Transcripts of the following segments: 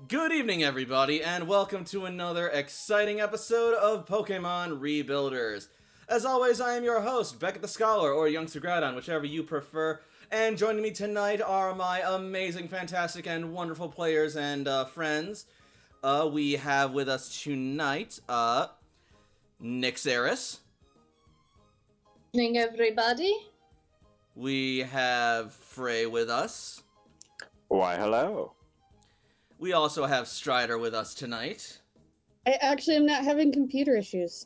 Good evening, everybody, and welcome to another exciting episode of Pokemon Rebuilders. As always, I am your host, Beckett the Scholar, or Youngster Gradon, whichever you prefer, and joining me tonight are my amazing, fantastic, and wonderful players and friends. We have with us tonight, Nixeris. Good evening, everybody. We have Frey with us. Why, hello. We also have Strider with us tonight. I actually am not having computer issues.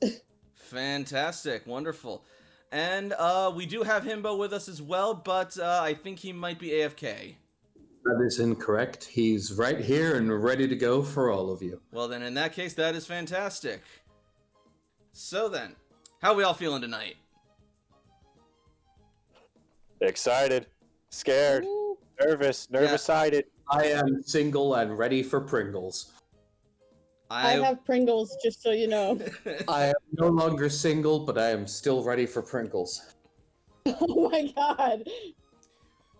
Fantastic, wonderful. And we do have Himbo with us as well, but I think he might be AFK. That is incorrect. He's right here and ready to go for all of you. Well then, in that case, that is fantastic. So then, how are we all feeling tonight? Excited, scared, nervous-sided. I am single and ready for Pringles. I have Pringles, just so you know. I am no longer single, but I am still ready for Pringles. Oh my god.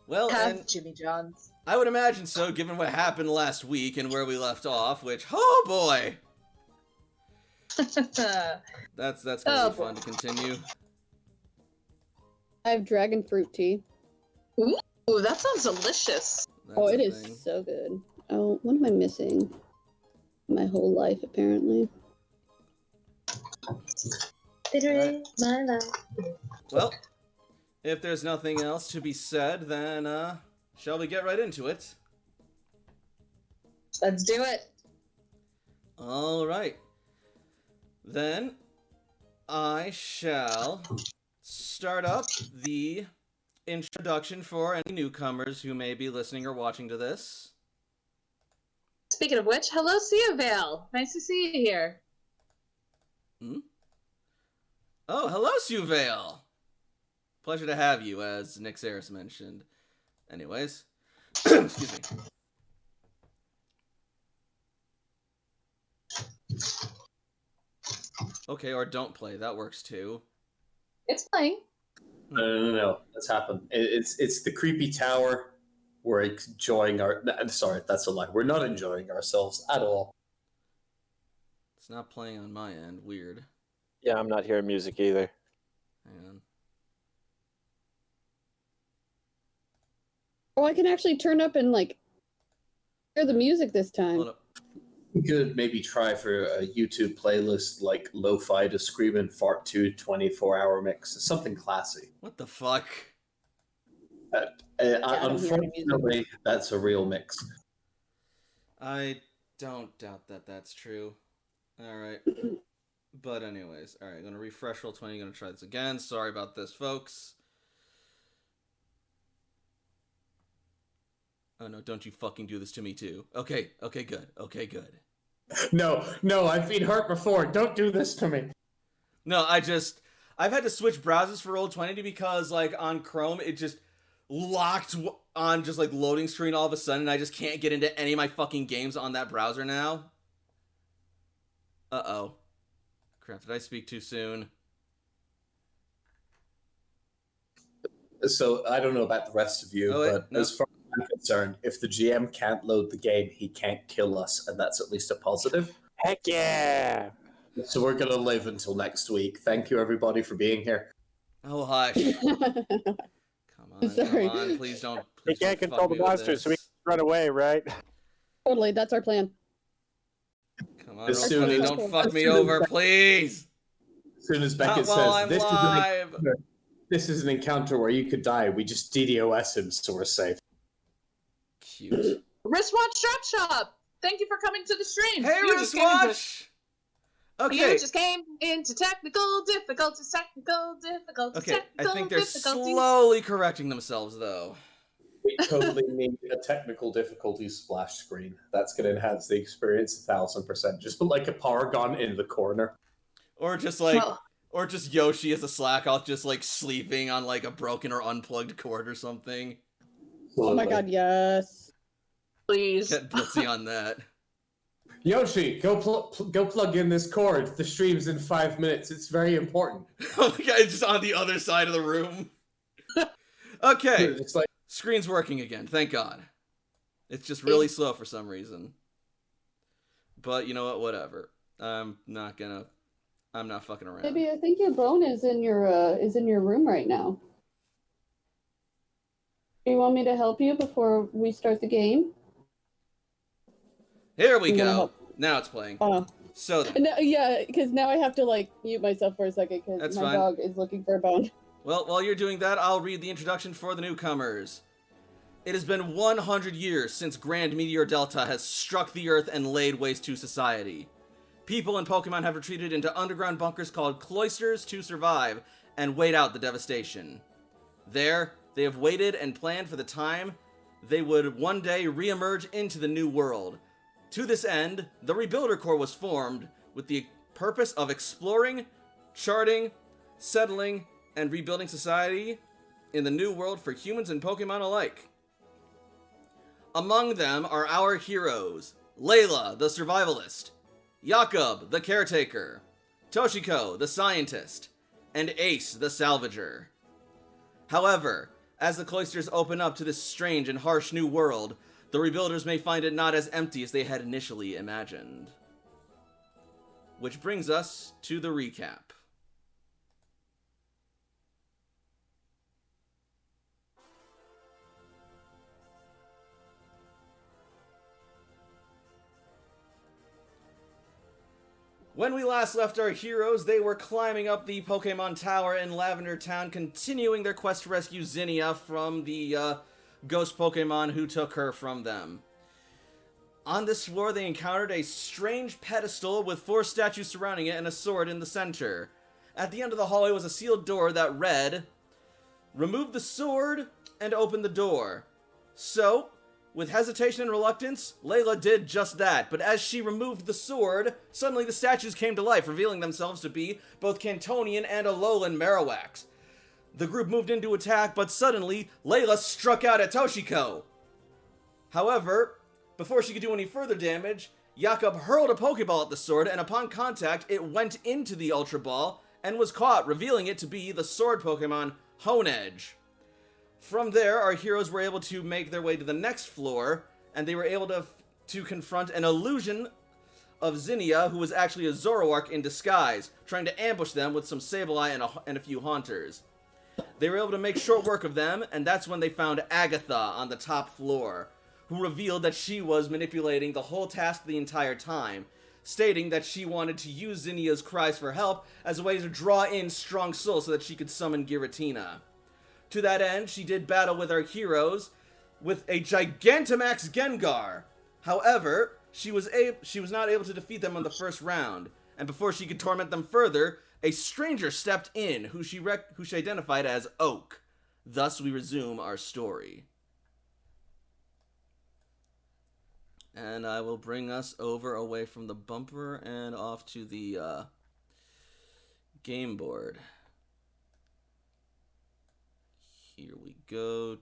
Well, Have and Jimmy John's. I would imagine so, given what happened last week and where we left off, which, oh boy! That's gonna be fun to continue. I have dragon fruit tea. Ooh, that sounds delicious. That's It a is thing. so good. Oh, what am I missing? My whole life, apparently. Literally, my life. Well, if there's nothing else to be said, then, shall we get right into it? Let's do it. Alright. Then, I shall start up the introduction for any newcomers who may be listening or watching to this. Speaking of which, hello, Vale. Nice to see you here. Oh, hello, Suvale! Pleasure to have you, as Nixeris mentioned. Anyways. Excuse me. Okay, or don't play. That works too. It's playing. No. That's happened. It's the creepy tower. We're enjoying sorry, that's a lie. We're not enjoying ourselves at all. It's not playing on my end. Weird. Yeah, I'm not hearing music either. Hang on. Oh, I can actually turn up and, hear the music this time. Hold up. We could maybe try for a YouTube playlist like Lo-Fi to Scream and Fart 2 24-hour mix. Something classy. What the fuck? I don't hear any music. Unfortunately, that's a real mix. I don't doubt that that's true. Alright. But anyways, alright, gonna refresh Roll20, gonna try this again. Sorry about this, folks. Oh no, don't you fucking do this to me too. Okay, good. No, I've been hurt before. Don't do this to me. No, I've had to switch browsers for Roll20 because, on Chrome, it just locked on just, loading screen all of a sudden, and I just can't get into any of my fucking games on that browser now. Uh-oh. Crap, did I speak too soon? So, I don't know about the rest of you, as far as I'm concerned, if the GM can't load the game, he can't kill us, and that's at least a positive. Heck yeah! So we're going to live until next week. Thank you, everybody, for being here. Oh, hush. Sorry. Come on, please don't. We Please can't don't control fuck the me with monsters, so we this. can run away, right? Totally, that's our plan. Come on, As soon Roll20, as- don't fuck as me soon as- over, please! As soon as Not Beckett while says, I'm this live! this is an encounter where you could die, we just DDoS him, so we're safe. Cute. Wristwatch Drop Shop. Thank you for coming to the stream. Hey, You just came into- Wristwatch! Okay. You just came into technical difficulties. Okay, I think they're difficulties. slowly correcting themselves, though. We totally need a technical difficulties splash screen. That's going to enhance the experience 1,000%. Just put a Paragon in the corner. Or just or just Yoshi as a slack off, just sleeping on a broken or unplugged cord or something. Oh my god, yes. Please. Get Blitzy on that. Yoshi, go plug in this cord. The stream's in 5 minutes. It's very important. Oh my god, it's just on the other side of the room. Okay, It's like screen's working again, thank god. It's just really slow for some reason. But you know what? Whatever. I'm not fucking around. Maybe I think your bone is in your room right now. Do you want me to help you before we start the game? Here we I'm gonna go. help. Now it's playing. Oh. So then. No, yeah, because now I have to like mute myself for a second because That's my fine. dog is looking for a bone. Well, while you're doing that, I'll read the introduction for the newcomers. It has been 100 years since Grand Meteor Delta has struck the Earth and laid waste to society. People and Pokemon have retreated into underground bunkers called cloisters to survive and wait out the devastation. There, they have waited and planned for the time they would one day re-emerge into the new world. To this end, the Rebuilder Corps was formed with the purpose of exploring, charting, settling, and rebuilding society in the new world for humans and Pokemon alike. Among them are our heroes, Layla, the survivalist, Jakob, the caretaker, Toshiko, the scientist, and Ace, the salvager. However, as the cloisters open up to this strange and harsh new world, the rebuilders may find it not as empty as they had initially imagined. Which brings us to the recap. When we last left our heroes, they were climbing up the Pokemon Tower in Lavender Town, continuing their quest to rescue Zinnia from the ghost Pokemon who took her from them. On this floor, they encountered a strange pedestal with 4 statues surrounding it and a sword in the center. At the end of the hallway was a sealed door that read, "Remove the sword and open the door." So, with hesitation and reluctance, Layla did just that, but as she removed the sword, suddenly the statues came to life, revealing themselves to be both Cantonian and Alolan Marowaks. The group moved in to attack, but suddenly, Layla struck out at Toshiko. However, before she could do any further damage, Jakob hurled a Pokeball at the sword, and upon contact, it went into the Ultra Ball and was caught, revealing it to be the sword Pokemon, Honedge. From there, our heroes were able to make their way to the next floor, and they were able to confront an illusion of Zinnia, who was actually a Zoroark in disguise, trying to ambush them with some Sableye and a few Haunters. They were able to make short work of them, and that's when they found Agatha on the top floor, who revealed that she was manipulating the whole task the entire time, stating that she wanted to use Zinnia's cries for help as a way to draw in strong souls so that she could summon Giratina. To that end, she did battle with our heroes with a Gigantamax Gengar. However, she was not able to defeat them on the first round, and before she could torment them further, a stranger stepped in who she identified as Oak. Thus, we resume our story. And I will bring us away from the bumper and off to the game board. Here we go.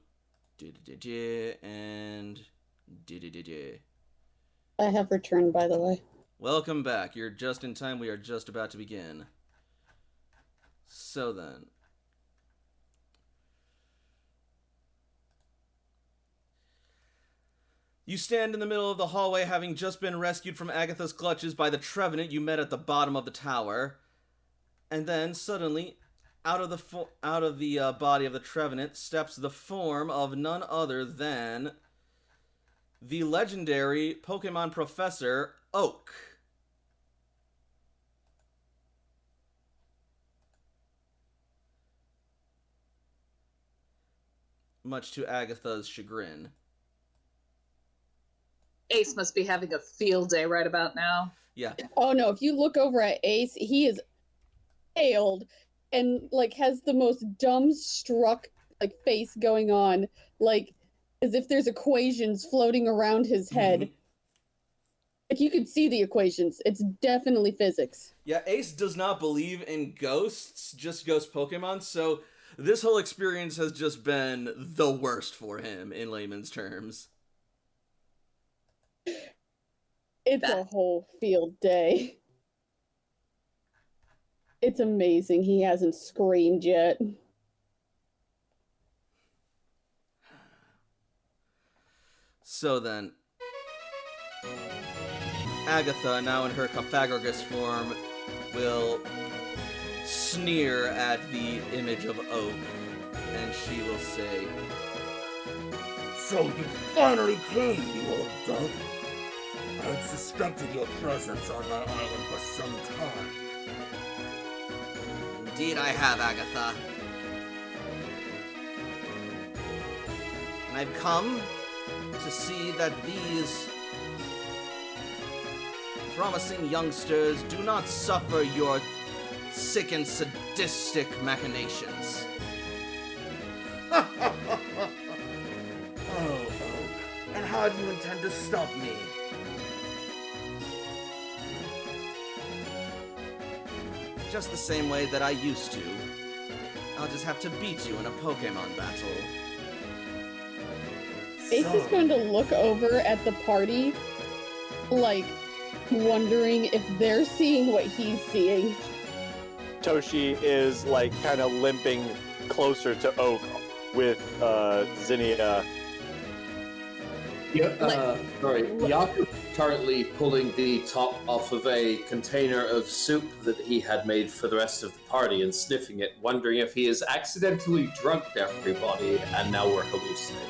And I have returned, by the way. welcome back. You're just in time. We are just about to begin. So then. You stand in the middle of the hallway, having just been rescued from Agatha's clutches by the Trevenant you met at the bottom of the tower. And then, suddenly, out of the body of the Trevenant steps the form of none other than the legendary Pokemon Professor Oak. Much to Agatha's chagrin. Ace must be having a field day right about now. Yeah. Oh no, if you look over at Ace, he is failed and like has the most dumbstruck like face going on, like as if there's equations floating around his head. Mm-hmm. Like you could see the equations. It's definitely physics. Yeah, Ace does not believe in ghosts, just ghost Pokemon, so this whole experience has just been the worst for him, in layman's terms. It's a whole field day. It's amazing he hasn't screamed yet. So then, Agatha, now in her Cophagogus form, will sneer at the image of Oak, and she will say, So you finally came, you old dog. I had suspected your presence on my island for some time. Indeed I have, Agatha. And I've come to see that these promising youngsters do not suffer your sick and sadistic machinations. Oh, and how do you intend to stop me? Just the same way that I used to. I'll just have to beat you in a Pokemon battle. Ace is going to look over at the party, like, wondering if they're seeing what he's seeing. Toshi is like kind of limping closer to Oak with Zinnia. Yaku currently pulling the top off of a container of soup that he had made for the rest of the party and sniffing it, wondering if he has accidentally drugged everybody and now we're hallucinating.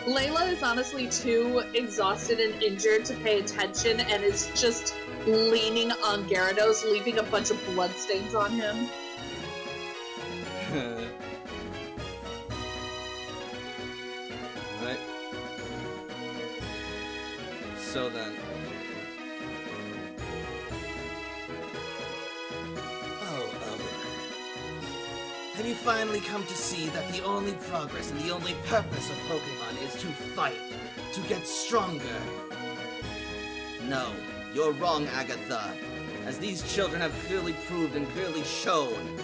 Layla is honestly too exhausted and injured to pay attention and is just leaning on Gyarados, leaving a bunch of bloodstains on him. Right. So then. Have you finally come to see that the only progress and the only purpose of Pokemon is to fight, to get stronger? No, you're wrong, Agatha. As these children have clearly proved and clearly shown,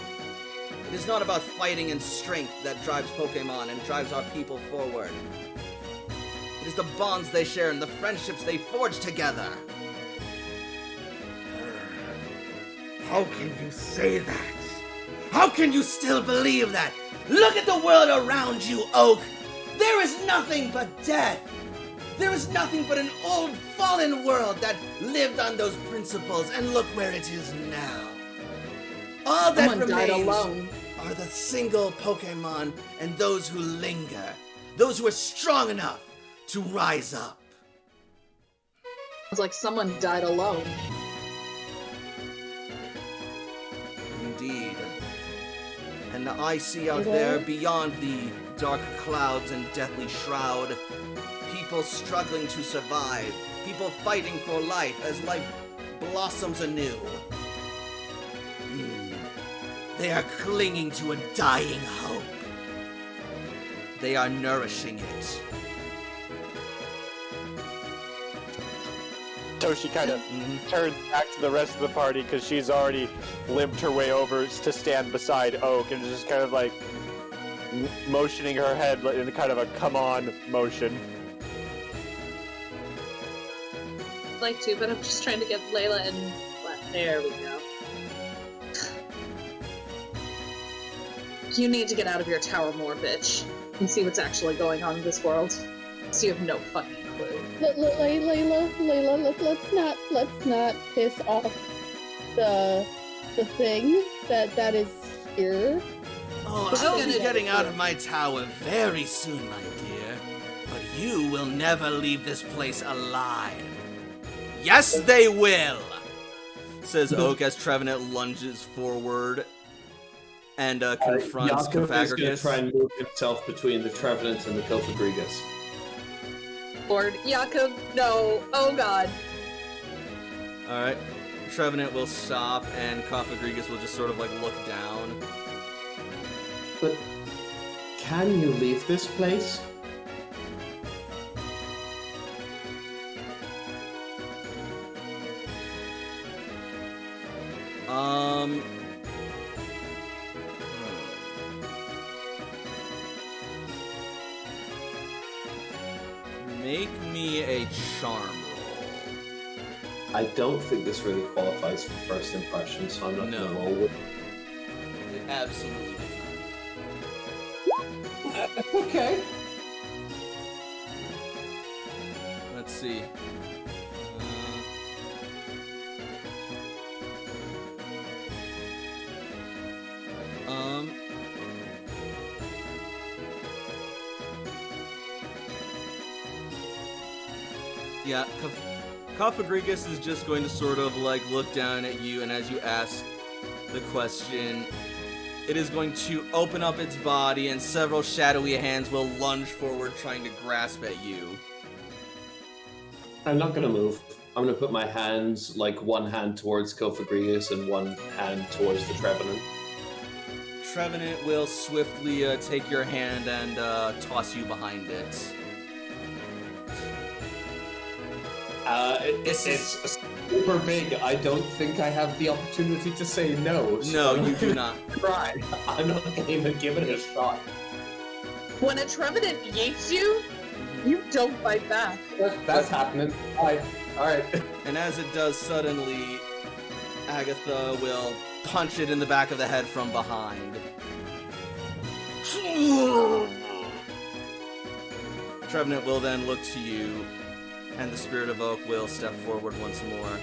it is not about fighting and strength that drives Pokemon and drives our people forward. It is the bonds they share and the friendships they forge together. How can you say that? How can you still believe that? Look at the world around you, Oak! There is nothing but death! There is nothing but an old, fallen world that lived on those principles, and look where it is now. All that Someone died remains alone. are the single Pokemon and those who linger. Those who are strong enough to rise up. It's like someone died alone. Indeed. And I see out there, beyond the dark clouds and deathly shroud, people struggling to survive, people fighting for life as life blossoms anew. They are clinging to a dying hope. They are nourishing it. Toshi kind of turns back to the rest of the party because she's already limped her way over to stand beside Oak and just kind of like motioning her head in kind of a come on motion. I'd like to, but I'm just trying to get Layla and... There we go. You need to get out of your tower more, bitch, and see what's actually going on in this world. So you have no fucking clue. Layla, let's not piss off the thing that is here. Oh, I'll be getting out of my tower very soon, my dear. But you will never leave this place alive. Yes, they will! Says Oak as Trevenant lunges forward and confronts Yaku is going to Cophagogus. try and move himself between the Trevenant and the Cophagogus. Lord, Yaku, no. Oh god. Alright. Trevenant will stop and Cophagogus will just sort of like look down. But can you leave this place? Make me a charm roll. I don't think this really qualifies for first impression, so I'm not No. going to roll with It absolutely does not. Okay. Let's see. Yeah, Kafagrigus is just going to sort of like look down at you, and as you ask the question, it is going to open up its body, and several shadowy hands will lunge forward, trying to grasp at you. I'm not gonna move. I'm gonna put my hands, like one hand towards Kofagrius and one hand towards the Trevenant. Trevenant will swiftly take your hand and toss you behind it. It's super big. I don't think I have the opportunity to say no. So No, you do not. Try. I'm not gonna even give it a shot. When a Trevenant yeets you, you don't fight back. That's happening. Alright. And as it does, suddenly, Agatha will punch it in the back of the head from behind. Trevenant will then look to you, and the Spirit of Oak will step forward once more.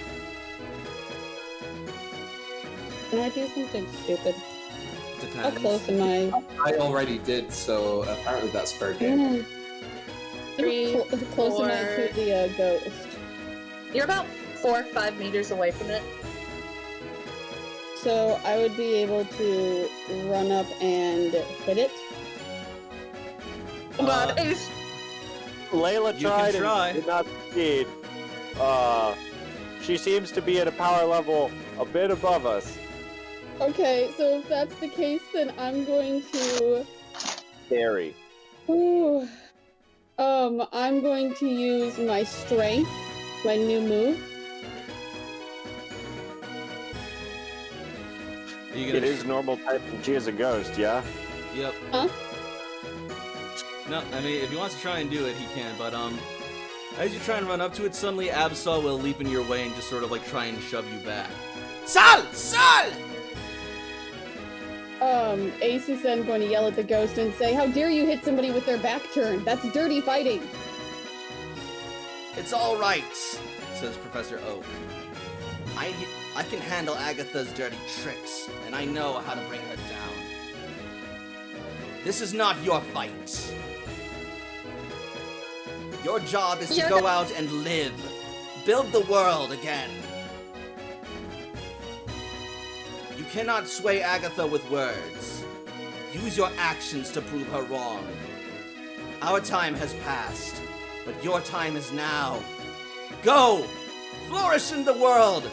Can I do something stupid? How Depends. close am I? I already did, so apparently that's fair game. Three, How close am I four. to the ghost? You're about 4 or 5 meters away from it. So I would be able to run up and hit it. Come on, Ace. Layla You can tried try. and did not succeed. She seems to be at a power level a bit above us. Okay, so if that's the case, then I'm going to. Scary. Ooh. I'm going to use my strength, my new move. Are you gonna It is normal type and she is a ghost, yeah? Yep. Huh? No, I mean, if he wants to try and do it, he can, but, as you try and run up to it, suddenly Absol will leap in your way and just sort of, like, try and shove you back. Sal! Sal! Ace is then going to yell at the ghost and say, "How dare you hit somebody with their back turned? That's dirty fighting!" It's all right, says Professor Oak. I can handle Agatha's dirty tricks, and I know how to bring her down. This is not your fight. Your job is to go out and live. Build the world again. You cannot sway Agatha with words. Use your actions to prove her wrong. Our time has passed, but your time is now. Go! Flourish in the world!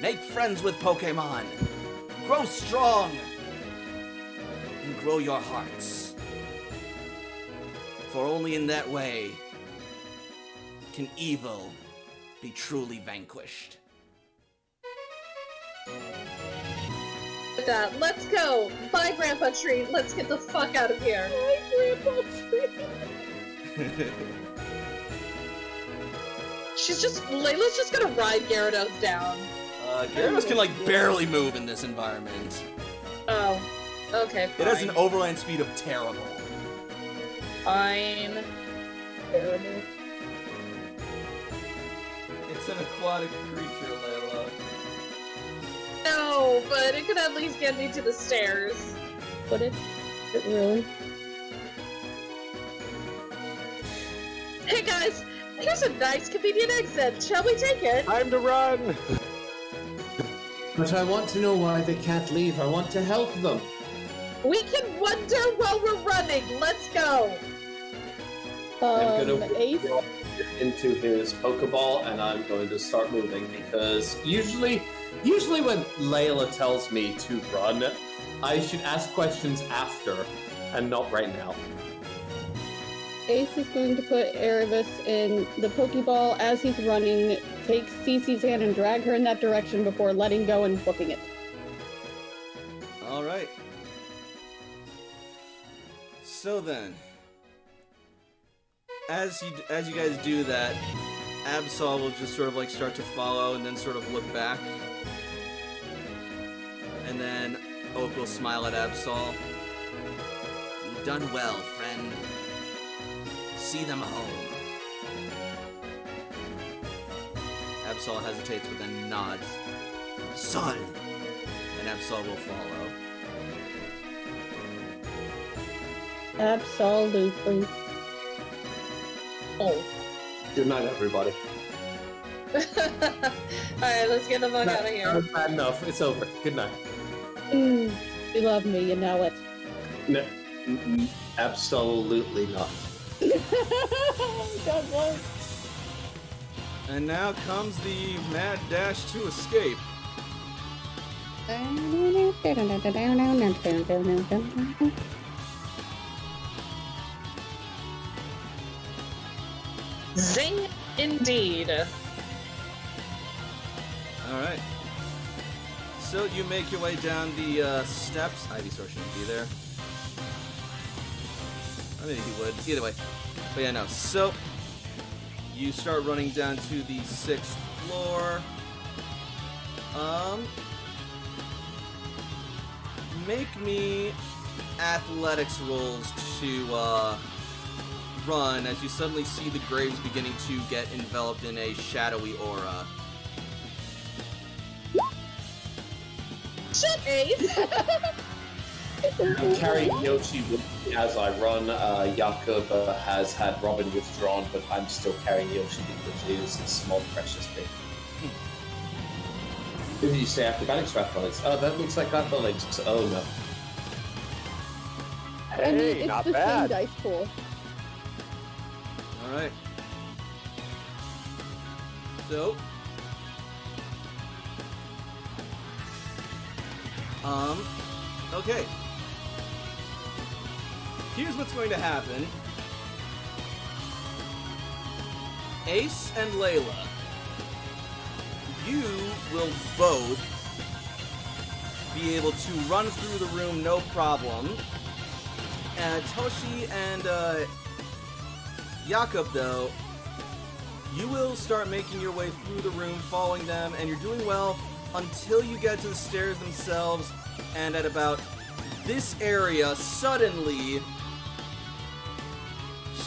Make friends with Pokemon. Grow strong. And grow your hearts. For only in that way can evil be truly vanquished. With that, let's go. Bye, Grandpa Tree. Let's get the fuck out of here. Hi, Grandpa Tree. Layla's just gonna ride Gyarados down. Gyarados can like barely move in this environment. Oh, okay, It has fine. an overland speed of terrible. Fine. Terrible. It's an aquatic creature, Layla. No, but it could at least get me to the stairs. Would it? It really? Hey guys, here's a nice convenient exit. Shall we take it? Time to run! But I want to know why they can't leave. I want to help them. We can wonder while we're running. Let's go. I'm gonna Ace? into his Pokeball and I'm going to start moving because usually when Layla tells me to run, I should ask questions after and not right now. Ace is going to put Erebus in the Pokeball as he's running, take Cece's hand and drag her in that direction before letting go and booking it. All right. So then, as you guys do that, Absol will just sort of like start to follow and then sort of look back, and then Oak will smile at Absol. You've done well, friend. see them home. Absol hesitates but then nods. Son! And Absol will follow. Absolutely. Oh. Good night, everybody. Alright, let's get the fuck out of That here. was bad enough. It's over. Good night. You love me, you know it. No, absolutely not. God bless. And now comes the mad dash to escape. Zing indeed. Alright. So you make your way down the steps. Ivysaur shouldn't be there. I mean, he would. Either way. But yeah, no. So you start running down to the 6th floor. Make me athletics rolls to run as you suddenly see the graves beginning to get enveloped in a shadowy aura. Shut Ace! I'm carrying Yoshi with me as I run. Jakob has had Robin withdrawn, but I'm still carrying Yoshi because he is a small, precious thing. Who did you say acrobatics or athletics? Oh, that looks like athletics. Oh no. And Hey, it's not the bad. same dice pool. Alright. So. Okay. Here's what's going to happen. Ace and Layla, you will both be able to run through the room no problem. Toshi and Jakob, though, you will start making your way through the room, following them, and you're doing well until you get to the stairs themselves, and at about this area, suddenly,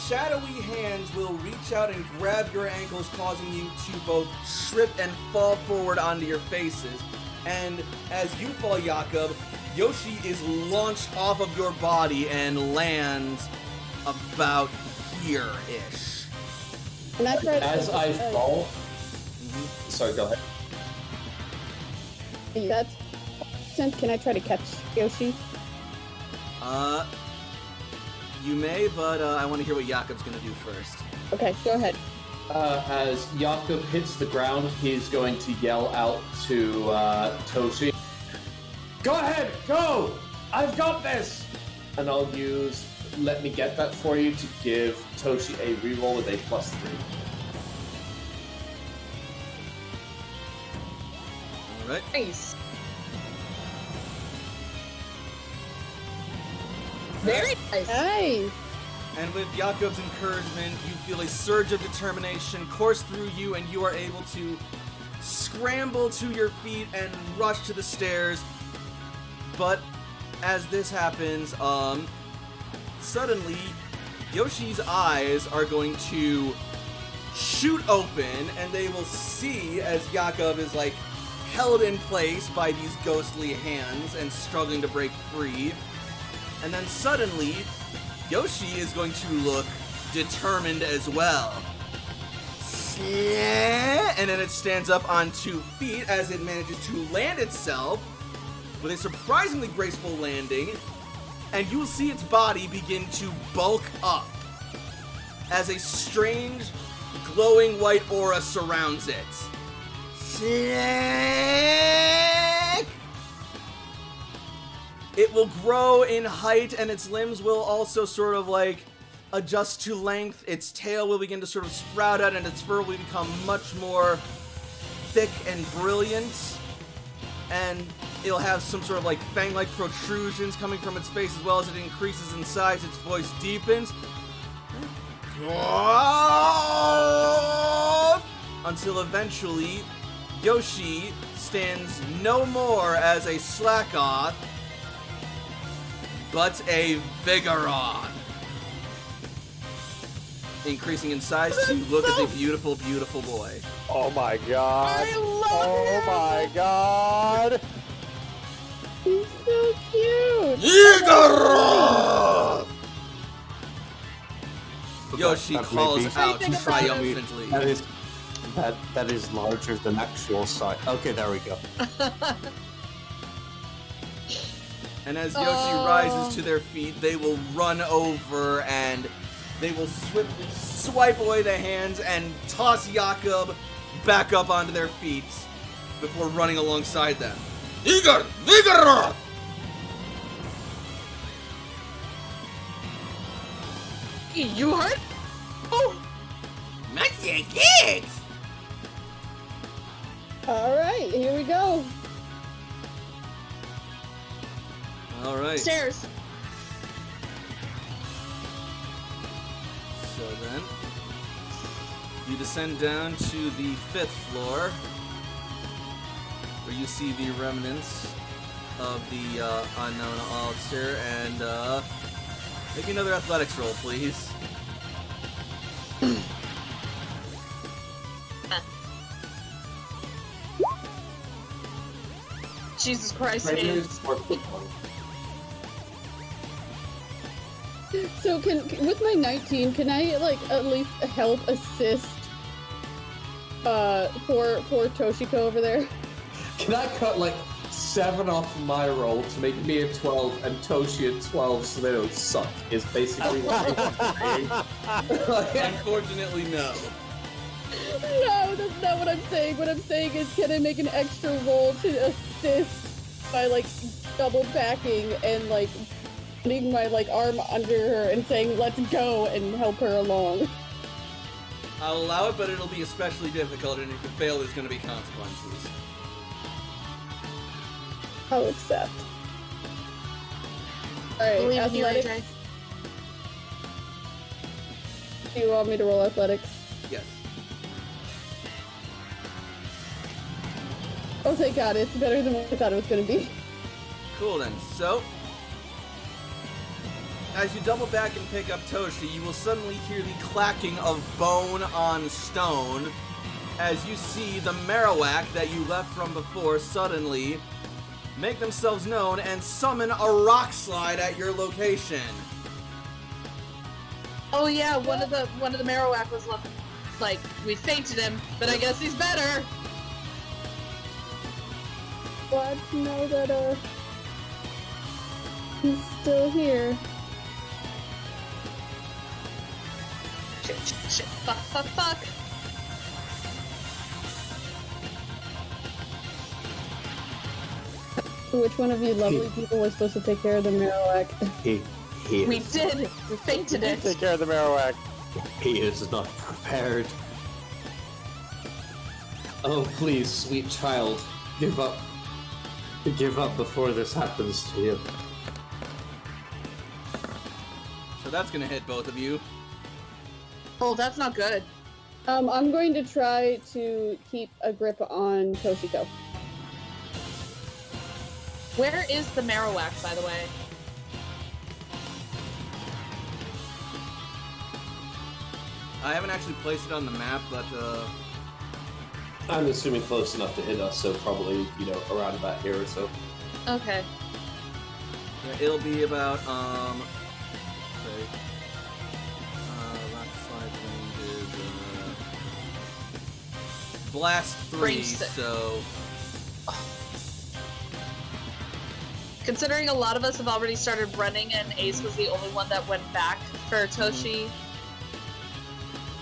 shadowy hands will reach out and grab your ankles, causing you to both trip and fall forward onto your faces. And as you fall, Jakob, Yoshi is launched off of your body and lands about here-ish. And I tried As I fall. Sorry, go ahead. That's can I try to catch Yoshi? You may, but I want to hear what Jakob's gonna do first. Okay, go ahead. As Jakob hits the ground, he's going to yell out to Toshi, "Go ahead, go! I've got this!" And I'll use Let Me Get That for you to give Toshi a reroll with a +3. Alright. Nice. Very nice. Nice. And with Jakob's encouragement, you feel a surge of determination course through you, and you are able to scramble to your feet and rush to the stairs. But as this happens, suddenly Yoshi's eyes are going to shoot open, and they will see as Jakob is like held in place by these ghostly hands and struggling to break free. And then suddenly, Yoshi is going to look determined as well. And then it stands up on 2 feet as it manages to land itself with a surprisingly graceful landing. And you will see its body begin to bulk up as a strange, glowing white aura surrounds it. It will grow in height, and its limbs will also sort of like adjust to length. Its tail will begin to sort of sprout out, and its fur will become much more thick and brilliant. And it'll have some sort of like fang-like protrusions coming from its face as well. As it increases in size, its voice deepens. Until eventually, Yoshi stands no more as a Slackoth, but a Vigoroth. increasing in size to look at the beautiful, beautiful boy. Oh my god. I love Oh him. my god. He's so cute. Igor! Yoshi That may calls be- out Anything about triumphantly. That is larger than actual size. Okay, there we go. And as Yoshi Oh. rises to their feet, they will run over and they will swiftly swipe away the hands and toss Jakob back up onto their feet before running alongside them. Igor! Igor! You hurt? Oh, Maxi kicks! All right, here we go. All right. stairs. So then, you descend down to the 5th floor, where you see the remnants of the unknown altar, and make another athletics roll, please. Jesus Christ, Right here Ace. is more football. So with my 19, can I like at least help assist poor Toshiko over there? Can I cut like 7 off my roll to make me a 12 and Toshi a 12 so they don't suck? Is basically what I'm saying. Unfortunately, no. No, that's not what I'm saying. What I'm saying is, can I make an extra roll to assist by like double backing and like putting my like arm under her and saying let's go and help her along? I'll allow it, but it'll be especially difficult, and if you fail, there's going to be consequences. I'll accept. Alright, Believe in you, athletics. AJ. Do you want me to roll athletics? Yes. Oh thank god, it's better than what I thought it was gonna be. Cool then. So, as you double back and pick up Toshi, you will suddenly hear the clacking of bone on stone as you see the Marowak that you left from before suddenly make themselves known and summon a rock slide at your location. Oh yeah, one of the Marowak was like we fainted him, but I guess he's better. Glad to know that he's still here. Shit, fuck. Which one of you lovely people was supposed to take care of the Marowak? He We is. did. We fainted it. Take care of the Marowak. He is not prepared. Oh, please, sweet child, give up. Give up before this happens to you. So that's gonna hit both of you. Oh, that's not good. I'm going to try to keep a grip on Toshiko. Where is the Marowak, by the way? I haven't actually placed it on the map, but I'm assuming close enough to hit us, so probably, around about here or so. Okay. yeah, it'll be about sorry. Rock slide range is blast 3, Range six. so Considering a lot of us have already started running and Ace was the only one that went back for Toshi,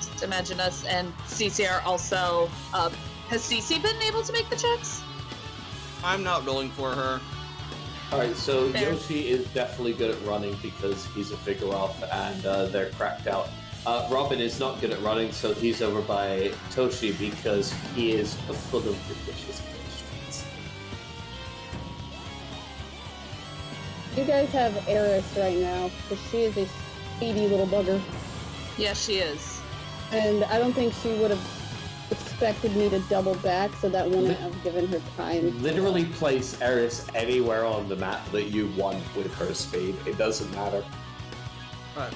just imagine us and CC are also up. Has CC been able to make the checks? I'm not rolling for her. Alright, so Fair. Yoshi is definitely good at running because he's a figure elf and they're cracked out. Robin is not good at running, so he's over by Toshi because he is full of delicious pastries. You guys have Eris right now, because she is a speedy little bugger. Yes, she is. And I don't think she would have expected me to double back, so that wouldn't have given her time. Literally place Eris anywhere on the map that you want with her speed. It doesn't matter. Alright.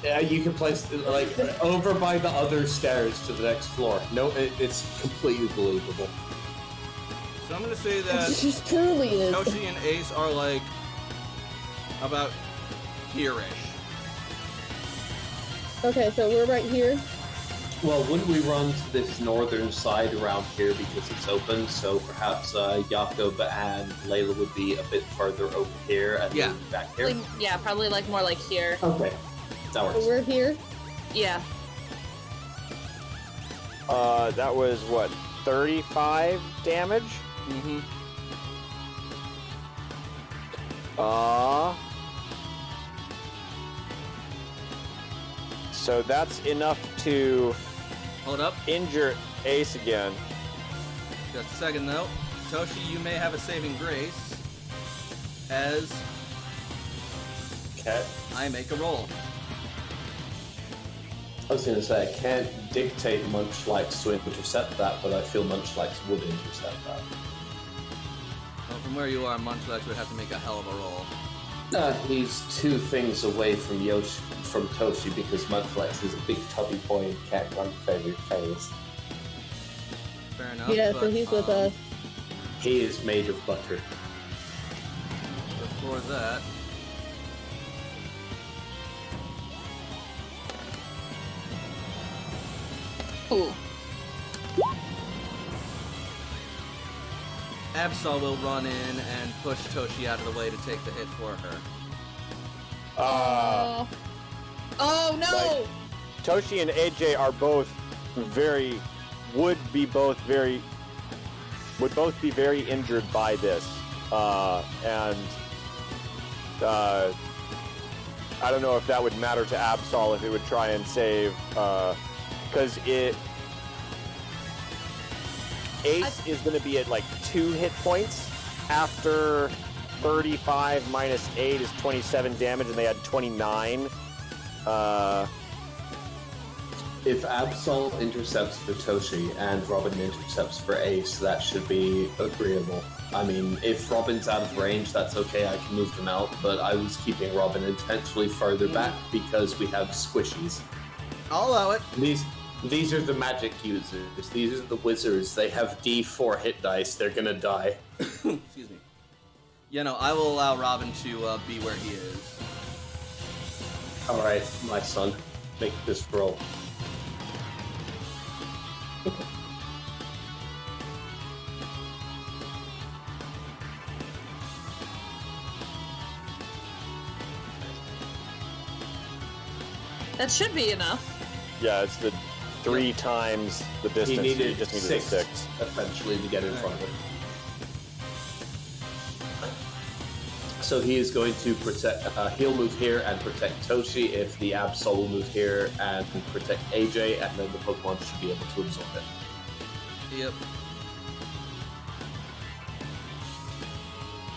You can place like over by the other stairs to the next floor. No, it's completely believable. So I'm gonna say that It just truly is. Toshi and Ace are like about here-ish. Okay, so we're right here. Well, wouldn't we run to this northern side around here because it's open? So perhaps Jakob and Layla would be a bit further over here and Yeah. then back here. Yeah, probably like more like here. Okay, that works. So we're here. Yeah. That was what, 35 damage? Mm-hmm. So that's enough to Hold up. injure Ace again. Just a second, though. Toshi, you may have a saving grace as Okay. I make a roll. I was going to say, I can't dictate Munchlax to intercept that, but I feel Munchlax would intercept that. Well, from where you are, Munchlax would have to make a hell of a roll. He's 2 things away from Toshi because Munchlax is a big tubby boy and can't run very fast. Fair enough. Yeah, but, so he's with us. He is made of butter. Before that, Ooh. Absol will run in and push Toshi out of the way to take the hit for her. Oh no! Toshi and AJ are both would both be very injured by this. And I don't know if that would matter to Absol if it would try and save, because Ace is going to be at like 2 hit points after 35 minus 8 is 27 damage, and they had 29. If Absol intercepts for Toshi and Robin intercepts for Ace, that should be agreeable. I mean, if Robin's out of range, that's okay, I can move them out, but I was keeping Robin intentionally further back because we have squishies. I'll allow it. These are the magic users. These are the wizards. They have D4 hit dice. They're gonna die. Excuse me. Yeah, no, I will allow Robin to be where he is. Alright, my son, make this roll. That should be enough. Yeah, it's the 3 times the distance. He so needed you just needed 6, a 6. essentially, to get in front of him. So he is going to protect. He'll move here and protect Toshi. If the Absol will move here and protect AJ, and then the Pokemon should be able to absorb it. Yep.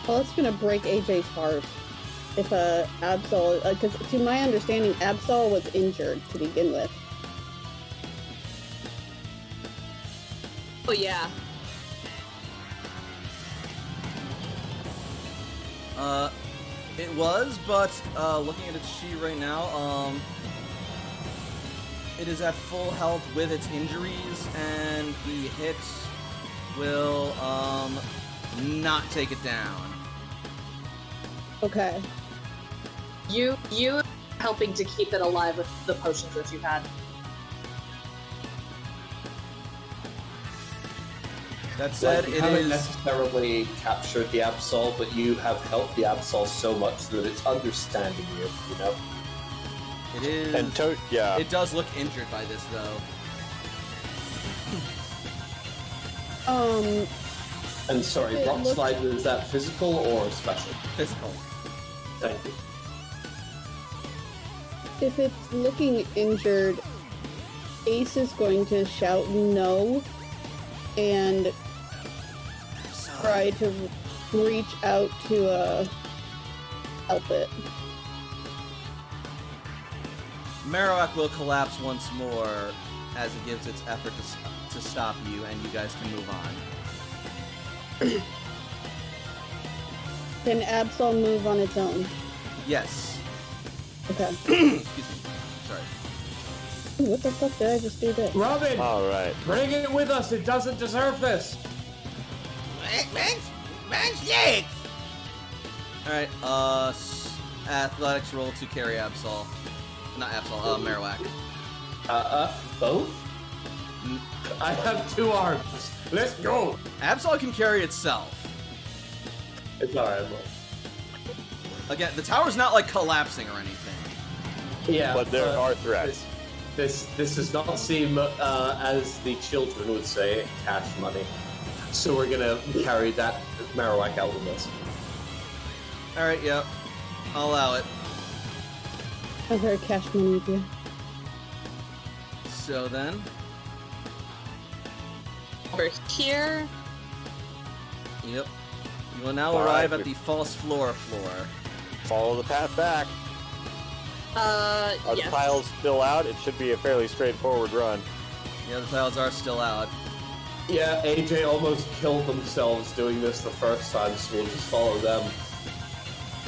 Well, it's gonna break AJ's heart if Absol, because to my understanding, Absol was injured to begin with. Oh yeah. It was, but looking at its sheet right now, it is at full health with its injuries, and the hit will not take it down. Okay. You helping to keep it alive with the potions that you've had. That said, You it haven't is. necessarily captured the Absol, but you have helped the Absol so much that it's understanding you. You know. It is. And yeah. It does look injured by this, though. And sorry, It Rock looks- Slide, is that physical or special? Physical. Thank you. If it's looking injured, Ace is going to shout no and try to reach out to help it. Marowak will collapse once more as it gives its effort to stop you, and you guys can move on. Can Absol move on its own? Yes. Okay. Excuse me. sorry. Ooh, what the fuck did I just do there? Robin, All right. bring it with us. It doesn't deserve this. Man's legs! Alright, athletics roll to carry Absol. Not Absol, Marowak. Both? I have 2 arms. Let's go. Absol can carry itself. It's alright, Again, the tower's not like collapsing or anything. Yeah, But there are threats. This does not seem, as the children would say, cash money. So we're gonna carry that Marowak out with us. Alright, yep. I'll allow it. I'm very cash money with you. So then, Over here. yep. You will now Alright, arrive at we- the false floor. Follow the path back. Are the Yes. tiles still out? It should be a fairly straightforward run. Yeah, the tiles are still out. Yeah, AJ almost killed themselves doing this the first time, so we'll just follow them.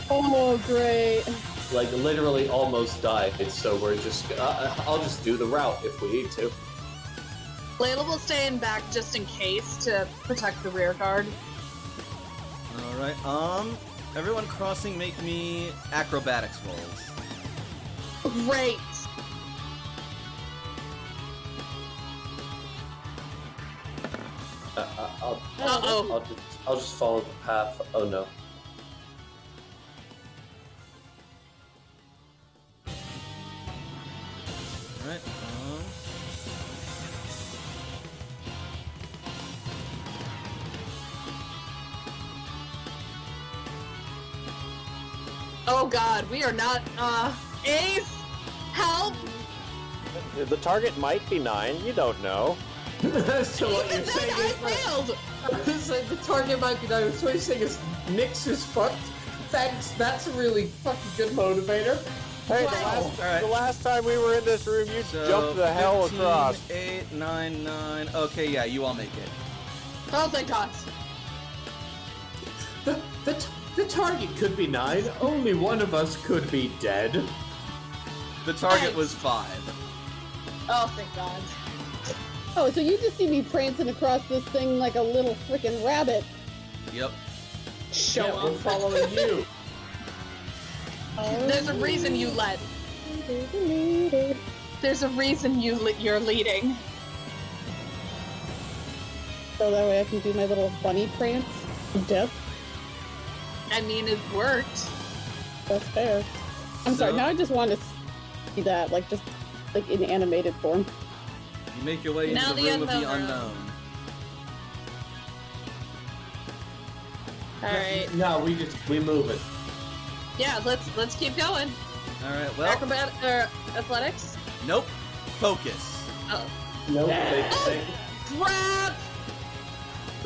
Oh, great. Like, literally almost died, so we're just... I'll just do the route if we need to. Layla will stay in back just in case to protect the rear guard. Alright, everyone crossing make me acrobatics rolls. Great. Uh-oh. I'll just follow the path. Oh no. Alright, Oh god, we are not, Ace! Help! The target might be 9. You don't know. So what you're Even then, saying I is... failed! It's like the target might be down. So what you're saying is Nyx is fucked? Thanks, that's a really fucking good motivator. Hey, Wow. the last time we were in this room, you so jumped the hell 15, across. 8, 9, 9. Okay, yeah, you all make it. Oh, thank god. The target could be 9. Only one of us could be dead. The target Nice. was 5. Oh, thank god. Oh, so you just see me prancing across this thing like a little freaking rabbit. Yep. Show Yeah, we're off. following you. There's a reason you led. There's a reason you're leading. So that way I can do my little bunny prance to death. I mean, it worked. That's fair. I'm sorry, So- now I just want to see that, like, just, like, in animated form. You make your way into Now the the room of the unknown room. unknown. Alright. No, we move it. Yeah, let's keep going. Alright, well, Athletics? nope. Focus. Oh. No, Crap!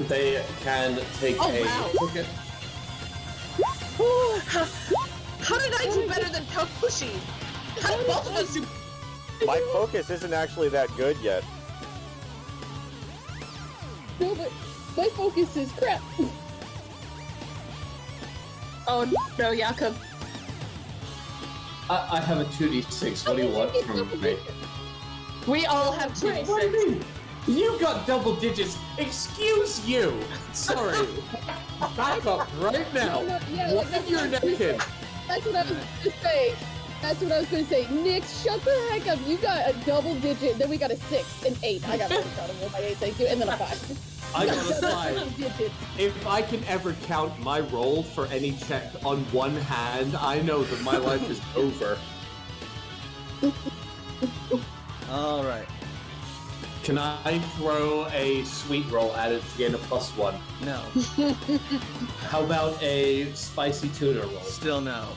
they can take Oh, a wow. ticket. How did I do better than Toshi? How did both of us do? My focus isn't actually that good yet. No, but my focus is crap. Oh no, Jakob. I have a 2d6. What do you want from me? We all have two Wait, what do you mean? You got double digits. Excuse you. Sorry. Back up right now. Yeah, What that's if you're what I was- naked? That's what I was gonna say. That's what I was gonna say. Nick, shut the heck up. You got a double digit, then we got a 6 and 8. I got really proud of roll by 8, thank you, and then a 5. I You gotta double say, digits. if I can ever count my roll for any check on one hand, I know that my life is over. Alright. Can I throw a sweet roll at it to gain a +1? No. How about a spicy tuna roll? Still no.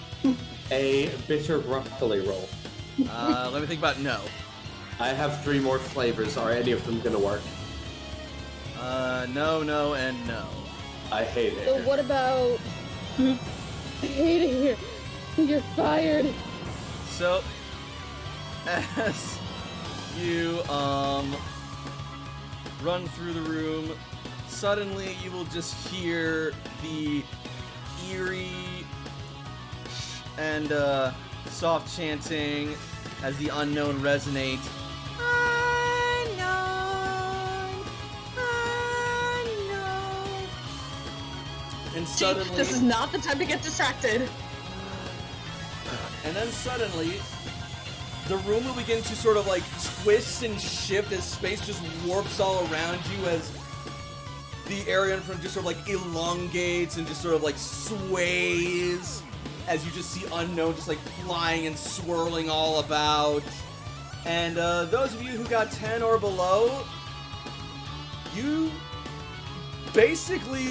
A bitter broccoli roll? Let me think about no. I have 3 more flavors. Are any of them gonna work? No, no, and no. I hate So it. what about... I hate it here. You're fired. So, as you, run through the room, suddenly you will just hear the eerie and, soft chanting as the unknown resonate. Unknown, unknown. And suddenly, this is not the time to get distracted. and then suddenly, the room will begin to sort of like twist and shift as space just warps all around you as the area in front just sort of like elongates and just sort of like sways as you just see unknown just like flying and swirling all about. And those of you who got 10 or below, you basically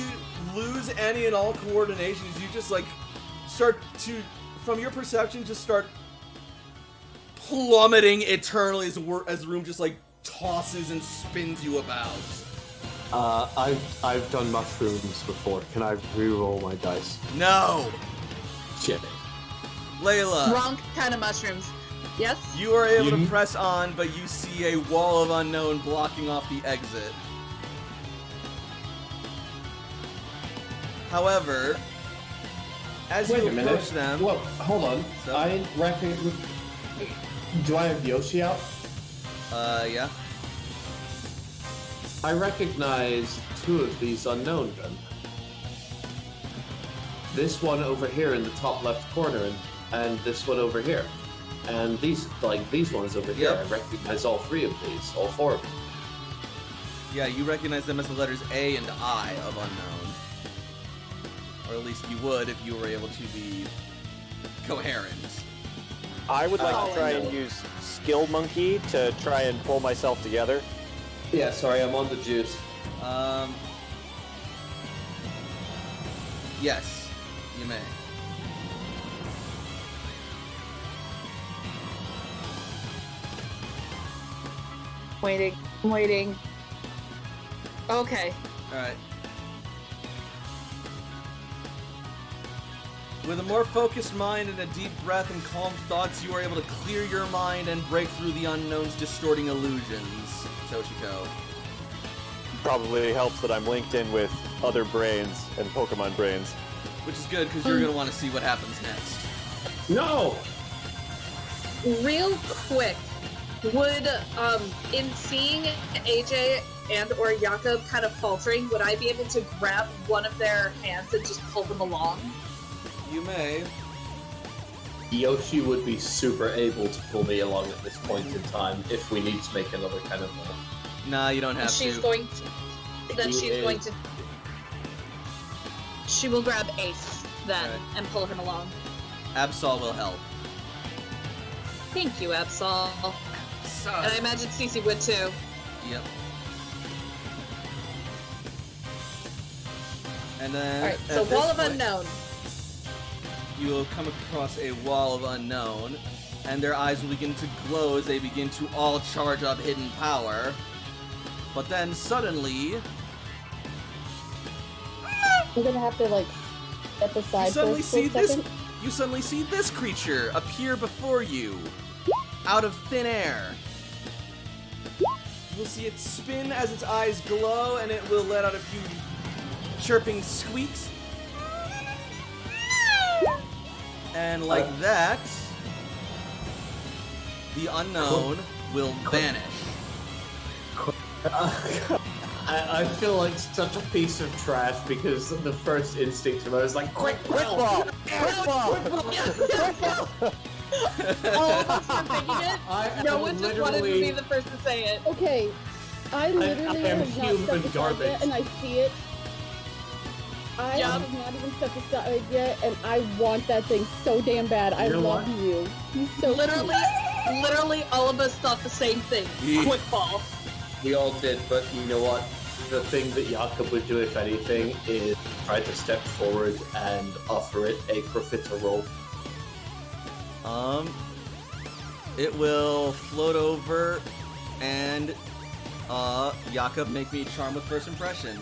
lose any and all coordination as you just like start to, from your perception, just start plummeting eternally as the room just like tosses and spins you about. I've done mushrooms before. Can I re-roll my dice? No! Shit. Layla, Wrong kind of mushrooms. Yes? you are able to press on, but you see a wall of unknown blocking off the exit. However, as Wait you a minute. approach them... Look, hold on. So? I reckon. Do I have Yoshi out? Yeah. I recognize two of these unknown then. This one over here in the top left corner, and this one over here. And these ones over here, Yep. I recognize all three of these, all four of them. Yeah, you recognize them as the letters A and I of unknown. Or at least you would if you were able to be coherent. I would like Oh, to try I and know. use Skill Monkey to try and pull myself together. Yeah, sorry, I'm on the juice. Yes, you may. I'm waiting. Okay. Alright. With a more focused mind and a deep breath and calm thoughts, you are able to clear your mind and break through the unknown's distorting illusions. Toshiko. Probably helps that I'm linked in with other brains and Pokemon brains. Which is good, because you're going to want to see what happens next. No! Real quick, would in seeing AJ and or Jakob kind of faltering, would I be able to grab one of their hands and just pull them along? You may. Yoshi would be super able to pull me along at this point in time if we need to make another kind of roll. Nah, you don't have She's to. going to. Then she's going to. She will grab Ace then Okay. and pull him along. Absol will help. Thank you, Absol. And I imagine Cece would too. Yep. And then... Alright, so at this Wall of point, Unknown. You will come across a wall of unknown, and their eyes will begin to glow as they begin to all charge up hidden power. But then suddenly, I'm gonna have to like step aside you suddenly for a see split this. second. You suddenly see this creature appear before you, out of thin air. You'll see it spin as its eyes glow, and it will let out a few chirping squeaks. And like that, the unknown will vanish. I feel like such a piece of trash because the first instinct of I was like, quick ball! Ball! All of us were thinking it. No one just wanted to be the first to say it. Okay, I literally am have not human stepped aside garbage. yet, and I see it. I Yeah. have not even stepped aside yet, and I want that thing so damn bad. I You know love what? you. He's so Literally, all of us thought the same thing. Yeah. Quick ball. We all did, but you know what? The thing that Jakob would do, if anything, is try to step forward and offer it a profiter roll. It will float over, and Jakob, make me charm with first impression.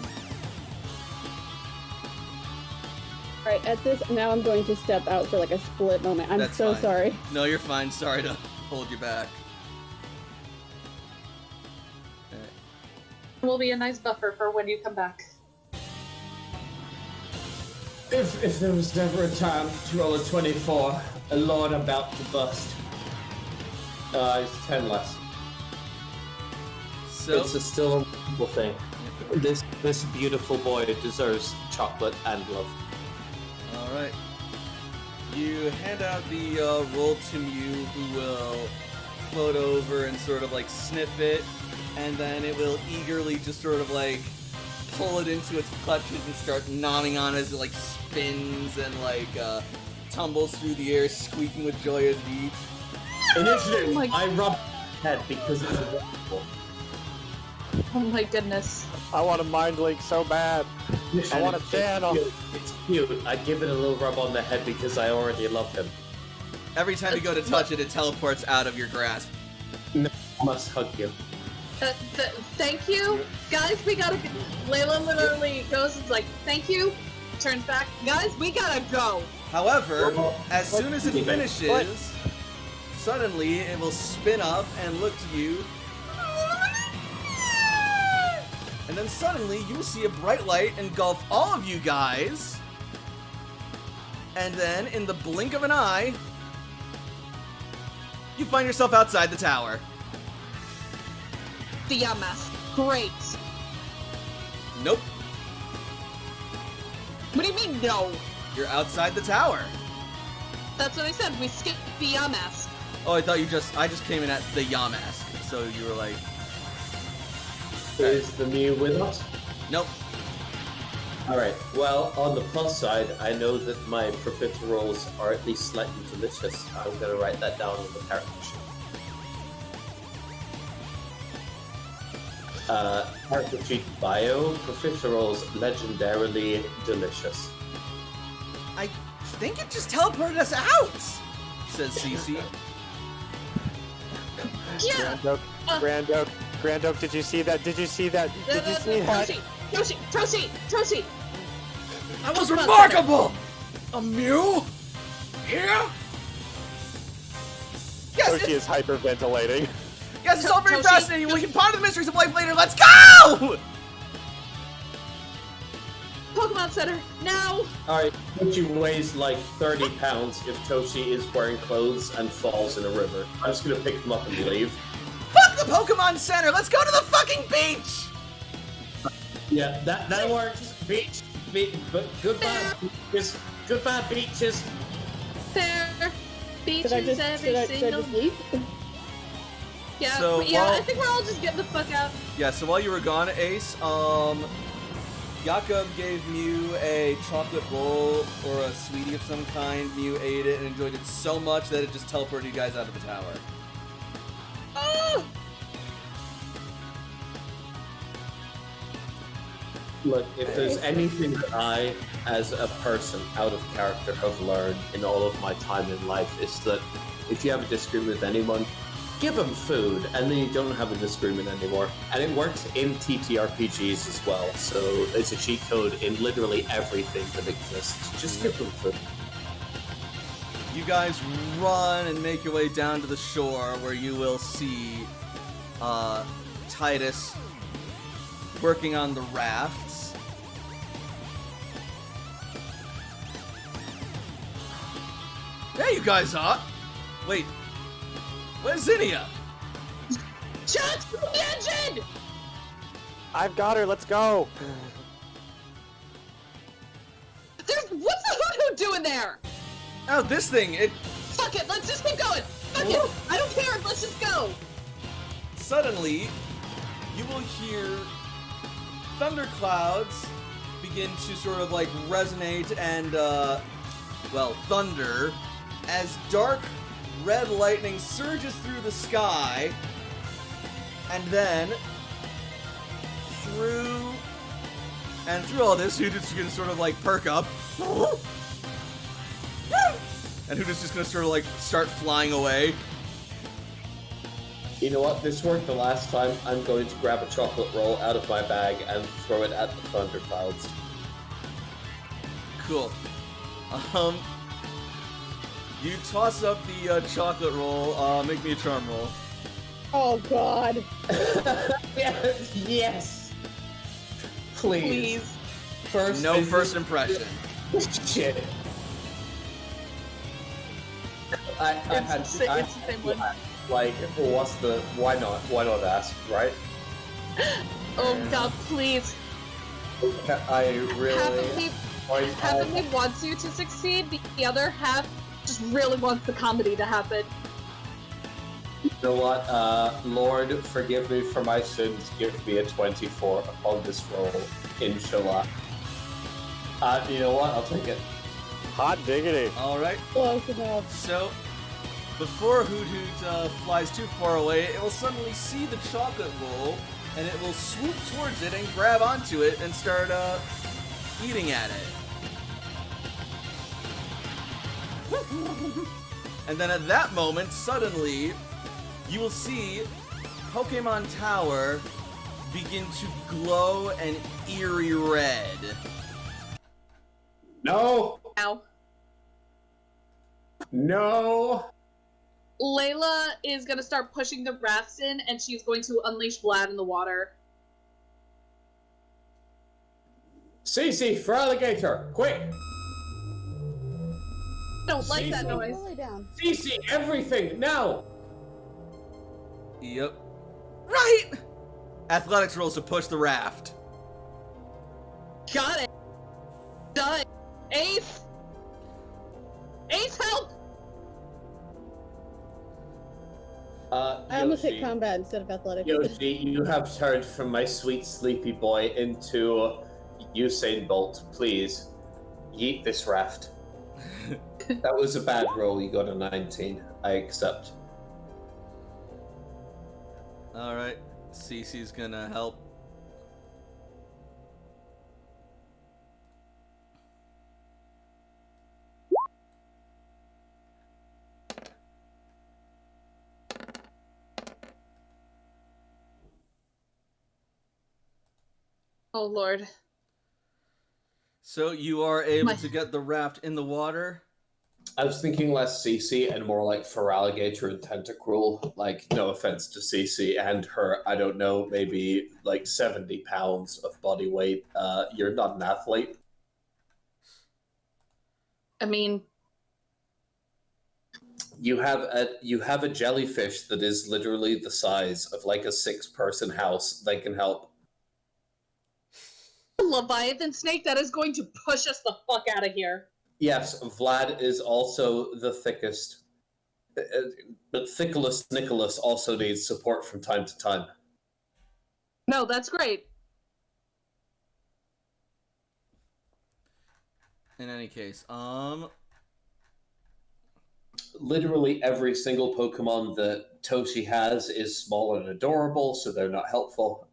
Alright, at this, now I'm going to step out for like a split moment. I'm That's so fine. sorry. No, you're fine. Sorry to hold you back. Will be a nice buffer for when you come back. If there was never a time to roll a 24, a lord about to bust. It's 10 less. So It's still a wonderful thing. This beautiful boy deserves chocolate and love. all right. You hand out the roll to Mew, who will float over and sort of like sniff it, and then it will eagerly just sort of like pull it into its clutches and start gnawing on it as it like spins and like tumbles through the air, squeaking with joy as it eats. Initially, Oh my- I rub head because it's wonderful. Oh my goodness. I want a mind link so bad. I want a channel. It's cute. I give it a little rub on the head because I already love him. Every time you go to touch it, it teleports out of your grasp. I must hug you. Thank you, guys. We gotta. Layla literally goes and is like, "Thank you." Turns back, guys. We gotta go. However, as soon as it What? finishes, suddenly it will spin up and look to you. And then suddenly you will see a bright light engulf all of you guys. And then, in the blink of an eye, you find yourself outside the tower. The mask. Great. Nope, What do you mean no? you're outside the tower. That's what I said. We skipped the mask. Oh, I thought I just came in at the Yamask. So you were like, Is the Mew with us? nope. Alright, well, on the plus side, I know that my profiteroles are at least slightly delicious. I'm gonna write that down on the character sheet. Character sheet bio, profiteroles legendarily delicious. I think it just teleported us out, says Cece. Yeah. Grand Oak, did you see that? Did you see that? Did you see that? Toshi. That was remarkable! A Mew? Here? Yes, Toshi is hyperventilating. yes, it's all very Toshi. fascinating. We can ponder the mysteries of life later. Let's go! Pokemon Center now. Alright, Toshi weighs like 30 pounds if Toshi is wearing clothes and falls in a river. I'm just gonna pick him up and leave. Fuck the Pokemon Center. Let's go to the fucking beach. Yeah, that works. Beach, but goodbye beaches. Goodbye beaches. Fair. Beaches Should I just, every should I single. just leave? Yeah, So, yeah. while- I think we're all just getting the fuck out. Yeah. So while you were gone, Ace, Jakob gave Mew a chocolate roll or a sweetie of some kind. Mew ate it and enjoyed it so much that it just teleported you guys out of the tower. Oh! Look, if there's anything that I, as a person, out of character, have learned in all of my time in life, is that if you have a disagreement with anyone, give them food, and then you don't have a disagreement anymore. And it works in TTRPGs as well, so it's a cheat code in literally everything that exists. Just give them food. You guys run and make your way down to the shore where you will see Titus working on the rafts. There you guys are! Wait, where's Zinnia? Shots from the engine! I've got her. Let's go. What's the hoodoo doing there? Oh, this thing, it Fuck it, let's just keep going. Fuck it, I don't care. Let's just go. suddenly, you will hear thunderclouds begin to sort of like resonate and, thunder as dark red lightning surges through the sky, and then through all this, Hooters is gonna sort of like perk up, and Hooters is just gonna sort of like start flying away. You know what? This worked the last time. I'm going to grab a chocolate roll out of my bag and throw it at the thunderclouds. Cool. You toss up the chocolate roll. Make me a charm roll. Oh God. Yes. Please. First. No first impression. Shit. I had It's the same one. Like, why not? Why not ask, right? Oh god, please. I really... Half of me wants you to succeed, the other half just really wants the comedy to happen. You know what? Lord, forgive me for my sins. Give me a 24 upon this roll. Inshallah. You know what? I'll take it. Hot diggity. Alright. Close enough. So, before Hoot Hoot flies too far away, it will suddenly see the chocolate roll, and it will swoop towards it and grab onto it and start eating at it. And then at that moment, suddenly, you will see Pokemon Tower begin to glow an eerie red. No! Ow. No! Layla is gonna start pushing the rafts in, and she's going to unleash Vlad in the water. Cece, for alligator! Quick! I don't like that Cece. noise. Lay down. Cece, everything, now! Yep. Right! Athletics rolls to push the raft. Got it. Done. Ace! Ace, help! I almost hit Yoshi, combat instead of athletics. Yoshi, you have turned from my sweet sleepy boy into Usain Bolt. Please, yeet this raft. That was a bad roll. You got a 19. I accept. Alright. Cece's gonna help. Oh lord. So you are able to get the raft in the water. I was thinking less Cece and more like Feraligator and Tentacruel. Like, no offense to Cece and her, I don't know, maybe like 70 pounds of body weight. You're not an athlete. I mean, You have a jellyfish that is literally the size of like a 6-person house. They can help. a Leviathan snake that is going to push us the fuck out of here. Yes, Vlad is also the thickest. But Thickless Nicholas also needs support from time to time. No, that's great. In any case, Literally every single Pokemon that Toshi has is small and adorable, so they're not helpful.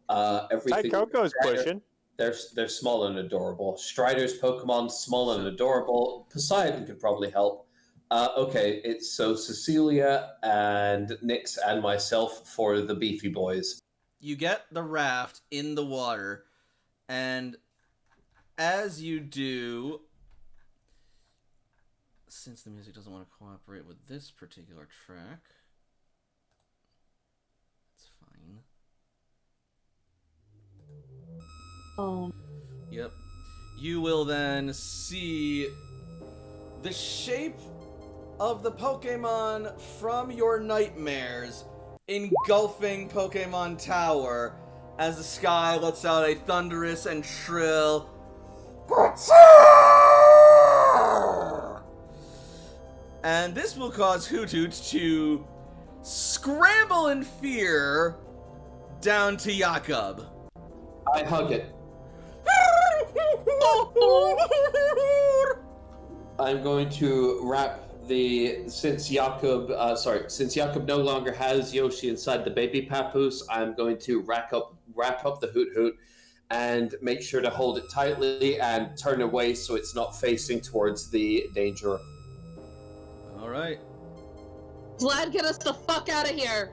Everything. Coco's pushing. They're small and adorable. Strider's Pokemon, small and adorable. Poseidon could probably help. Okay, it's so Cecilia and Nyx and myself for the beefy boys. you get the raft in the water, and as you do, since the music doesn't want to cooperate with this particular track, it's fine. Oh. Yep. You will then see the shape of the Pokemon from your nightmares engulfing Pokemon Tower as the sky lets out a thunderous and shrill and this will cause Hoot Hoot to scramble in fear down to Jakob. I hug it. I'm going to wrap since Jakob no longer has Yoshi inside the baby papoose, I'm going to wrap up the Hoot Hoot and make sure to hold it tightly and turn away so it's not facing towards the danger. All right. Vlad, get us the fuck out of here!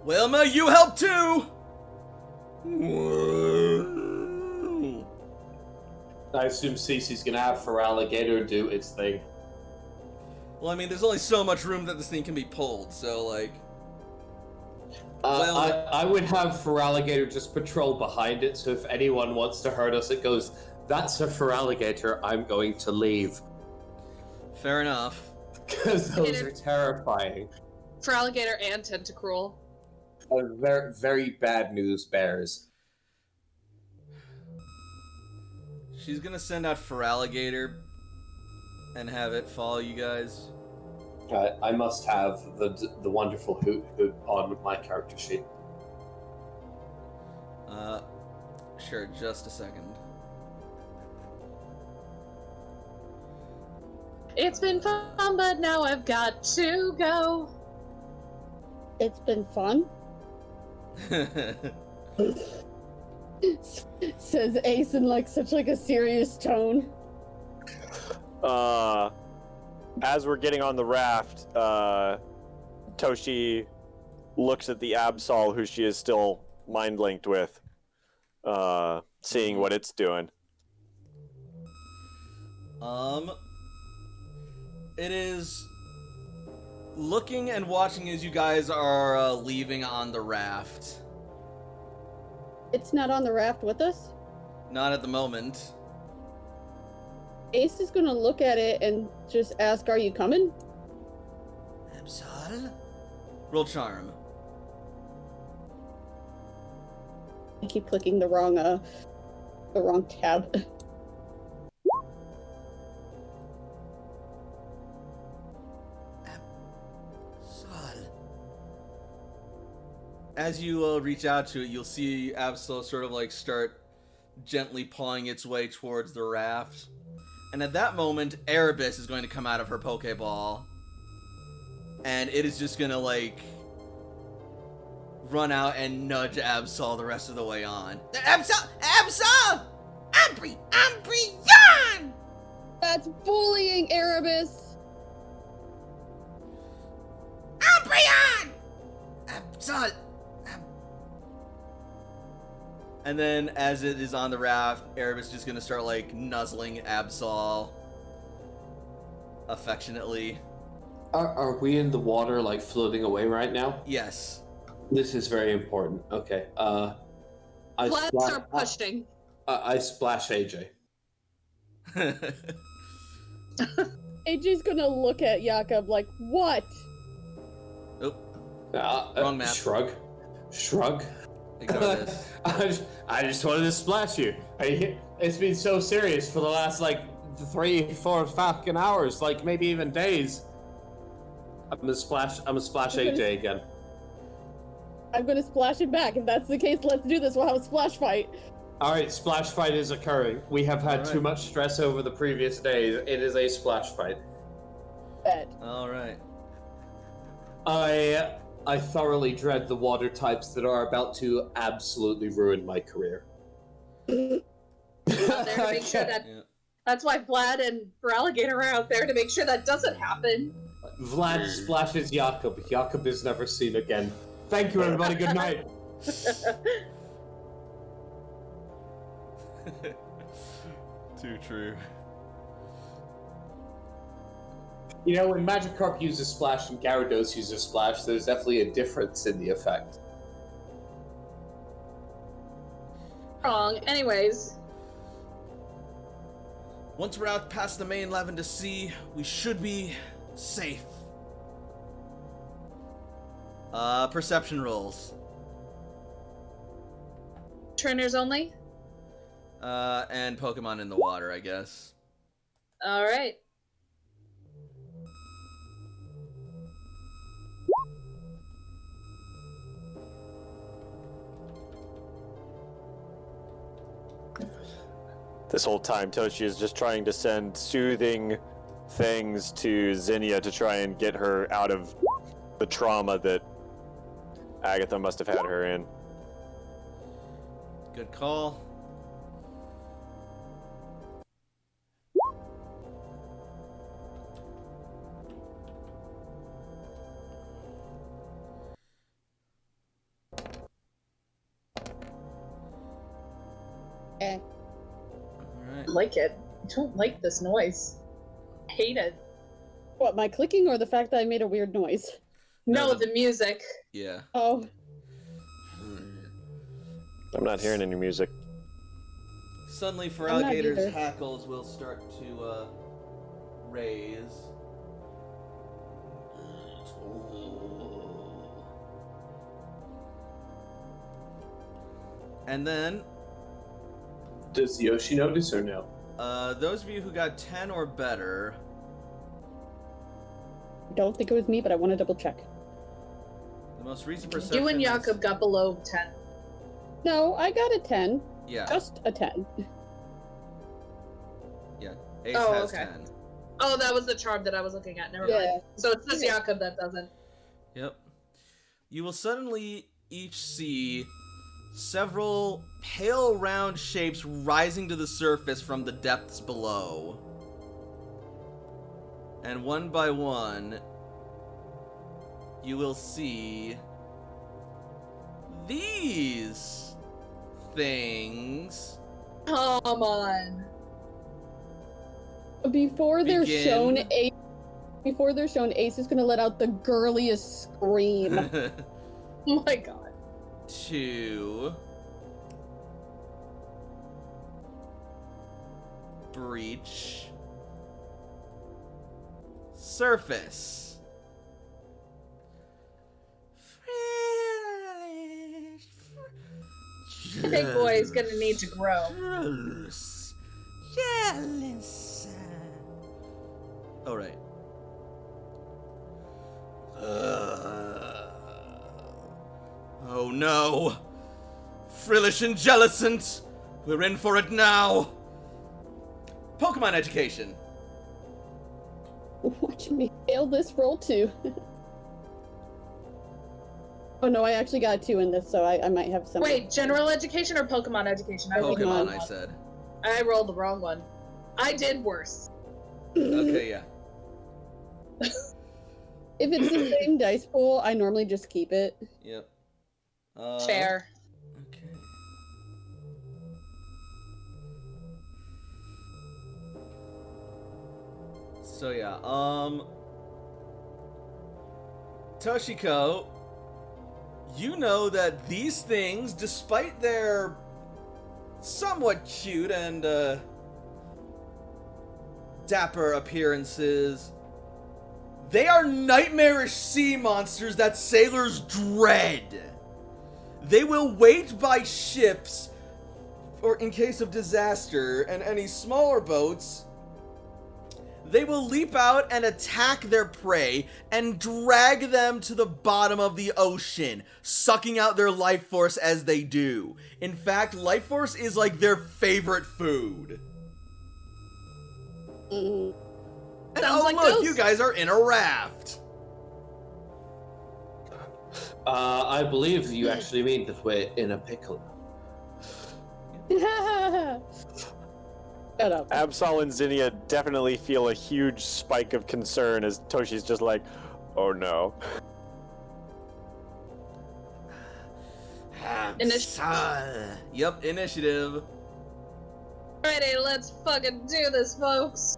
Wilma, you help too! I assume Cece's gonna have Feraligator do its thing. Well, I mean, there's only so much room that this thing can be pulled, so, like... I would have Feraligator just patrol behind it, so if anyone wants to hurt us, it goes, that's a Feraligator, I'm going to leave. Fair enough. Because those are terrifying. For alligator and tentacruel. Very, very bad news bears. She's gonna send out for alligator and have it follow you guys. I must have the wonderful hoot hoot on my character sheet. Sure, just a second. It's been fun, but now I've got to go. It's been fun, says Ace in like such like a serious tone. As we're getting on the raft, Toshi looks at the Absol, who she is still mind linked with, seeing what it's doing. It is looking and watching as you guys are leaving on the raft. It's not on the raft with us. Not at the moment. Ace is gonna look at it and just ask, "Are you coming?" Absol? Roll charm. I keep clicking the wrong tab. As you reach out to it, you'll see Absol sort of like start gently pawing its way towards the raft. And at that moment, Erebus is going to come out of her Pokeball. And it is just going to like run out and nudge Absol the rest of the way on. Absol! Umbreon! That's bullying, Erebus. Umbreon! Absol! And then as it is on the raft, Erebus is just going to start like nuzzling Absol affectionately. Are we in the water, like floating away right now? Yes. This is very important. Okay. Let's start pushing. I splash AJ. AJ's gonna look at Jakob like, "What?" Oop. Wrong map. Shrug. Ignore this. I just wanted to splash you. It's been so serious for the last like 3-4 fucking hours, like maybe even days. I'm gonna splash AJ again. I'm gonna splash it back. If that's the case, let's do this. We'll have a splash fight. All right, splash fight is occurring. We have had too much stress over the previous days. It is a splash fight. Bet. All right. I thoroughly dread the water types that are about to absolutely ruin my career. Out there to make sure that. Yeah. That's why Vlad and Alligator are out there to make sure that doesn't happen. Vlad splashes Jakob. Jakob is never seen again. Thank you, everybody. Good night. Too true. You know, when Magikarp uses Splash and Gyarados uses Splash, there's definitely a difference in the effect. Wrong. Anyways. Once we're out past the main Lavender Sea, we should be safe. Perception rolls. Trainers only? And Pokemon in the water, I guess. Alright. This whole time, Toshi is just trying to send soothing things to Zinnia to try and get her out of the trauma that Agatha must have had her in. Good call. Eh. Alright. I like it. I don't like this noise. I hate it. What, my clicking or the fact that I made a weird noise? No, No, the music. Yeah. Oh, I'm not hearing any music. Suddenly, I'm not Feraligator's either. hackles will start to raise. And then, Does Yoshi notice or no? those of you who got 10 or better, Don't think it was me, but I want to double check. the most recent perception You and is- Jakob got below 10. No, I got a 10. Yeah, Just a 10. yeah. Ace Oh, has okay. 10. Oh, that was the charm that I was looking at. Never mind. Yeah. So it's just Jakob that doesn't. Yep. You will suddenly each see several pale round shapes rising to the surface from the depths below. And one by one, you will see these things. Come on. Before they're Begin. shown, Ace is gonna let out the girliest scream. Oh my god. 2 breach surface. Big boy is gonna need to grow. All right. Oh no! Frillish and Jellicent! We're in for it now! Pokemon education. Watch me fail this roll too. Oh no, I actually got 2 in this, so I might have some. Wait, general education or Pokemon education? I rolled the Pokemon, wrong I one. said. I rolled the wrong one. I did worse. Okay, yeah. If it's the same dice pool, I normally just keep it. Yep. Fair. Okay. So yeah, Toshiko, you know that these things, despite their somewhat cute and dapper appearances, they are nightmarish sea monsters that sailors dread. They will wait by ships or in case of disaster, and any smaller boats, they will leap out and attack their prey and drag them to the bottom of the ocean, sucking out their life force as they do. In fact, life force is like their favorite food. Mm. And Sounds oh like look, ghosts. you guys are in a raft. I believe you actually mean that we're in a pickle. Shut up. Absol and Zinnia definitely feel a huge spike of concern as Toshi's just like, oh no. Yep, initiative. Alrighty, let's fucking do this, folks.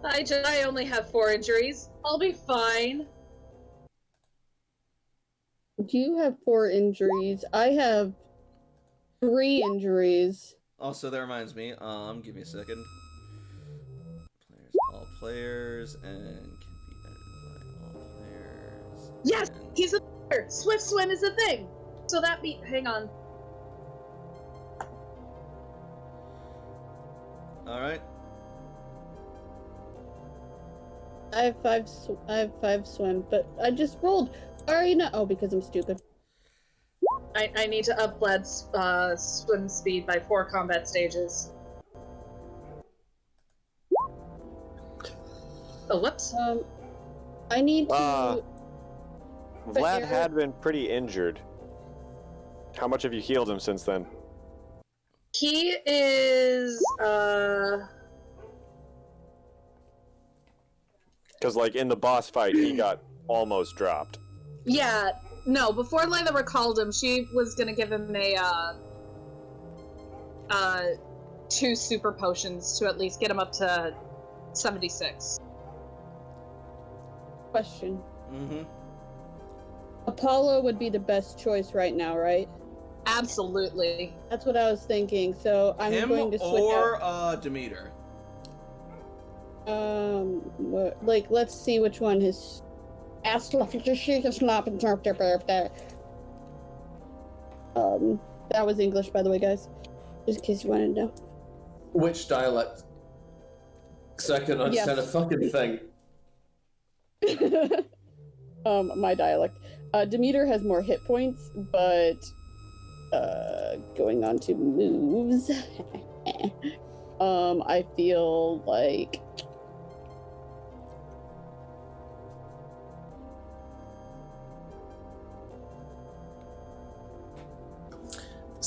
I only have 4 injuries. I'll be fine. You have 4 injuries. I have 3 injuries. Also, that reminds me, give me a second. All players, and can be edited by all players. Yes, and- he's a player. Swift swim is a thing. So that hang on. Alright. I have 5 swim, but I just rolled. Sorry, no. Oh, because I'm stupid. I need to up Vlad's swim speed by 4 combat stages. Oh, whoops. I need to. Vlad you're- had been pretty injured. How much have you healed him since then? He is, Because, like, in the boss fight, he got almost dropped. yeah, no, before Layla recalled him, she was gonna give him a, 2 super potions to at least get him up to 76. Question. Mm-hmm. Apollo would be the best choice right now, right? Absolutely. That's what I was thinking. So I'm Him going to switch or out. Demeter. Let's see which one his that was English, by the way, guys. Just in case you wanted to know. Which dialect? Because I can understand a fucking thing. My dialect. Demeter has more hit points, but going on to moves. I feel like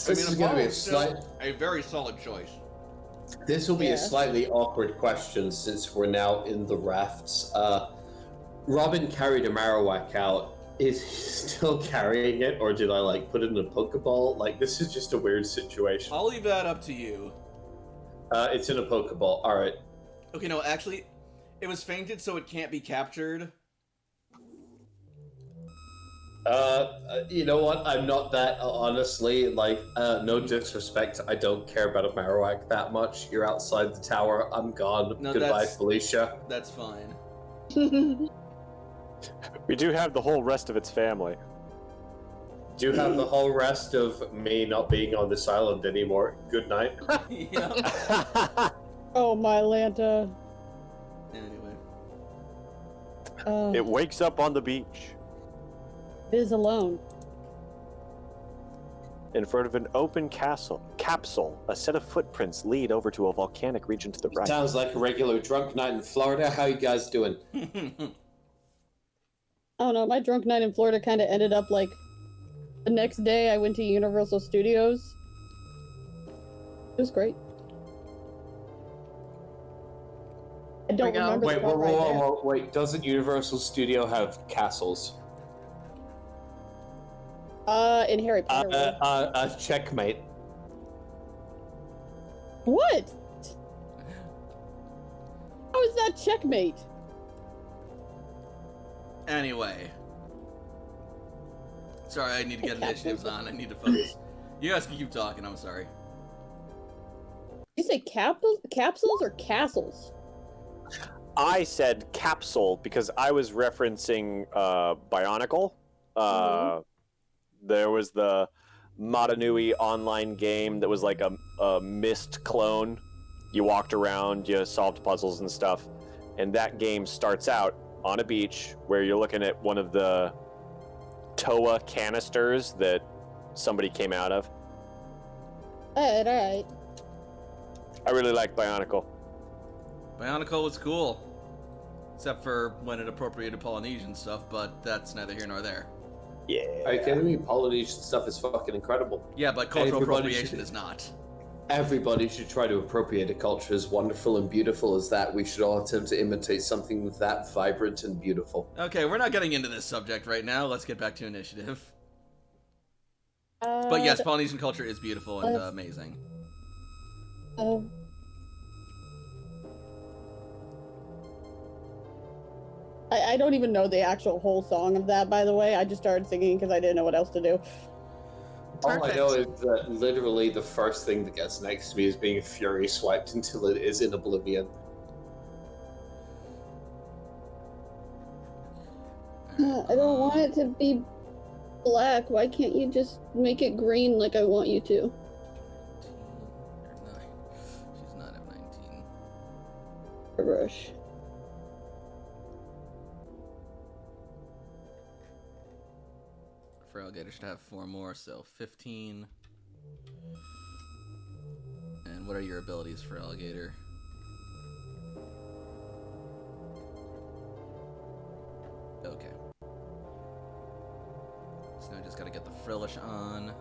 This is going to be a very solid choice. This will be a slightly awkward question since we're now in the rafts. Robin carried a Marowak out. Is he still carrying it, or did I put it in a Pokeball? This is just a weird situation. I'll leave that up to you. It's in a Pokeball. All right. Okay, no, actually, it was fainted, so it can't be captured. You know what? I'm not that, honestly, no disrespect. I don't care about a Marowak that much. You're outside the tower. I'm gone. No, Goodbye, Felicia. That's fine. We do have the whole rest of its family. Do you have the whole rest of me not being on this island anymore? Good night. Yeah. Oh, my Lanta. Anyway. It wakes up on the beach. It is alone. In front of an open capsule, a set of footprints lead over to a volcanic region to the right. Sounds like a regular drunk night in Florida. How you guys doing? I don't know, my drunk night in Florida kind of ended up the next day I went to Universal Studios. It was great. I don't remember the part right there. Wait. Doesn't Universal Studio have castles? In Harry Potter. Checkmate. What? How is that checkmate? Anyway. Sorry, I need to get initiatives on. I need to focus. You guys can keep talking, I'm sorry. Did you say capsules or castles? I said capsule because I was referencing Bionicle. There was the Matanui online game that was like a Myst clone. You walked around, you solved puzzles and stuff. And that game starts out on a beach where you're looking at one of the Toa canisters that somebody came out of. Alright. I really like Bionicle. Bionicle was cool. Except for when it appropriated Polynesian stuff, but that's neither here nor there. Yeah. Are you kidding me? Polynesian stuff is fucking incredible. Yeah, but cultural appropriation is not. Everybody should try to appropriate a culture as wonderful and beautiful as that. We should all attempt to imitate something that vibrant and beautiful. Okay, we're not getting into this subject right now. Let's get back to initiative. But yes, Polynesian culture is beautiful and amazing. I don't even know the actual whole song of that, by the way. I just started singing because I didn't know what else to do. All I know is that literally the first thing that gets next to me is being fury swiped until it is in oblivion. I don't want it to be black. Why can't you just make it green like I want you to? She's not at 19. Rush. Alligator should have 4 more, so 15. And what are your abilities for Alligator? Okay. So now I just gotta get the Frillish on.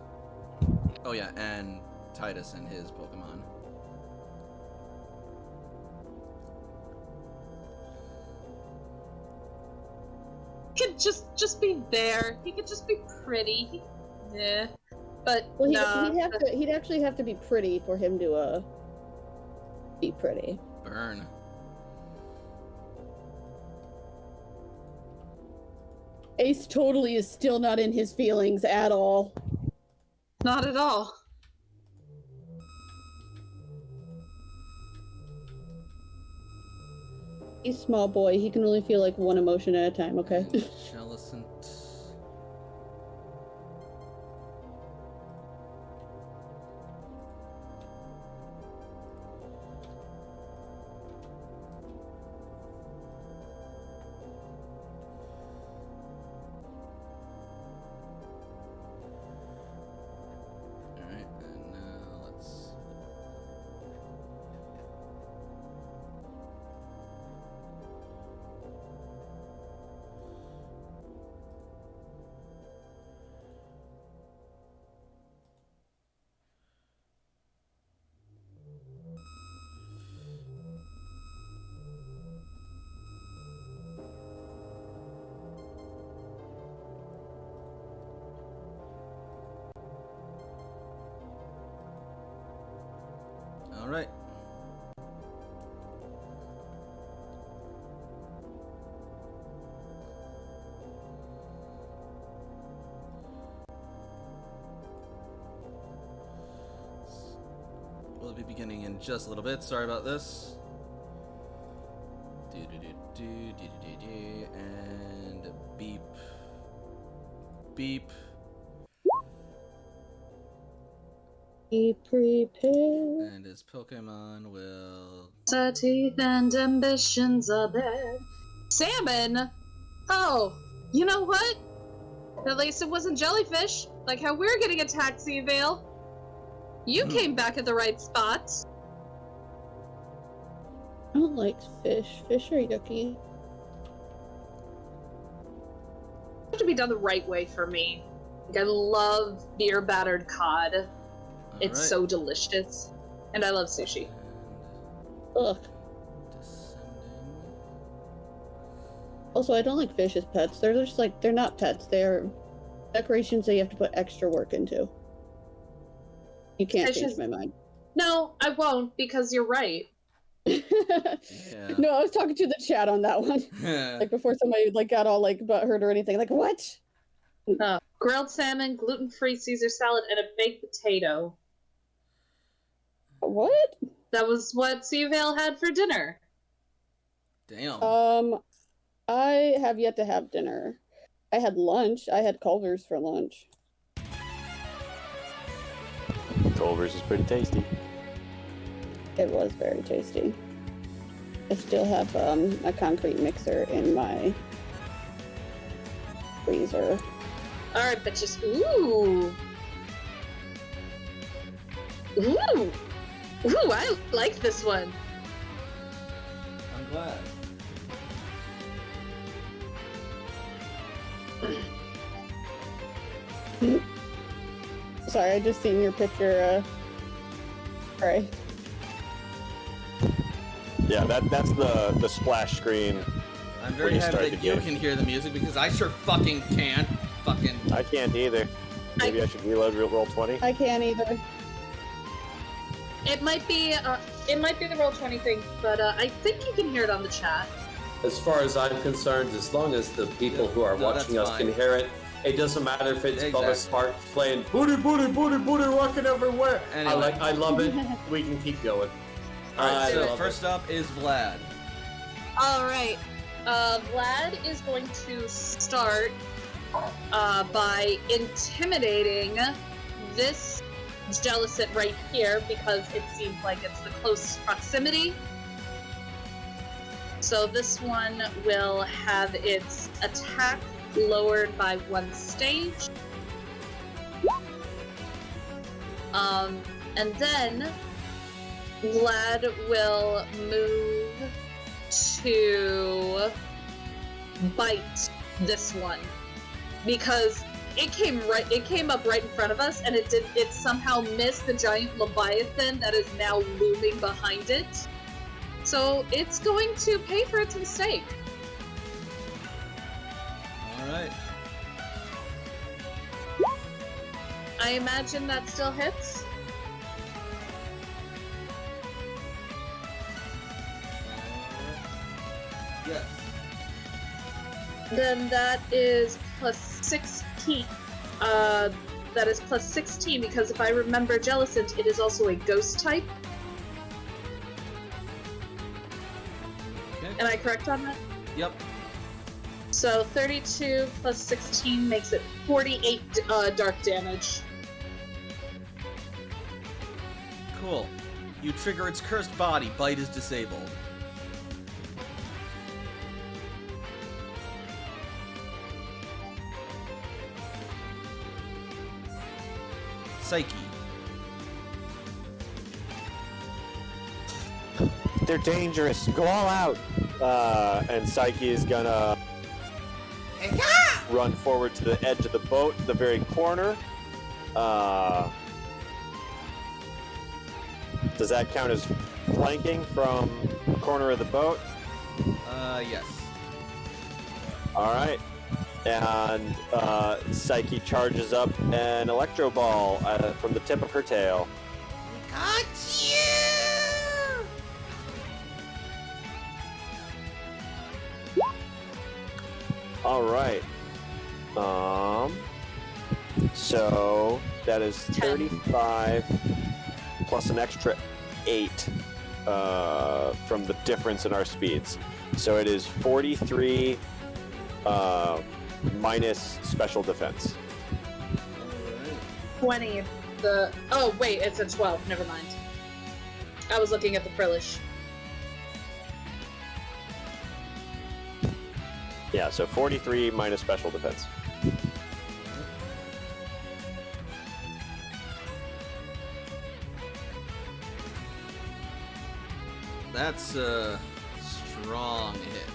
Oh yeah, and Titus and his Pokemon. He could just be there. He could just be pretty. Yeah. But well, no. He'd actually have to be pretty for him to be pretty. Burn. Ace totally is still not in his feelings at all. Not at all. He's small boy. He can only feel like one emotion at a time, okay? Jellicent. Alright, and now let's... Alright. We'll be beginning in just a little bit. Sorry about this. And beep. Beep. Be prepared. And his Pokemon will... Teeth and ambitions are bad. Salmon? Oh, you know what? At least it wasn't jellyfish, like how we're getting attacked, Seavale. You came back at the right spot. I don't like fish. Fish are yucky. It has to be done the right way for me. Like, I love beer battered cod. It's Alright. so delicious. And I love sushi. Ugh. Descending. Also, I don't like fish as pets. They're just like, they're not pets. They're decorations that you have to put extra work into. You can't Fish change is- my mind. No, I won't, because you're right. Yeah. No, I was talking to the chat on that one. Like before somebody like got all like butthurt or anything. Like, what? Grilled salmon, gluten-free Caesar salad, and a baked potato. What? That was what Seavale had for dinner. Damn. I have yet to have dinner. I had lunch. I had Culver's for lunch. Culver's is pretty tasty. It was very tasty. I still have a concrete mixer in my freezer. Alright, bitches. Ooh. Ooh. Ooh, I like this one. I'm glad. Sorry, I just seen your picture, Right. Yeah, that's the splash screen. I'm When very you happy start that the you game. can hear the music because I sure fucking can't. Fucking. I can't either. Maybe I should reload roll 20. I can't either. It might be the Roll20 thing, but I think you can hear it on the chat. As far as I'm concerned, as long as the people who are No, watching that's us fine. can hear it, it doesn't matter if it's Exactly. Bubba Sparks playing booty, booty, booty, booty, rocking everywhere. Anyway. I love it. We can keep going. Alright, I so love first up is Vlad. Alright. Vlad is going to start by intimidating this Jellicent right here because it seems like it's the close proximity. So this one will have its attack lowered by 1 stage. And then Vlad will move to bite this one because it came up right in front of us and it somehow missed the giant leviathan that is now looming behind it. So it's going to pay for its mistake. Alright. I imagine that still hits. Yes. Then that is plus 16. That is plus 16 because if I remember Jellicent, it is also a ghost type. Okay. Am I correct on that? Yep. So 32 plus 16 makes it 48 dark damage. Cool. You trigger its cursed body. Bite is disabled. Psyche. They're dangerous. Go all out. And Psyche is gonna run forward to the edge of the boat, the very corner. Does that count as flanking from the corner of the boat? Yes. All right. And Psyche charges up an electro ball from the tip of her tail. Got you! All right. So that is 35 plus an extra 8 from the difference in our speeds. So it is 43 minus special defense. 20. Oh wait, it's a 12. Never mind. I was looking at the Frillish. Yeah, so 43 minus special defense. That's a strong hit.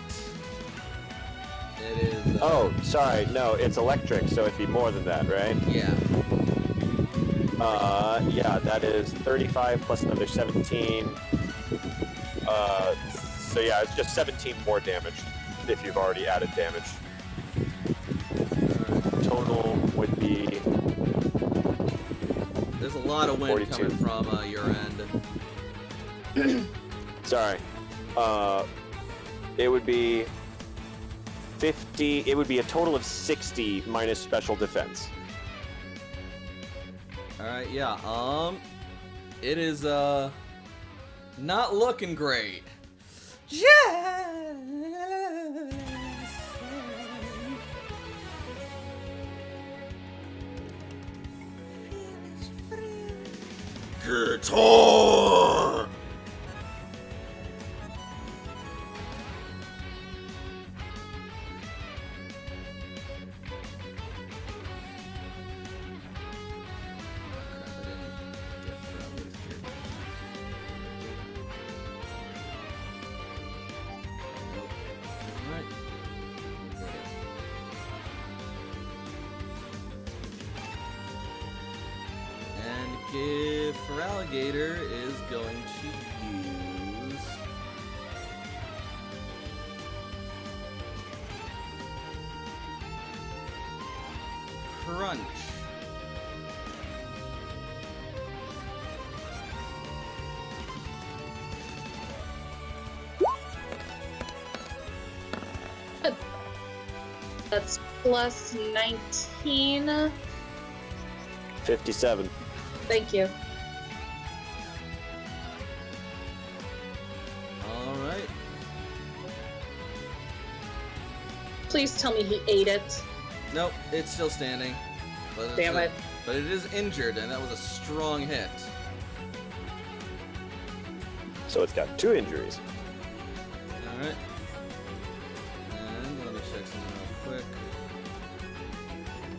It is. Oh, sorry. No, it's electric, so it'd be more than that, right? Yeah. Yeah, that is 35 plus another 17. So yeah, it's just 17 more damage if you've already added damage. Total would be. There's a lot of wind 42. coming from your end. Sorry. It would be 50. It would be a total of 60 minus special defense. All right. Yeah. It is not looking great. Guitar! For Alligator is going to use Crunch. That's plus 19. 57. Thank you. All right. Please tell me he ate it. Nope, it's still standing. But Damn it. But it is injured, and that was a strong hit. So it's got 2 injuries. All right. And let me check something real quick.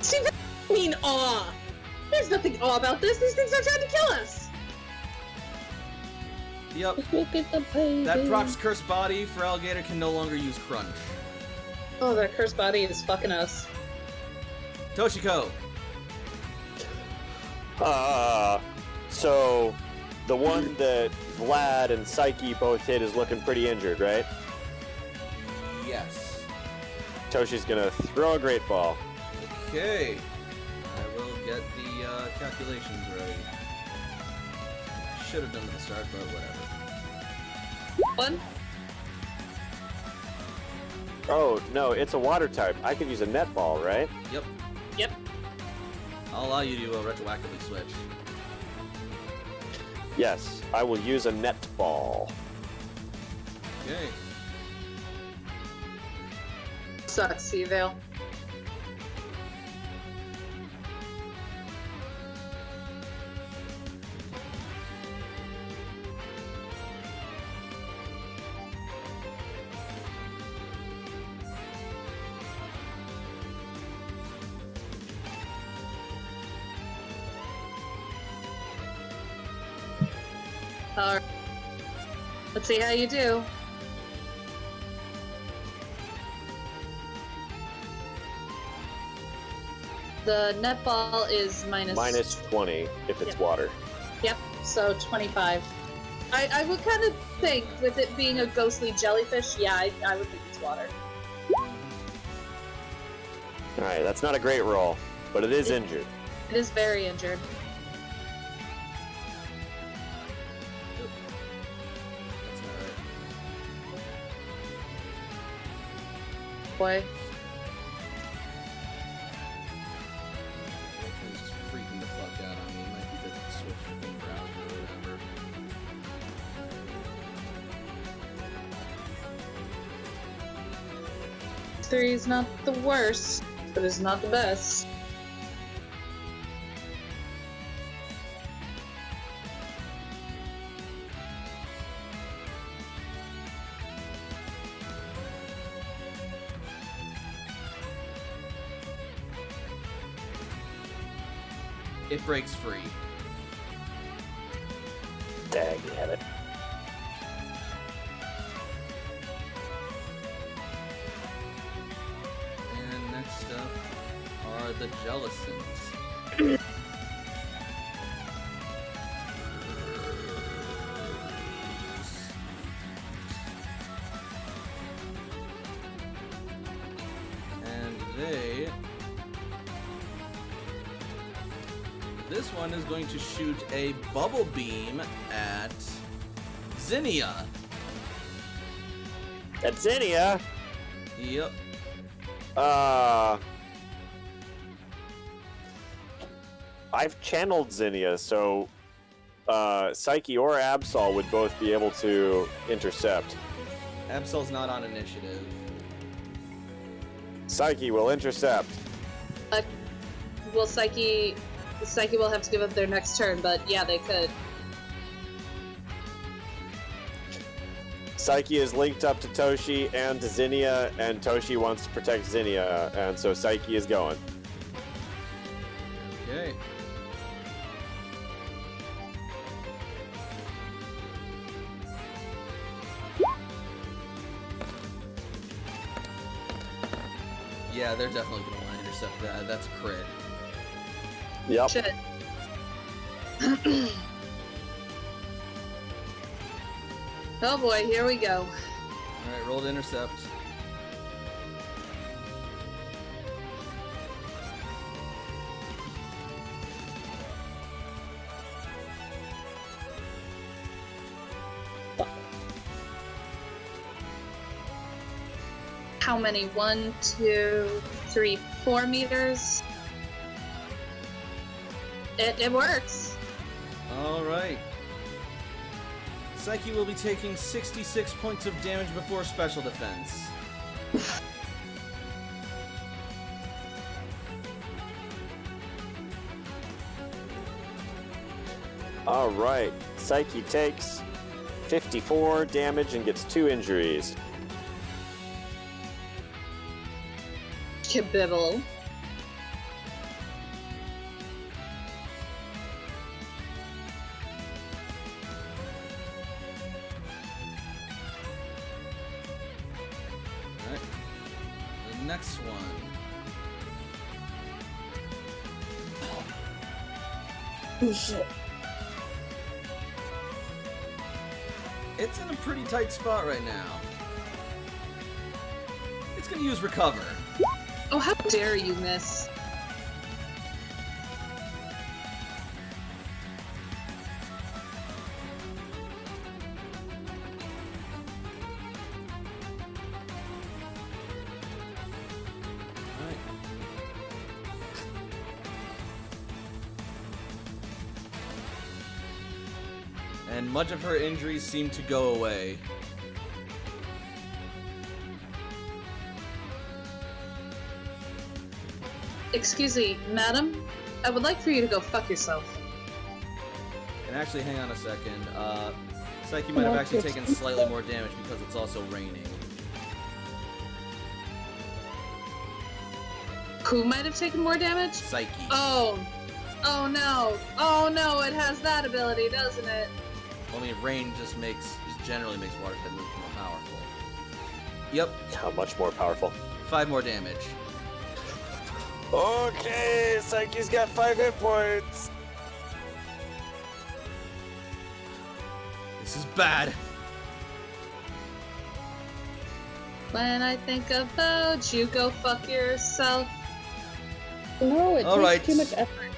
See, that mean awe. There's nothing awe about this. These things are trying to kill us. Yep. Look at the baby. That procs cursed body for Alligator can no longer use Crunch. Oh, that cursed body is fucking us. Toshiko. So the one that Vlad and Psyche both hit is looking pretty injured, right? Yes. Toshi's gonna throw a great ball. Okay. I will get the calculations ready. Should have done it at the start, but whatever. One. Oh, no, it's a water type. I could use a net ball, right? Yep. Yep. I'll allow you to retroactively switch. Yes, I will use a net ball. Okay. Sucks, Seavale. Alright. Let's see how you do. The net ball is Minus 20 if it's water. Yep, so 25. I would kind of think, with it being a ghostly jellyfish, yeah, I would think it's water. Alright, that's not a great roll, but it is injured. It is very injured. That's not right. Boy. It's just freaking the fuck out on me. It might be the switch from browser or whatever. Three is not the worst, but it's not the best. It breaks free. Dag, you have it. And next up are the Jellicents. And this one is going to shoot a bubble beam at Zinnia. At Zinnia? Yep. I've channeled Zinnia, so Psyche or Absol would both be able to intercept. Absol's not on initiative. Psyche will intercept. Well, Psyche will have to give up their next turn, but yeah, they could. Psyche is linked up to Toshi and to Zinnia, and Toshi wants to protect Zinnia, and so Psyche is going. Okay. Yeah, they're definitely going to want to intercept that. That's a crit. Yep. Shit. Oh boy, here we go. Alright, roll to intercept. How many? 1, 2, 3, 4 meters? It works. Alright. Psyche will be taking 66 points of damage before special defense. Alright. Psyche takes 54 damage and gets 2 injuries. Kibibble. Alright. The next one. Oh shit. It's in a pretty tight spot right now. It's gonna use recover. Oh, how dare you miss? Alright. And much of her injuries seem to go away. Excuse me, madam? I would like for you to go fuck yourself. And actually, hang on a second. Psyche might have actually taken slightly more damage because it's also raining. Who might have taken more damage? Psyche. Oh. Oh no. Oh no, it has that ability, doesn't it? I mean, rain just generally makes water type moves more powerful. Yep. How much more powerful? 5 more damage. Okay, Psyche's got 5 hit points. This is bad. When I think about you, go fuck yourself. No, it All takes right. too much effort.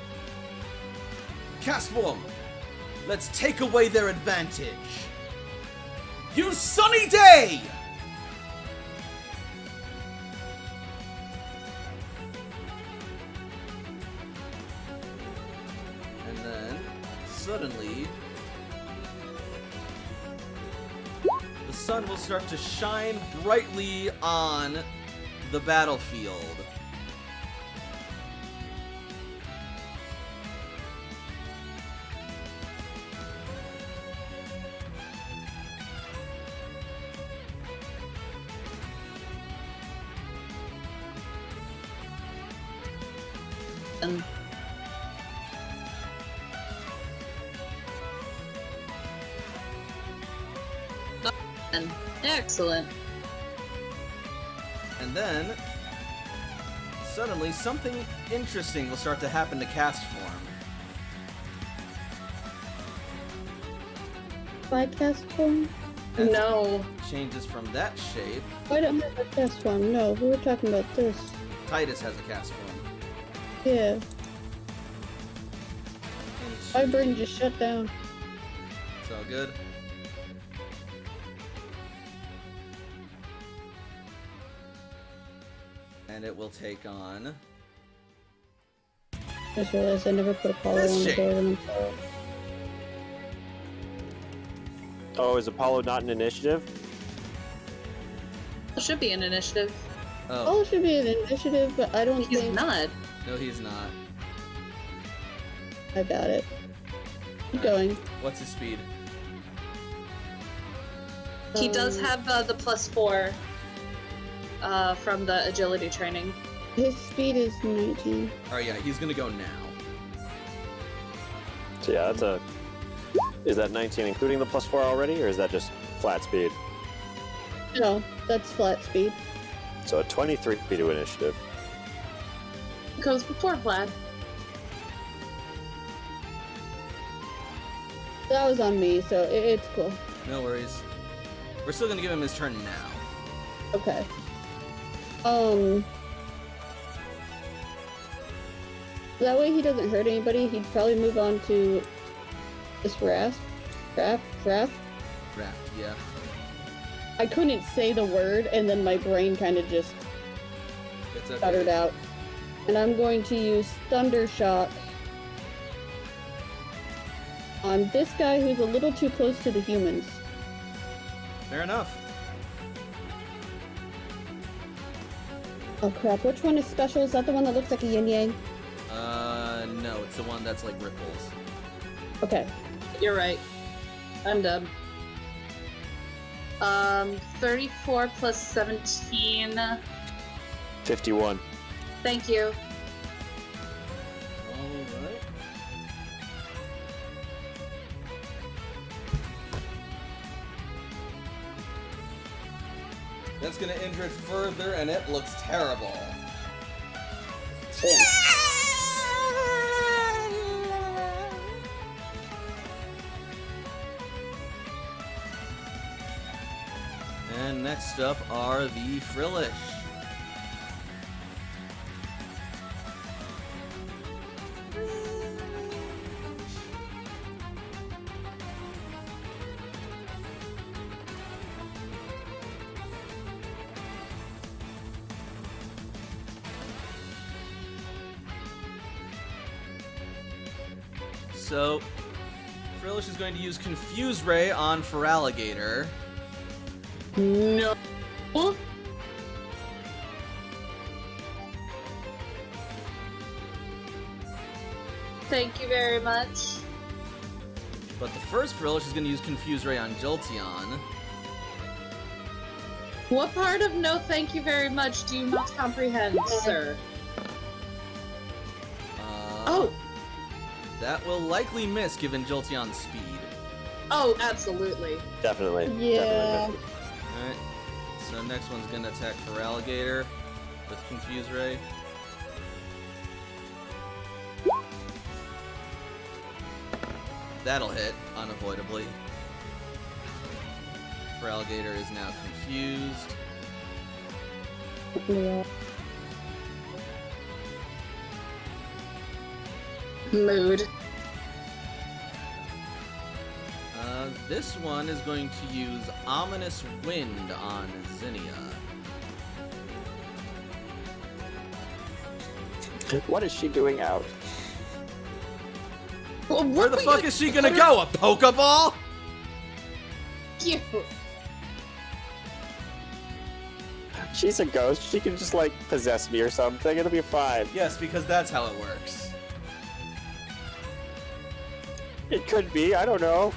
Cast form. Let's take away their advantage. Use Sunny Day! And then, suddenly, the sun will start to shine brightly on the battlefield. Excellent. And then, suddenly, something interesting will start to happen to cast form. My cast form? As No. it changes from that shape. I don't have a cast form. No, we were talking about this. Titus has a cast form. Yeah, my Into- brain just shut down. It's all good. And it will take on... I just realized I never put Apollo This on the shape. board, and I'm sorry. Oh, is Apollo not an initiative? It should be an initiative. Oh, Apollo should be an initiative, but I don't He's think not. no he's not. I got it. Keep going. What's his speed? He does Um, have the +4 from the agility training. His speed is 19. Alright, yeah, he's gonna go now. So yeah, that's a... Is that 19 including the +4 already, or is that just flat speed? No, that's flat speed. So a 23 to initiative. Goes before Vlad. That was on me, so it's cool. No worries. We're still gonna give him his turn now. Okay. That way he doesn't hurt anybody. He'd probably move on to this raft. Raft, yeah. I couldn't say the word, and then my brain kind of just It's okay. stuttered out. And I'm going to use Thunder Shock on this guy who's a little too close to the humans. Fair enough. Oh crap, which one is special? Is that the one that looks like a yin yang? No, it's the one that's like ripples. Okay. You're right. I'm done. 34 plus 17. 51. Thank you. Alright. That's gonna injure it further, and it looks terrible. And next up are the Frillish. So, Frillish is going to use Confuse Ray on Feraligatr. No. thank you very much. But the first Frillish is going to use Confuse Ray on Jolteon. What part of no thank you very much do you not comprehend, sir? Oh! That will likely miss given Jolteon's speed. Oh, absolutely. Definitely. Yeah. Definitely. Alright, so next one's going to attack for Alligator with Confuse Ray. That'll hit, unavoidably. For Alligator is now confused. Yeah. Mood. This one is going to use Ominous Wind on Zinnia. What is she doing out? Well, Where the fuck is she gonna go? A Pokeball? Cute. She's a ghost. She can just, like, possess me or something. It'll be fine. Yes, because that's how it works. It could be. I don't know.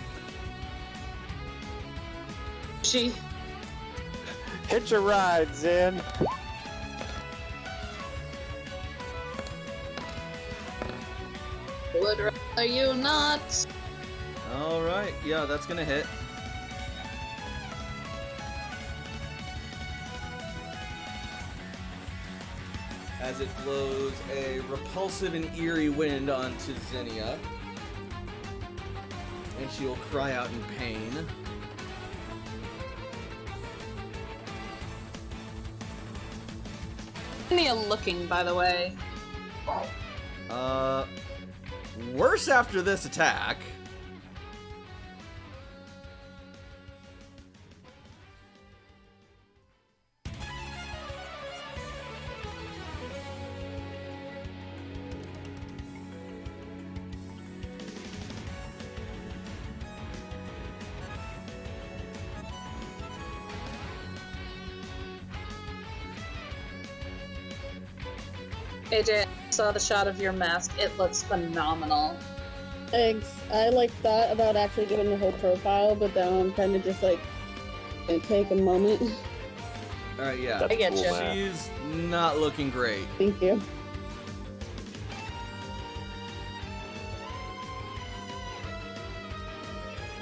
She. Hitch a ride, Zin. Would rather you not. Alright, yeah, that's gonna hit. As it blows a repulsive and eerie wind onto Zinnia. And she will cry out in pain. Zinnia looking, by the way. Worse after this attack. AJ, I saw the shot of your mask. It looks phenomenal. Thanks. I like thought about actually doing the whole profile, but then I'm kind of just like gonna take a moment. Alright, yeah. That's I get cool, you. man. She's not looking great. Thank you.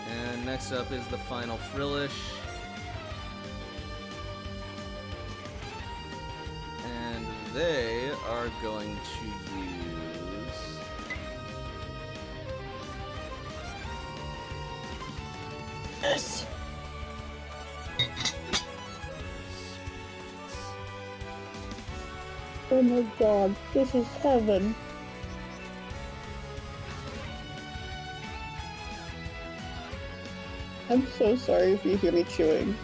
And next up is the final Frillish. And they are going to use... Yes. Oh my god, this is heaven. I'm so sorry if you hear me chewing.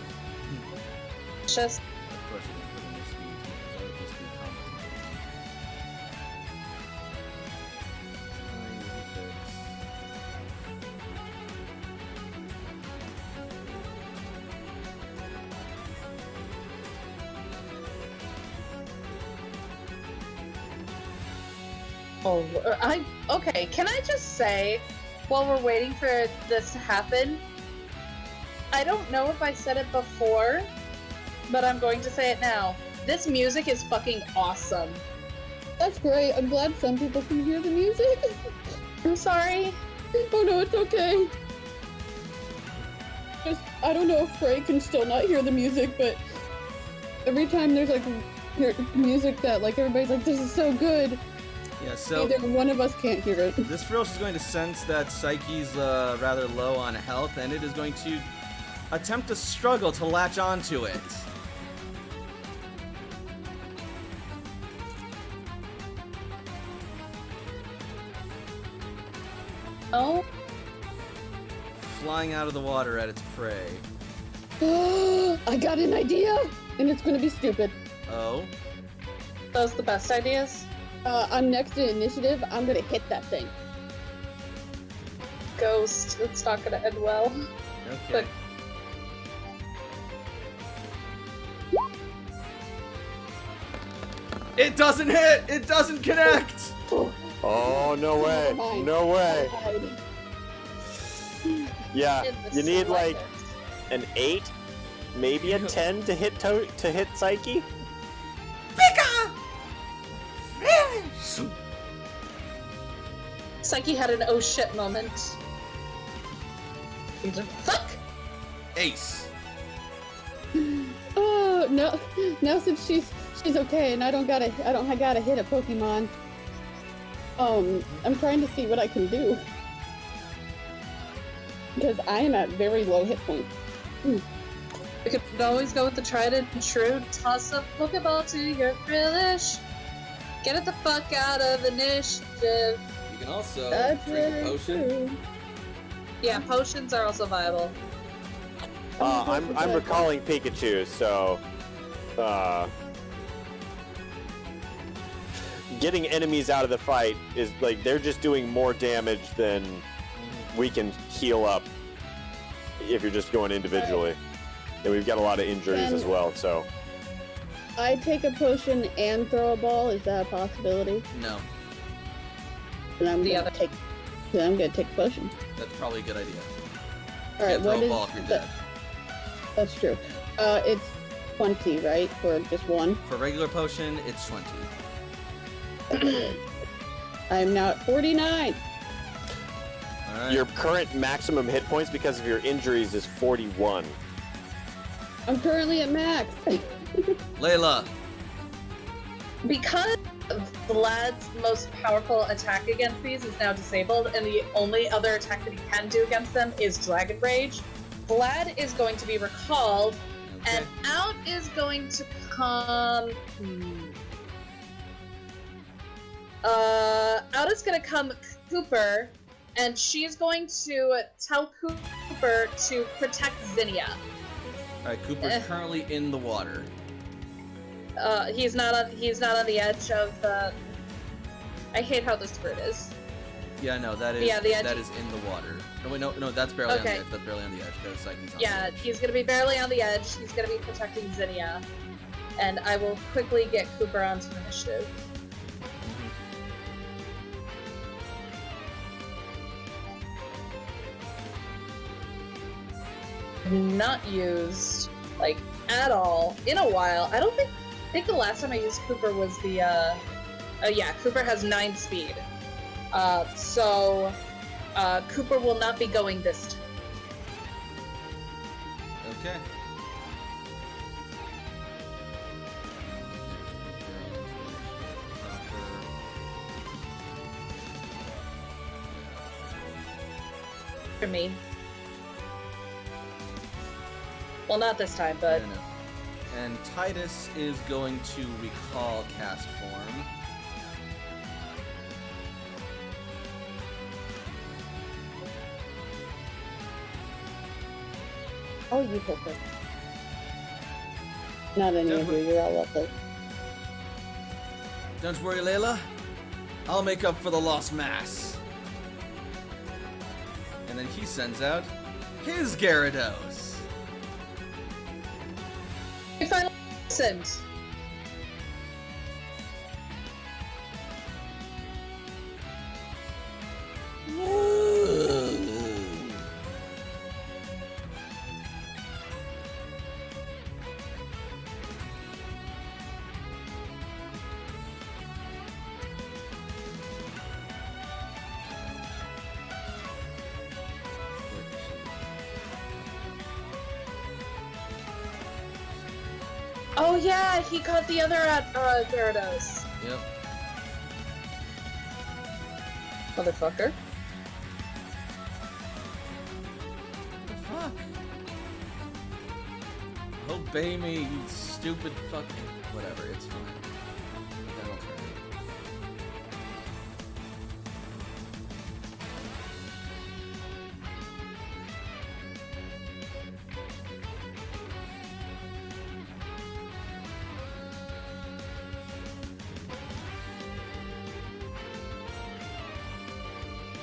Just Of course, you didn't put in the speeds because that would just be Oh, okay. Can I just say, while we're waiting for this to happen, I don't know if I said it before, but I'm going to say it now. This music is fucking awesome. That's great. I'm glad some people can hear the music. I'm sorry. Oh no, it's okay. Just, I don't know if Frey can still not hear the music, but every time there's like music that like everybody's like, this is so good, Yeah, so either one of us can't hear it. this Frillish is going to sense that Psyche's rather low on health, and it is going to attempt to struggle to latch onto it. Oh, Flying out of the water at its prey. I got an idea, and it's gonna be stupid. Oh? those the best ideas? I'm next in initiative. I'm gonna hit that thing. Ghost. It's not gonna end well. Okay. It doesn't hit! It doesn't connect! Oh, no way. Never mind. No way. Hide. Yeah, In the you need like slightest. an 8, maybe a 10 to hit Psyche. Bigger! Fresh! Psyche had an oh shit moment. He's like, fuck! Ace. Oh no! Now since she's okay, and I don't gotta hit a Pokemon. I'm trying to see what I can do because I am at very low hit points. We could always go with the tried and true. Toss a Pokeball to your Grillish. Get it the fuck out of initiative. You can also That's drink a very potion. true. Yeah, potions are also viable. I'm recalling Pikachu, so getting enemies out of the fight is like they're just doing more damage than we can heal up if you're just going individually. And we've got a lot of injuries as well, so. I take a potion and throw a ball. Is that a possibility? No, Then I'm The gonna other- take. Then I'm gonna take a potion. that's probably a good idea. All right, Can't throw what a is ball if you're the- dead. That's true. It's 20, right, for just one. For regular potion, it's 20. I'm now at 49. All right. Your current maximum hit points because of your injuries is 41. I'm currently at max. Layla. Because Vlad's most powerful attack against these is now disabled, and the only other attack that he can do against them is Dragon Rage, Vlad is going to be recalled, Okay. and out is going to come. Out is going to come Cooper, and she's going to tell Cooper to protect Zinnia. All right, Cooper's currently in the water. He's not on the edge of the. I hate how this word is. Yeah, no, that is Yeah, the edge- that is in the water. No, wait, no, that's barely on the Okay. edge. That's barely on the edge because Psyche's on the Yeah, edge. he's gonna be barely on the edge. He's gonna be protecting Zinnia, and I will quickly get Cooper onto initiative. Not used like at all in a while. I think the last time I used Cooper was the yeah, Cooper has 9 speed. So Cooper will not be going this time. Okay. For me. Well, not this time, but No. And Titus is going to recall cast form. Oh, you Cooper. Not any of you. You're all lovely. Don't worry, Layla. I'll make up for the lost mass. And then he sends out his Gyarados. I finally listened. Oh yeah, he caught the other Gyarados. Yep. Motherfucker. What the fuck? Obey me, you stupid fucking. Whatever, it's fine. That'll turn.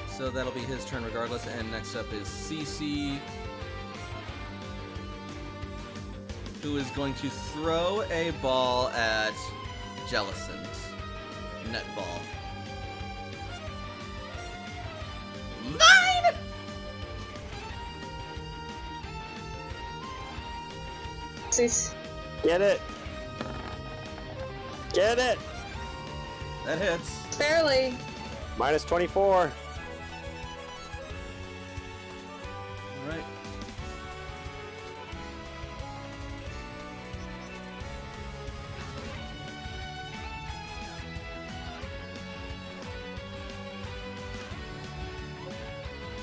So that'll be his turn regardless, and next up is Cece, who is going to throw a ball at Jellicent. Netball. Cease. Get it! Get it! That hits. Barely. Minus 24. All right.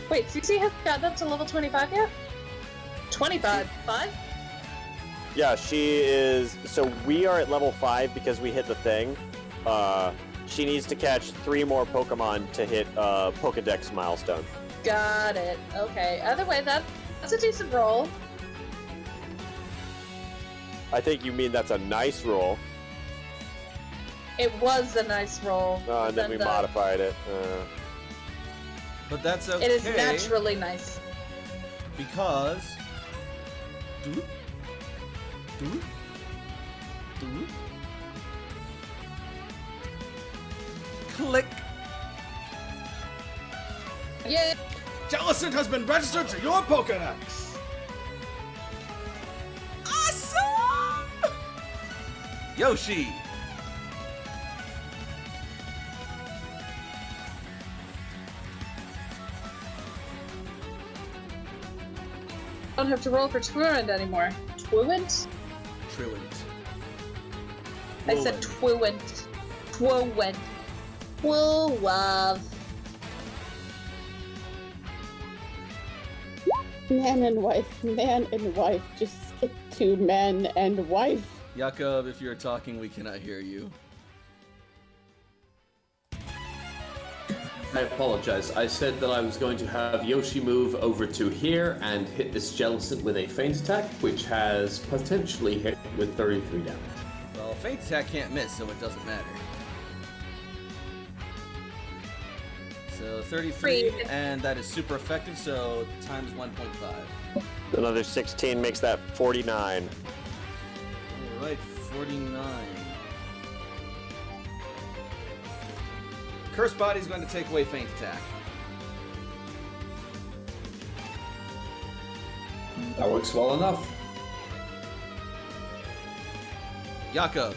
Wait, CC hasn't gotten up to level 25 yet? 25. 5? Yeah, she is. So we are at level 5 because we hit the thing. She needs to catch 3 more Pokemon to hit Pokedex milestone. Got it. Okay. Either way, that's a decent roll. I think you mean that's a nice roll. It was a nice roll. And then we modified it. But that's okay. It is naturally nice. Because. Doop. Doop. Doop. Click. Yeah. Jellicent has been registered to your Pokedex. Awesome! Yoshi. Don't have to roll for Twirrent anymore. Twirrent? Truant. I said Twirrent. Twirrent. Twirwav. Man and wife. Just skip to man and wife. Jakob, if you're talking, we cannot hear you. I apologize. I said that I was going to have Yoshi move over to here and hit this Jellicent with a feint attack, which has potentially hit with 33 damage. Well, Feint Attack can't miss, so it doesn't matter. So 33, and that is super effective, so times 1.5. Another 16 makes that 49. Alright, 49. Cursed Body is going to take away Feint Attack. That works well enough. Jakob.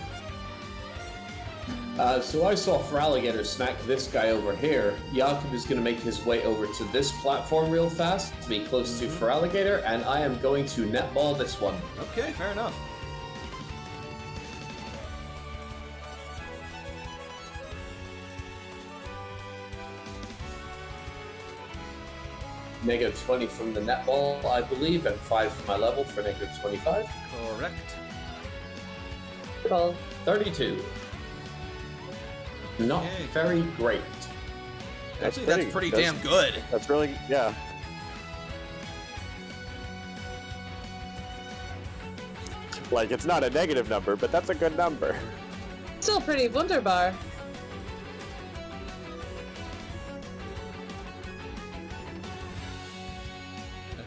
So I saw Feraligatr smack this guy over here. Jakob is going to make his way over to this platform real fast to be close to Feraligatr, and I am going to netball this one. Okay, fair enough. Negative 20 from the netball, I believe, and 5 from my level for negative 25. Correct. Roll. 32. Not Okay. very great. Actually, that's pretty damn good. That's really, yeah. Like, it's not a negative number, but that's a good number. Still pretty wunderbar.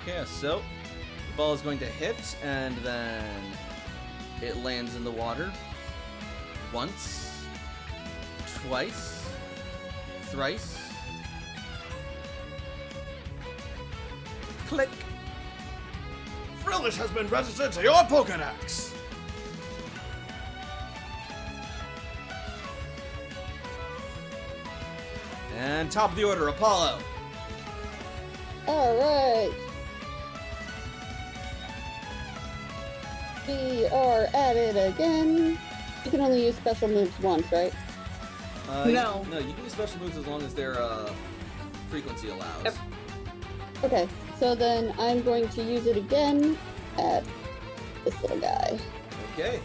Okay, so the ball is going to hit, and then it lands in the water. Once, twice, thrice. Click. Frillish has been registered to your Pokedex. And top of the order, Apollo. Alright. We are at it again. You can only use special moves once, right? No. No, you can use special moves as long as their frequency allows. Yep. Okay, so then I'm going to use it again at this little guy. Okay.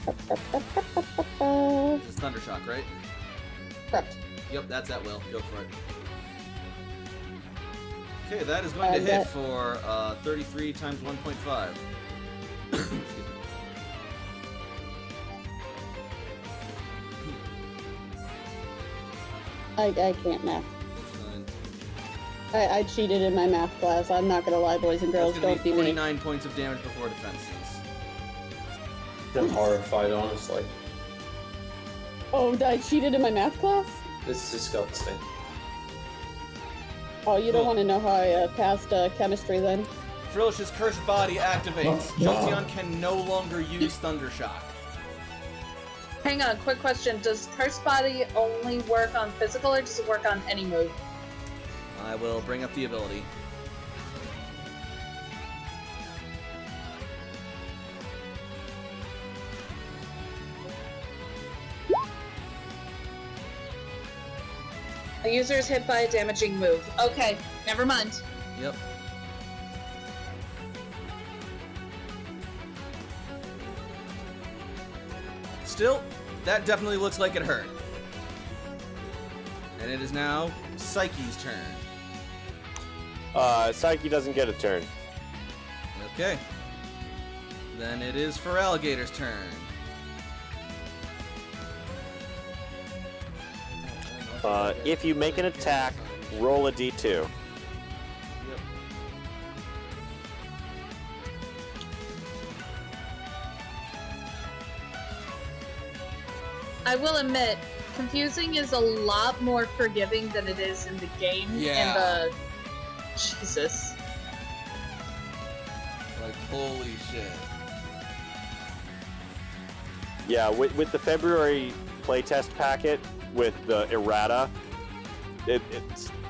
This is Thundershock, right? Correct. Yep, that's at will. Go for it. Okay, that is going to hit that- for 33 times 1.5. Excuse me. I can't math. That's fine. I cheated in my math class. I'm not gonna lie, boys and girls. That's going Don't to be be me. 49 points of damage before defenses. I'm horrified, honestly. Oh, I cheated in my math class? It's disgusting. Oh, you don't Cool. want to know how I passed chemistry then? Frilish's cursed body activates. Jolteon can no longer use Thundershock. Hang on, quick question. Does Cursed Body only work on physical, or does it work on any move? I will bring up the ability. The user is hit by a damaging move. Okay, never mind. Yep. Still, that definitely looks like it hurt. And it is now Psyche's turn. Psyche doesn't get a turn. Okay. Then it is for Alligator's turn. If you make an attack, roll a d2. Yep. I will admit, confusing is a lot more forgiving than it is in the game. Yeah. Jesus. Like, holy shit. Yeah, with the February playtest packet with the errata,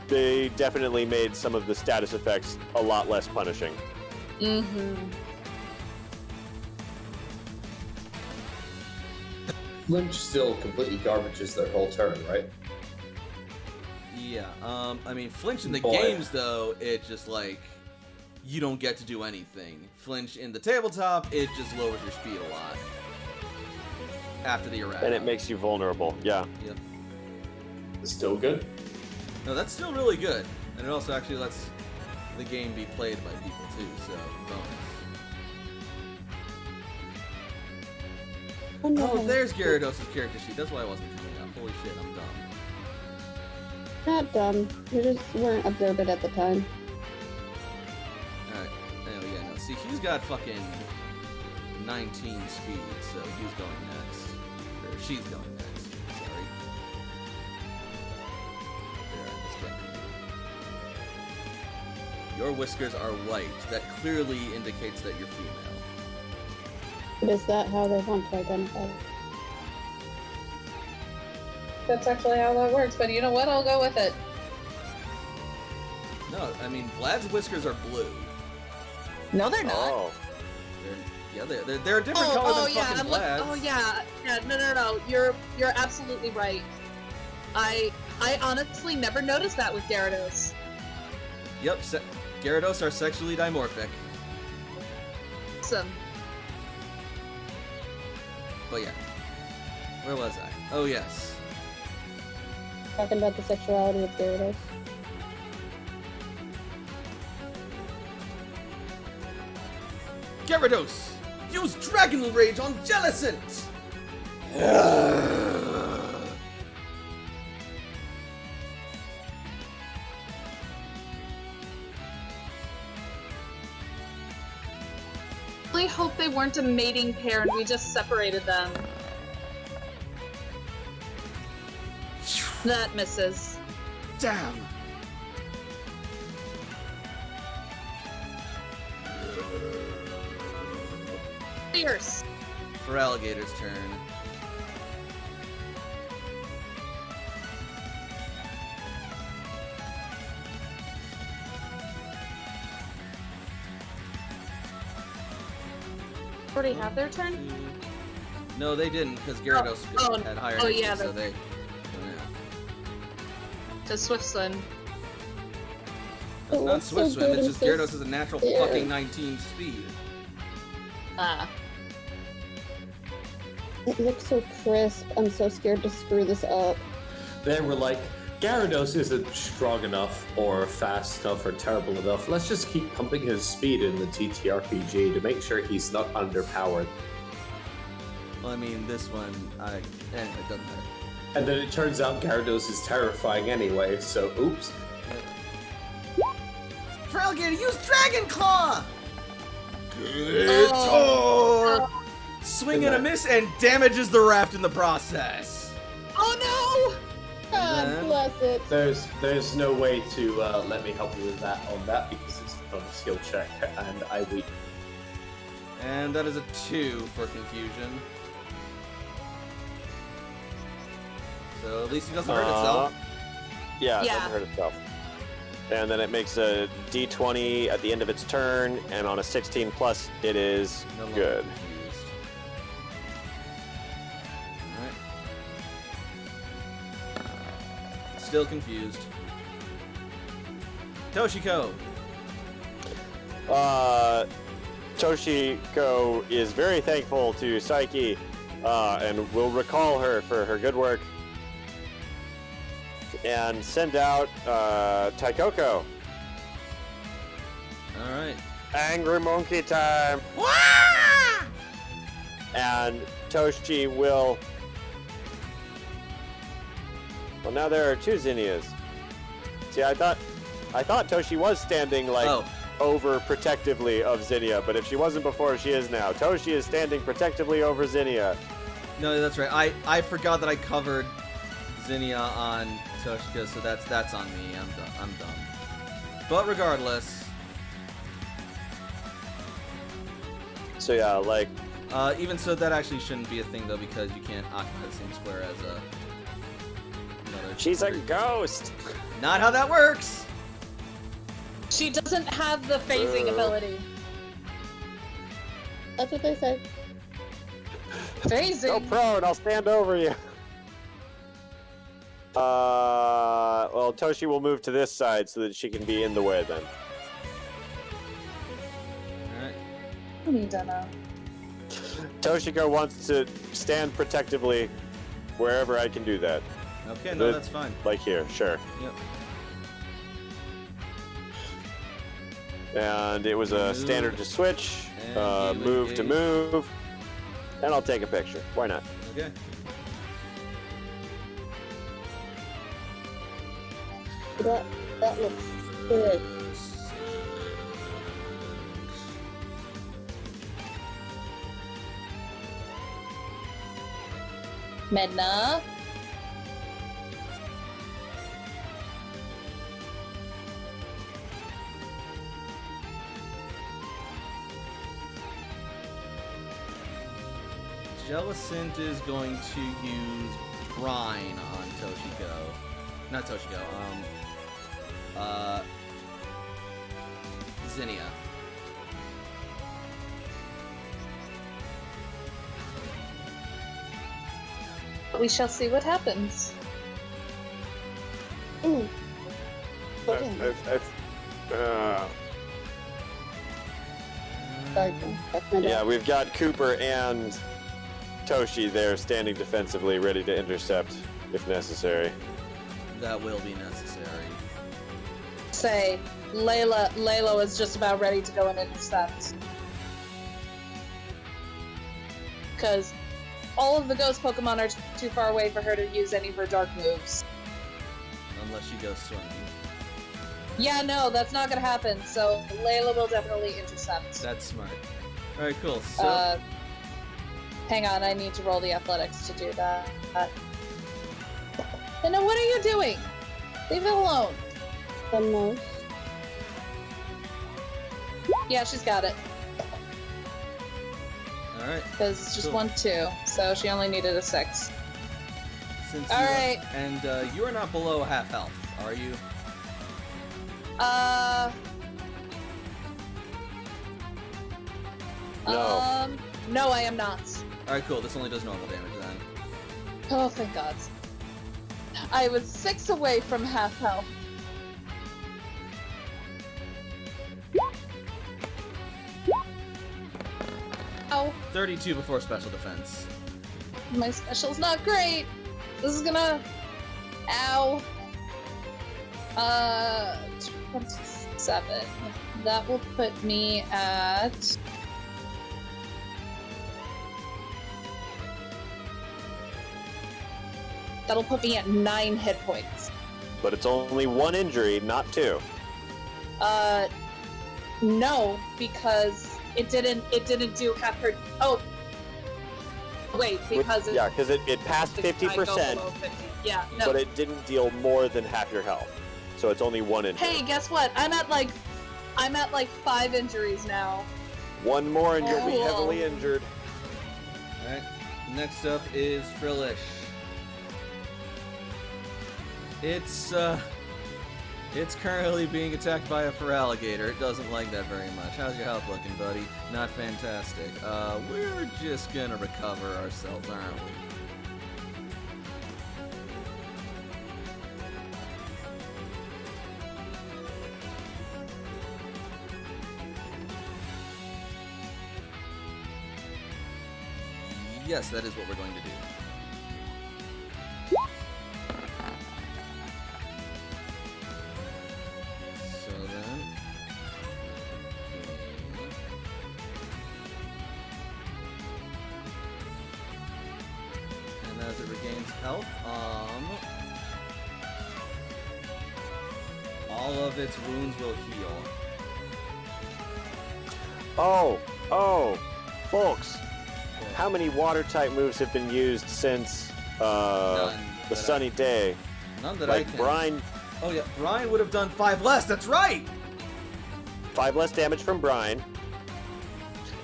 they definitely made some of the status effects a lot less punishing. Mm-hmm. Flinch still completely garbages their whole turn, right? Yeah, I mean, Flinch in the Boy. games, though, it just, like, you don't get to do anything. Flinch in the tabletop, it just lowers your speed a lot. After the errata. And it makes you vulnerable, yeah. Yep. It's still good. No, that's still really good. And it also actually lets the game be played by people, too, so bonus. Oh, no. Oh, there's Gyarados' character sheet. That's why I wasn't coming up. Holy shit, I'm dumb. Not dumb. You just weren't observant at the time. Alright, there we go. No, see, he's got fucking 19 speed, so he's going next. Or she's going next. Sorry. There, let's get. Your whiskers are white. That clearly indicates that you're female. But is that how they want to identify? That's actually how that works, but you know what? I'll go with it. No, I mean, Vlad's whiskers are blue. No, they're not. Oh. They're a different color than fucking Vlad's. No. You're absolutely right. I honestly never noticed that with Gyarados. Yep, Gyarados are sexually dimorphic. Awesome. But yeah. Where was I? Oh, yes. Talking about the sexuality of Gyarados. Gyarados! Use Dragon Rage on Jellicent! I really hope they weren't a mating pair and we just separated them. That misses. Damn! Fierce. For Alligator's turn. Already have their turn? No, they didn't, because Gyarados had higher nature, yeah, so they... To Swift Swim. It's not so Swift Swim, good it's and just so Gyarados has a natural scared. fucking 19 speed. It looks so crisp. I'm so scared to screw this up. They were like, Gyarados isn't strong enough or fast enough or terrible enough. Let's just keep pumping his speed in the TTRPG to make sure he's not underpowered. Well, I mean, this one, anyway, it doesn't matter. And then it turns out Gyarados is terrifying anyway, so oops. For Alligator, use Dragon Claw! Oh. Swing and a miss and damages the raft in the process. Oh God then- bless it. There's no way to let me help you with that on that because it's on the skill check, and I weep. And that is a 2 for confusion. So at least it doesn't hurt itself. Yeah, it Yeah. doesn't hurt itself. And then it makes a d20 at the end of its turn, and on a 16 plus, it is No longer good. confused. Alright. Still confused. Toshiko. Toshiko is very thankful to Psyche, and will recall her for her good work. And send out Taikoko. Alright. Angry monkey time. And Toshi will. Well, now there are 2 Zinnias. See, I thought Toshi was standing like Oh. over protectively of Zinnia, but if she wasn't before, she is now. Toshi is standing protectively over Zinnia. No, that's right. I forgot that I covered Zinnia on Toshiko, so that's on me. I'm dumb. But regardless, So yeah, like even so, that actually shouldn't be a thing though, because you can't occupy the same square as another. she's a ghost. Not how that works. She doesn't have the phasing ability. That's what they say. Go Phasing? prone, I'll stand over you. Well, Toshi will move to this side so that she can be in the way then. Alright. Don't know. Toshiko wants to stand protectively wherever I can do that. Okay, no, that's fine. Like here, sure. Yep. And it was a Move. standard to switch, And you move to engage. move, and I'll take a picture. Why not? Okay. That looks good. Medna? Jellicent is going to use Brine on Toshiko. Not Toshiko, Zinnia. We shall see what happens. Ooh. Okay. Sorry, that's my Yeah, dog. we've got Cooper and Toshi there standing defensively, ready to intercept if necessary. That will be necessary. Say, Layla is just about ready to go and intercept. Because all of the ghost Pokemon are too far away for her to use any of her dark moves. Unless she goes swimming. Yeah, no, that's not gonna happen, so Layla will definitely intercept. That's smart. Alright, cool. So, Hang on, I need to roll the athletics to do that. And now what are you doing? Leave it alone. The most. Yeah, she's got it. alright. Because it's just Cool. 1-2, so she only needed a 6. Since All you right. And you are not below half health, are you? No. No, I am not. Alright, cool. This only does normal damage then. Oh, thank God. I was 6 away from half health. Ow. 32 before special defense. My special's not great. This is gonna. Ow. 27. That will put me at. That'll put me at 9 hit points. But it's only 1 injury, not 2. No, because it didn't do half her. Oh. Wait, because Yeah, because it passed I go 50%, below 50. Yeah, no. but it didn't deal more than half your health. So it's only 1 injury. Hey, guess what? I'm at like I'm at like 5 injuries now. One more and you'll be Cool. heavily injured. Alright, next up is Frillish. It's currently being attacked by a feraligator. It doesn't like that very much. How's your health looking, buddy? Not fantastic. We're just gonna recover ourselves, aren't we? Yes, that is what we're going to do. So then... And as it regains health, all of its wounds will heal. Oh, folks. How many water-type moves have been used since None the sunny day? None that I Like can. Brine, Oh yeah, Brian would have done 5 less. That's right. 5 less damage from Brine.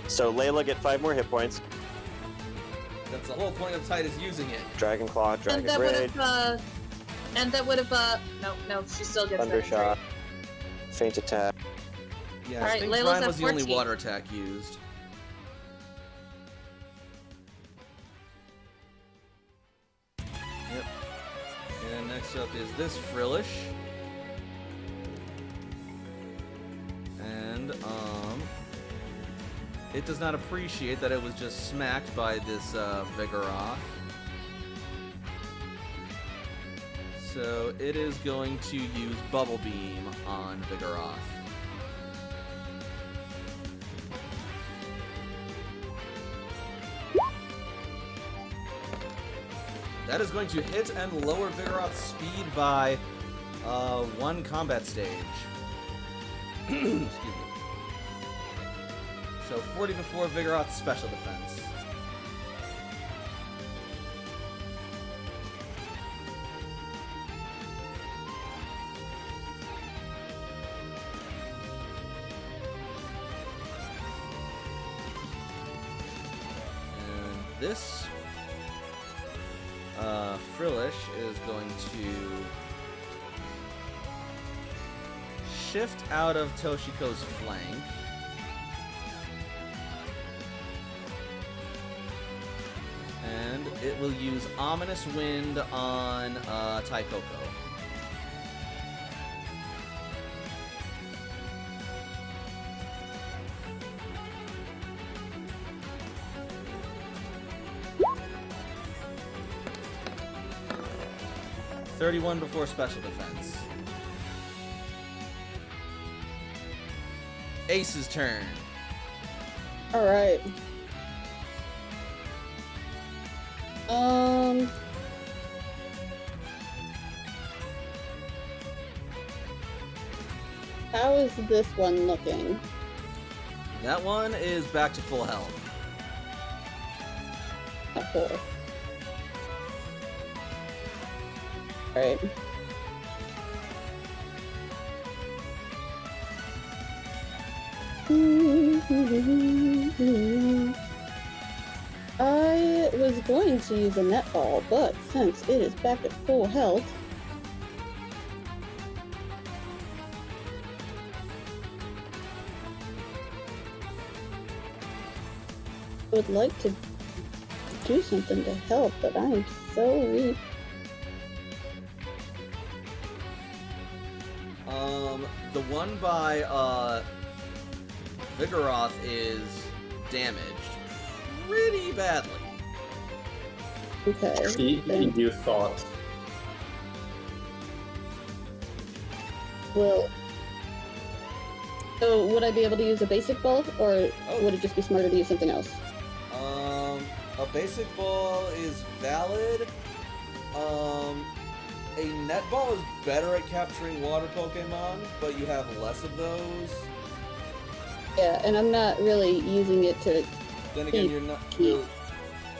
So Layla get 5 more hit points. That's the whole point of Titus using it. Dragon Claw, And Dragon that would Raid, have, no, she still gets that Thundershot, injury. Feint Attack. Yeah, I Alright, think Layla's Brian at was the only 14. water attack used. Yep. And next up is this Frillish. And, it does not appreciate that it was just smacked by this, Vigoroth. So it is going to use Bubble Beam on Vigoroth. That is going to hit and lower Vigoroth's speed by 1 combat stage. Excuse me. So 40 before Vigoroth's special defense. And this Frillish is going to shift out of Toshiko's flank. And it will use Ominous Wind on Taikoko. $31 before special defense. Ace's turn. Alright. How is this one looking? That one is back to full health. Not four. Alright. I was going to use a netball, but since it is back at full health, I would like to do something to help, but I am so weak. The one by Vigoroth is damaged pretty badly. Okay. You thought. Well, so would I be able to use a basic ball, or would it just be smarter to use something else? A basic ball is valid. A netball is better at capturing water Pokemon, but you have less of those. Yeah, and I'm not really using it to. Then again, you're not really...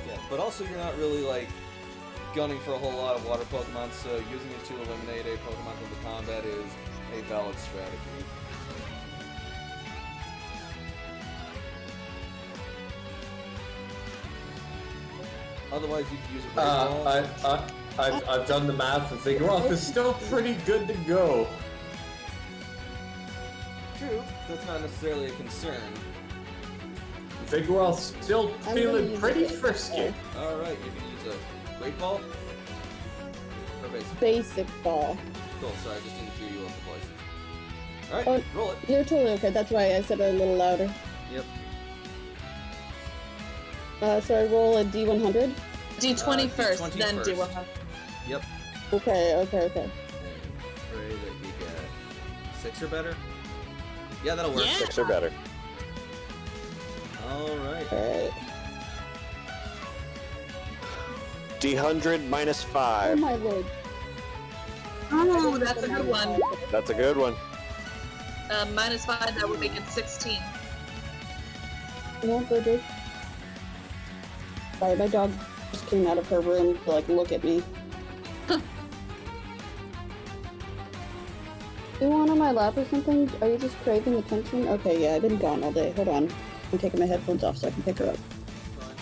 Yeah, but also you're not really, like, gunning for a whole lot of water Pokemon, so using it to eliminate a Pokemon from the combat is a valid strategy. Otherwise, you could use a great ball. I've done the math, and Vigoroth is still pretty good to go. True. That's not necessarily a concern. Vigoroth's still I'm feeling gonna use pretty it. frisky. All right, you can use a great ball or basic. Basic ball. Cool. Sorry, I just didn't hear you off the voices. All right, Oh. roll it. You're totally okay. That's why I said it a little louder. Yep. So I roll a D100. D20 first, D20 then first. D100. Yep. Okay. And pray that you get 6 or better. Yeah, that'll work. Yeah. 6 or better. All right. Alright. D100 minus Oh 5. my lord. Oh, that's a good one. That's a good one. -5, that would make it 16. No, good, good. Sorry, my dog just came out of her room to like look at me. You want on my lap or something? Are you just craving attention? Okay, yeah, I've been gone all day. Hold on. I'm taking my headphones off so I can pick her up. Fine.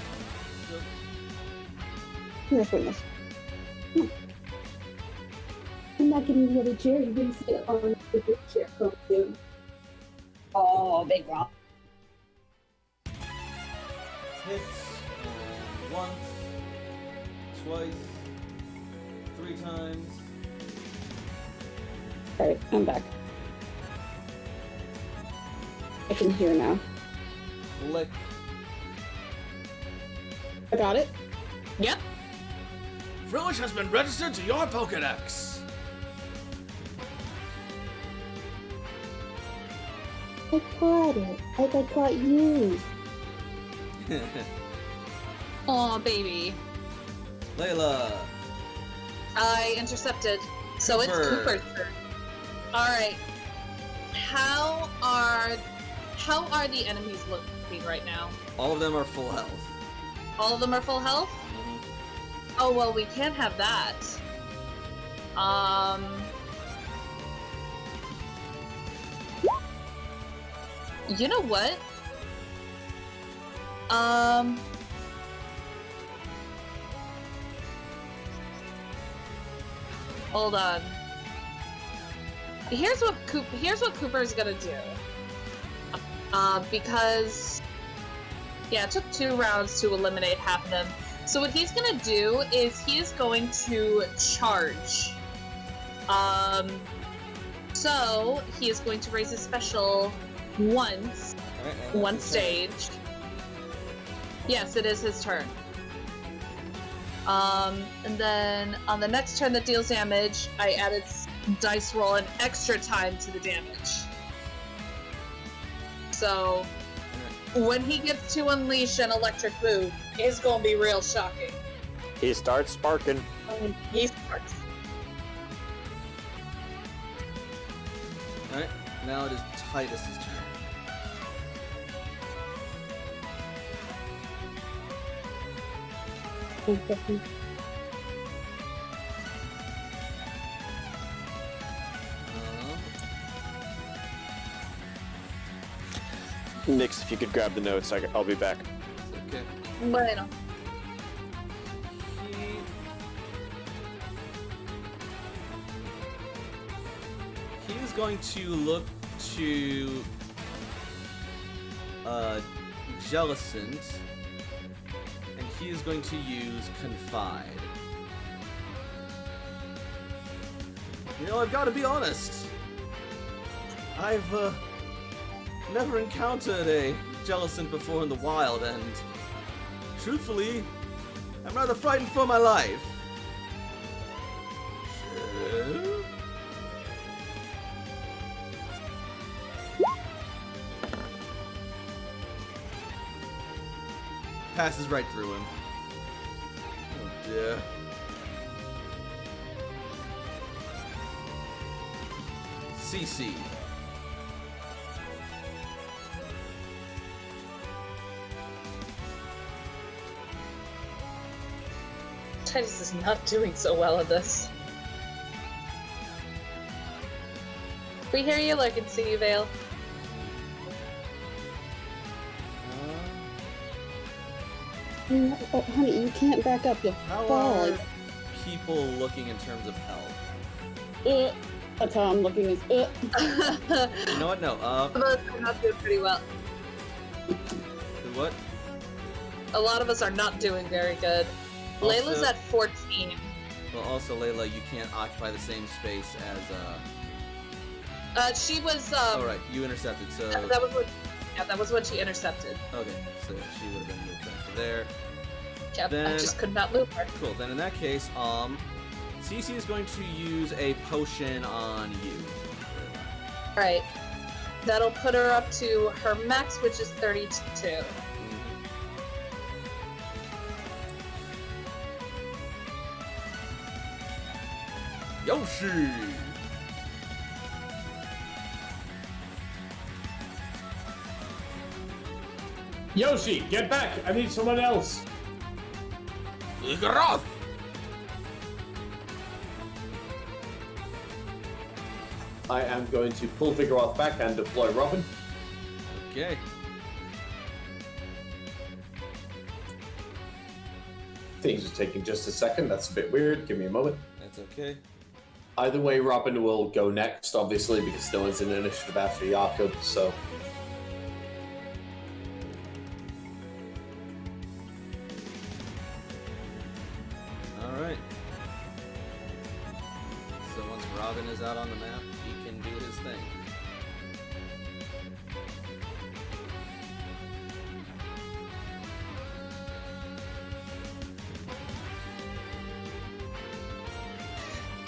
Yep. Come here, sweetness. Come on. I'm not getting the other chair. You're gonna sit on the big chair. Come soon. Oh, big rock. Hits once, twice, 3 times. Alright, I'm back. I can hear now. Lick. I got it. Yep. Village has been registered to your Pokedex. I caught it. Like I caught you. Aw, baby. Layla. I intercepted. So it's Cooper. Cooper's turn. Alright. How are the enemies looking right now? All of them are full health. All of them are full health? Oh well, we can't have that. You know what? Hold on. Here's what Cooper's gonna do. Because yeah, it took 2 rounds to eliminate half of them. So what he's gonna do is he is going to charge. So he is going to raise his special once, one stage. Yes, it is his turn. And then on the next turn that deals damage, I added dice roll an extra time to the damage. So when he gets to unleash an electric move, it's gonna be real shocking. He starts sparking. He starts. Alright, now it is Titus's turn. Nix, if you could grab the notes, I'll be back. Okay. Bueno. He is going to look to Jellicent, and he is going to use Confide. You know, I've got to be honest. I've never encountered a Jellicent before in the wild, and truthfully, I'm rather frightened for my life. Passes right through him. Oh dear. CC. Titus is not doing so well at this. We hear you, I can see you, Vale. Oh, honey, you can't back up. You'll How fall. are people looking in terms of health? That's how I'm looking. Is You know what? No. Some of us are not doing pretty well. What? A lot of us are not doing very good. Also- Layla's at 14. Well, also, Layla, you can't occupy the same space as, She was, Oh, right. You intercepted, so... that was what she intercepted. Okay, so she would have been moved back to there. Yep, I Then- just could not move her. Cool. Then in that case, Cece is going to use a potion on you. Alright. That'll put her up to her max, which is 32. Yoshi! Yoshi, get back! I need someone else. Igoroth! I am going to pull Vigoroth back and deploy Robin. Okay. Things are taking just a second. That's a bit weird. Give me a moment. That's okay. Either way, Robin will go next, obviously, because no one's in initiative after Jakob, so... Alright. So once Robin is out on the map, he can do his thing.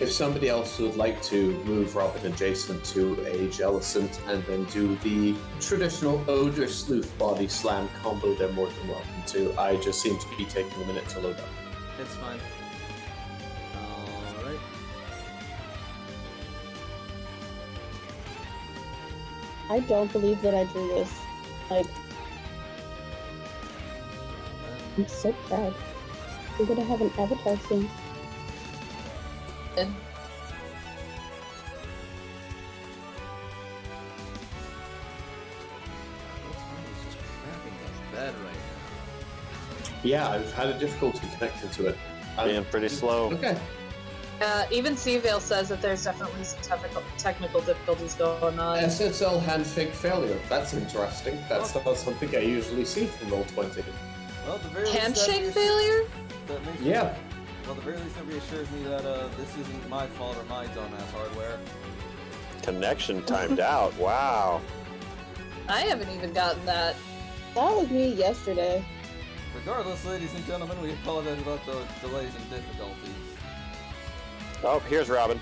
If somebody else would like to move Robin adjacent to a Jellicent and then do the traditional Odor Sleuth body slam combo, they're more than welcome to. I just seem to be taking a minute to load up. It's fine. Alright. I don't believe that I drew this. Like, I'm so proud. We're gonna have an avatar soon. And He's just crapping his bed right now. Yeah, I've had a difficulty connecting to it. Being pretty slow. Okay. even Seavale says that there's definitely some technical difficulties going on. SSL handshake failure. That's interesting. That's not something I usually see from Roll20. Well, at the very least, Handshake that failure? That makes Yeah. Well, at the very least, that reassures me that this isn't my fault or my dumbass hardware. Connection timed out. Wow. I haven't even gotten that. That was me yesterday. Regardless, ladies and gentlemen, we apologize about the delays and difficulties. Oh, here's Robin.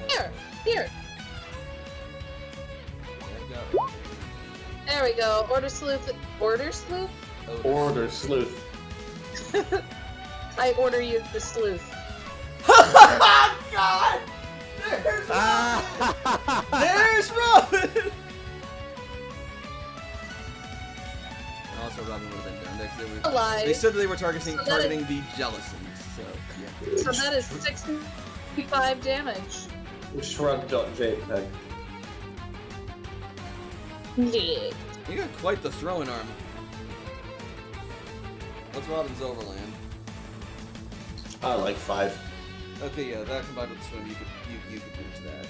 Here! There you go. There we go. Order sleuth. Order sleuth? Order Sleuth. I order you the sleuth. God! There's Robin! And also, Robin would have been down next. Alive. They said that they were targeting So that targeting the Jellicent, so yeah. So that is 65 damage. Shrug.jpg. Yeah. You got quite the throwing arm. What's Robin's overland? I like 5. Okay, yeah, that combined with the swim, you could reach that.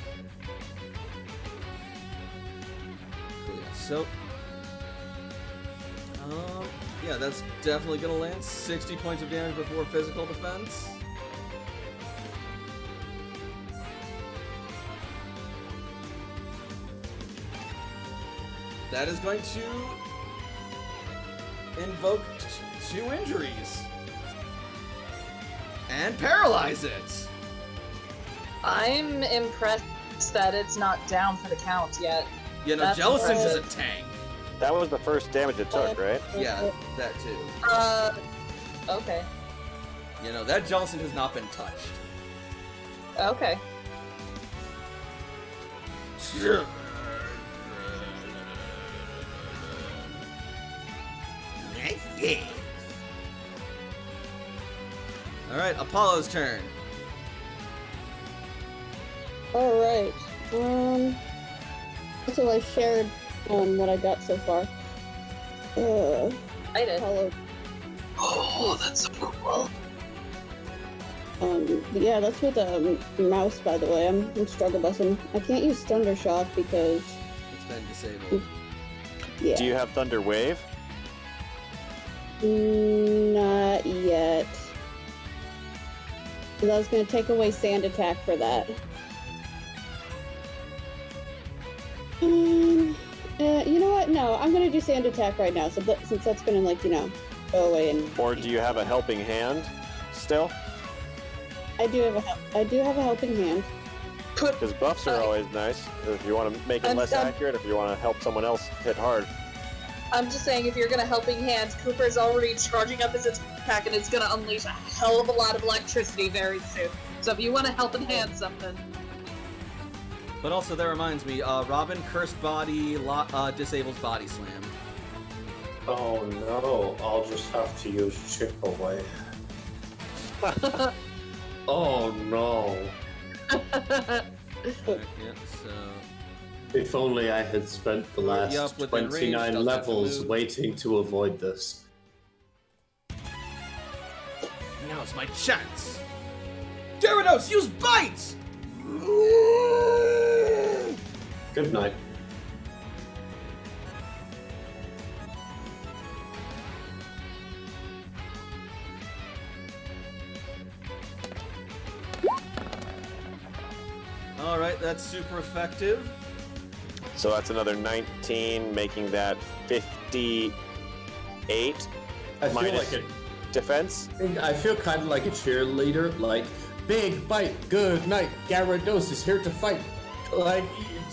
Cool, yeah. So, yeah, that's definitely gonna land 60 points of damage before physical defense. That is going to invoke 2 injuries and paralyze it. I'm impressed that it's not down for the count yet. You know, That's Jellicent is a impressive. tank. That was the first damage it took, right? Yeah, that too. Okay. You know, that Jellicent has not been touched. Okay. Alright, Apollo's turn. Alright. So I shared what I got so far. I did. Hollow. Oh, that's so cool. Yeah, that's with a mouse, by the way. I'm struggle bussing. I can't use Thunder Shock because... It's been disabled. Yeah. Do you have Thunder Wave? Not yet. Because I was going to take away Sand Attack for that. You know what? No, I'm going to do Sand Attack right now, so since that's going to, like, you know, go away and... Or do you have a Helping Hand still? I do have a Helping Hand. Because buffs are always nice. If you want to make it less accurate, if you want to help someone else hit hard. I'm just saying, if you're gonna Helping Hand, Cooper's already charging up his attack, and it's gonna unleash a hell of a lot of electricity very soon. So if you want to Helping Hand something. But also, that reminds me, Robin Cursed Body disables Body Slam. Oh no, I'll just have to use Chip Away. Oh no. Right, yeah, so... If only I had spent the last Yup, within range, 29 doesn't have to levels move. waiting to avoid this. Now's my chance! Gyarados, use Bite! Good night. Alright, that's super effective. So that's another 19, making that 58 I feel minus like defense. I feel kind of like a cheerleader, like, big bite, good night, Gyarados is here to fight. Like,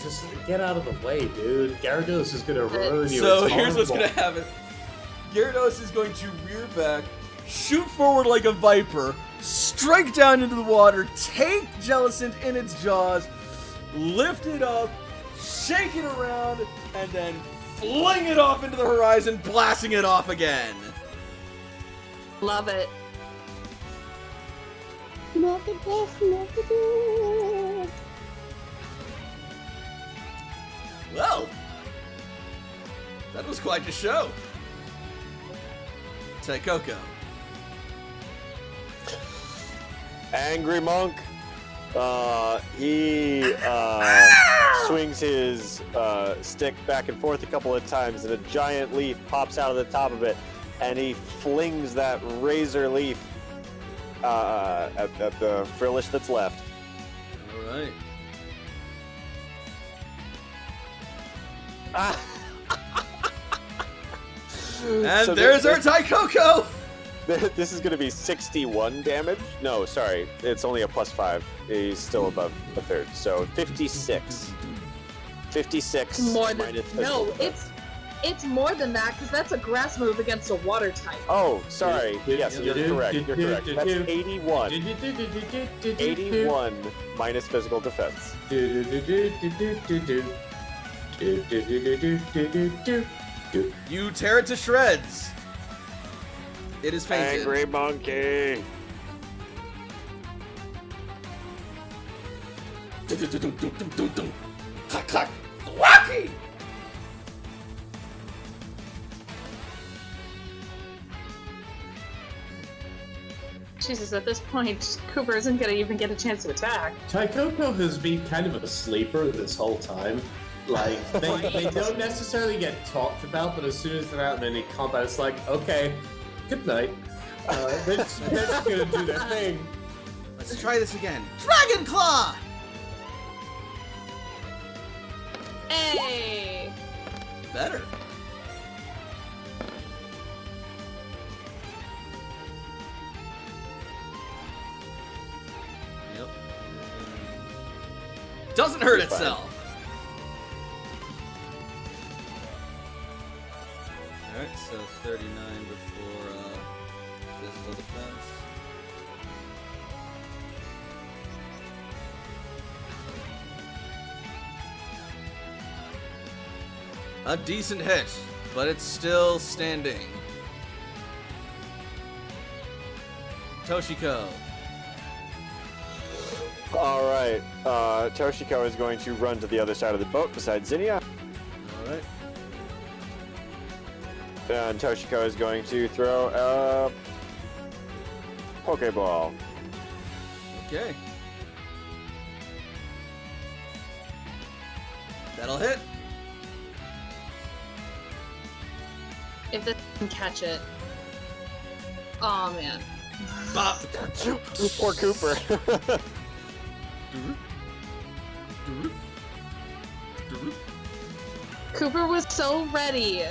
just get out of the way, dude. Gyarados is gonna ruin you. So It's here's what's horrible. gonna happen. Gyarados is going to rear back, shoot forward like a viper, strike down into the water, take Jellicent in its jaws, lift it up, shake it around, and then fling it off into the horizon, blasting it off again. Love it. Knock it off, knock it off. Well, that was quite a show. Taikoko. Angry Monk. He swings his stick back and forth a couple of times, and a giant leaf pops out of the top of it, and he flings that razor leaf at the Frillish that's left. All right. And So there's our Taikoko! This is going to be 61 damage. No, sorry. It's only a +5. He's still above a third. So 56. 56 More than minus physical no, defense. it's more than that because that's a grass move against a water type. Oh, sorry. Yes, you're correct. You're correct. That's 81. 81 minus physical defense. You tear it to shreds. It is fainted. Angry monkey. Clack, clack. Wacky! Jesus, at this point, Cooper isn't gonna even get a chance to attack. Taikoko has been kind of a sleeper this whole time. Like, they don't necessarily get talked about, but as soon as they're out in any combat, it's like, okay, good night. They're just gonna do their thing. Let's try this again. Dragon Claw! Hey! Better. Yep. Doesn't hurt It's fine. itself. Alright, so 39 before physical defense. A decent hit, but it's still standing. Toshiko. All right. Toshiko is going to run to the other side of the boat beside Zinnia. Alright. And Toshiko is going to throw a Pokeball. Okay. That'll hit. If this can catch it. Oh man. Bop. Poor Cooper. Cooper was so ready.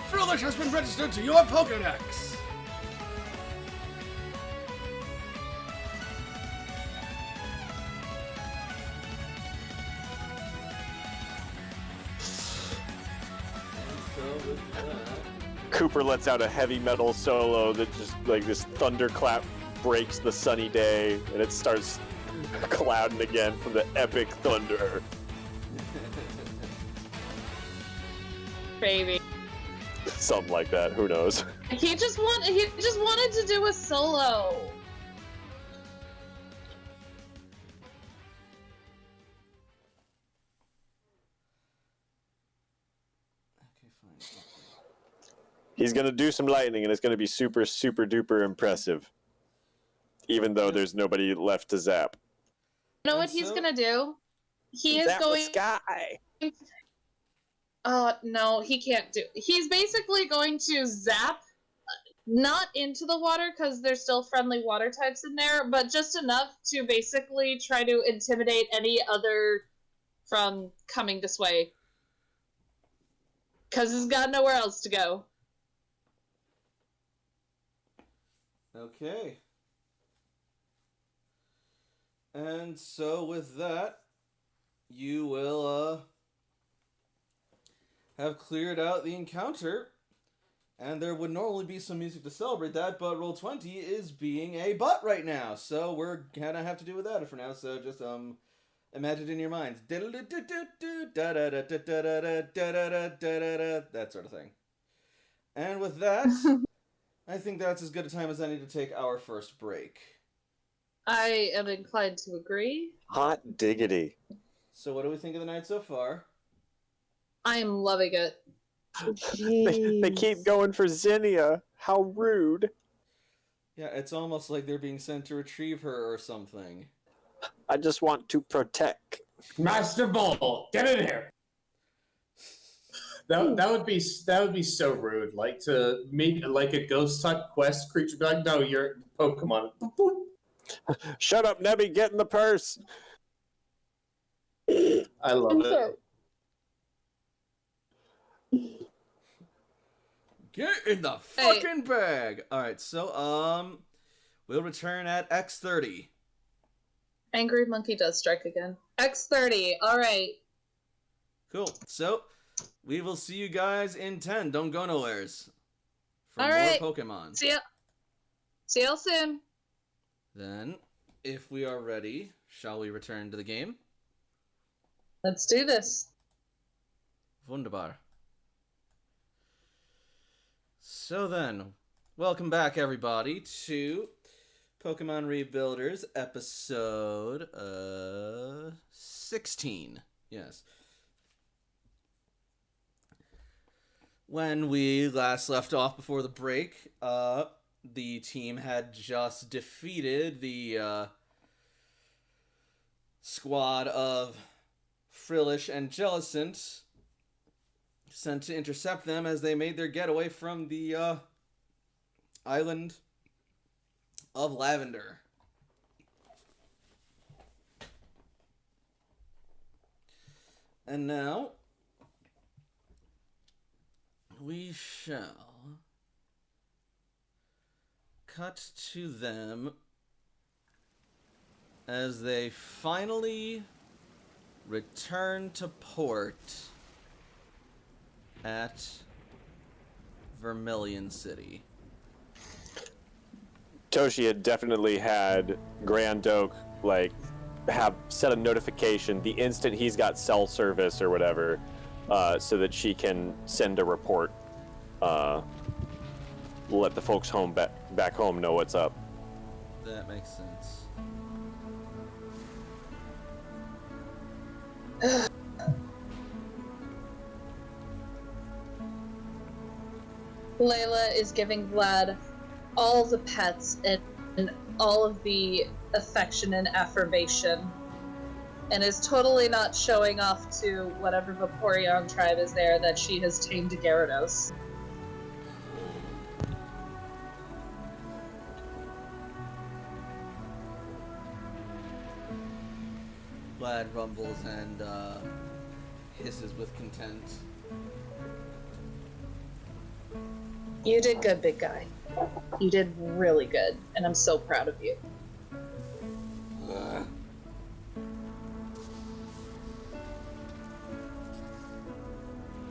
Foolish has been registered to your Pokédex. Cooper lets out a heavy metal solo that just like this thunderclap breaks the sunny day, and it starts clouding again from the epic thunder. Baby. Something like that. Who knows? He just wanted to do a solo. Okay, fine. He's gonna do some lightning, and it's gonna be super, super duper impressive. Even though there's nobody left to zap. You know what And he's so- gonna do? He is Zap going. the sky. No, he can't do. He's basically going to zap, not into the water because there's still friendly water types in there, but just enough to basically try to intimidate any other from coming this way. Because he's got nowhere else to go. Okay. And so with that, you will have cleared out the encounter, and there would normally be some music to celebrate that, but Roll20 is being a butt right now, so we're gonna have to do without it for now. So just imagine it in your minds, that sort of thing. And with that, I think that's as good a time as any to take our first break. I am inclined to agree. Hot diggity. So what do we think of the night so far? I am loving it. They keep going for Zinnia. How rude. Yeah, it's almost like they're being sent to retrieve her or something. I just want to protect. Master Ball, get in here. That would be so rude. Like to meet like a ghost type quest creature, be like, no, you're Pokemon. Boop, boop. Shut up, Nebby. Get in the purse. I love I'm it. sorry. Get in the fucking bag! Alright, so, we'll return at X30. Angry Monkey does strike again. X30, alright. Cool. So, we will see you guys in 10. Don't go nowheres. For Alright. more Pokemon. See y'all soon. Then, if we are ready, shall we return to the game? Let's do this. Wunderbar. So then, welcome back everybody to Pokemon Rebuilders episode 16. Yes. When we last left off before the break, the team had just defeated the squad of Frillish and Jellicent, sent to intercept them as they made their getaway from the island of Lavender. And now we shall cut to them as they finally return to port at Vermilion City. Toshi had definitely had Grand Oak like have set a notification the instant he's got cell service or whatever, so that she can send a report. Let the folks home back home know what's up. That makes sense. Layla is giving Vlad all the pets and all of the affection and affirmation, and is totally not showing off to whatever Vaporeon tribe is there that she has tamed a Gyarados. Vlad rumbles and hisses with content. You did good, big guy. You did really good, and I'm so proud of you.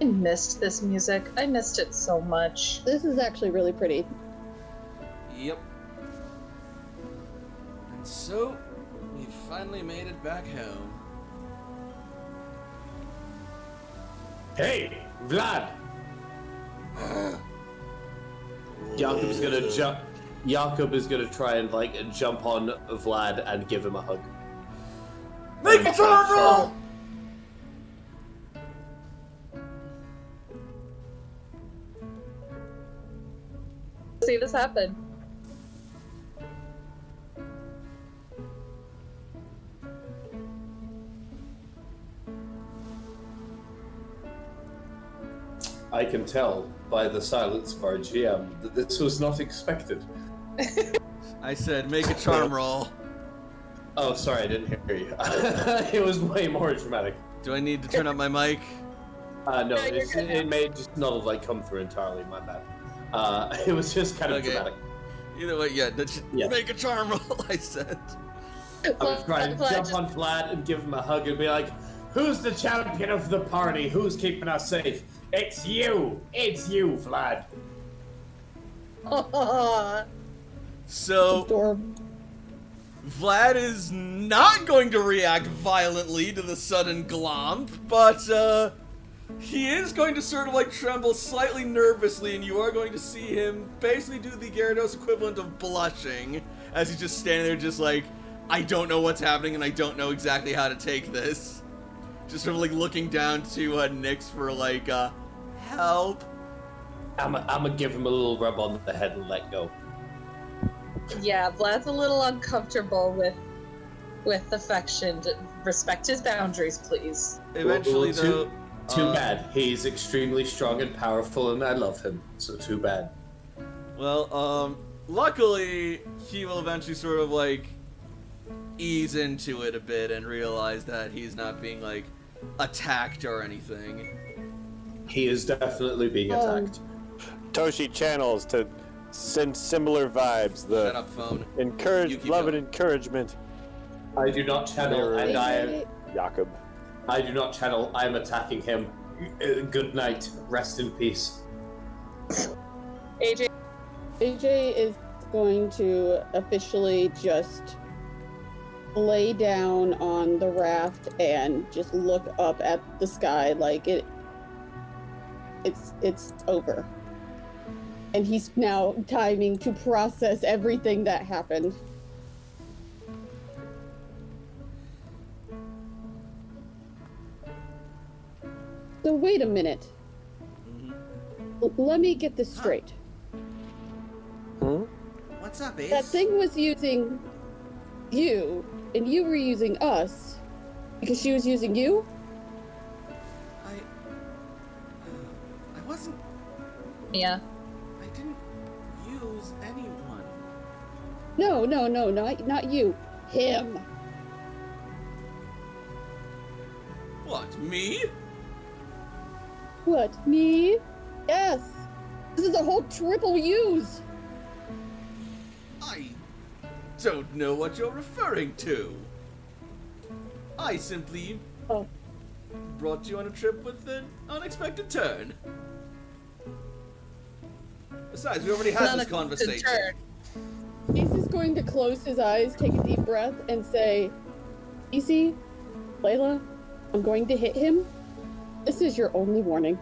I missed this music. I missed it so much. This is actually really pretty. Yep. And so, we finally made it back home. Hey, Vlad! Jakob's gonna jump. Jakob is gonna try and jump on Vlad and give him a hug. Make a turn roll! See this happen. I can tell by the silence of our GM that this was not expected. I said, make a charm roll. Oh, sorry, I didn't hear you. It was way more dramatic. Do I need to turn up my mic? No, it may just not have come through entirely. My bad. It was just kind of dramatic. Either way, yeah. Make a charm roll. I said. I was trying to jump on Vlad and give him a hug and be like, "Who's the champion of the party? Who's keeping us safe? It's you! It's you, Vlad!" So, Vlad is not going to react violently to the sudden glomp, but he is going to sort of tremble slightly nervously, and you are going to see him basically do the Gyarados equivalent of blushing, as he's just standing there just I don't know what's happening and I don't know exactly how to take this. Just sort of looking down to Nyx for help. I'm gonna give him a little rub on the head and let go. Yeah, Vlad's a little uncomfortable with affection. Respect his boundaries, please. Eventually, though... Too bad. He's extremely strong and powerful, and I love him. So too bad. Well, luckily, he will eventually sort of, ease into it a bit and realize that he's not being, attacked or anything. He is definitely being attacked. Toshi channels to send similar vibes. Shut up, phone. Encourage, love, and encouragement. I do not channel, and I am... Jakob. I do not channel, I am attacking him. Good night. Rest in peace. AJ is going to officially just lay down on the raft and just look up at the sky it's over. And he's now timing to process everything that happened. So wait a minute. Let me get this straight. What's up, Ace? That thing was using you, and you were using us because she was using you? I wasn't... Yeah. I didn't use anyone. No, not you. Him. What, me? What, me? Yes. This is a whole triple use. I don't know what you're referring to. I simply brought you on a trip with an unexpected turn. Besides, we already had this conversation. Ace is going to close his eyes, take a deep breath, and say, Easy, Layla, I'm going to hit him. This is your only warning.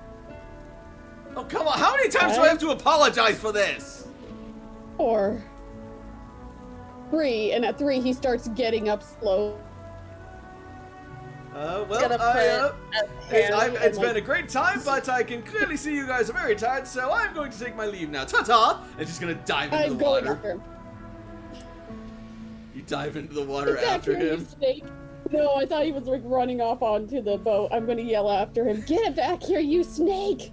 Oh, come on. How many times do I have to apologize for this? 4, 3, and at 3 he starts getting up slow. It's been a great time, but I can clearly see you guys are very tired, so I'm going to take my leave now. Ta-ta! And she's going to dive into the water. After him. You dive into the water Get back after here, you him. snake. No, I thought he was like running off onto the boat. I'm gonna yell after him. Get back here, you snake!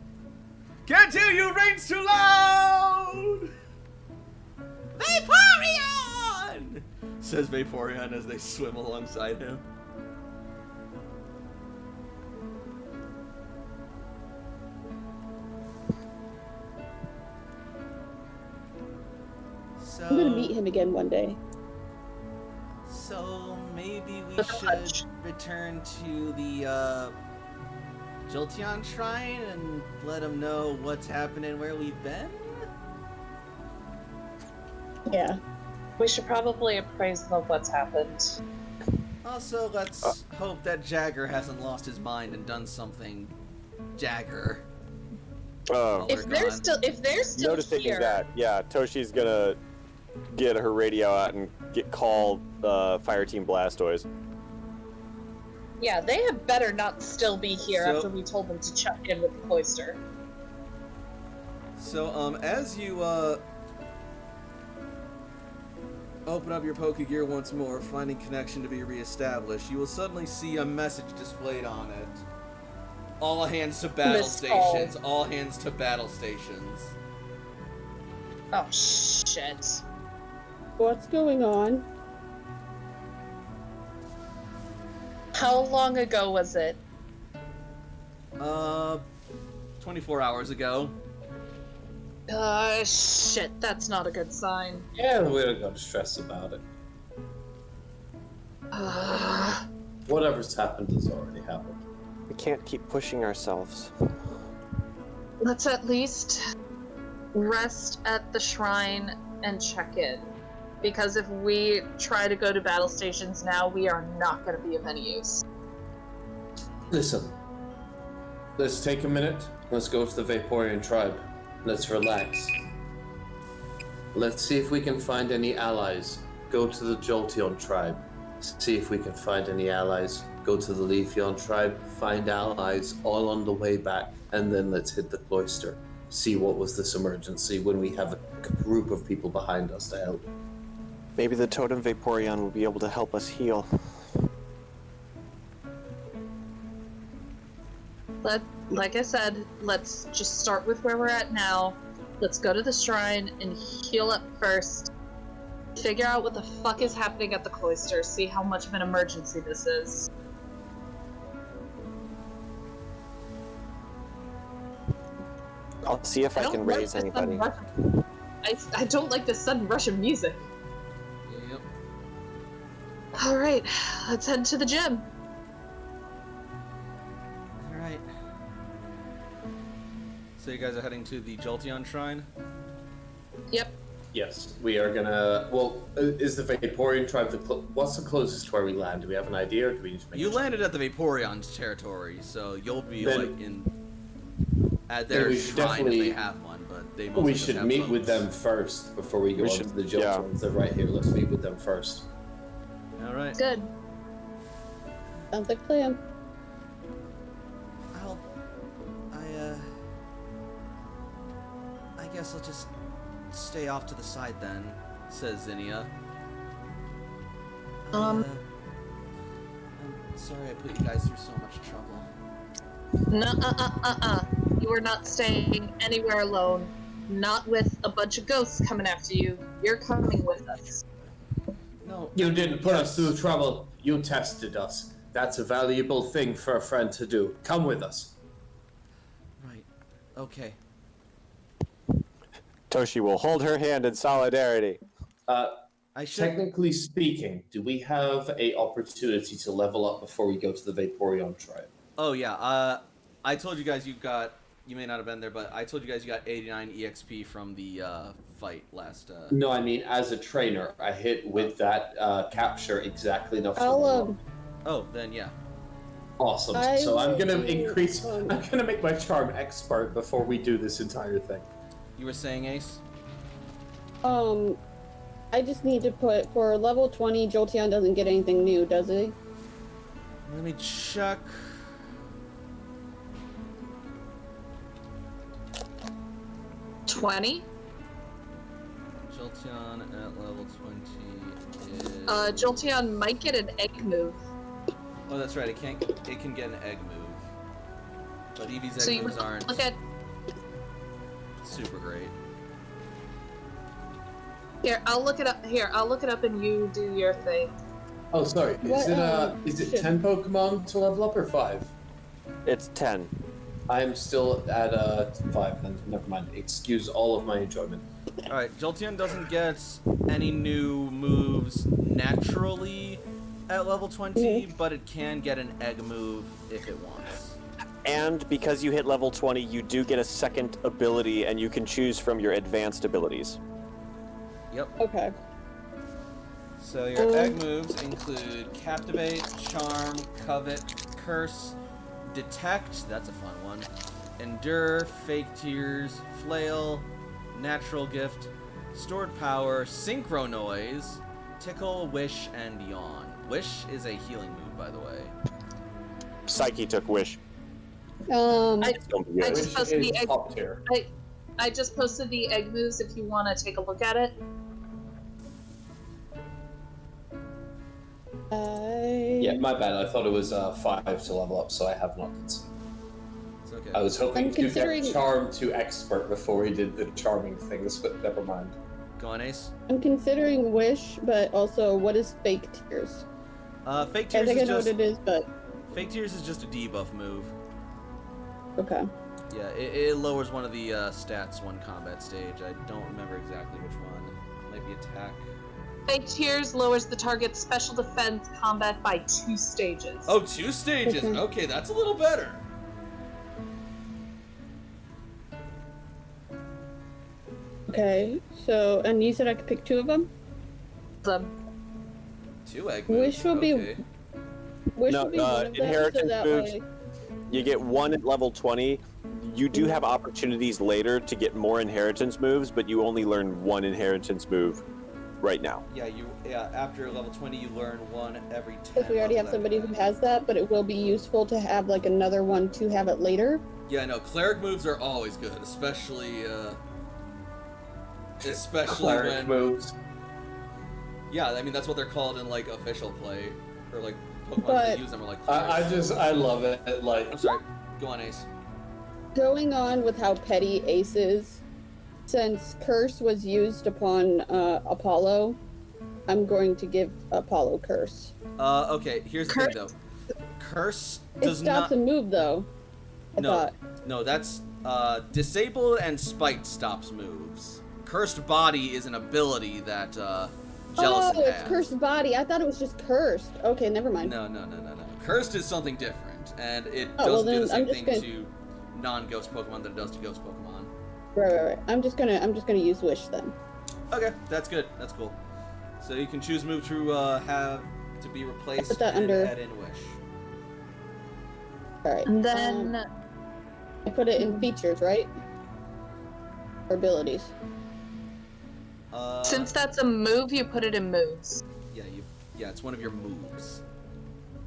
Can't hear you, rain's too loud! Vaporeon! Says Vaporeon as they swim alongside him. So, I'm gonna meet him again one day. So maybe we should return to the Jolteon Shrine and let him know what's happening, where we've been? Yeah. We should probably appraise them of what's happened. Also, let's hope that Jagger hasn't lost his mind and done something Jagger. Oh. If they're still Noticing here, that, yeah, Toshi's gonna get her radio out and call Fire Team Blastoise. yeah, they had better not still be here So- after we told them to check in with the cloister. So, as you open up your Pokegear once more, finding connection to be reestablished, you will suddenly see a message displayed on it. All hands to battle Missed call. stations. All hands to battle stations. Oh shit. What's going on? How long ago was it? 24 hours ago. Shit, that's not a good sign. Yeah, we don't gotta stress about it. Whatever's happened has already happened. We can't keep pushing ourselves. Let's at least rest at the shrine and check in. Because if we try to go to battle stations now, we are not going to be of any use. Listen, let's take a minute. Let's go to the Vaporeon tribe. Let's relax. Let's see if we can find any allies. Go to the Jolteon tribe. See if we can find any allies. Go to the Leafeon tribe. Find allies all on the way back. And then let's hit the cloister. See what was this emergency when we have a group of people behind us to help. Maybe the Totem Vaporeon will be able to help us heal. Like I said, let's just start with where we're at now. Let's go to the shrine and heal up first. Figure out what the fuck is happening at the cloister. See how much of an emergency this is. I'll see if I can raise anybody. I don't like the sudden rush of music. Yep. Alright, let's head to the gym. Alright. So you guys are heading to the Jolteon Shrine? Yep. Yes, we are gonna. Well, is the Vaporeon tribe what's the closest to where we land? Do we have an idea, or do we just make? You landed at the Vaporeon's territory, so you'll be Then- at their we should shrine if definitely- they have one, but they mostly We just should have meet with boats. them first before we go We on should- to the yeah. Jolteons. They're right here. Let's meet with them first. Alright. Good. Sounds like a plan. I guess I'll just stay off to the side then, says Zinnia. I'm sorry I put you guys through so much trouble. No, You are not staying anywhere alone. Not with a bunch of ghosts coming after you. You're coming with us. No. You didn't put us through trouble. You tested us. That's a valuable thing for a friend to do. Come with us. Right. Okay. Toshi will hold her hand in solidarity. I should. Technically speaking, do we have a opportunity to level up before we go to the Vaporeon tribe? Oh yeah. I told you guys you got. You may not have been there, but I told you guys you got 89 EXP from the fight last. No, I mean as a trainer, I hit with that capture exactly enough. to I'll level up. Oh, then yeah. Awesome. I So I'm gonna will- increase. I'm gonna make my charm expert before we do this entire thing. You were saying, Ace? I just need to put, for level 20, Jolteon doesn't get anything new, does he? Let me check. $20. Jolteon at level 20 is... Jolteon might get an egg move. Oh, that's right. It can get an egg move. But Eevee's So egg you moves aren't look at super great. here. I'll look it up. Here, I'll look it up, and you do your thing. Oh, sorry. What, Is it shit. 10 Pokemon to level up or 5? It's 10. I'm still at 5, then never mind. Excuse all of my enjoyment. Alright, Jolteon doesn't get any new moves naturally at level 20, but it can get an egg move if it wants. And because you hit level 20, you do get a second ability, and you can choose from your advanced abilities. Yep. Okay. So your egg moves include Captivate, Charm, Covet, Curse, Detect, that's a fun one, Endure, Fake Tears, Flail, Natural Gift, Stored Power, Synchro Noise, Tickle, Wish, and Yawn. Wish is a healing move, by the way. Psyche took Wish. I Don't be I good. just Which posted is the egg. top tier. I just posted the egg moves if you want to take a look at it. Yeah, my bad. I thought it was 5 to level up, so I have not considered. It's okay. I was hoping I'm to considering- get Charm to Expert before he did the charming things, but never mind. Go on, Ace. I'm considering Wish, but also, what is Fake Tears? Fake I Tears think I is know just what it is, but Fake Tears is just a debuff move. okay. Yeah, it lowers one of the stats one combat stage. I don't remember exactly which one. It might be attack. Fake Tears lowers the target's special defense combat by 2 stages. Oh, 2 stages. Okay. Okay, that's a little better. Okay, so, and you said I could pick 2 of them? Them. 2 egg moves. Wish will be- okay. Wish No, would be one of them, so inheritance that moves. way... You get 1 at level 20. You do have opportunities later to get more inheritance moves, but you only learn 1 inheritance move right now. Yeah, after level 20 you learn 1 every 10. Because we already have levels somebody after who that. has that, but it will be useful to have, like, another one to have it later. Yeah, no, cleric moves are always good, especially Cleric when moves. Yeah, I mean that's what they're called in like official play or like Pokemon But- that use them are like clerics. I love it. Like, I'm sorry. Go on, Ace. Going on with how petty Ace is, since Curse was used upon Apollo, I'm going to give Apollo Curse. Okay, here's the thing Curse- though. Curse It does stops not a move, though. I No. thought. No, that's disabled and spite stops moves. Cursed Body is an ability that Jellicent Oh, it's has. Cursed Body. I thought it was just Cursed. Okay, never mind. No. Cursed is something different, and it Oh, well, doesn't do then the same I'm just thing gonna- to non-ghost Pokemon that it does to ghost Pokemon. Right. I'm just gonna use Wish then. Okay, that's good. That's cool. So you can choose move to have to be replaced put that and under- add in Wish. All right. And then I put it in features, right? Or abilities. since that's a move, you put it in moves. Yeah, it's one of your moves.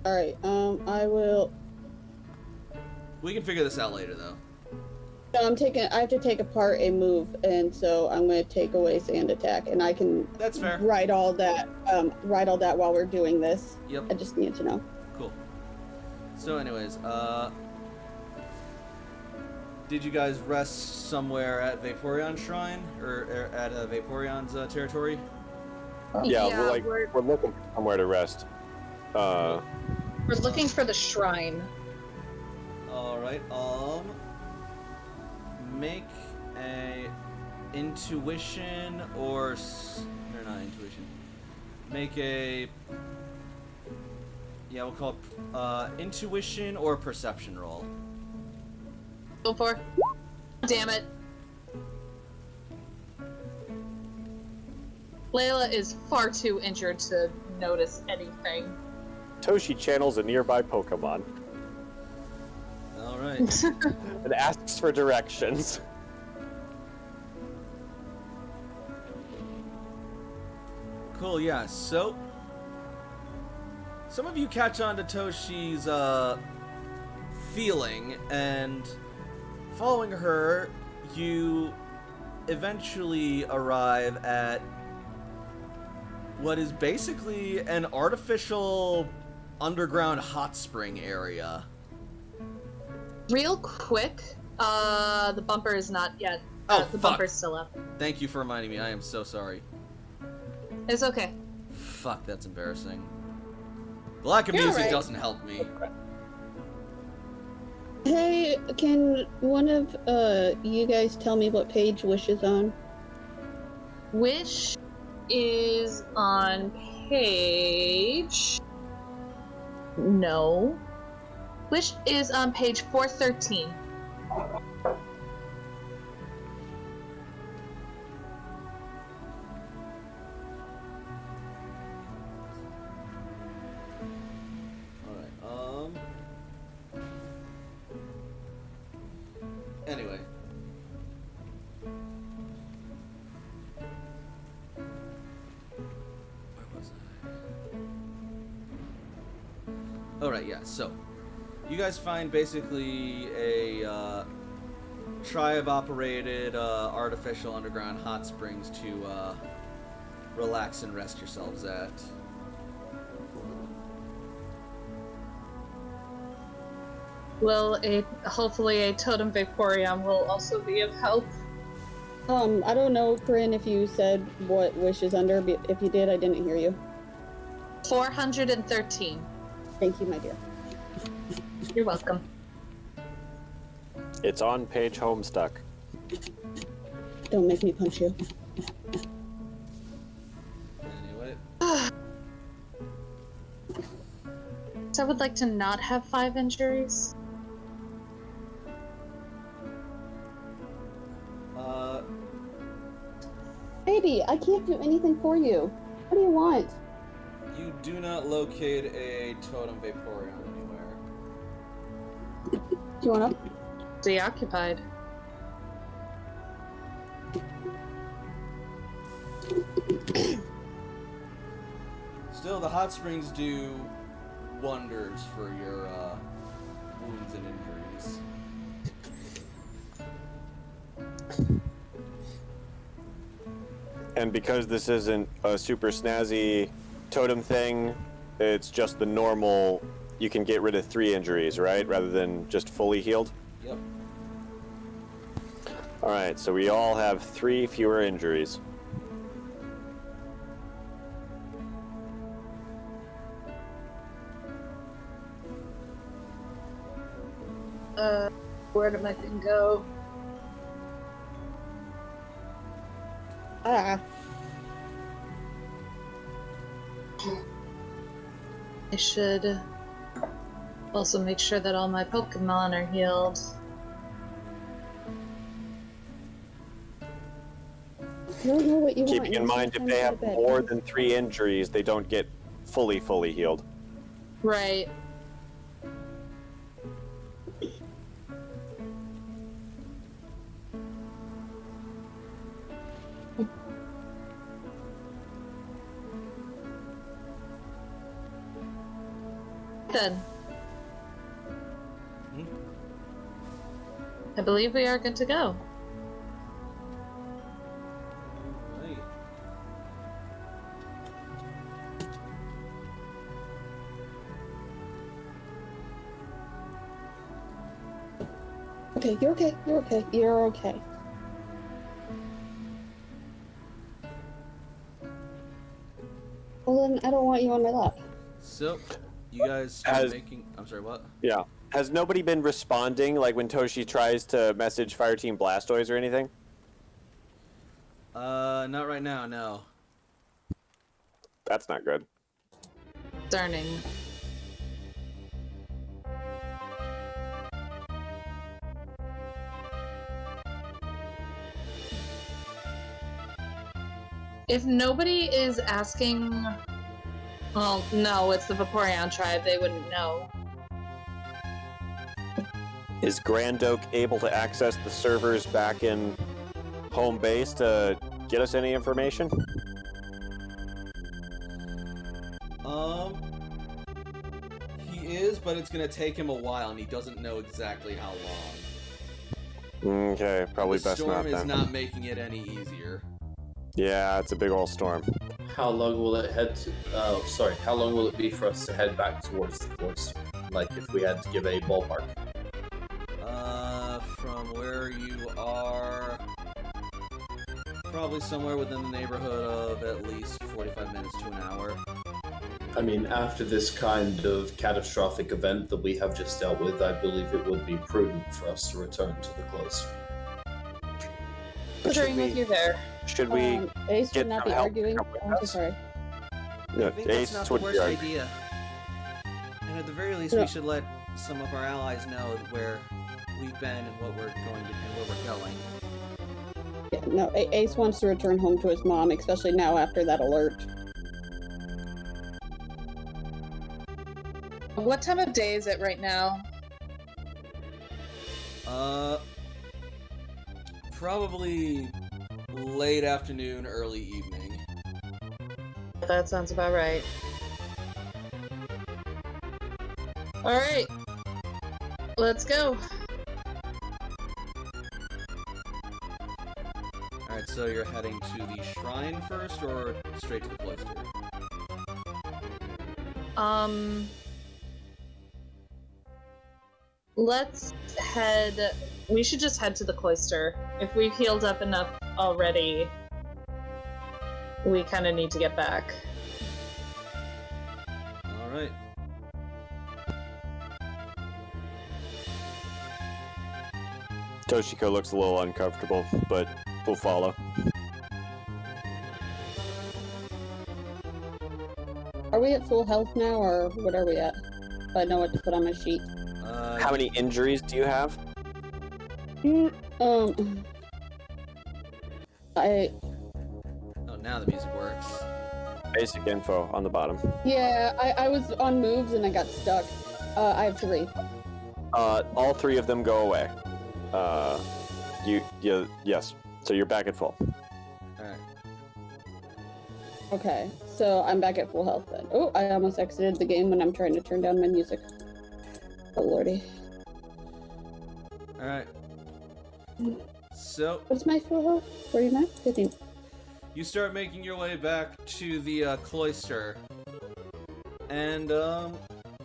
All right. I will. We can figure this out later, though. No, I have to take apart a move, and so I'm going to take away Sand Attack, and I can That's fair. write all that. Write all that while we're doing this. Yep. I just need to know. Cool. So, anyways, did you guys rest somewhere at Vaporeon Shrine or at Vaporeon's territory? Yeah, Yeah, we're looking for somewhere to rest. We're looking for the shrine. All right. Make a intuition or not intuition. Make a we'll call it intuition or perception roll. Go for. Damn it. Layla is far too injured to notice anything. Toshi channels a nearby Pokemon All right. and asks for directions. Cool. Yeah. So some of you catch on to Toshi's feeling, and following her, you eventually arrive at what is basically an artificial underground hot spring area. Real quick, the bumper is not yet. Oh, the fuck. bumper's still up. Thank you for reminding me. I am so sorry. It's okay. Fuck, that's embarrassing. The lack of You're music alright. doesn't help me. Hey, can one of you guys tell me what page Wish is on? Wish is on page... No. Wish is on page 413. Alright, anyway. Where was I? Alright, yeah, so. You guys find basically a tribe-operated artificial underground hot springs to relax and rest yourselves at. Well, hopefully a totem Vaporeon will also be of help. I don't know, Corinne, if you said what Wish is under, but if you did, I didn't hear you. 413. Thank you, my dear. You're welcome. It's on page Homestuck. Don't make me punch you. Anyway. So I would like to not have 5 injuries. Baby, I can't do anything for you. What do you want? You do not locate a totem Vaporeon anywhere. Do you want up? Stay occupied. Still, the hot springs do wonders for your wounds and injuries. And because this isn't a super snazzy totem thing, it's just the normal, you can get rid of 3 injuries, right? Rather than just fully healed? Yep. Alright, so we all have 3 fewer injuries. Where did my thing go? Ah. I should also make sure that all my Pokemon are healed. I don't know what you want. Keeping in mind, if they have more than 3 injuries, they don't get fully healed. Right. Then. I believe we are good to go. Right. Okay, you're okay. You're okay. You're okay. Well, then I don't want you on my lap. So, you guys start making... I'm sorry, what? Yeah. Has nobody been responding, like when Toshi tries to message Fireteam Blastoise or anything? Not right now, no. That's not good. Darning. If nobody is asking... Well, no, it's the Vaporeon tribe. They wouldn't know. Is Grand Oak able to access the servers back in home base to get us any information? but it's gonna take him a while, and he doesn't know exactly how long. Okay, probably The best not storm is then. not making it any easier. Yeah, it's a big old storm. How long will it head to? How long will it be for us to head back towards the cloister? Like, if we had to give a ballpark. From where you are, probably somewhere within the neighborhood of at least 45 minutes to an hour. I mean, after this kind of catastrophic event that we have just dealt with, I believe it would be prudent for us to return to the cloister. But should Agreeing with you there. should we Ace get would not some be help arguing. come with I'm so us? sorry. No, I think Ace that's not the would worst be idea. And at the very least, Yeah. we should let some of our allies know where we've been and what we're going to and where we're going. Yeah, no, Ace wants to return home to his mom, especially now after that alert. What time of day is it right now? Probably late afternoon, early evening. That sounds about right. Alright. Let's go. Alright, so you're heading to the shrine first, or straight to the cloister? Let's head. We should just head to the cloister. If we've healed up enough already, we kind of need to get back. Alright. Toshiko looks a little uncomfortable, but we'll follow. Are we at full health now, or what are we at? So I know what to put on my sheet. How many injuries do you have? I Oh, now the music works. Basic info on the bottom. I was on moves and I got stuck. I have 3. All 3 of them go away. Yes. So you're back at full. Alright. Okay, so I'm back at full health then. Oh, I almost exited the game when I'm trying to turn down my music. Oh lordy. Alright. So, What's my full health? 49? 15. you start making your way back to the cloister. And,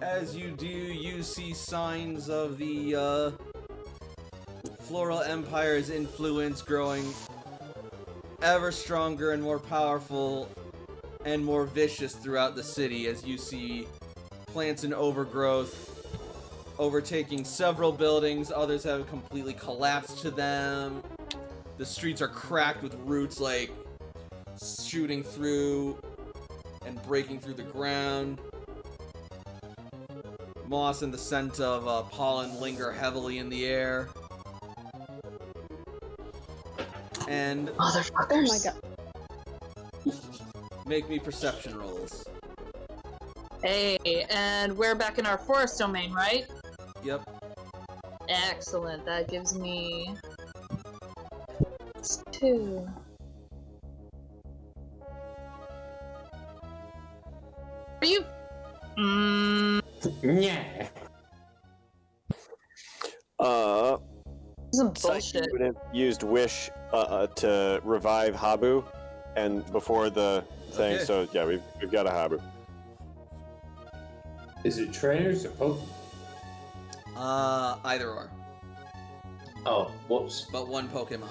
as you do, you see signs of the, Floral Empire's influence growing ever stronger and more powerful and more vicious throughout the city, as you see plants in overgrowth overtaking several buildings. Others have completely collapsed to them. The streets are cracked with roots, like, shooting through and breaking through the ground. Moss and the scent of pollen linger heavily in the air. And Motherfuckers. Oh my god. make me perception rolls. Hey, and we're back in our forest domain, right? Yep. Excellent. That gives me 2. Are you? Yeah. Some Psyche bullshit. would have used Wish to revive Habu, and before the thing, Okay. so yeah, we've got a Habu. Is it trainers or Pokemon? Either or. Oh, whoops. But one Pokemon.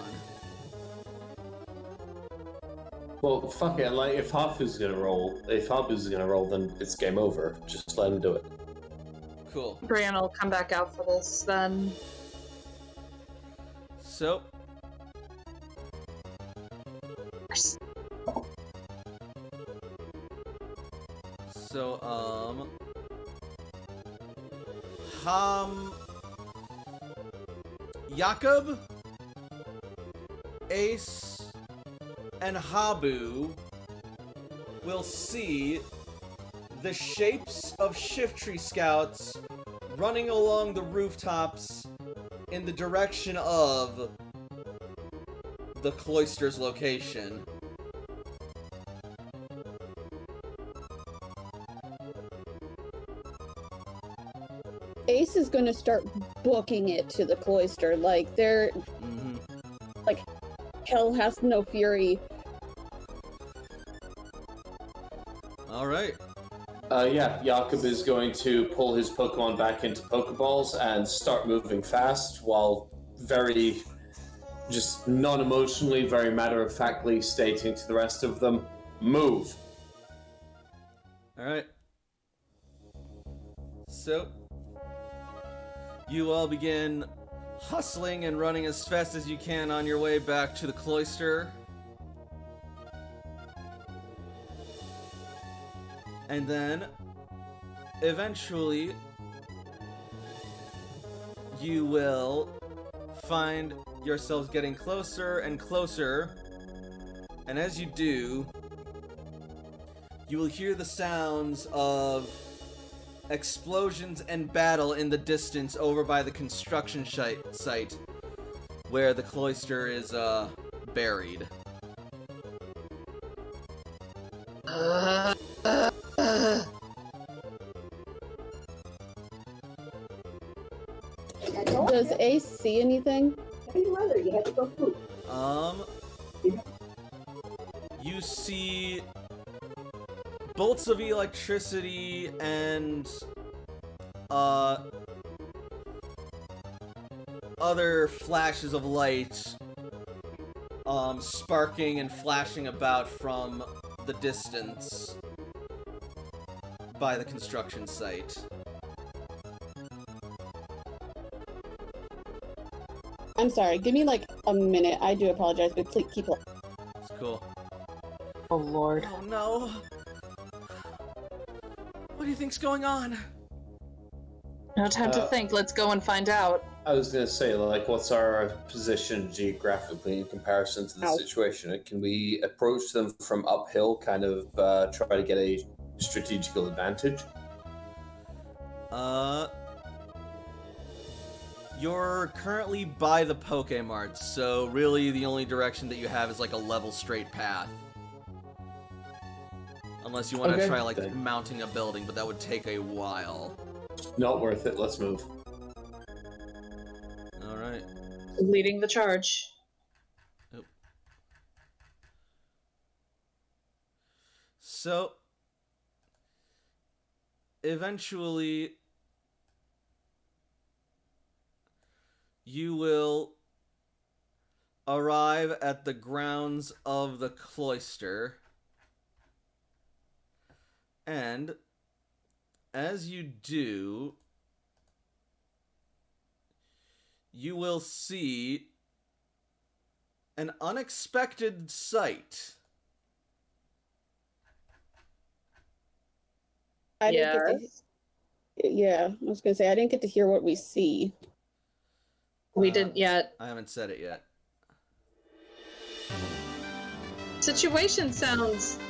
Well, fuck it. Like, if Habu's gonna roll, then it's game over. Just let him do it. Cool. Brian will come back out for this then. So, Jakob, Ace, and Habu will see the shapes of Shiftry Scouts running along the rooftops in the direction of the cloister's location. is gonna start booking it to the cloister. Like, they're... Mm-hmm. Like, hell has no fury. Alright. Yeah, Jakob is going to pull his Pokemon back into Pokeballs and start moving fast while very, just non-emotionally, very matter-of-factly stating to the rest of them, move. Alright. So, you all begin hustling and running as fast as you can on your way back to the cloister. And then, eventually, you will find yourselves getting closer and closer. And as you do, you will hear the sounds of explosions and battle in the distance over by the construction site where the cloister is buried. Does Ace see anything? You see bolts of electricity and other flashes of light sparking and flashing about from the distance by the construction site. I'm sorry, give me like a minute. I do apologize, but please keep... It's cool. Oh, Lord. Oh no! What do you think's going on? No time to think. Let's go and find out. I was going to say, like, what's our position geographically in comparison to the situation? Can we approach them from uphill, kind of try to get a strategical advantage? You're currently by the Pokémart, so really the only direction that you have is like a level straight path. Unless you want to try like mounting a building, but that would take a while. Not worth it, let's move. Alright. Leading the charge. Oop. So, eventually, you will arrive at the grounds of the cloister, and as you do, you will see an unexpected sight. I was gonna say, I didn't get to hear what we see. We didn't yet. I haven't said it yet. Situation sounds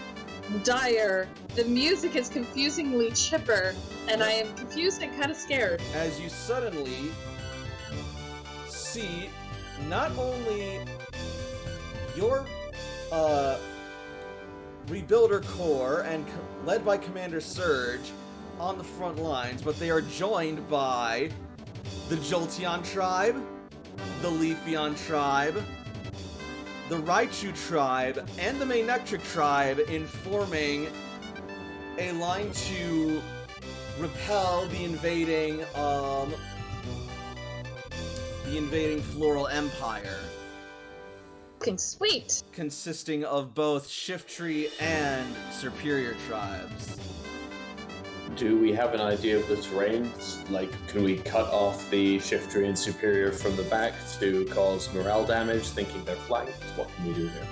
dire. The music is confusingly chipper, and I am confused and kind of scared. As you suddenly see not only your Rebuilder Corps and led by Commander Surge on the front lines, but they are joined by the Jolteon tribe, the Leafeon tribe, the Raichu tribe, and the Manectric tribe in forming a line to repel the invading Floral Empire. Looking sweet. Consisting of both Shiftry and Superior tribes. Do we have an idea of the terrain? Like, can we cut off the Shiftry and Superior from the back to cause morale damage, thinking they're flanked? What can we do here?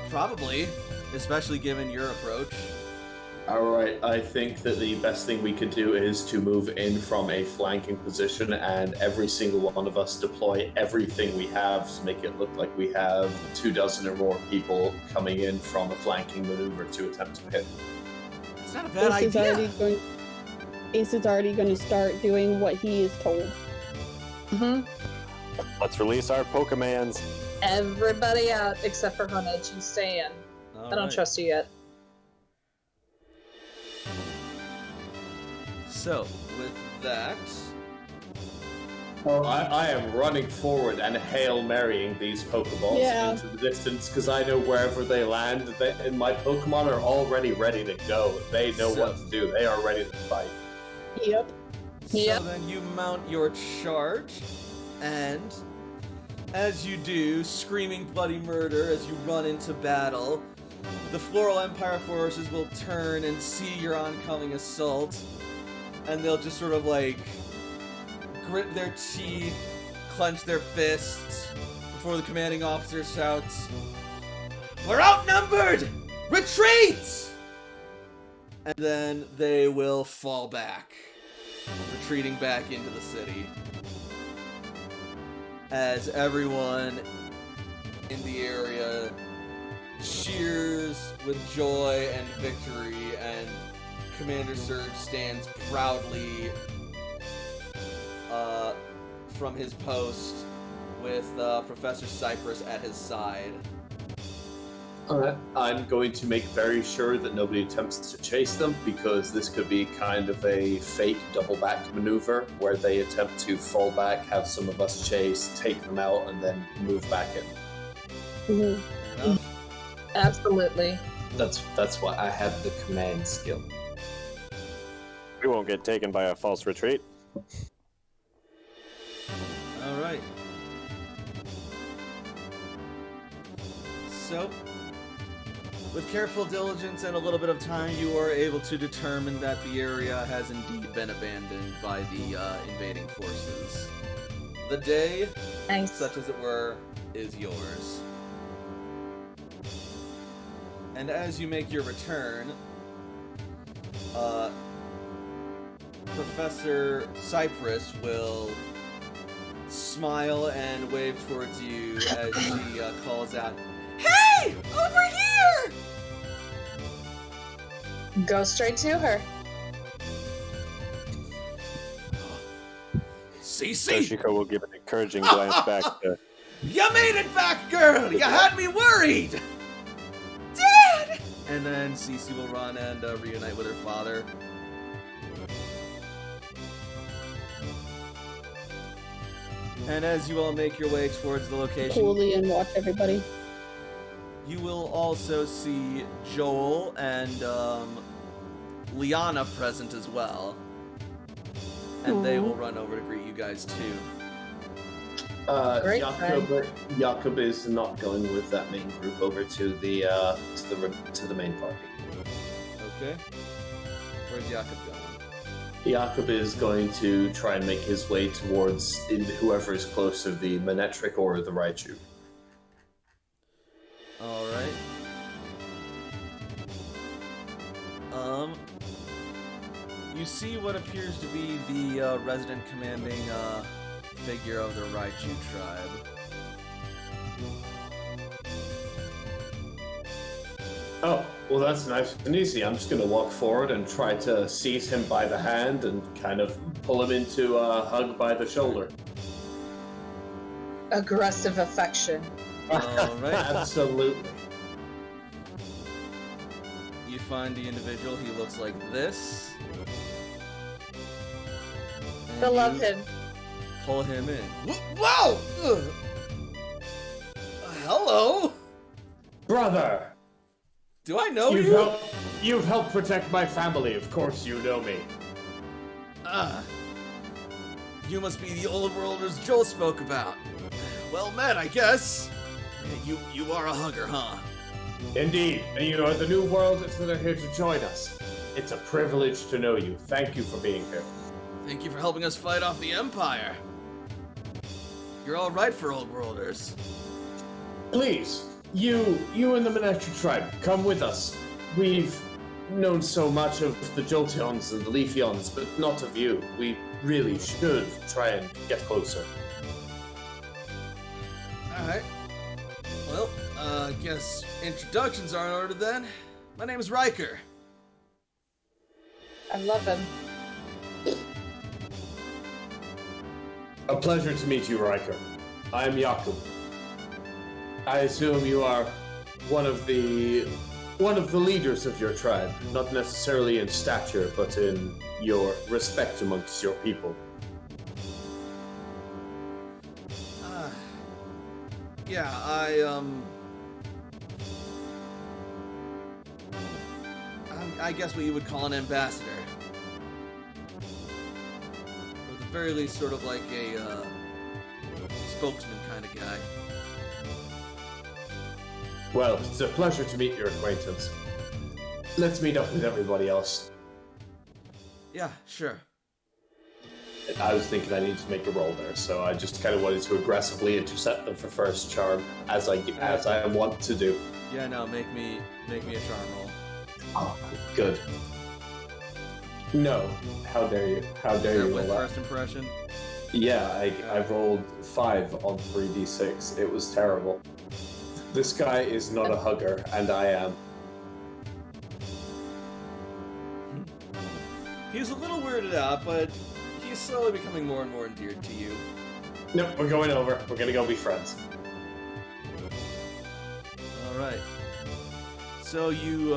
Probably. Especially given your approach. Alright, I think that the best thing we could do is to move in from a flanking position and every single one of us deploy everything we have to make it look like we have 24 or more people coming in from a flanking maneuver to attempt to hit. It's not a bad idea. Ace is already going to start doing what he is told. Let's release our Pokemans. Everybody out except for Honedge. You stay in. I don't trust you yet. So, with that, I am running forward and Hail Marrying these Pokeballs into the distance because I know wherever they land, and my Pokemon are already ready to go. They know what to do. They are ready to fight. Yep. So then you mount your charge, and as you do, screaming bloody murder as you run into battle, the Floral Empire forces will turn and see your oncoming assault, and they'll just sort of like grit their teeth, clench their fists, before the commanding officer shouts, "We're outnumbered! Retreat!" And then they will fall back, retreating back into the city. As everyone in the area cheers with joy and victory, and Commander Surge stands proudly from his post with Professor Cypress at his side. Alright. I'm going to make very sure that nobody attempts to chase them, because this could be kind of a fake double back maneuver where they attempt to fall back, have some of us chase, take them out, and then move back in. Mm-hmm. Fair enough. Absolutely. That's why I have the command skill. We won't get taken by a false retreat. Alright. So, with careful diligence and a little bit of time, you are able to determine that the area has indeed been abandoned by the invading forces. The day, Nice. such as it were, is yours. And as you make your return, Professor Cypress will smile and wave towards you as she calls out, "Hey! Over here!" Go straight to her. Cece! Toshiko will give an encouraging glance back to... You made it back, girl! You had me worried! Dad! And then Cece will run and reunite with her father. And as you all make your way towards the location, Coolly and watch everybody. you will also see Joel and Liana present as well. And they will run over to greet you guys too. Great Jakob is not going with that main group over to the main party. Okay. Where's Jakob going? Jakob is going to try and make his way towards whoever is closer, the Manetric or the Raichu. Alright. You see what appears to be the resident commanding figure of the Raichu tribe. Oh, well that's nice and easy. I'm just going to walk forward and try to seize him by the hand and kind of pull him into a hug by the shoulder. Aggressive affection. Alright. Absolutely. You find the individual, he looks like this. And I love you him. Pull him in. Whoa! Hello? Brother! Do I know you? You've helped protect my family, of course you know me. You must be the old worlders Joel spoke about. Well met, I guess. You are a hugger, huh? Indeed, and you are the new worlders that are here to join us. It's a privilege to know you. Thank you for being here. Thank you for helping us fight off the Empire. You're all right for old worlders. Please, you and the Manetric tribe, come with us. We've known so much of the Jolteons and the Leafeons, but not of you. We really should try and get closer. Alright. Well, I guess introductions are in order then. My name is Riker. I love him. A pleasure to meet you, Riker. I am Jakob. I assume you are one of the leaders of your tribe, not necessarily in stature, but in your respect amongst your people. Yeah, I guess what you would call an ambassador. Or at the very least, sort of like a spokesman kind of guy. Well, it's a pleasure to meet your acquaintance. Let's meet up with everybody else. Yeah, sure. I was thinking I needed to make a roll there, so I just kind of wanted to aggressively intercept them for first charm, as I am wont to do. Yeah, no, make me a charm roll. Oh, good. No, how dare you? How dare you With roll that? first impression? Yeah, I rolled 5 on 3d6. It was terrible. This guy is not a hugger, and I am. He's a little weirded out, but he's slowly becoming more and more endeared to you. Nope, we're going over. We're gonna go be friends. Alright. So you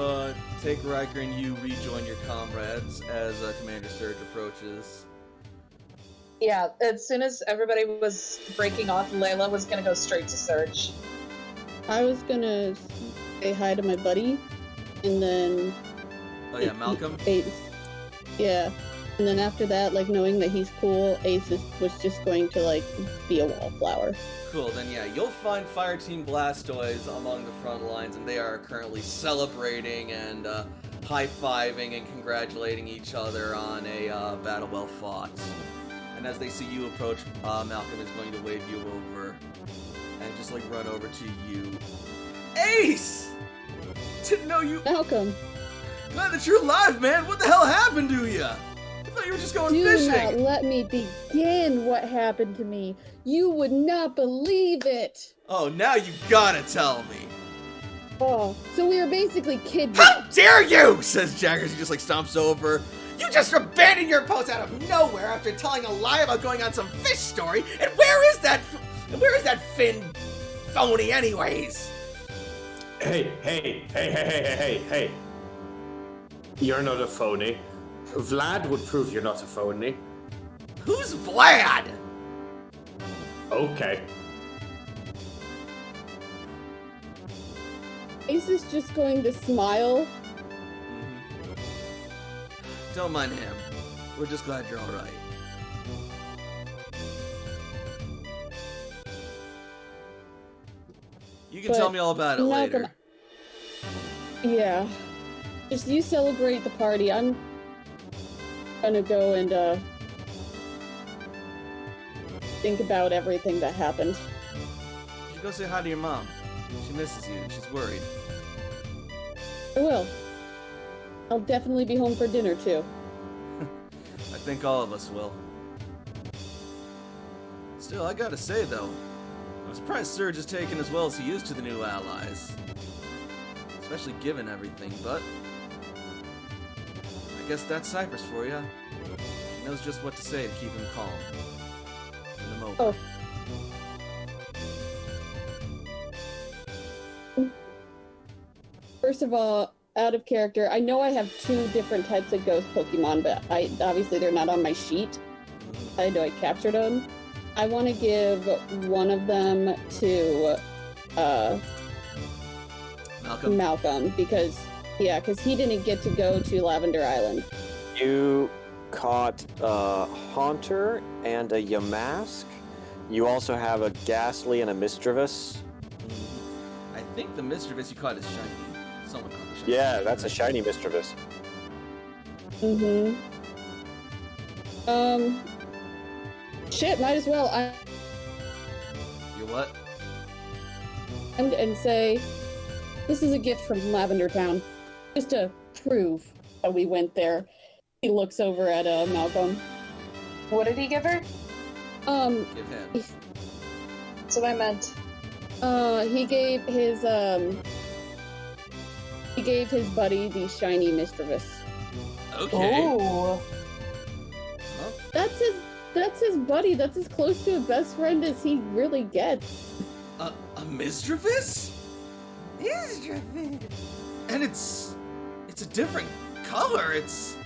take Riker and you rejoin your comrades as Commander Surge approaches. Yeah, as soon as everybody was breaking off, Layla was gonna go straight to Surge. I was gonna say hi to my buddy, and then... Oh yeah, Malcolm? Ace. Yeah. And then after that, like, knowing that he's cool, Ace was just going to, like, be a wallflower. Cool, then yeah, you'll find Fireteam Blastoise among the front lines, and they are currently celebrating and high-fiving and congratulating each other on a battle well fought. And as they see you approach, Malcolm is going to wave you over and just, like, run over to you. Ace! Didn't know you... Malcolm! Glad that you're alive, man! What the hell happened to you? I thought you were just going Do fishing! not let me begin what happened to me. You would not believe it. Oh, now you gotta tell me. Oh, so we were basically kidnapped. How dare you! Says Jack as he just, like, stomps over. You just abandoned your post out of nowhere after telling a lie about going on some fish story. And where is that Finn phony anyways? Hey. You're not a phony. Vlad would prove you're not a phony. Who's Vlad? Okay. Ace is just going to smile. Don't mind him. We're just glad you're alright. You can But tell me all about it Malcolm- later. Yeah. Just you celebrate the party. I'm gonna go and think about everything that happened. You should go say hi to your mom. She misses you and she's worried. I will. I'll definitely be home for dinner too. I think all of us will. Still, I gotta say though, I'm surprised Surge is taken as well as he is to the new allies. Especially given everything, but I guess that's Cypress for you. She knows just what to say to keep him calm. Win him over. Oh. First of all, out of character, I know I have 2 different types of ghost Pokemon, but obviously they're not on my sheet. I know I captured them. I want to give one of them to Malcolm because he didn't get to go to Lavender Island. You caught a Haunter and a Yamask. You also have a Ghastly and a Misdreavus. I think the Misdreavus you caught is shiny. Someone caught the shiny. Yeah, that's a shiny Misdreavus. Shit, might as well. You what? And say, this is a gift from Lavender Town, just to prove that we went there. He looks over at Malcolm. What did he give her? Give him. That's what I meant. He gave his buddy the shiny Misdreavus. Okay. Oh. Well, That's his buddy. That's as close to a best friend as he really gets. a Misdreavus? Misdreavus. And it's a different color. It's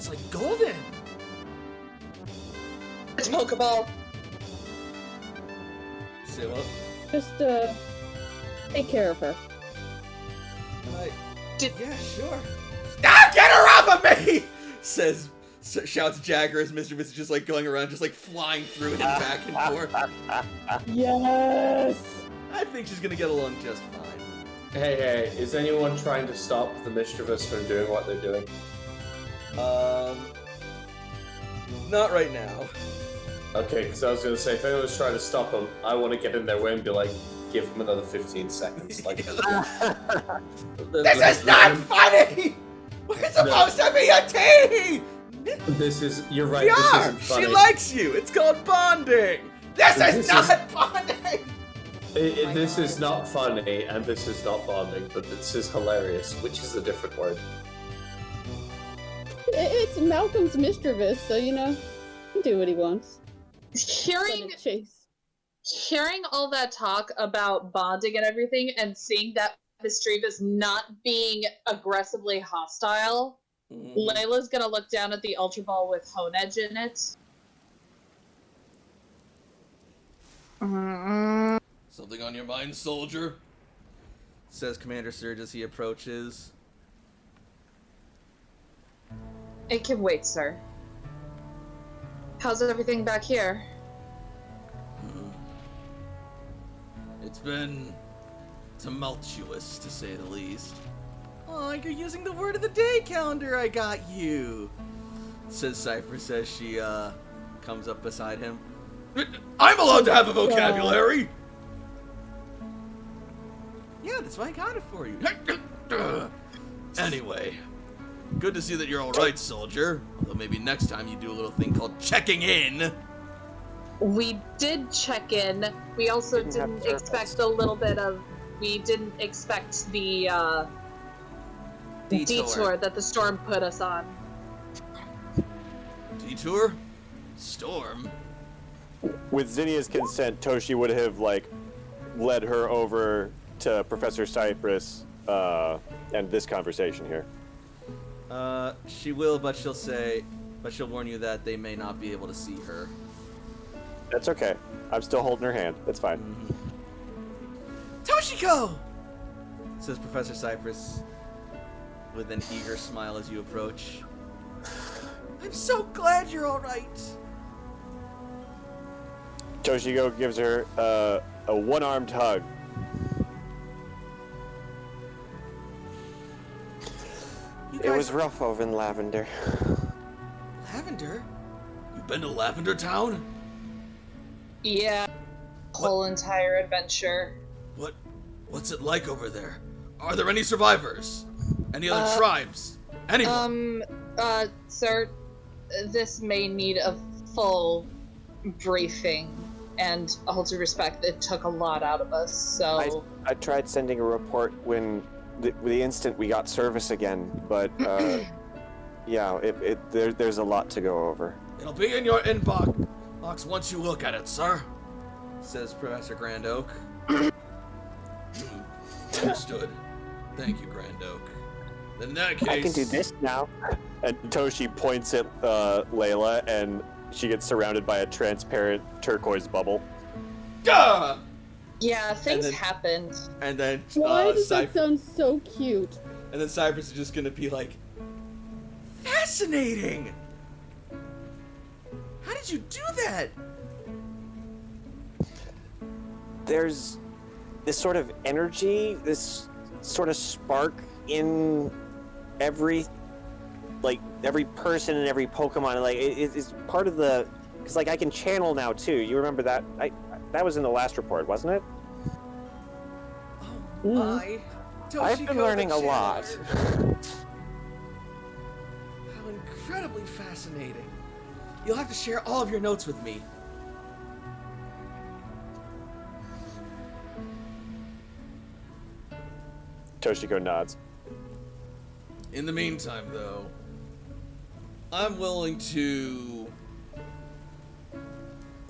like golden. It's Pokeball. Say what? Just, take care of her. Yeah, sure. Ah, get her off of me! Shouts Jagger as Mr. Vince is just like going around, just like flying through him back and forth. Yes! I think she's gonna get along just fine. Hey, is anyone trying to stop the mischievous from doing what they're doing? Not right now. Okay, because I was going to say, if anyone's trying to stop them, I want to get in their way and be like, give them another 15 seconds. Like, This is not funny! We're supposed to be a team! You're right, We this are! isn't funny. She likes you! It's called bonding! This This is is- not funny! This is not funny, and this is not bonding, but this is hilarious, which is a different word. It's Malcolm's mischievous, so, you know, he can do what he wants. Hearing Let it chase. hearing all that talk about bonding and everything, and seeing that mischievous not being aggressively hostile, Layla's gonna look down at the Ultra Ball with Hone Edge in it. Something on your mind, soldier? Says Commander Surge as he approaches. It can wait, sir. How's everything back here? It's been tumultuous, to say the least. Oh, you're using the word of the day calendar I got you, says Cypress as she comes up beside him. I'm allowed to have a vocabulary! Yeah, that's why I got it for you. Anyway, good to see that you're alright, soldier. Although maybe next time you do a little thing called checking in. We did check in. We also didn't expect a little bit of. We didn't expect the detour that the storm put us on. Detour? Storm? With Zinnia's consent, Toshi would have, like, led her over to Professor Cypress and this conversation here. She will, but she'll warn you that they may not be able to see her. That's okay. I'm still holding her hand. That's fine. Toshiko! Says Professor Cypress with an eager smile as you approach. I'm so glad you're alright. Toshiko gives her a one-armed hug. It was rough over in Lavender. Lavender? You been to Lavender Town? Yeah. Whole entire adventure. What's it like over there? Are there any survivors? Any other tribes? Anyone? Sir, this may need a full briefing, and all due respect, it took a lot out of us, so... I tried sending a report when the instant we got service again, but yeah, there's a lot to go over. It'll be in your inbox once you look at it, sir, says Professor Grand Oak. Understood. Thank you, Grand Oak. In that case... I can do this now. And Toshi points at Layla, and she gets surrounded by a transparent turquoise bubble. Duh! Yeah, things then- happened. And then Why does that sound so cute? And then Cypress is just gonna be like, fascinating! How did you do that? There's this sort of energy, this sort of spark in every person and every Pokemon. Like it's part of the, because like I can channel now too. You remember that? That was in the last report, wasn't it? I've been learning a lot. How incredibly fascinating. You'll have to share all of your notes with me. Toshiko nods. In the meantime, though, I'm willing to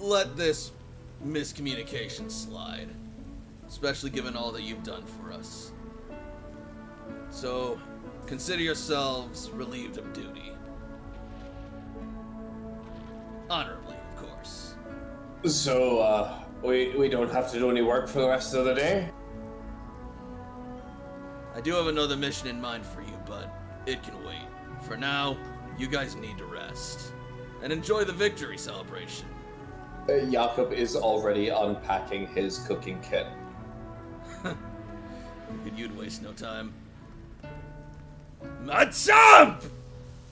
let this miscommunication slide, especially given all that you've done for us. So, consider yourselves relieved of duty. Honorably, of course. So, We don't have to do any work for the rest of the day. I do have another mission in mind for you, but it can wait. For now, you guys need to rest. And enjoy the victory celebration. Jakob is already unpacking his cooking kit. Figured you'd waste no time. Machamp!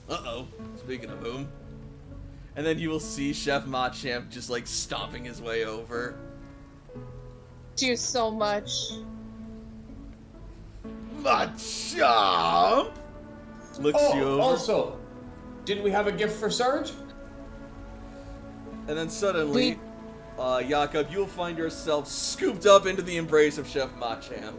Uh-oh. Speaking of whom. And then you will see Chef Machamp just like stomping his way over. Thank you so much. Machamp! Looks you over. Also, didn't we have a gift for Serge? And then suddenly, Jakob, you'll find yourself scooped up into the embrace of Chef Machamp.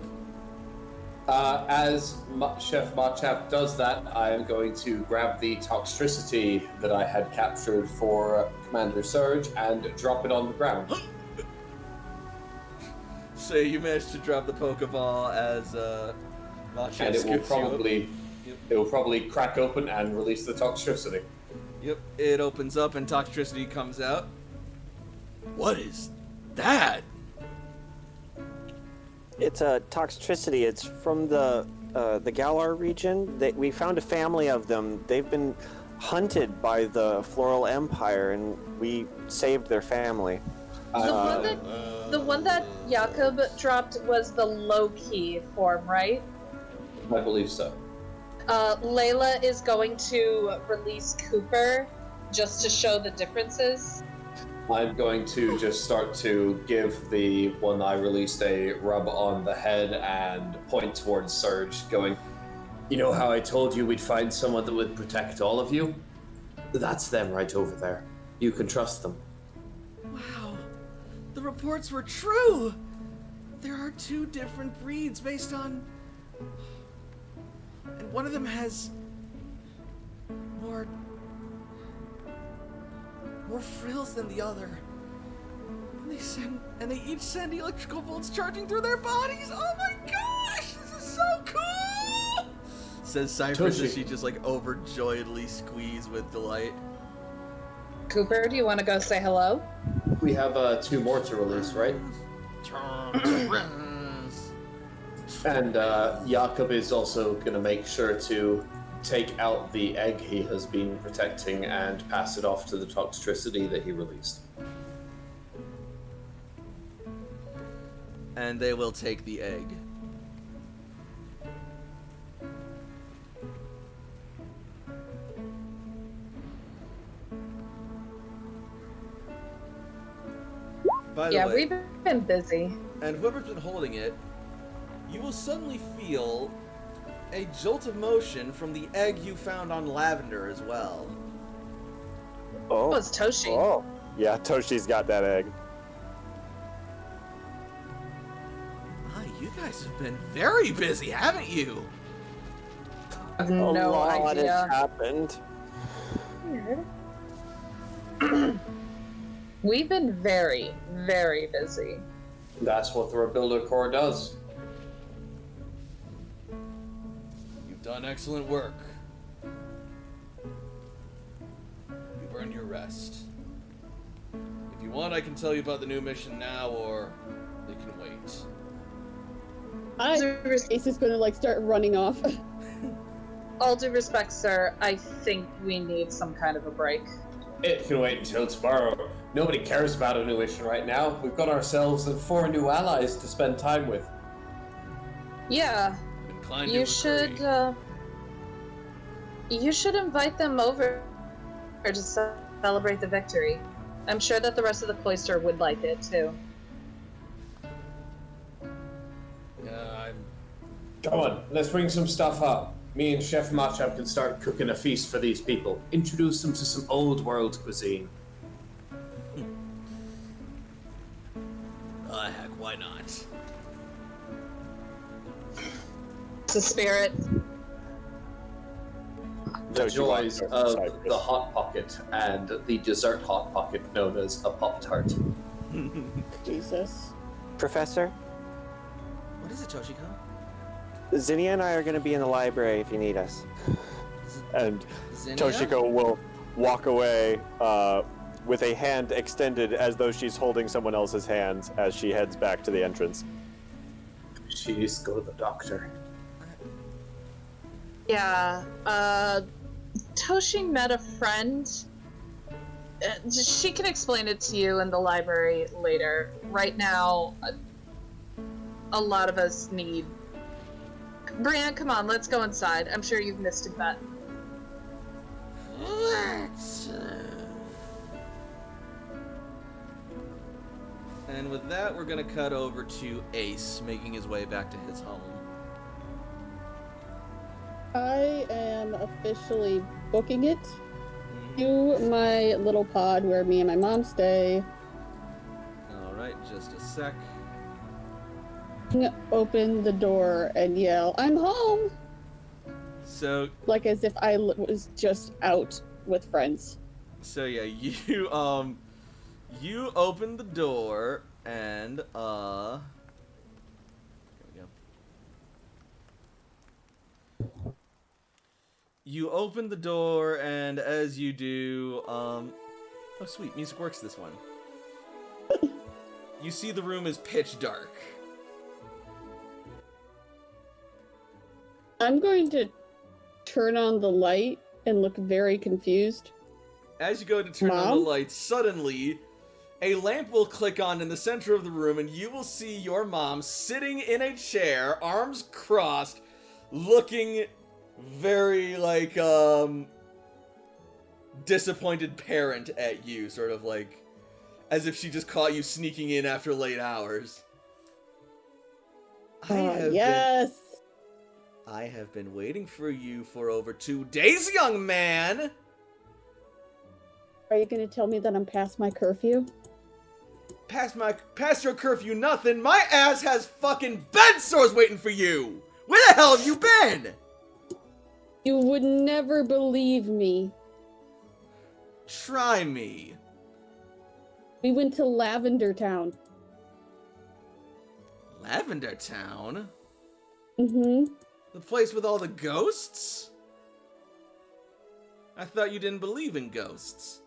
As Chef Machamp does that, I am going to grab the toxicity that I had captured for Commander Surge and drop it on the ground. So you managed to drop the Pokeball as Machamp And it will scoops probably crack open and release the toxicity. Yep, it opens up and toxicity comes out. What is that? It's a toxicity. It's from the Galar region. We found a family of them. They've been hunted by the Floral Empire, and we saved their family. The one that Jakob dropped was the low-key form, right? I believe so. Layla is going to release Cooper just to show the differences. I'm going to just start to give the one I released a rub on the head and point towards Surge, going, you know how I told you we'd find someone that would protect all of you? That's them right over there. You can trust them. Wow, the reports were true! There are two different breeds based on... And one of them has... more frills than the other. And they each send electrical bolts charging through their bodies! Oh my gosh! This is so cool! Says Cypress as she just like overjoyedly squeezes with delight. Cooper, do you want to go say hello? We have 2 more to release, right? And Jakob is also going to make sure to take out the egg he has been protecting and pass it off to the toxicity that he released. And they will take the egg. By the way, we've been busy. and whoever's been holding it, you will suddenly feel a jolt of motion from the egg you found on Lavender as well. Oh, it's Toshi. Oh, yeah, Toshi's got that egg. Ah, you guys have been very busy, haven't you? I have A no lot idea. has happened. We've been very, very busy. That's what the Rebuilder Corps does. You've done excellent work. You've earned your rest. If you want, I can tell you about the new mission now, or they can wait. Ace is gonna like start running off. All due respect, sir, I think we need some kind of a break. It can wait until tomorrow. Nobody cares about a new mission right now. We've got ourselves 4 new allies to spend time with. Yeah, Inclined you to should invite them over to celebrate the victory. I'm sure that the rest of the cloister would like it too. Yeah, Come on, let's bring some stuff up. Me and Chef Machamp can start cooking a feast for these people. Introduce them to some old world cuisine. heck, why not? It's a spirit. The Toshi joys walks of over to Cypress. the Hot Pocket and the dessert Hot Pocket known as a Pop-Tart. Jesus. Professor, What is it, Toshiko? Zinnia and I are going to be in the library if you need us. And Zinnia? Toshiko will walk away with a hand extended as though she's holding someone else's hand as she heads back to the entrance. She needs to go to the doctor. Yeah, Toshi met a friend. She can explain it to you in the library later. Right now, a lot of us need... Brianne, come on, let's go inside. I'm sure you've missed a bet. Let's. And with that, we're gonna cut over to Ace making his way back to his home. I am officially booking it to my little pod where me and my mom stay. Alright, just a sec. Open the door and yell, "I'm home!" So, Like as if I was just out with friends. so yeah, you open the door and, here we go. You open the door and as you do, oh sweet, music works this one. You see the room is pitch dark. I'm going to turn on the light and look very confused. As you go to turn on Mom? the lights, suddenly a lamp will click on in the center of the room and you will see your mom sitting in a chair, arms crossed, looking very like disappointed parent at you, sort of like as if she just caught you sneaking in after late hours. Yes! I have been waiting for you for over 2 days, young man! Are you going to tell me that I'm past my curfew? Past your curfew nothing, my ass has fucking bed sores waiting for you! Where the hell have you been? You would never believe me. Try me. We went to Lavender Town. Lavender Town? Mm-hmm. The place with all the ghosts? I thought you didn't believe in ghosts.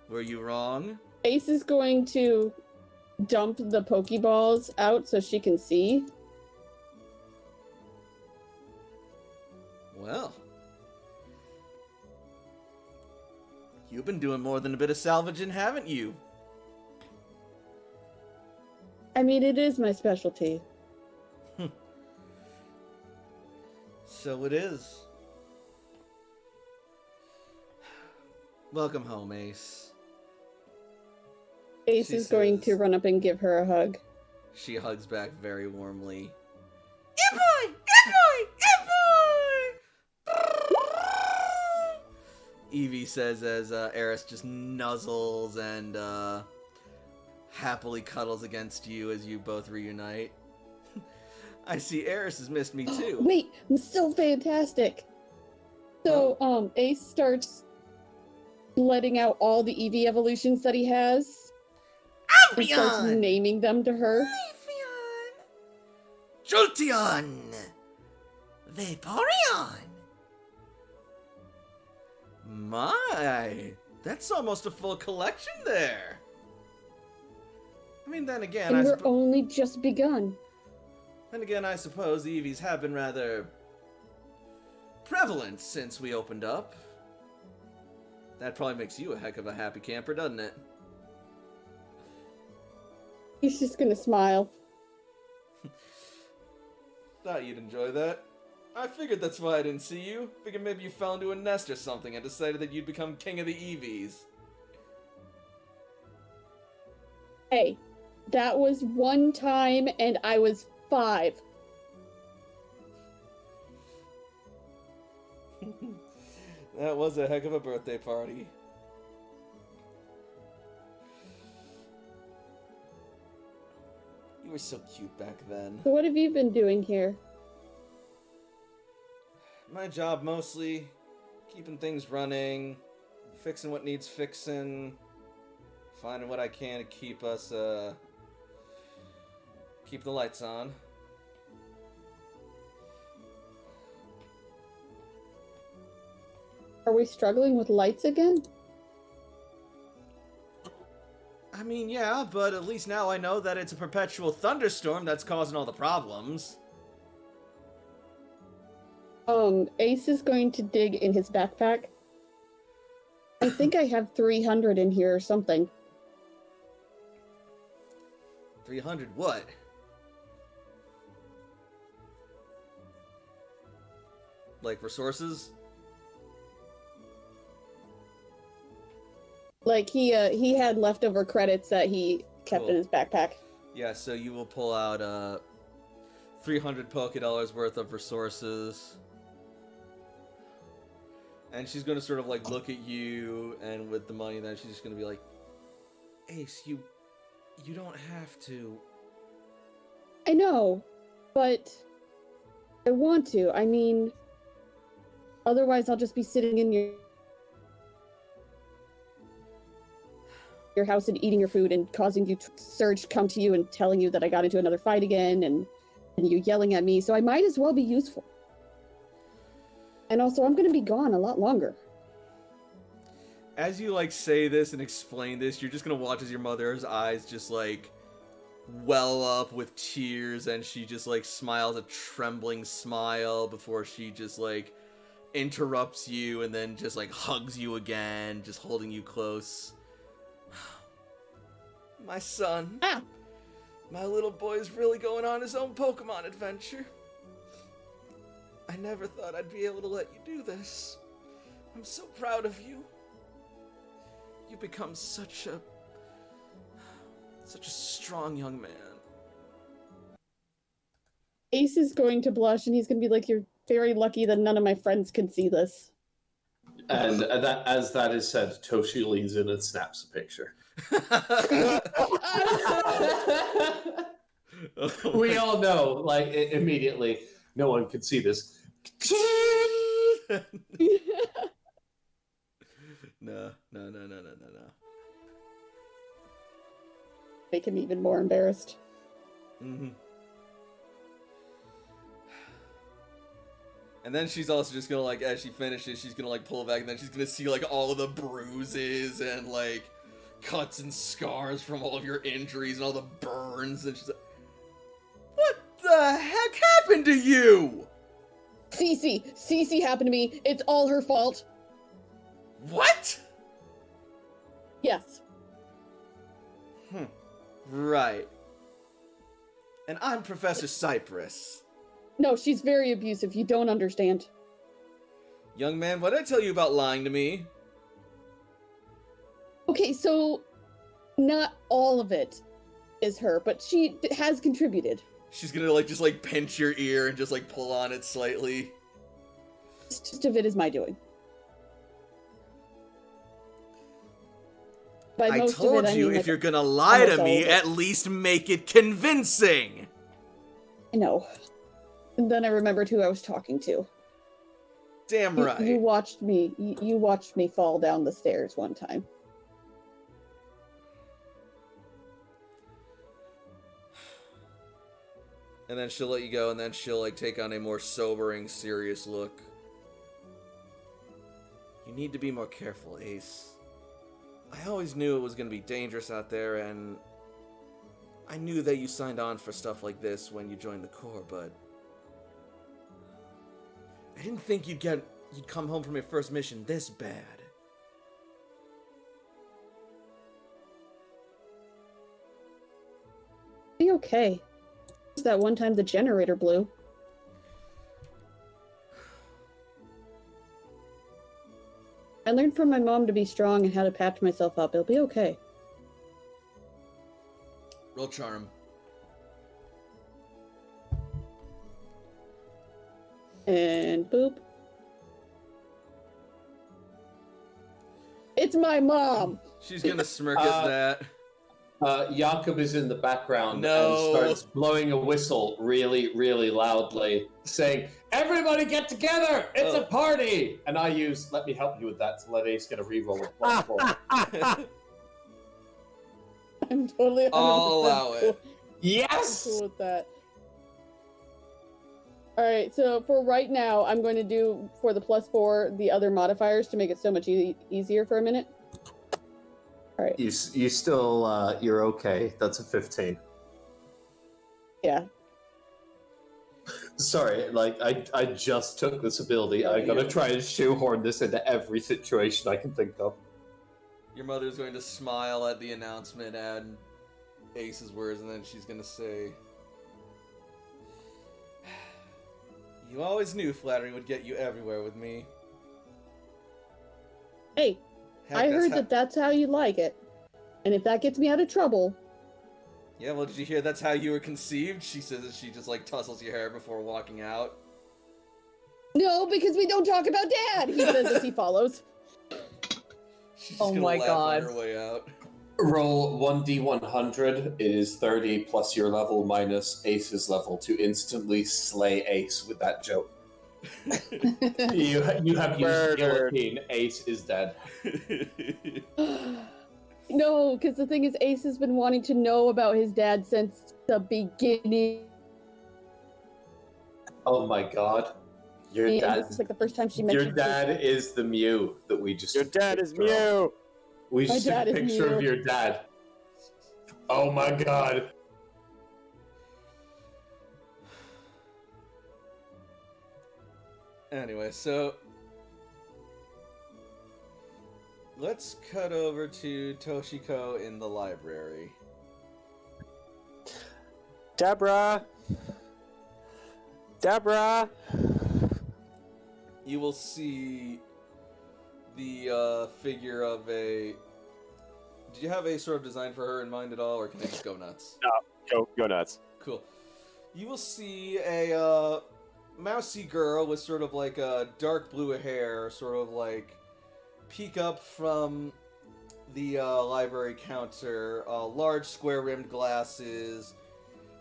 Were you wrong? Ace is going to dump the Pokeballs out so she can see. Well. You've been doing more than a bit of salvaging, haven't you? I mean, it is my specialty. So it is. Welcome home, Ace. Ace She is going says- to run up and give her a hug. She hugs back very warmly. Evie says as Eris just nuzzles and happily cuddles against you as you both reunite. I see Eris has missed me too. Wait, I'm so fantastic. So, Ace starts letting out all the Eevee evolutions that he has. And starts Albion! naming them to her. Jolteon! Vaporeon! My, that's almost a full collection there. I mean, then again, And we're only just begun. I suppose the Eevees have been rather prevalent since we opened up. That probably makes you a heck of a happy camper, doesn't it? He's just gonna smile. Thought you'd enjoy that. I figured that's why I didn't see you. Figured maybe you fell into a nest or something and decided that you'd become king of the Eevees. Hey, that was one time and I was 5. That was a heck of a birthday party. You were so cute back then. So what have you been doing here? My job mostly keeping things running, fixing what needs fixing, finding what I can to keep us keep the lights on. Are we struggling with lights again? I mean, yeah, but at least now I know that it's a perpetual thunderstorm that's causing all the problems. Ace is going to dig in his backpack. I think I have 300 in here or something. 300 what? Like resources? Like he had leftover credits that he kept Cool. in his backpack. Yeah, so you will pull out 300 Poké worth of resources. And she's gonna sort of like look at you, and with the money then she's just gonna be like, Ace, you don't have to. I know, but I want to. I mean, otherwise I'll just be sitting in your house and eating your food and causing you to Surge come to you and telling you that I got into another fight again and you yelling at me, so I might as well be useful. And also, I'm gonna be gone a lot longer. As you like say this and explain this, you're just gonna watch as your mother's eyes just like well up with tears, and she just like smiles a trembling smile before she just like interrupts you and then just like hugs you again, just holding you close. My son. Ah! My little boy is really going on his own Pokemon adventure. I never thought I'd be able to let you do this. I'm so proud of you. You become such a strong young man. Ace is going to blush and he's gonna be like, you're very lucky that none of my friends can see this. And as that is said, Toshi leans in and snaps a picture. We all know, like, immediately, no one can see this. No. Make him even more embarrassed. Mm-hmm. And then she's also just gonna, like, as she finishes, she's gonna, like, pull back, and then she's gonna see, like, all of the bruises and, like, cuts and scars from all of your injuries and all the burns, and she's like, what the heck happened to you? Cece happened to me. It's all her fault. What? Yes. Right. And I'm Professor Cypress. No, she's very abusive. You don't understand. Young man, what did I tell you about lying to me? Okay, so not all of it is her, but she has contributed. She's gonna, like, just, like, pinch your ear and just, like, pull on it slightly. Most of it is my doing. By I most told of it, you, I mean, if like, you're gonna lie to almost all me, of it. at least make it convincing! I know. And then I remembered who I was talking to. Damn You- right. You watched me. You watched me fall down the stairs one time. And then she'll let you go, and then she'll, like, take on a more sobering, serious look. You need to be more careful, Ace. I always knew it was gonna be dangerous out there, and I knew that you signed on for stuff like this when you joined the Corps, but I didn't think you'd come home from your first mission this bad. Be okay. It's that one time the generator blew. I learned from my mom to be strong and how to patch myself up. It'll be okay. Roll charm. And boop. It's my mom! She's gonna smirk at that. Jakob is in the background No. and starts blowing a whistle really, really loudly, saying, "Everybody get together! It's a party!" And I use, let me help you with that, to let Ace get a reroll of +4. I'm totally 100% I'll allow it. cool Yes! with that. Alright, so for right now, I'm going to do, for the +4, the other modifiers to make it so much easier for a minute. Alright. right. You still you're okay. That's a 15. Yeah. Sorry, like I just took this ability. I gotta try and shoehorn this into every situation I can think of. Your mother's going to smile at the announcement and Ace's words, and then she's going to say, "You always knew flattery would get you everywhere with me." Hey, Heck, I heard that's how you like it. And if that gets me out of trouble... Yeah, well, did you hear that's how you were conceived? She says that she just, like, tussles your hair before walking out. No, because we don't talk about Dad, he says as he follows. She's just Oh gonna my laugh God. on her way out. Roll 1d100. It is 30 plus your level minus Ace's level to instantly slay Ace with that joke. You have used guillotine. Ace is dead. No, because the thing is, Ace has been wanting to know about his dad since the beginning. Oh my god. Your And dad. this is like the first time she mentioned Your dad is the Mew that we just. Your dad is took a picture of. Mew! We My just took a dad is picture of Mew. your dad. Oh my god. Anyway, so let's cut over to Toshiko in the library. Deborah! Deborah! You will see the figure of a... Did you have a sort of design for her in mind at all, or can I just go nuts? Go nuts. Cool. You will see a mousy girl with sort of like a dark blue hair, sort of like peek up from the library counter, large square-rimmed glasses.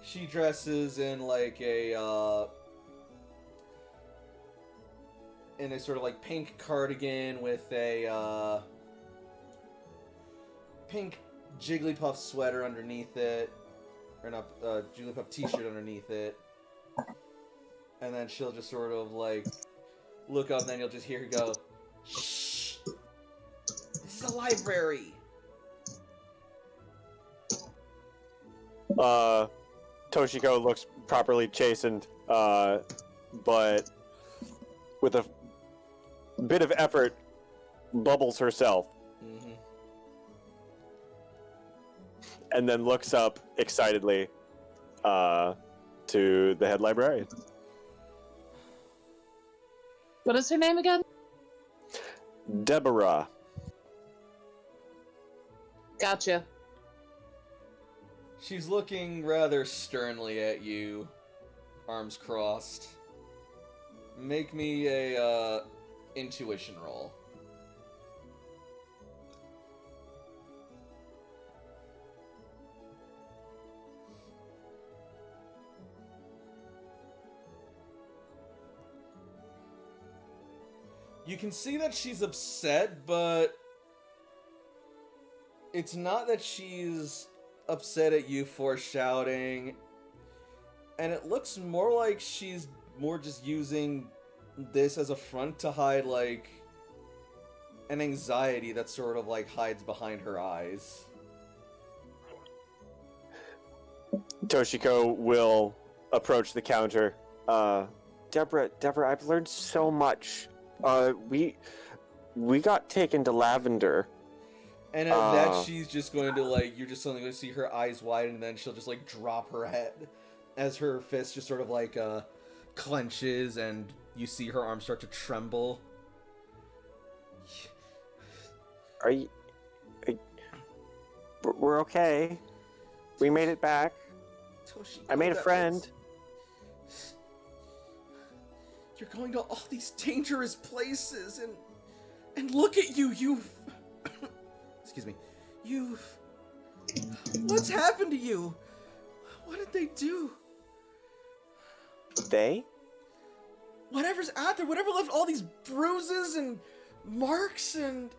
She dresses in like a sort of like pink cardigan with a pink Jigglypuff sweater underneath it, or not, Jigglypuff t-shirt underneath it. And then she'll just sort of like look up, and then you'll just hear her go, "Shh! This is a library!" Toshiko looks properly chastened, but with a bit of effort, bubbles herself, Mm-hmm. and then looks up excitedly to the head librarian. What is her name again? Deborah. Gotcha. She's looking rather sternly at you, arms crossed. Make me a intuition roll. You can see that she's upset, but it's not that she's upset at you for shouting, and it looks more like she's more just using this as a front to hide like an anxiety that sort of like hides behind her eyes. Toshiko will approach the counter. Deborah, I've learned so much. We got taken to Lavender. And at that, she's just going to, like, you're just suddenly going to see her eyes widen, and then she'll just, like, drop her head as her fist just sort of, like, clenches, and you see her arm start to tremble. We're okay. We made it back. Toshiko, I made a friend. You're going to all these dangerous places, and look at you've... Excuse me. What's happened to you? What did they do? They? Whatever's out there, whatever left all these bruises and marks and...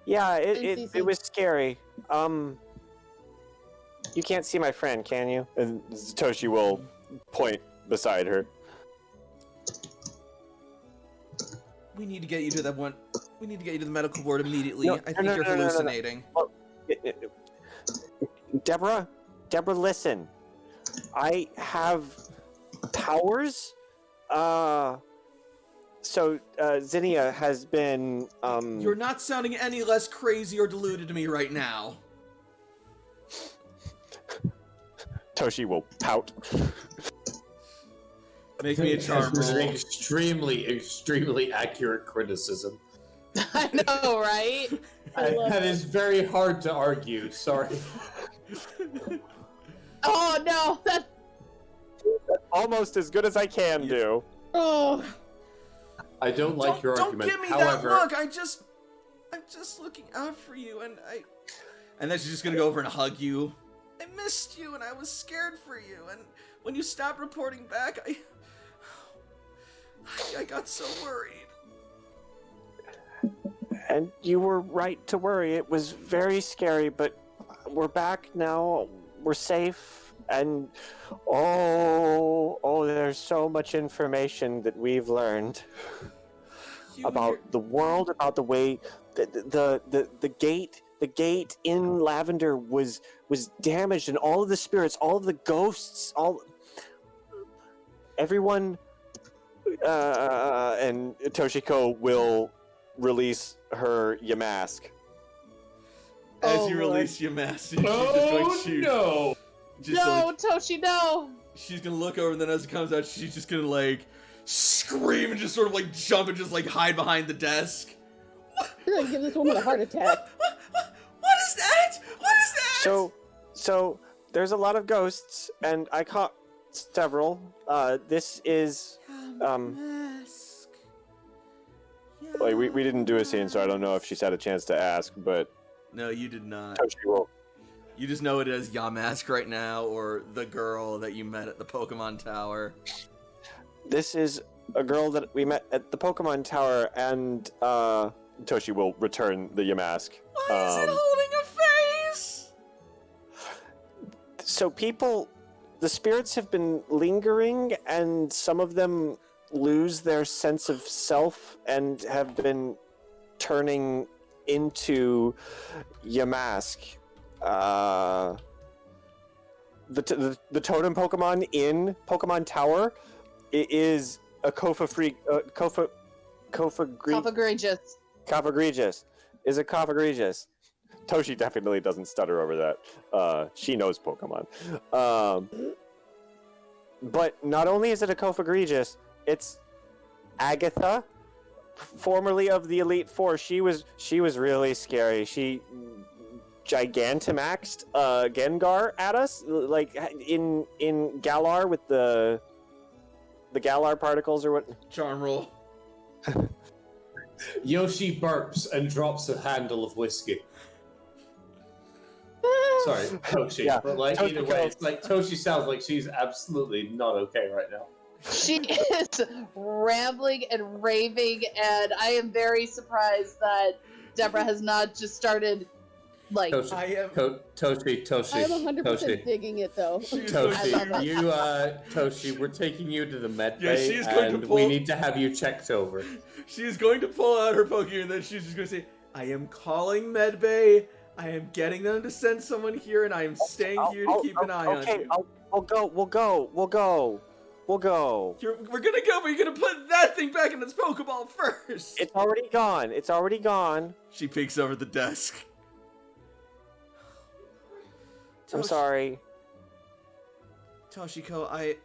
Yeah, it was scary. You can't see my friend, can you? And Toshi will point beside her. We need to get you to that one... We need to get you to the medical ward immediately. No, I think no, you're no, no, no, no. hallucinating. Well, Deborah, listen. I have powers. So Zinnia has been. You're not sounding any less crazy or deluded to me right now. Toshi will pout. Make me a charm This is an roll. extremely accurate criticism. I know, right? That is very hard to argue. Sorry. Oh no, that Almost as good as I can do. Oh, I don't like your Don't argument. give me However, that look. I'm just looking out for you, and then she's just gonna go over and hug you. I missed you, and I was scared for you, and when you stopped reporting back, I got so worried. And you were right to worry. It was very scary, but we're back now. We're safe. And there's so much information that we've learned about the world, about the way the gate in Lavender was damaged, and all of the spirits, all of the ghosts, everyone. And Toshiko will release her Yamask. As Oh, you Lord. release your mask, she's just going to shoot. no! Just no, like, Toshi, no. she's gonna look over, and then as it comes out, she's just gonna like scream and just sort of like jump and just like hide behind the desk. you're gonna give this woman a heart attack. What is that? What is that? So there's a lot of ghosts, and I caught several. This is Mask. like we didn't do a scene, so I don't know if she's had a chance to ask, but No, you did not. Toshi will. You just know it as Yamask right now, or the girl that you met at the Pokemon Tower. This is a girl that we met at the Pokemon Tower, and Toshi will return the Yamask. Why is it holding a face? So the spirits have been lingering, and some of them lose their sense of self and have been turning into Yamask. The totem Pokemon in Pokemon Tower is a Cofagrigus. Is a Cofagrigus. Toshi definitely doesn't stutter over that. She knows Pokemon. But not only is it a Cofagrigus, it's Agatha, formerly of the Elite Four. She was really scary. She Gigantamaxed Gengar at us, like in Galar with the Galar particles or what? Charm roll. Yoshi burps and drops a handle of whiskey. Sorry, Toshi. Yeah, But like Toshi either way, goes- it's like Toshi sounds like she's absolutely not okay right now. She is rambling and raving, and I am very surprised that Deborah has not just started, like, Toshi, I am. Toshi. I am 100% Toshi. digging it though. She's going to- Toshi, we're taking you to the med Yeah, bay, she's going to and pull- we need to have you checked over. She's going to pull out her Pokemon, and then she's just going to say, I am calling Medbay. I am getting them to send someone here, and I am staying here to keep an eye on you. We'll go. We're gonna go, but you're gonna put that thing back in its Pokeball first. It's already gone. She peeks over the desk. I'm sorry. Toshiko,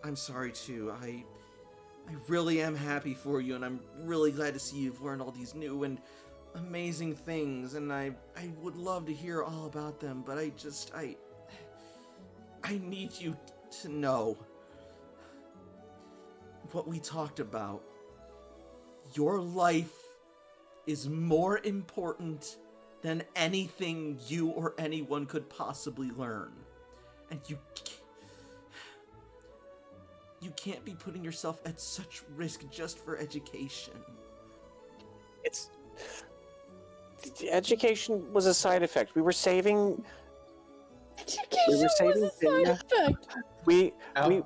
I'm sorry too. I really am happy for you, and I'm really glad to see you've learned all these new and amazing things, and I would love to hear all about them, but I need you to know what we talked about. Your life is more important than anything you or anyone could possibly learn. And you can't be putting yourself at such risk just for education. Education was a side effect. We were saving. Education We were saving was a side Zinnia. effect. We Ow.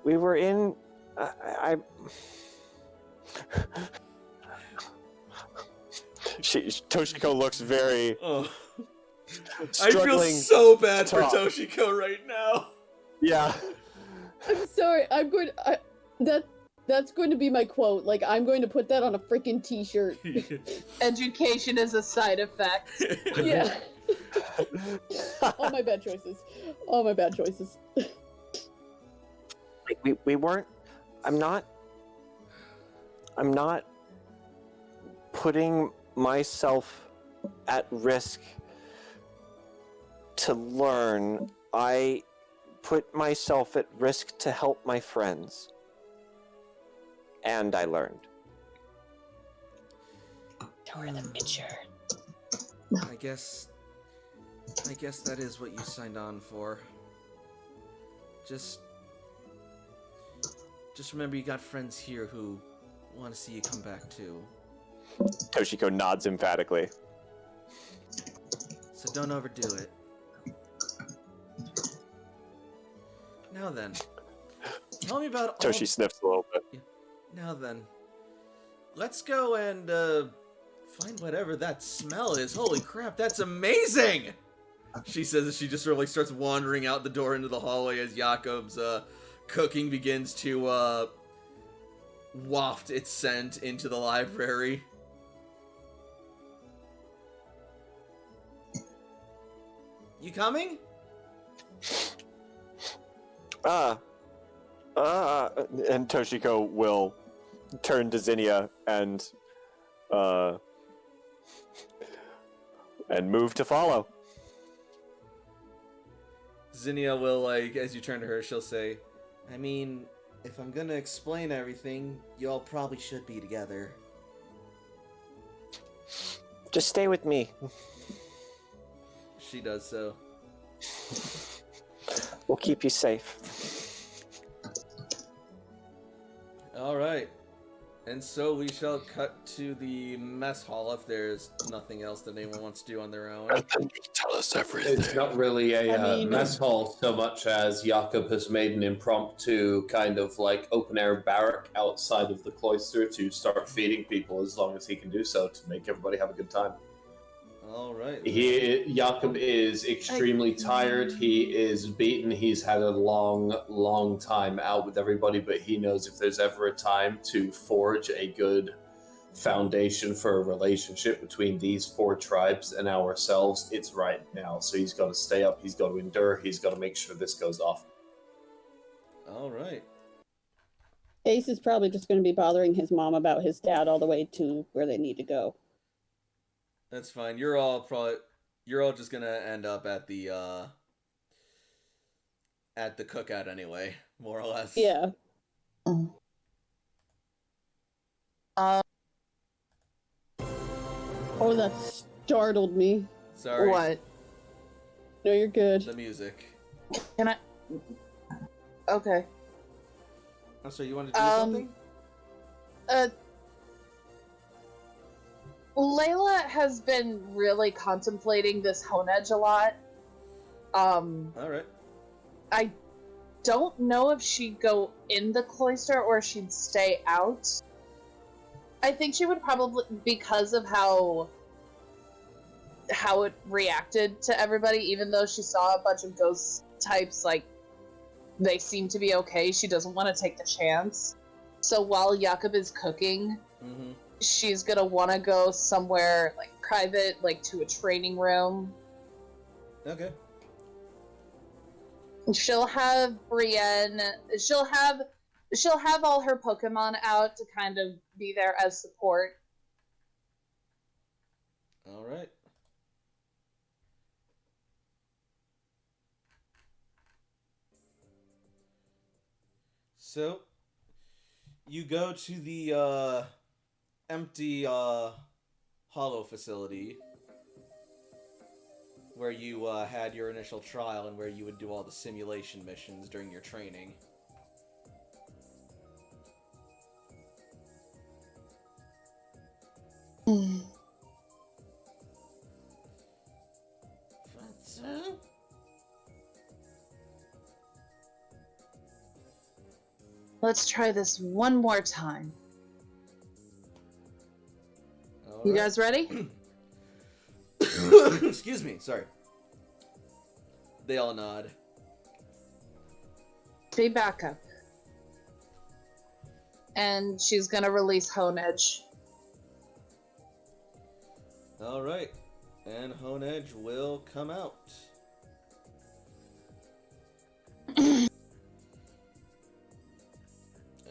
were in. Toshiko looks very Oh. I feel struggling. so bad for talk. Toshiko right now. Yeah. I'm sorry. That's going to be my quote. Like, I'm going to put that on a freaking t-shirt. Education is a side effect. Yeah. All my bad choices. All my bad choices. We weren't. I'm not putting myself at risk to learn. I put myself at risk to help my friends. And I learned. You're the Witcher. I guess that is what you signed on for. Just remember you got friends here who want to see you come back too. Toshiko nods emphatically. So don't overdo it. Now then, tell me about all... Toshi sniffs a little bit. Now then, let's go and find whatever that smell is. Holy crap, that's amazing! She says as she just sort of like starts wandering out the door into the hallway as Jakob's cooking begins to waft its scent into the library. You coming? And Toshiko will turn to Zinnia and move to follow. Zinnia will, like, as you turn to her, she'll say, I mean, if I'm gonna explain everything, y'all probably should be together. Just stay with me. She does so. We'll keep you safe. Alright. And so we shall cut to the mess hall if there's nothing else that anyone wants to do on their own. Tell us everything. It's not really a I mean- mess hall so much as Jakob has made an impromptu kind of like open air barrack outside of the cloister to start feeding people as long as he can do so to make everybody have a good time. Alright. Jakob is extremely tired. He is beaten. He's had a long time out with everybody, but he knows if there's ever a time to forge a good foundation for a relationship between these four tribes and ourselves, it's right now. So he's got to stay up. He's got to endure. He's got to make sure this goes off. Alright. Ace is probably just going to be bothering his mom about his dad all the way to where they need to go. That's fine. You're all just gonna end up at the cookout anyway, more or less. Yeah. Oh, that startled me. Sorry. What? No, you're good. The music. Can I? Okay. I'm sorry, you wanted to do something? Layla has been really contemplating this hone edge a lot. Alright. I don't know if she'd go in the cloister or she'd stay out. I think she would probably, because of how it reacted to everybody, even though she saw a bunch of ghost types, like, they seem to be okay, she doesn't want to take the chance. So while Jakob is cooking, she's gonna want to go somewhere, like, private, like, to a training room. Okay. She'll have Brienne, she'll have all her Pokemon out to kind of be there as support. Alright. So, you go to the empty hollow facility where you had your initial trial and where you would do all the simulation missions during your training. Let's try this one more time. All You right. guys ready? Excuse me, sorry. They all nod. Be back up. And she's gonna release Hone Edge. Alright. And Hone Edge will come out. As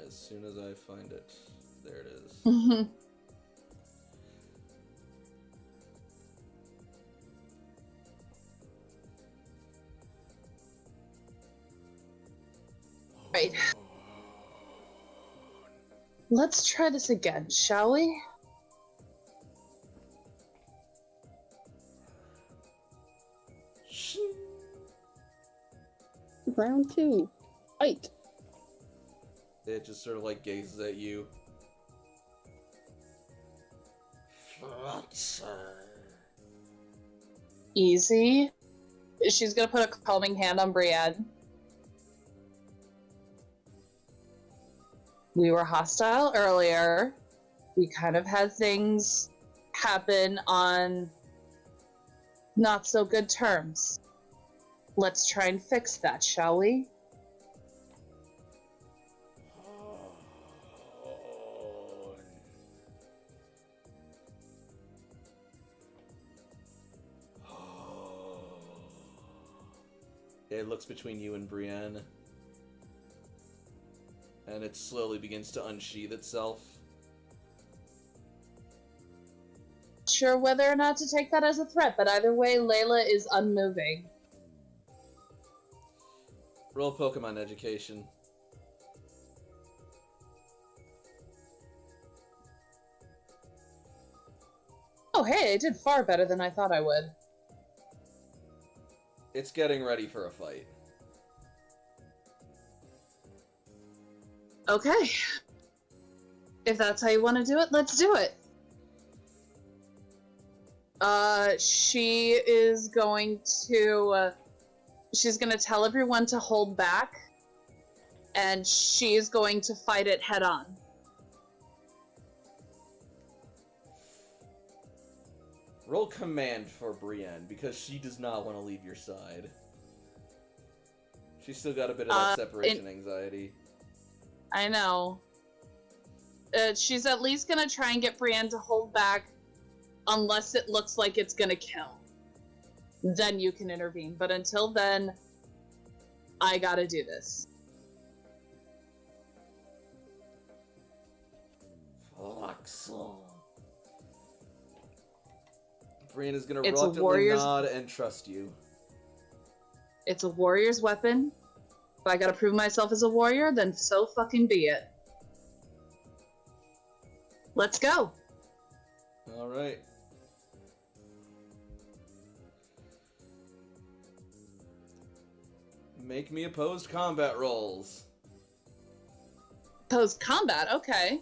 soon as I find it. There it is. Right. Let's try this again, shall we? Round 2. Fight. It just sort of like gazes at you. Easy. She's gonna put a calming hand on Brienne. We were hostile earlier. We kind of had things happen on not so good terms. Let's try and fix that, shall we? It looks between you and Brienne. And it slowly begins to unsheath itself. Sure whether or not to take that as a threat, but either way, Layla is unmoving. Roll Pokemon Education. Oh hey, I did far better than I thought I would. It's getting ready for a fight. Okay. If that's how you want to do it, let's do it. She is going to, she's going to tell everyone to hold back, and she's going to fight it head on. Roll Command for Brienne, because she does not want to leave your side. She's still got a bit of that separation anxiety. I know. She's at least gonna try and get Brienne to hold back unless it looks like it's gonna kill. Then you can intervene. But until then, I gotta do this. Brienne is gonna It's a reluctantly warrior's- nod and trust you. It's a warrior's weapon. If I gotta prove myself as a warrior, then so fucking be it. Let's go. Alright. Make me opposed combat rolls. Post combat, okay.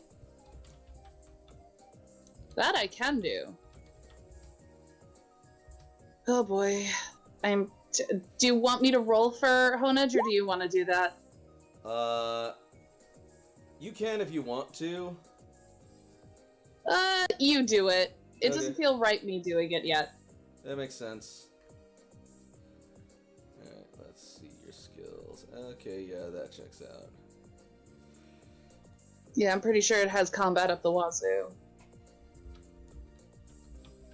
That I can do. Oh boy. Do you want me to roll for Honedge, or do you want to do that? You can if you want to. You do it. It Okay. doesn't feel right me doing it yet. That makes sense. Alright, let's see your skills. Okay, yeah, that checks out. Yeah, I'm pretty sure it has combat up the wazoo.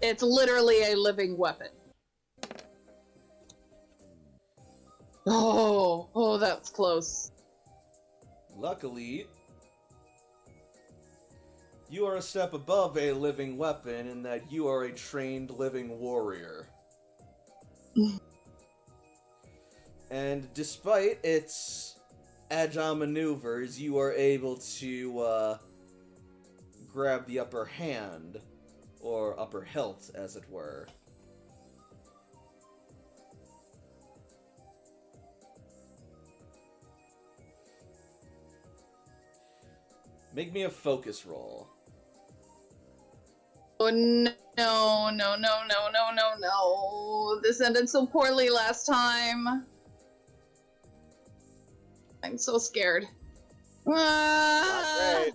It's literally a living weapon. Oh, that's close. Luckily, you are a step above a living weapon in that you are a trained living warrior. And despite its agile maneuvers, you are able to grab the upper hand, or upper hilt, as it were. Make me a focus roll. Oh no. This ended so poorly last time. I'm so scared. Ah! Great.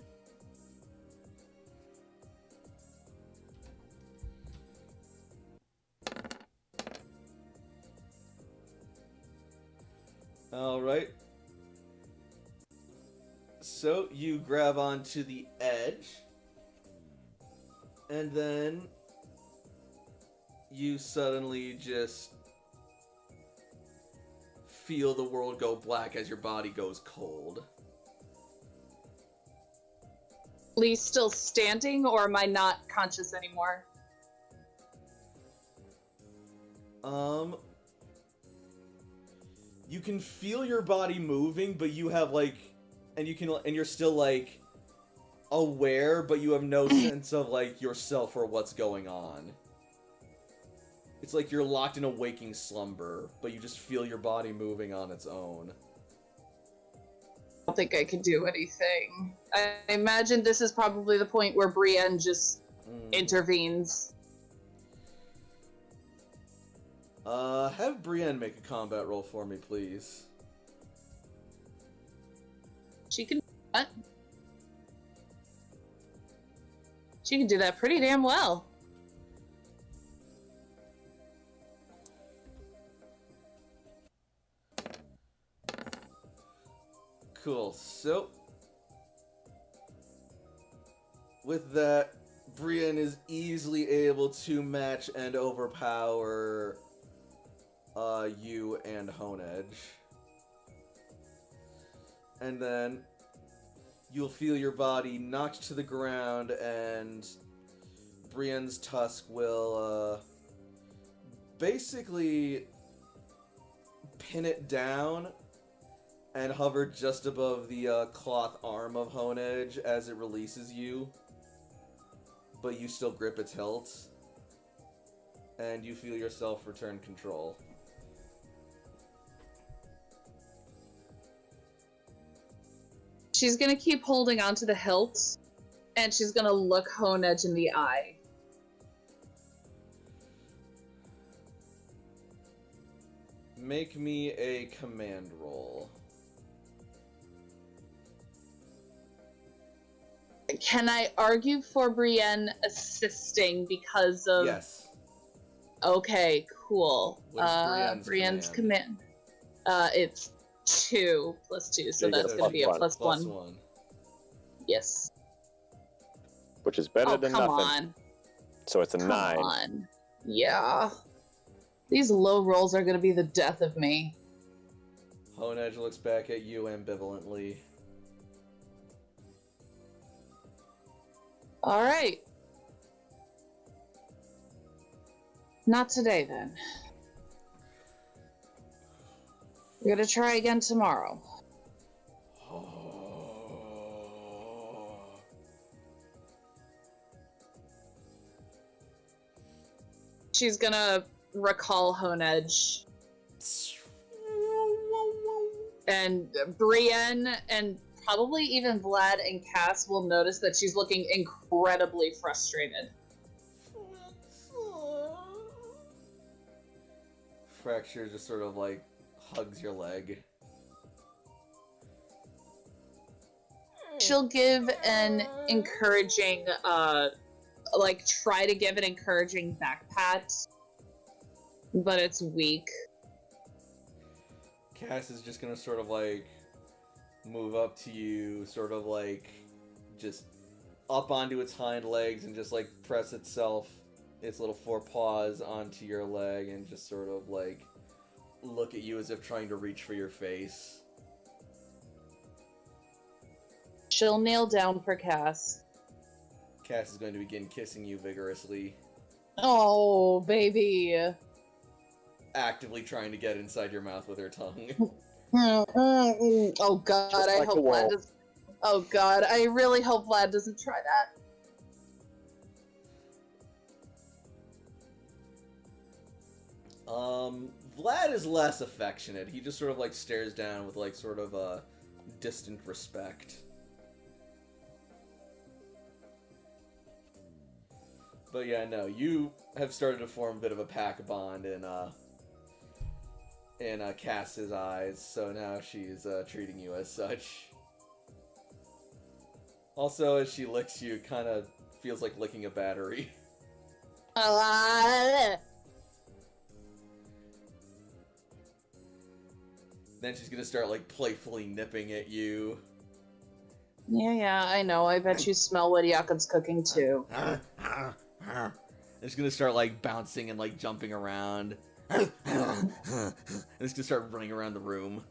Alright. So you grab onto the edge, and then you suddenly just feel the world go black as your body goes cold. Lee's still standing, or am I not conscious anymore? You can feel your body moving, but you have like, and you're still like aware, but you have no sense of like yourself or what's going on. It's like you're locked in a waking slumber, but you just feel your body moving on its own. I don't think I can do anything. I imagine this is probably the point where Brienne just intervenes. Have Brienne make a combat roll for me, please. She can do that. She can do that pretty damn well. Cool, so with that, Brienne is easily able to match and overpower you and Honedge. And then you'll feel your body knocked to the ground, and Brienne's tusk will basically pin it down and hover just above the cloth arm of Honedge as it releases you. But you still grip its hilt, and you feel yourself return control. She's gonna keep holding onto the hilt, and she's gonna look Honedge in the eye. Make me a command roll. Can I argue for Brienne assisting because of... Yes. Okay, cool. What is Brienne's command? It's 2 plus 2, so You get that's a gonna be a +1. Plus +1. one. Yes. Which is better Oh, than come nothing. on. So it's a Come 9. on. Yeah. These low rolls are gonna be the death of me. Honedge looks back at you ambivalently. Alright. Not today, then. We're gonna try again tomorrow. She's gonna recall Honedge. And Brienne and probably even Vlad and Cass will notice that she's looking incredibly frustrated. Fracture just sort of like hugs your leg. She'll give an encouraging, like try to give an encouraging back pat, but it's weak. Cass is just gonna sort of like move up to you, sort of like just up onto its hind legs and just like press its little forepaws onto your leg and just sort of like look at you as if trying to reach for your face. She'll kneel down for Cass. Cass is going to begin kissing you vigorously, Oh, baby. actively trying to get inside your mouth with her tongue. Oh god, Just I like hope a wall. Vlad does. Oh god, I really hope Vlad doesn't try that. Vlad is less affectionate. He just sort of like stares down with like sort of a distant respect. But yeah, no, you have started to form a bit of a pack bond in Cass's eyes, so now she's treating you as such. Also, as she licks you, it kind of feels like licking a battery. Then she's gonna start, like, playfully nipping at you. Yeah, I know. I bet you smell what Jakob's cooking, too. And she's gonna start, like, bouncing and, like, jumping around. And it's gonna start running around the room.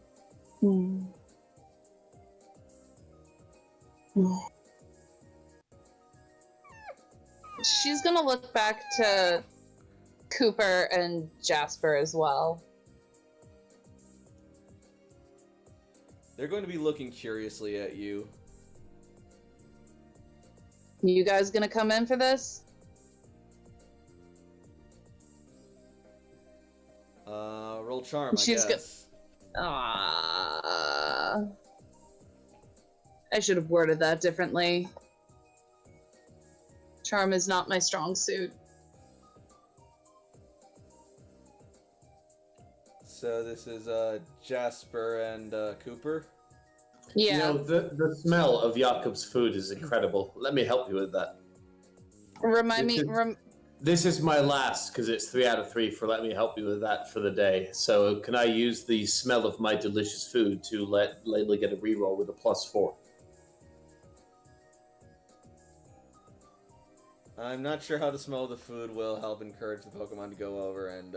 She's gonna look back to Cooper and Jasper as well. They're going to be looking curiously at you. You guys gonna come in for this? Roll charm, I guess. I should have worded that differently. Charm is not my strong suit. So this is Jasper and Cooper. Yeah. You know, the smell of Jakob's food is incredible. Let me help you with that. Remind me. This is my last, because it's 3 out of 3 for let me help you with that for the day. So can I use the smell of my delicious food to let Layla get a reroll with a +4? I'm not sure how the smell of the food will help encourage the Pokemon to go over and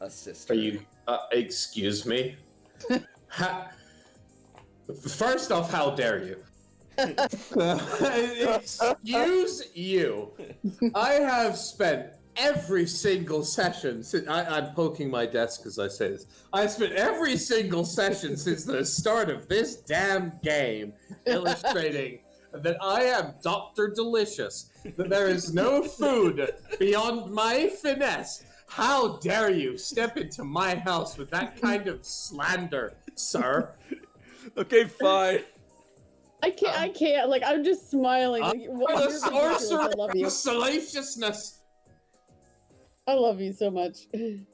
assist her. Are you... excuse me? First off, how dare you? Excuse you. I have spent every single session since I'm poking my desk as I say this. I spent every single session since the start of this damn game illustrating that I am Dr. Delicious, that there is no food beyond my finesse. How dare you step into my house with that kind of slander, sir? Okay, fine. I can't. Like, I'm just smiling. Like, I'm a sorcerer I love you. of salaciousness. I love you so much. I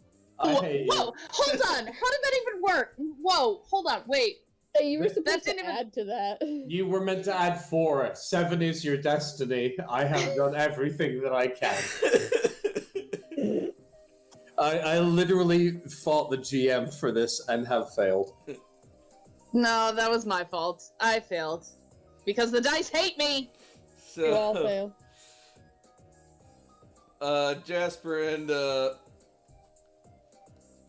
hate you. Whoa! Hold on. How did that even work? Whoa! Hold on. Wait. Hey, you were supposed didn't to even- add to that. You were meant to add 4. 7 is your destiny. I have done everything that I can. I literally fought the GM for this and have failed. No, that was my fault. I failed. Because the dice hate me! So, You all fail. Jasper and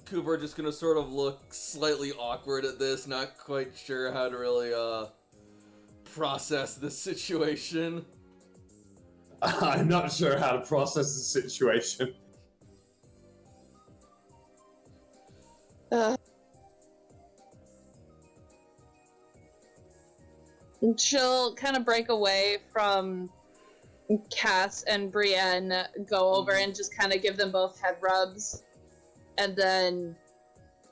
Cooper are just gonna sort of look slightly awkward at this, not quite sure how to really process this situation. I'm not sure how to process the situation. She'll kind of break away from Cass and Brienne, go over and just kind of give them both head rubs, and then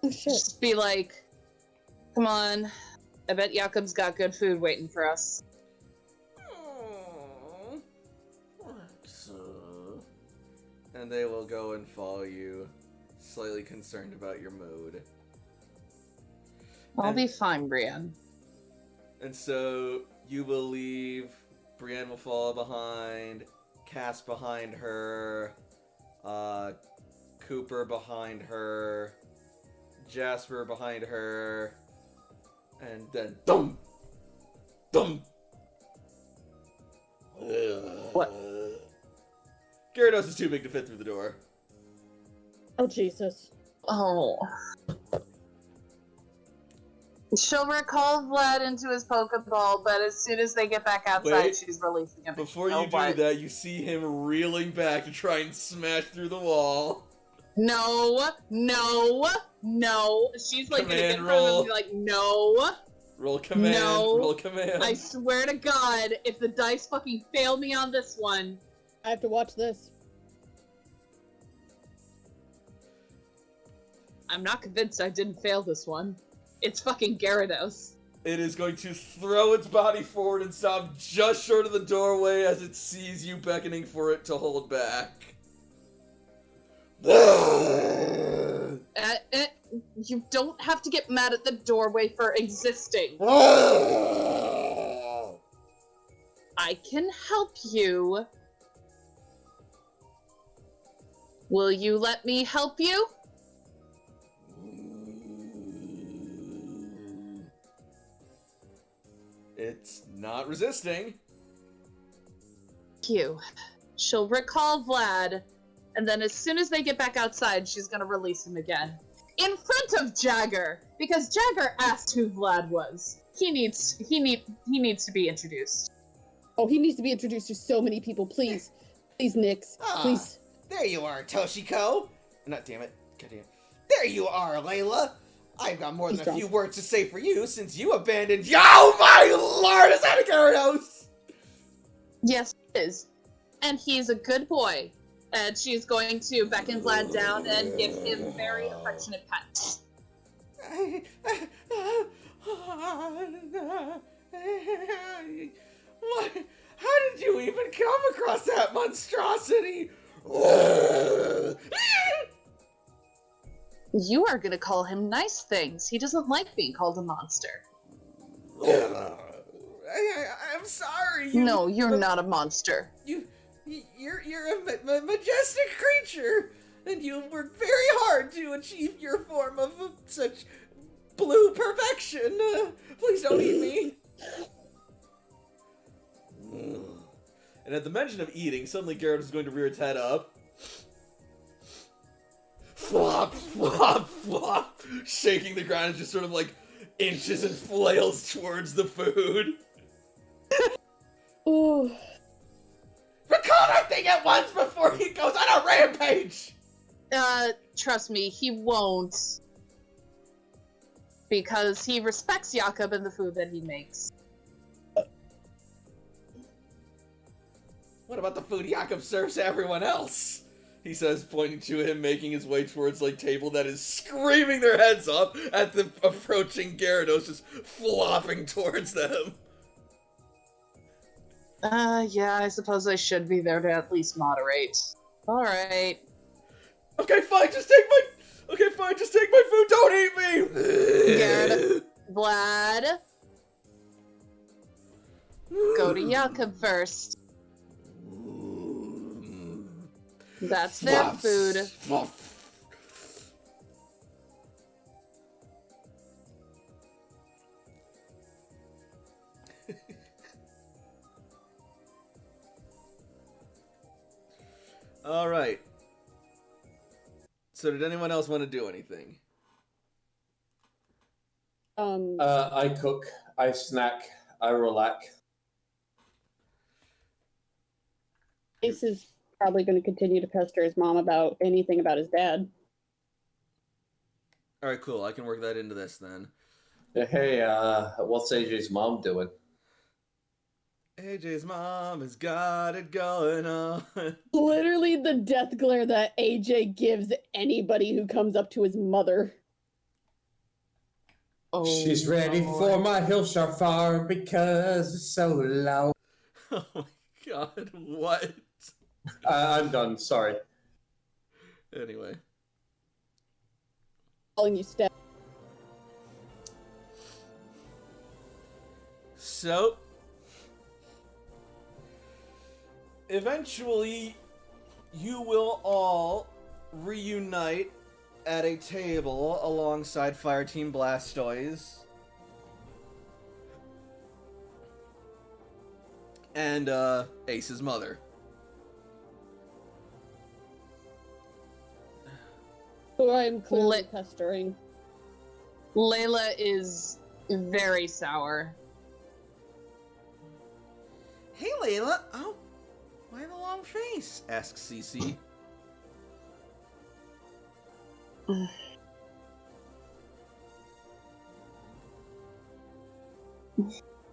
Oh, shit. just be like, come on, I bet Jakob's got good food waiting for us. And they will go and follow you, slightly concerned about your mood. I'll be fine, Brienne. And so you will leave, Brienne will follow behind, Cass behind her, Cooper behind her, Jasper behind her, and then dum! Dum! What? Gyarados is too big to fit through the door. Oh, Jesus. Oh. She'll recall Vlad into his Pokeball, but as soon as they get back outside, Wait. she's releasing him. Before you Oh, do what? that, you see him reeling back to try and smash through the wall. No, no, no. She's like gonna Command get in front of him roll. and be like, no. Roll command, No. roll command. I swear to God, if the dice fucking fail me on this one. I have to watch this. I'm not convinced I didn't fail this one. It's fucking Gyarados. It is going to throw its body forward and stop just short of the doorway as it sees you beckoning for it to hold back. You don't have to get mad at the doorway for existing. I can help you. Will you let me help you? It's not resisting. You. She'll recall Vlad, and then as soon as they get back outside, she's gonna release him again. In front of Jagger! Because Jagger asked who Vlad was. He needs to be introduced. Oh, he needs to be introduced to so many people. Please. Please, Nix. Ah. Please. There you are, Toshiko. Not damn it. God damn it. There you are, Layla. I've got more than a few words to say for you since you abandoned. Oh my lord, is that a Gyarados? Yes, it is. And he's a good boy. And she's going to beckon Vlad down and give him very affectionate pets. What? How did you even come across that monstrosity? You are going to call him nice things. He doesn't like being called a monster. I'm sorry. No, you're not a monster. You're a majestic creature, and you worked very hard to achieve your form of such blue perfection. Please don't eat me. And at the mention of eating, suddenly Gyarados is going to rear its head up. Flop, flop, flop, shaking the ground and just sort of like inches and flails towards the food. Ooh. Recall that thing at once before he goes on a rampage! Trust me, he won't. Because he respects Jakob and the food that he makes. What about the food Jakob serves to everyone else? He says, pointing to him making his way towards, like, table that is screaming their heads off at the approaching Gyarados just flopping towards them. Yeah, I suppose I should be there to at least moderate. Alright. Okay, fine, just take my food, don't eat me! Gyarados. Vlad. Go to Jakob first. That's their food. Alright. So did anyone else want to do anything? I cook, I snack, I relax. Ace is probably going to continue to pester his mom about anything about his dad. Alright, cool. I can work that into this then. Hey, what's AJ's mom doing? AJ's mom has got it going on. Literally the death glare that AJ gives anybody who comes up to his mother. Oh, She's ready for my Hillshire farm because it's so loud. Oh my god, what? I'm done, sorry. Anyway. Calling you step. So, eventually, you will all reunite at a table alongside Fireteam Blastoise. And, Ace's mother. Who I'm clearly pestering. Layla is very sour. Hey, Layla. Oh, why the long face? Asks Cece.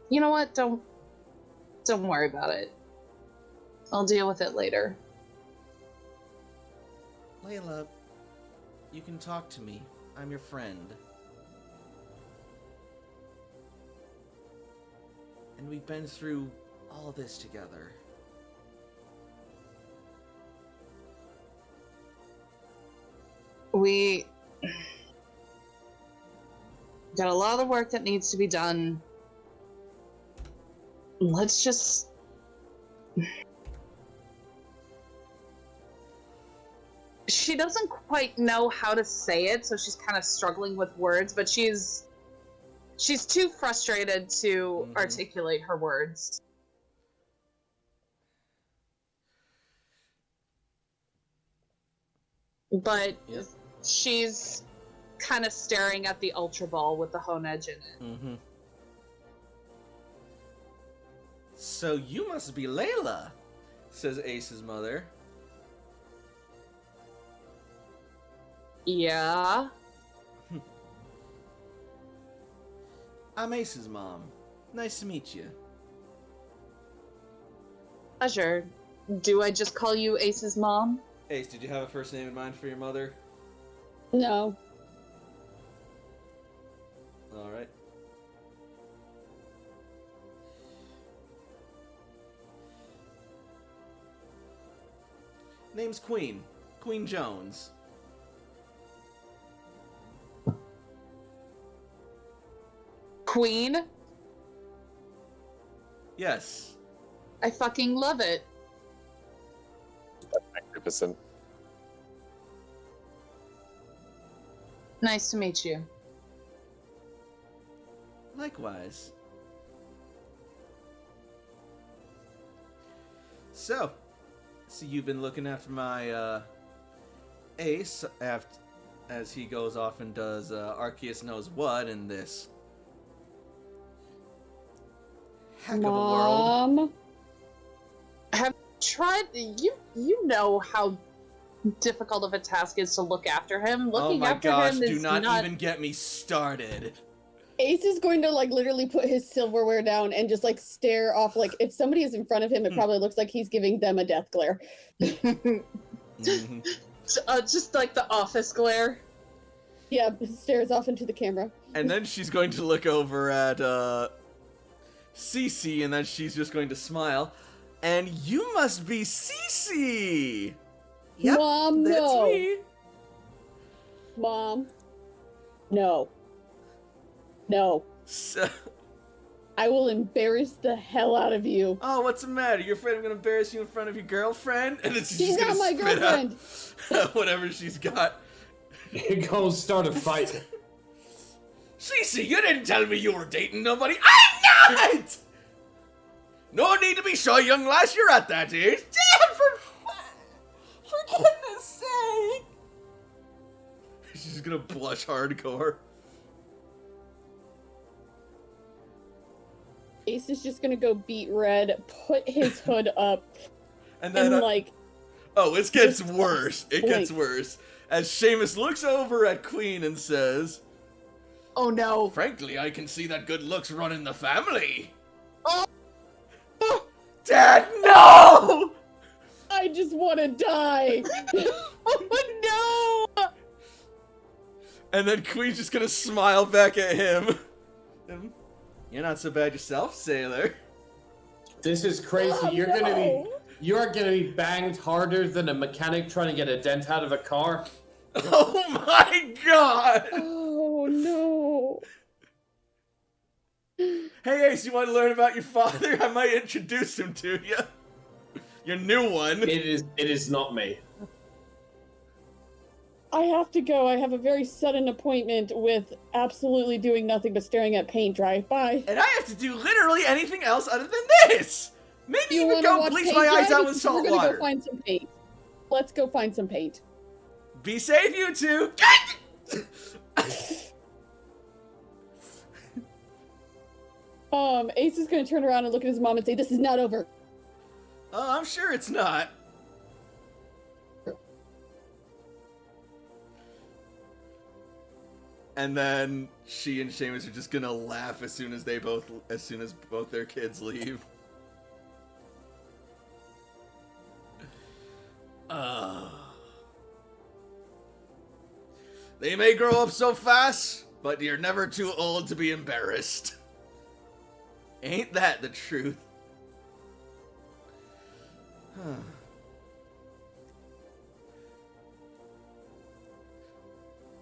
You know what? Don't worry about it. I'll deal with it later. Layla, you can talk to me. I'm your friend. And we've been through all this together. We got a lot of work that needs to be done. Let's just... She doesn't quite know how to say it, so she's kind of struggling with words, but she's She's too frustrated to articulate her words. But she's kind of staring at the Ultra Ball with the hone edge in it. Mm-hmm. So you must be Layla, says Ace's mother. Yeah. I'm Ace's mom. Nice to meet you. Pleasure. Do I just call you Ace's mom? Ace, did you have a first name in mind for your mother? No. Alright. Name's Queen. Queen Jones. Queen? Yes. I fucking love it. Magnificent. Nice to meet you. Likewise. So you've been looking after my Ace as he goes off and does Arceus knows what in this heck of a world. Mom. Have tried you know how difficult of a task is to look after him. Looking Oh my after gosh, him do is not even get me started. Ace is going to like literally put his silverware down and just like stare off. Like if somebody is in front of him, it probably looks like he's giving them a death glare. Mm-hmm. Just like the office glare. Yeah, stares off into the camera. And then she's going to look over at Cece, and then she's just going to smile. And you must be Cece! Yep, Mom, that's no. me. Mom. No. No. So, I will embarrass the hell out of you. oh, what's the matter? You're afraid I'm gonna embarrass you in front of your girlfriend? And then she's She's just gonna not my spit girlfriend. out whatever she's got. You're gonna start a fight. Cece, you didn't tell me you were dating nobody. I'm not! No need to be shy, young lass. You're at that age. Damn, for goodness sake. She's gonna blush hardcore. Ace is just gonna go beat red, put his hood up, And then, and like, oh, it gets just worse. It gets worse. As Seamus looks over at Queen and says, Oh no. frankly, I can see that good looks run in the family. Oh. Dad, no! I just want to die. Oh no! And then Queen's just gonna smile back at him. You're not so bad yourself, sailor. This is crazy. Oh, You are gonna be banged harder than a mechanic trying to get a dent out of a car. Oh my god! Oh no. Hey Ace, you want to learn about your father? I might introduce him to you. Your new one. It is not me. I have to go. I have a very sudden appointment with absolutely doing nothing but staring at paint dry. Bye. And I have to do literally anything else other than this! Maybe You even wanna go watch bleach paint my dry? eyes out with Because salt we're gonna water. go find some paint. Let's go find some paint. Be safe, you two! Ace is gonna turn around and look at his mom and say, "This is not over." Oh, I'm sure it's not. And then she and Seamus are just gonna laugh as soon as both their kids leave. They may grow up so fast, but you're never too old to be embarrassed. Ain't that the truth?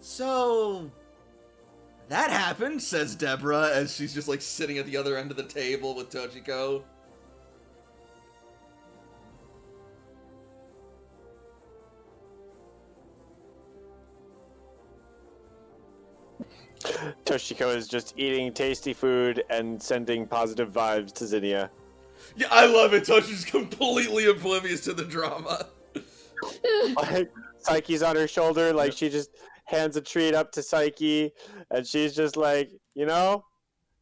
So, that happened, says Deborah, as she's just like sitting at the other end of the table with Tochiko. Toshiko is just eating tasty food and sending positive vibes to Zinnia. Yeah, I love it. Toshi's completely oblivious to the drama. Like, Psyche's on her shoulder, like she just hands a treat up to Psyche, and she's just like,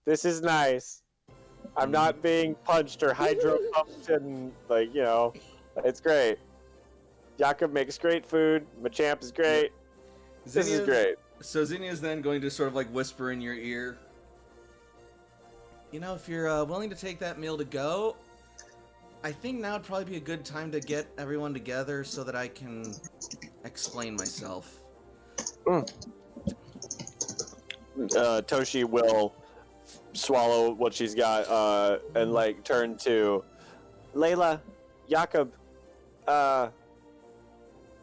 this is nice. I'm not being punched or hydro pumped, and it's great. Jakob makes great food. Machamp is great. This is great. So Zinnia's then going to sort of like whisper in your ear. If you're willing to take that meal to go, I think now would probably be a good time to get everyone together so that I can explain myself. Toshi will swallow what she's got and turn to Layla, Jakob,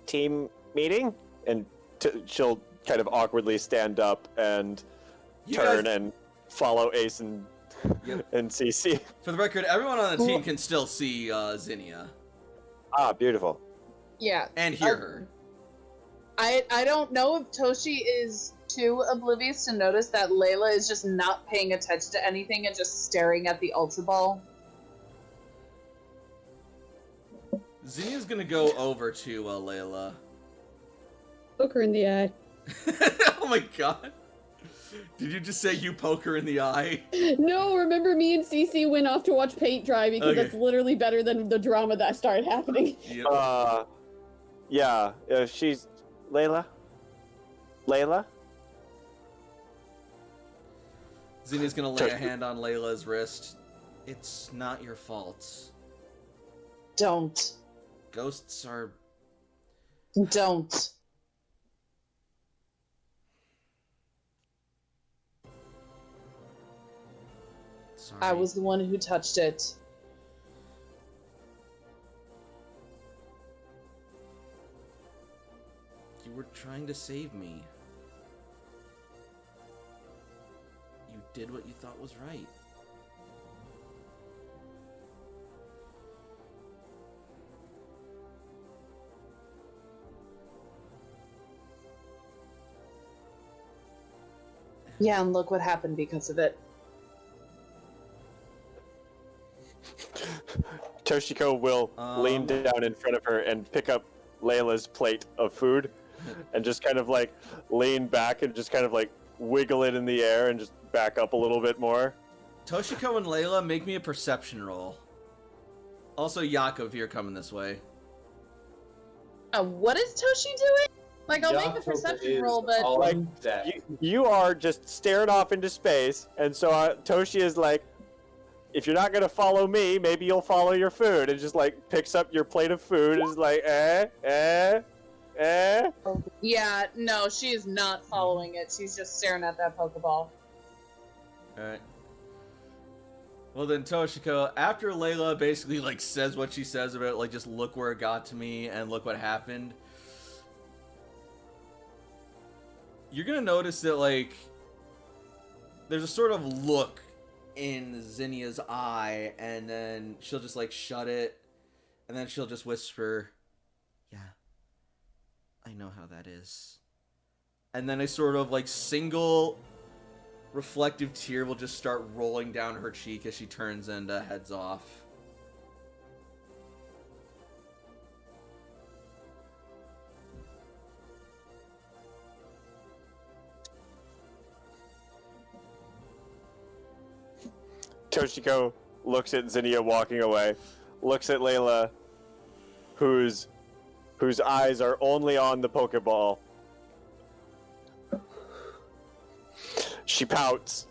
team meeting, and she'll kind of awkwardly stand up and turn and follow Ace and CC. For the record, everyone on the team can still see Zinnia. Ah, beautiful. Yeah. And hear her. I don't know if Toshi is too oblivious to notice that Layla is just not paying attention to anything and just staring at the Ultra Ball. Zinnia's gonna go over to Layla. Poke her in the eye. Oh my god. Did you just say you poke her in the eye? No, remember me and Cece went off to watch paint dry because that's literally better than the drama that started happening. Yep. Yeah, she's... Layla? Zinnia's gonna lay a hand on Layla's wrist. It's not your fault. Don't. Ghosts are... Don't. Sorry. I was the one who touched it. You were trying to save me. You did what you thought was right. Yeah, and look what happened because of it. Toshiko will lean down in front of her and pick up Layla's plate of food and just kind of lean back and just kind of wiggle it in the air and just back up a little bit more. Toshiko and Layla, make me a perception roll. Also, Jakob, you're coming this way. What is Toshi doing? I'll make a perception roll, but... You are just staring off into space, and so Toshi is like, if you're not going to follow me, maybe you'll follow your food, and just picks up your plate of food and is like, Yeah, no, she is not following it. She's just staring at that Pokeball. Alright. Well then, Toshiko, after Layla basically says what she says about just look where it got to me and look what happened, you're gonna notice that there's a sort of look in Zinnia's eye, and then she'll just shut it, and then she'll just whisper, "Yeah, I know how that is." And then a sort of single reflective tear will just start rolling down her cheek as she turns and heads off. Toshiko looks at Zinnia walking away, looks at Layla, whose eyes are only on the Pokeball. She pouts,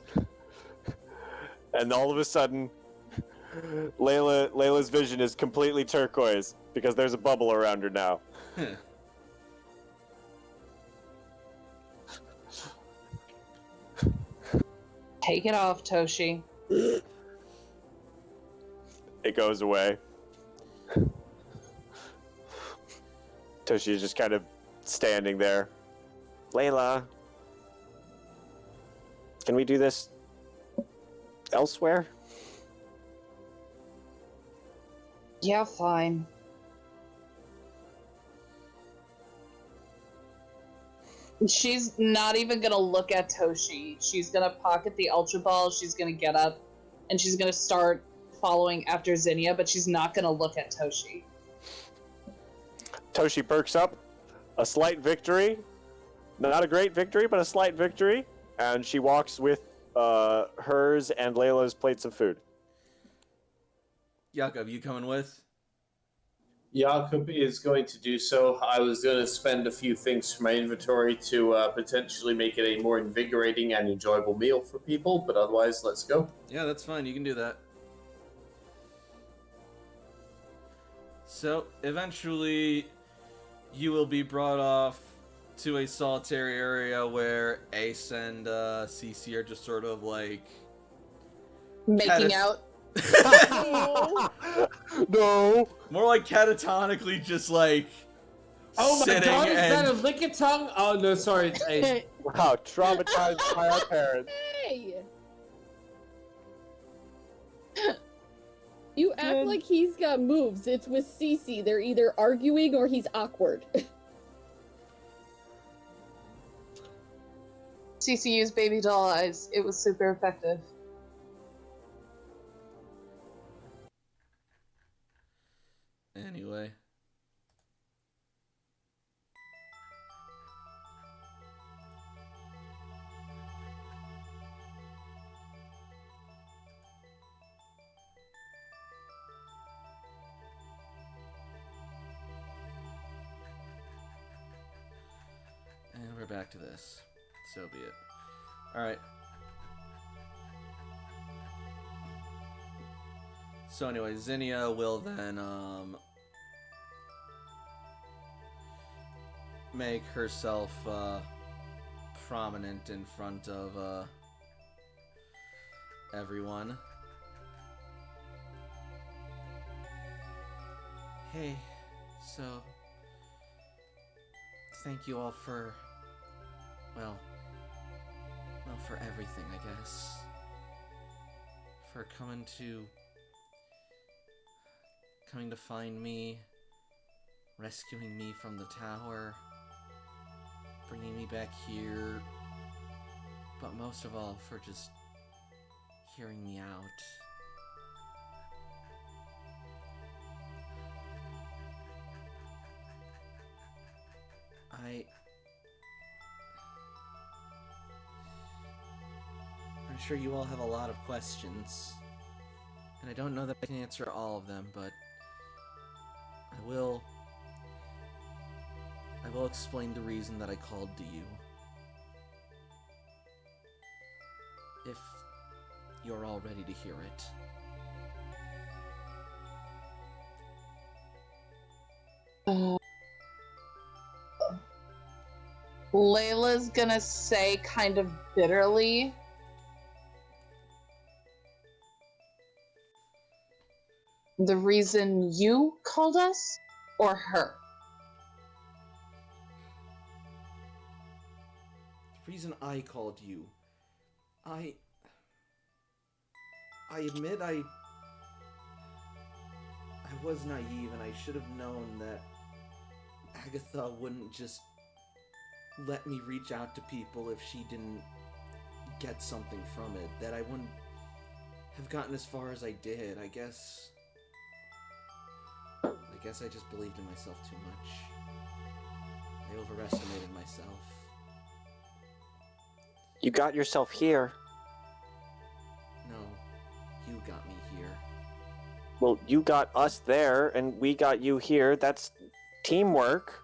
and all of a sudden, Layla's vision is completely turquoise because there's a bubble around her now. Take it off, Toshi. It goes away. Toshi is just kind of standing there. Layla, can we do this elsewhere? Yeah, fine. She's not even gonna look at Toshi. She's gonna pocket the Ultra Ball, she's gonna get up, and she's gonna start following after Zinnia, but she's not gonna look at Toshi. Toshi perks up. A slight victory. Not a great victory, but a slight victory. And she walks with hers and Layla's plates of food. Jakob, you coming with? Jakob is going to do so. I was going to spend a few things from my inventory to potentially make it a more invigorating and enjoyable meal for people, but otherwise, let's go. Yeah, that's fine. You can do that. So, eventually, you will be brought off to a solitary area where Ace and Cece are just sort of like... Making out. No! More like catatonically just like Oh my sitting god, is and... that a lick-a-tongue? Oh no, sorry, it's Ace. Wow, traumatized by our parents. Hey! You act like he's got moves. It's with Cece. They're either arguing or he's awkward. Cece used baby doll eyes. It was super effective. Anyway. And we're back to this. So be it. Alright. So anyway, Zinnia will then, make herself, prominent in front of, everyone. Hey, so... thank you all for... well, for everything, I guess. For coming to find me, rescuing me from the tower, bringing me back here, but most of all, for just hearing me out. I'm sure you all have a lot of questions, and I don't know that I can answer all of them, but I will explain the reason that I called to you. If you're all ready to hear it. Layla's gonna say kind of bitterly, the reason you called us, or her? The reason I called you, I admit I was naive, and I should have known that Agatha wouldn't just let me reach out to people if she didn't get something from it, that I wouldn't have gotten as far as I did. I guess I just believed in myself too much. I overestimated myself. You got yourself here. No, you got me here. Well, you got us there, and we got you here. That's teamwork.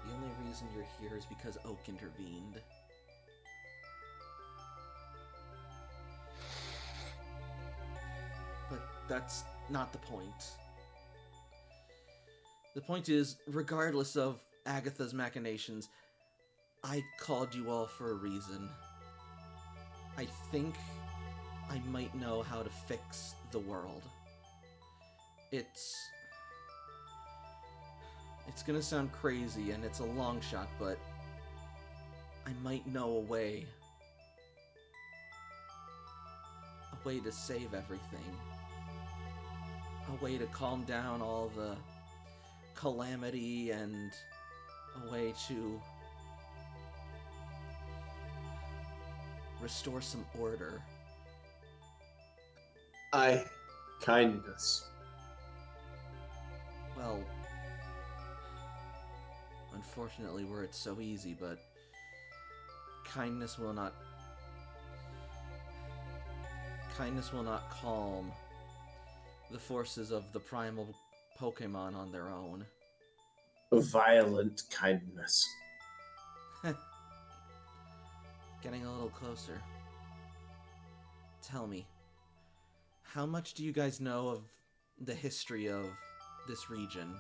The only reason you're here is because Oak intervened. But that's not the point. The point is, regardless of Agatha's machinations, I called you all for a reason. I think I might know how to fix the world. It's gonna sound crazy and it's a long shot, but I might know a way to save everything. A way to calm down all the calamity and a way to restore some order. Kindness. Well, unfortunately, were it so easy, but kindness will not calm the forces of the primal Pokemon on their own. Violent kindness. Getting a little closer. Tell me, how much do you guys know of the history of this region?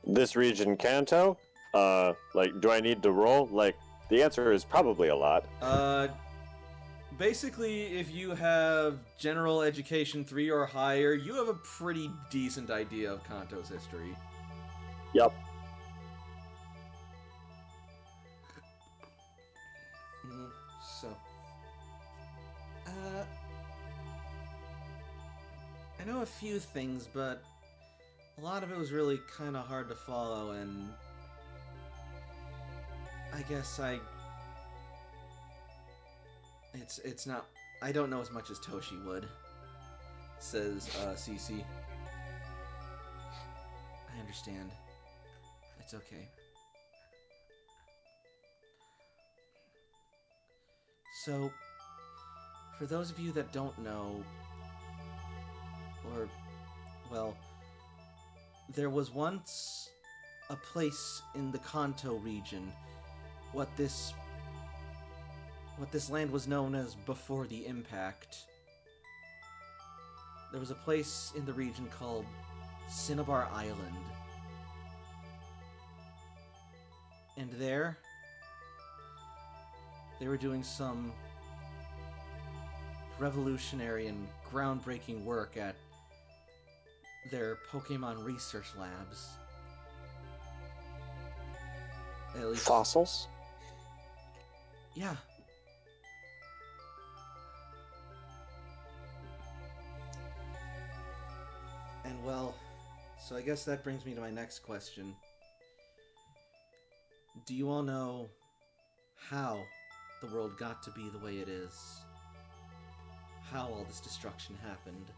This region, Kanto? Do I need to roll? The answer is probably a lot. Basically, if you have general education 3 or higher, you have a pretty decent idea of Kanto's history. Yep. So, I know a few things, but a lot of it was really kind of hard to follow, and I guess it's not. I don't know as much as Toshi would, says Cece. I understand. It's okay. So, for those of you that don't know, or, well, there was once a place in the Kanto region, what this land was known as before the impact. There was a place in the region called Cinnabar Island. And there, they were doing some revolutionary and groundbreaking work at their Pokemon research labs. At least, Fossils? yeah. And well, so I guess that brings me to my next question. Do you all know how the world got to be the way it is? How all this destruction happened?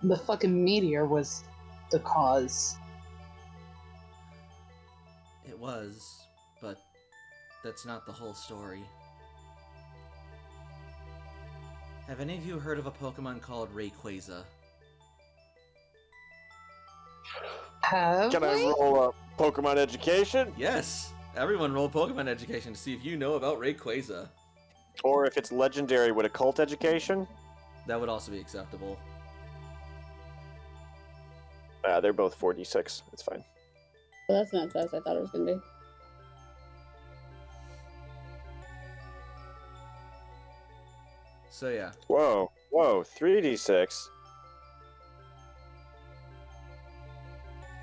The fucking meteor was the cause. It was, but that's not the whole story. Have any of you heard of a Pokemon called Rayquaza? Have Can I we? roll a Pokemon education? Yes! Everyone roll Pokemon education to see if you know about Rayquaza. Or if it's legendary, would occult education? That would also be acceptable. They're both 4d6. It's fine. Well, that's not as fast as I thought it was going to be. So yeah. Whoa, 3d6.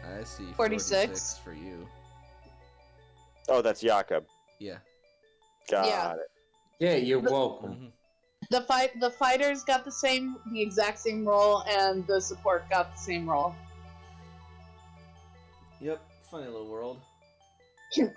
I see 46 for you. Oh, that's Jakob. Yeah. Got Yeah. it. Yeah, you're The- welcome. Mhm. The fighters got the exact same roll, and the support got the same roll. Yep. Funny little world. Anyway.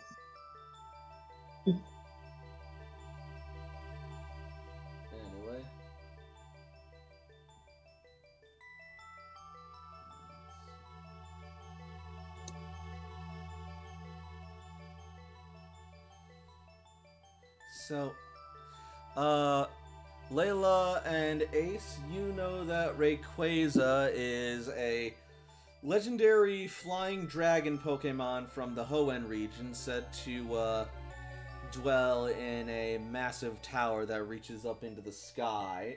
So, Layla and Ace, you know that Rayquaza is a legendary flying dragon Pokemon from the Hoenn region, said to dwell in a massive tower that reaches up into the sky.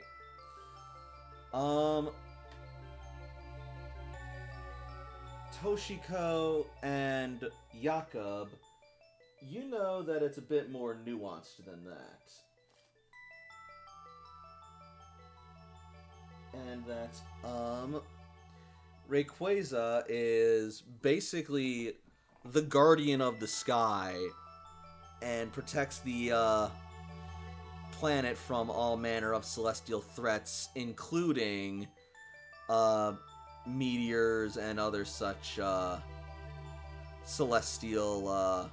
Toshiko and Jakob, you know that it's a bit more nuanced than that. And that, Rayquaza is basically the guardian of the sky and protects the planet from all manner of celestial threats, including meteors and other such celestial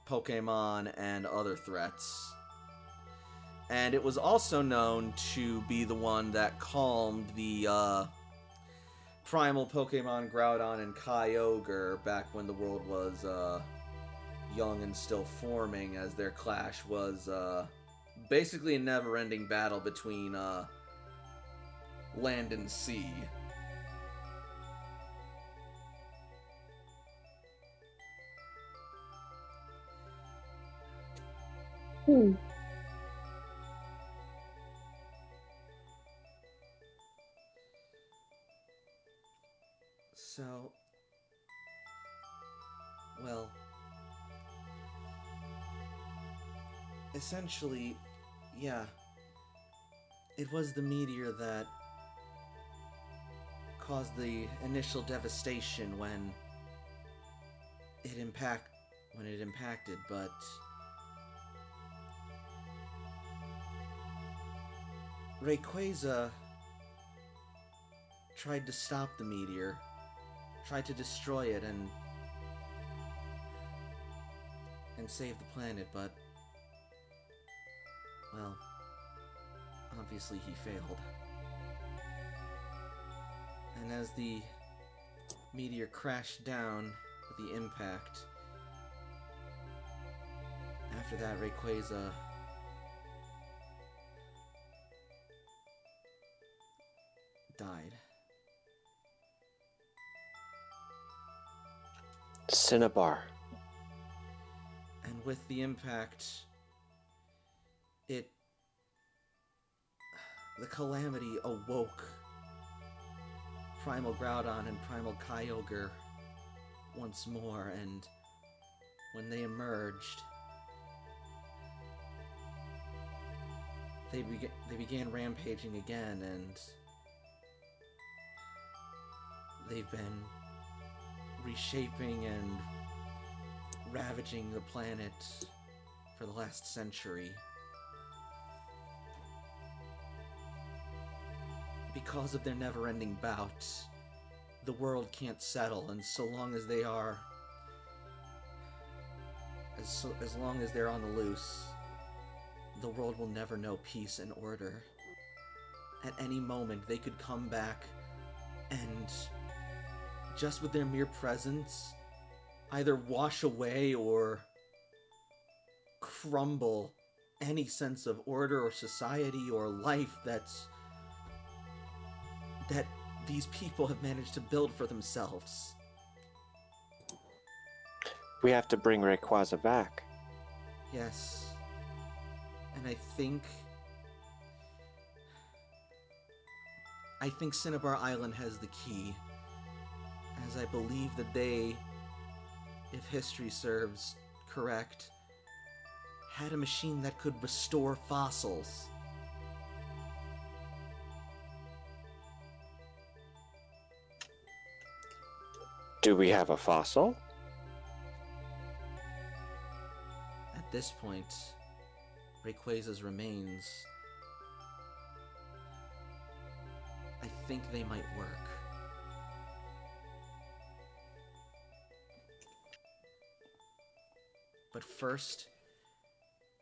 Pokemon and other threats. And it was also known to be the one that calmed the primal Pokemon Groudon and Kyogre back when the world was young and still forming, as their clash was basically a never-ending battle between land and sea. So, well, essentially, yeah, it was the meteor that caused the initial devastation when it impacted, but Rayquaza tried to stop the meteor, tried to destroy it and save the planet, but, well, obviously he failed. And as the meteor crashed down with the impact, after that, Rayquaza died. Cinnabar. And with the impact, the calamity awoke Primal Groudon and Primal Kyogre once more, and when they emerged, they began rampaging again, and they've been reshaping and ravaging the planet for the last century. Because of their never-ending bout, the world can't settle, and so long as they are... As long as they're on the loose, the world will never know peace and order. At any moment, they could come back and, just with their mere presence, either wash away or crumble any sense of order or society or life that these people have managed to build for themselves. We have to bring Rayquaza back. Yes. And I think Cinnabar Island has the key, as I believe that they, if history serves correct, had a machine that could restore fossils. Do we have a fossil? At this point, Rayquaza's remains, I think they might work. But first,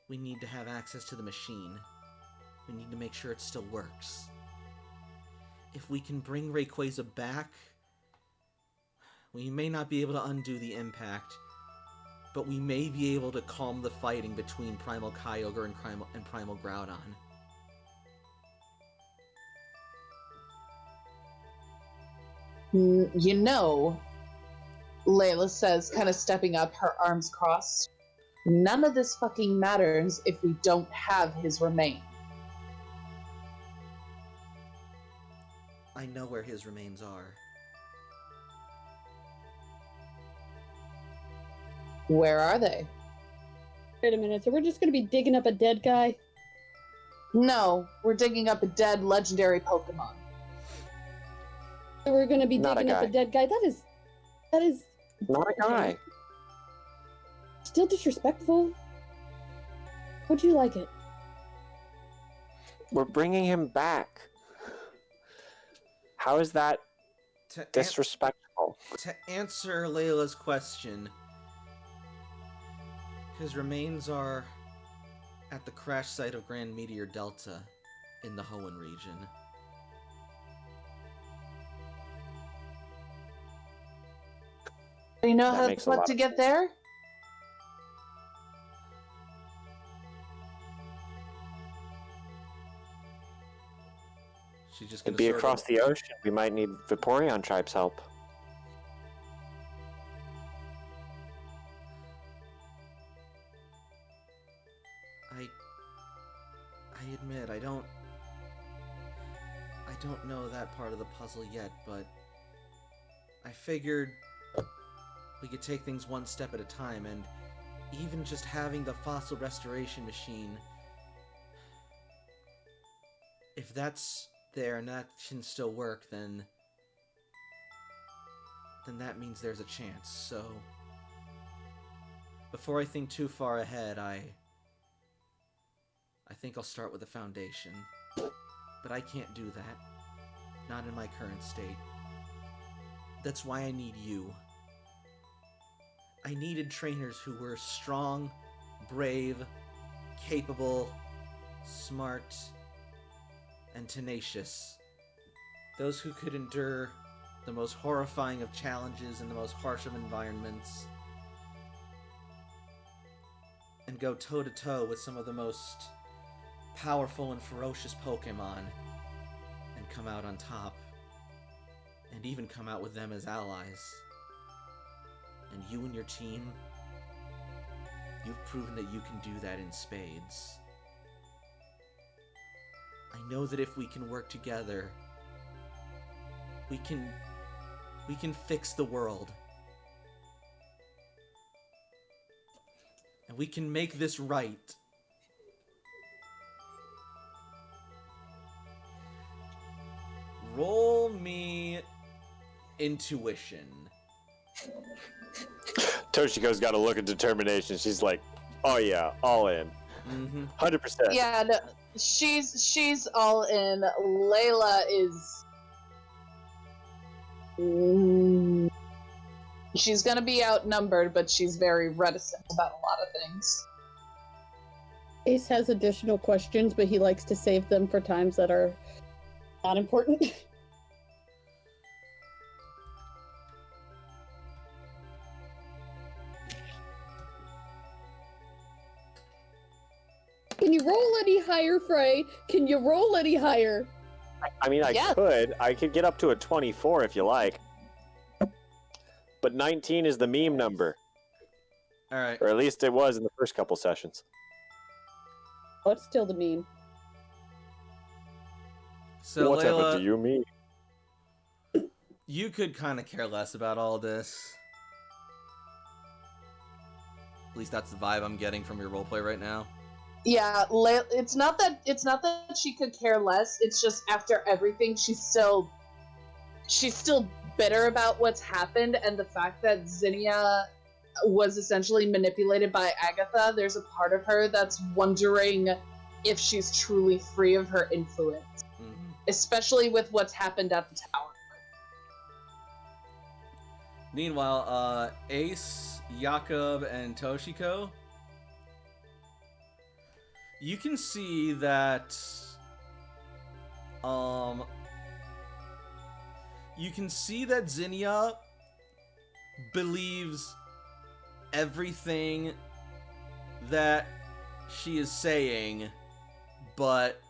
we need to have access to the machine. We need to make sure it still works. If we can bring Rayquaza back, we may not be able to undo the impact, but we may be able to calm the fighting between Primal Kyogre and Primal Groudon. You know, Layla says, kind of stepping up, her arms crossed. None of this fucking matters if we don't have his remains. I know where his remains are. Where are they? Wait a minute, so we're just gonna be digging up a dead guy? No, we're digging up a dead legendary Pokemon. So we're gonna be Not a digging up guy. a dead guy? That is... Not a guy. Still disrespectful. Would you like it? We're bringing him back. How is that disrespectful? To answer Layla's question, his remains are at the crash site of Grand Meteor Delta in the Hoenn region. Do you know That makes a what lot to of get sense. there? She's just It'd gonna be sort across of, the ocean. We might need Vaporeon Tribe's help. I admit, I don't know that part of the puzzle yet, but I figured we could take things one step at a time, and even just having the fossil restoration machine, if that's there and that can still work, then that means there's a chance. So before I think too far ahead, I think I'll start with the foundation. But I can't do that. Not in my current state. That's why I need you. I needed trainers who were strong, brave, capable, smart, and tenacious. Those who could endure the most horrifying of challenges in the most harsh of environments, and go toe-to-toe with some of the most powerful and ferocious Pokemon, and come out on top, and even come out with them as allies. And you and your team, you've proven that you can do that in spades. I know that if we can work together, we can fix the world. And we can make this right. Roll me intuition. Toshiko's got a look of determination. She's like, oh yeah, all in. 100%. Yeah, no, she's all in. Layla is. She's gonna be outnumbered, but she's very reticent about a lot of things. Ace has additional questions, but he likes to save them for times that are not important. Can you roll any higher, Frey? Can you roll any higher? I mean, Yeah. I could get up to a 24 if you like. But 19 is the meme number. Alright. Or at least it was in the first couple sessions. Oh, it's still the meme. So Whatever Layla, do you mean? you could kind of care less about all this. At least that's the vibe I'm getting from your roleplay right now. Yeah, it's not that she could care less. It's just after everything, she's still bitter about what's happened and the fact that Zinnia was essentially manipulated by Agatha. There's a part of her that's wondering if she's truly free of her influence, especially with what's happened at the tower. Meanwhile, Ace, Jakob, and Toshiko, you can see that Zinnia believes everything that she is saying, but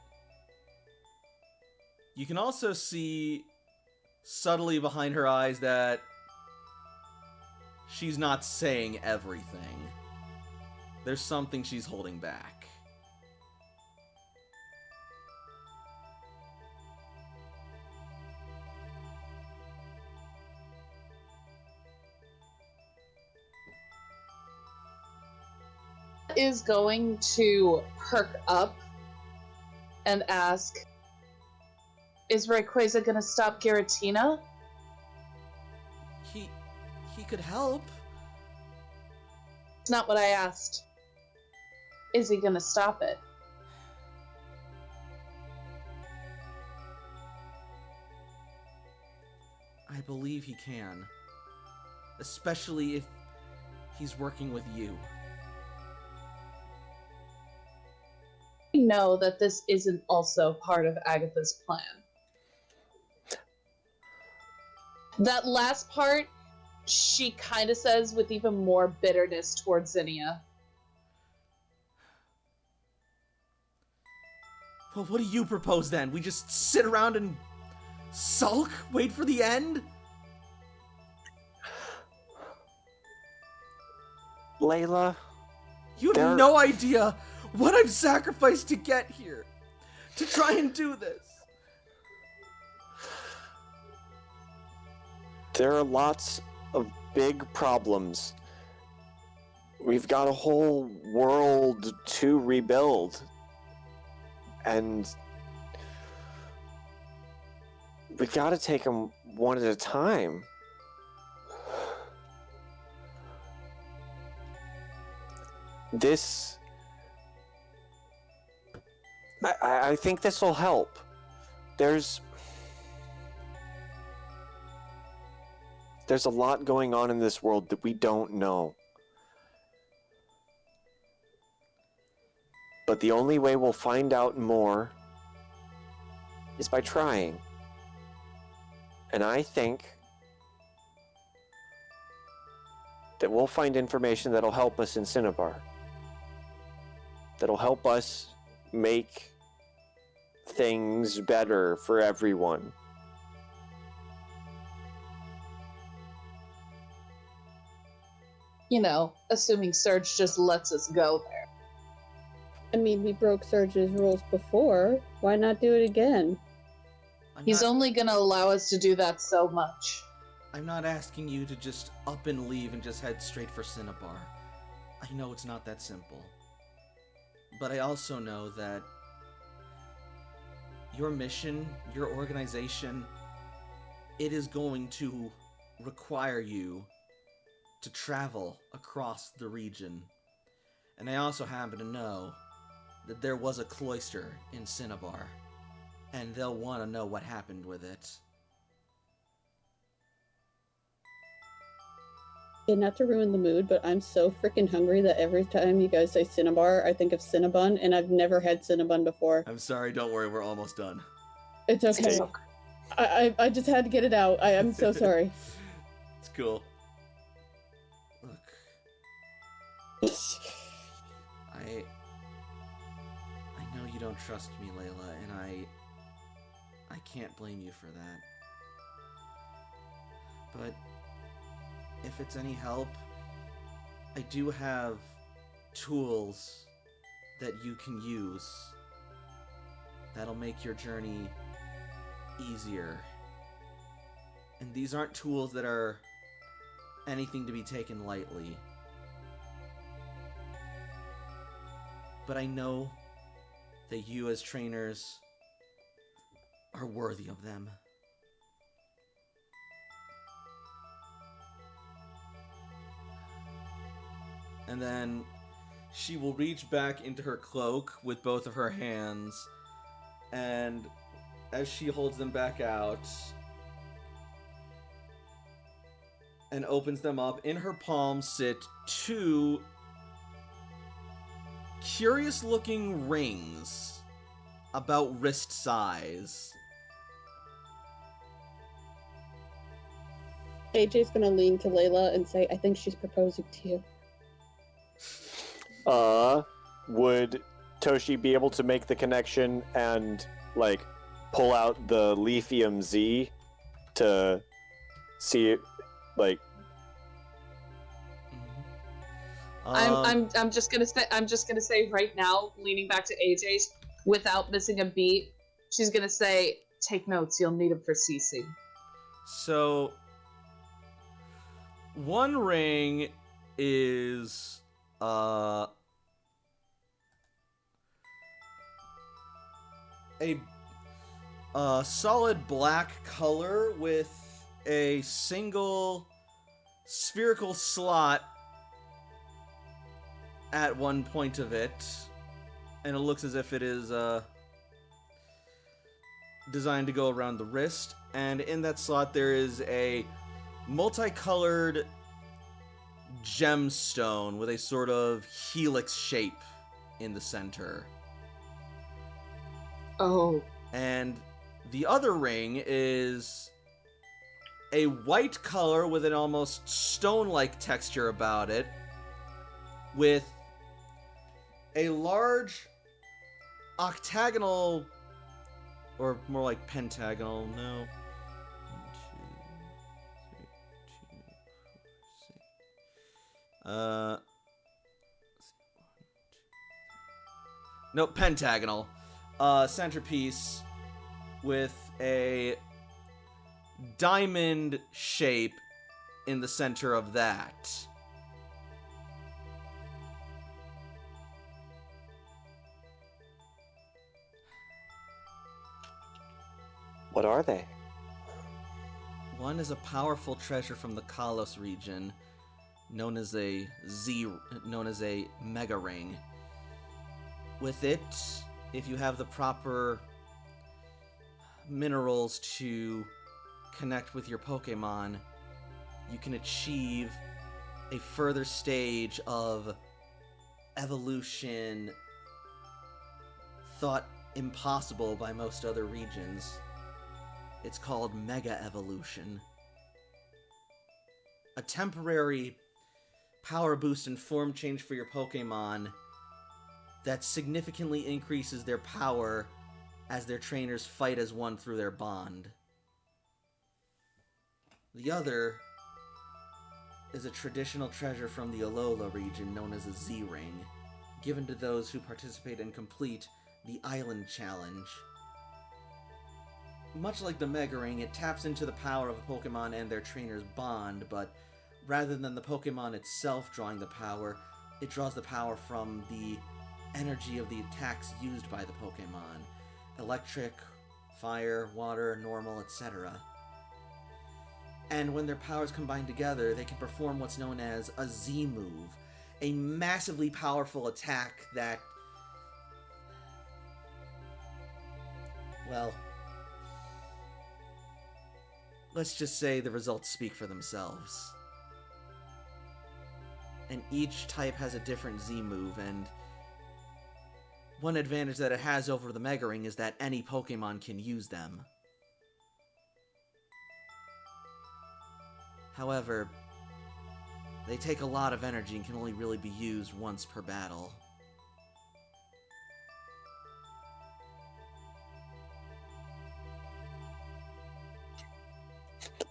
you can also see subtly behind her eyes that she's not saying everything. There's something she's holding back. Is going to perk up and ask, is Rayquaza gonna stop Giratina? He could help. It's not what I asked. Is he gonna stop it? I believe he can. Especially if he's working with you. I know that this isn't also part of Agatha's plan. That last part, she kind of says with even more bitterness towards Zinnia. Well, what do you propose then? We just sit around and sulk? Wait for the end? Layla, You have no idea what I've sacrificed to get here. To try and do this. there are lots of big problems. We've got a whole world to rebuild. And we gotta take them one at a time. This... I think this will help. There's a lot going on in this world that we don't know. But the only way we'll find out more is by trying. And I think that we'll find information that'll help us in Cinnabar. That'll help us make things better for everyone. You know, assuming Surge just lets us go there. I mean, we broke Surge's rules before. Why not do it again? He's only gonna allow us to do that so much. I'm not asking you to just up and leave and just head straight for Cinnabar. I know it's not that simple. But I also know that your mission, your organization, it is going to require you to travel across the region. And I also happen to know that there was a cloister in Cinnabar, and they'll want to know what happened with it. And not to ruin the mood, but I'm so freaking hungry that every time you guys say Cinnabar, I think of Cinnabon, and I've never had Cinnabon before. I'm sorry, don't worry, we're almost done. It's okay. I just had to get it out. I'm so sorry. It's cool. Look. I know you don't trust me, Layla, and I can't blame you for that. But if it's any help, I do have tools that you can use that'll make your journey easier. And these aren't tools that are anything to be taken lightly. But I know that you as trainers are worthy of them. And then she will reach back into her cloak with both of her hands, and as she holds them back out and opens them up, in her palms sit two curious-looking rings about wrist size. AJ's gonna lean to Layla and say, I think she's proposing to you. Would Toshi be able to make the connection and, like, pull out the Lithium Z to see it, like... I'm just gonna say right now, leaning back to AJ's, without missing a beat, she's gonna say, take notes, you'll need them for CC. So, one ring is, a solid black color with a single spherical slot at one point of it, and it looks as if it is designed to go around the wrist, and in that slot there is a multicolored gemstone with a sort of helix shape in the center. Oh. And the other ring is a white color with an almost stone-like texture about it, with a large octagonal, or more like pentagonal, no. 1, 2, 3, 2, 4, 6. No, pentagonal. Centerpiece with a diamond shape in the center of that. What are they? One is a powerful treasure from the Kalos region, known as a mega ring. With it, if you have the proper minerals to connect with your Pokemon, you can achieve a further stage of evolution thought impossible by most other regions. It's called Mega Evolution. A temporary power boost and form change for your Pokemon that significantly increases their power as their trainers fight as one through their bond. The other is a traditional treasure from the Alola region known as a Z-Ring, given to those who participate and complete the Island Challenge. Much like the Mega Ring, it taps into the power of a Pokemon and their trainer's bond, but rather than the Pokemon itself drawing the power, it draws the power from the energy of the attacks used by the Pokemon. Electric, fire, water, normal, etc. And when their powers combine together, they can perform what's known as a Z-move, a massively powerful attack that, well, let's just say the results speak for themselves. And each type has a different Z-move, and one advantage that it has over the Mega Ring is that any Pokemon can use them. However, they take a lot of energy and can only really be used once per battle.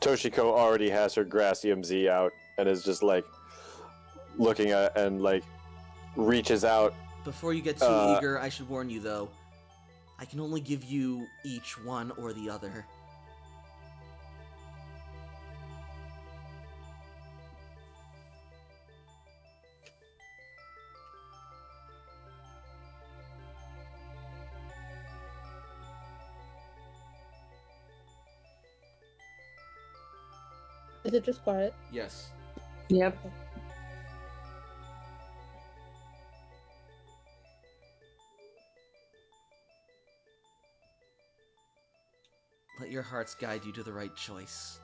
Toshiko already has her Gracium Z out and is just like looking at and like reaches out. Before you get too eager, I should warn you though, I can only give you each one or the other. Is it just quiet? Yes. Yep. Let your hearts guide you to the right choice.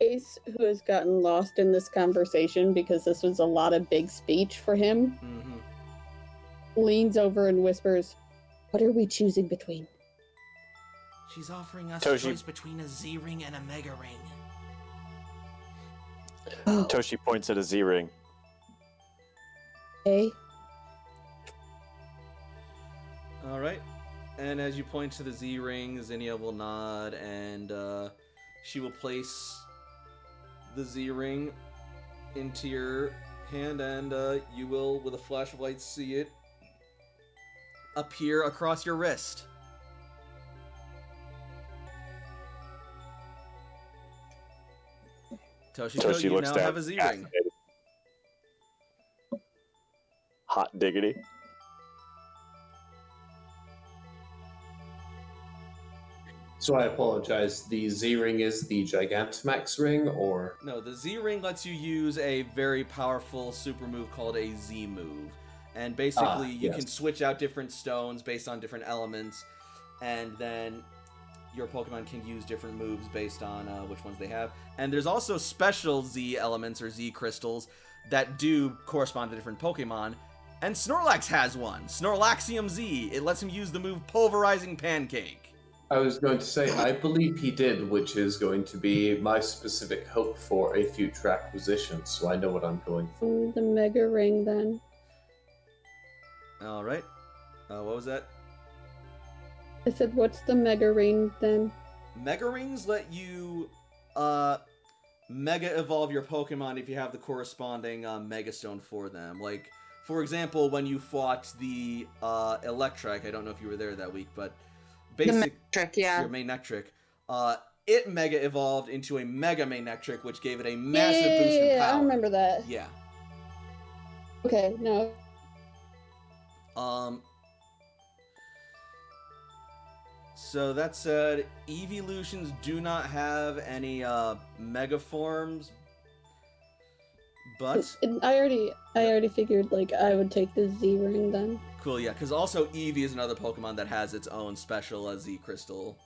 Ace, who has gotten lost in this conversation because this was a lot of big speech for him, leans over and whispers, "What are we choosing between?" She's offering us a Toshi. choice between a Z-Ring and a Mega Ring. Oh, Toshi points at a Z-Ring. okay. Alright. And as you point to the Z-Ring, Zinnia will nod, and she will place the Z-Ring into your hand, and you will, with a flash of light, see it appear across your wrist. Toshiko, Toshi you looks now down. have a Z-Ring. Hot diggity. So I apologize. The Z ring is the Gigantamax ring, or No, the Z ring lets you use a very powerful super move called a Z move. And basically, you yes. can switch out different stones based on different elements, and then your Pokemon can use different moves based on which ones they have. And there's also special Z elements or Z crystals that do correspond to different Pokemon. And Snorlax has one, Snorlaxium Z. It lets him use the move Pulverizing Pancake. I was going to say, I believe he did, which is going to be my specific hope for a future acquisition, so I know what I'm going for. The Mega Ring, then. All right. What was that? I said, what's the Mega Ring, then? Mega Rings let you Mega Evolve your Pokemon if you have the corresponding Mega Stone for them. Like, for example, when you fought the Electric, I don't know if you were there that week, but basic Trick, yeah. your Manectric, it Mega Evolved into a Mega Manectric, which gave it a massive boost in power. I remember that. Yeah. Okay, no. So that said, Evolutions do not have any Mega forms, but I already figured, like, I would take the Z Ring, then. cool, yeah, because also Eevee is another Pokemon that has its own special Z Crystal.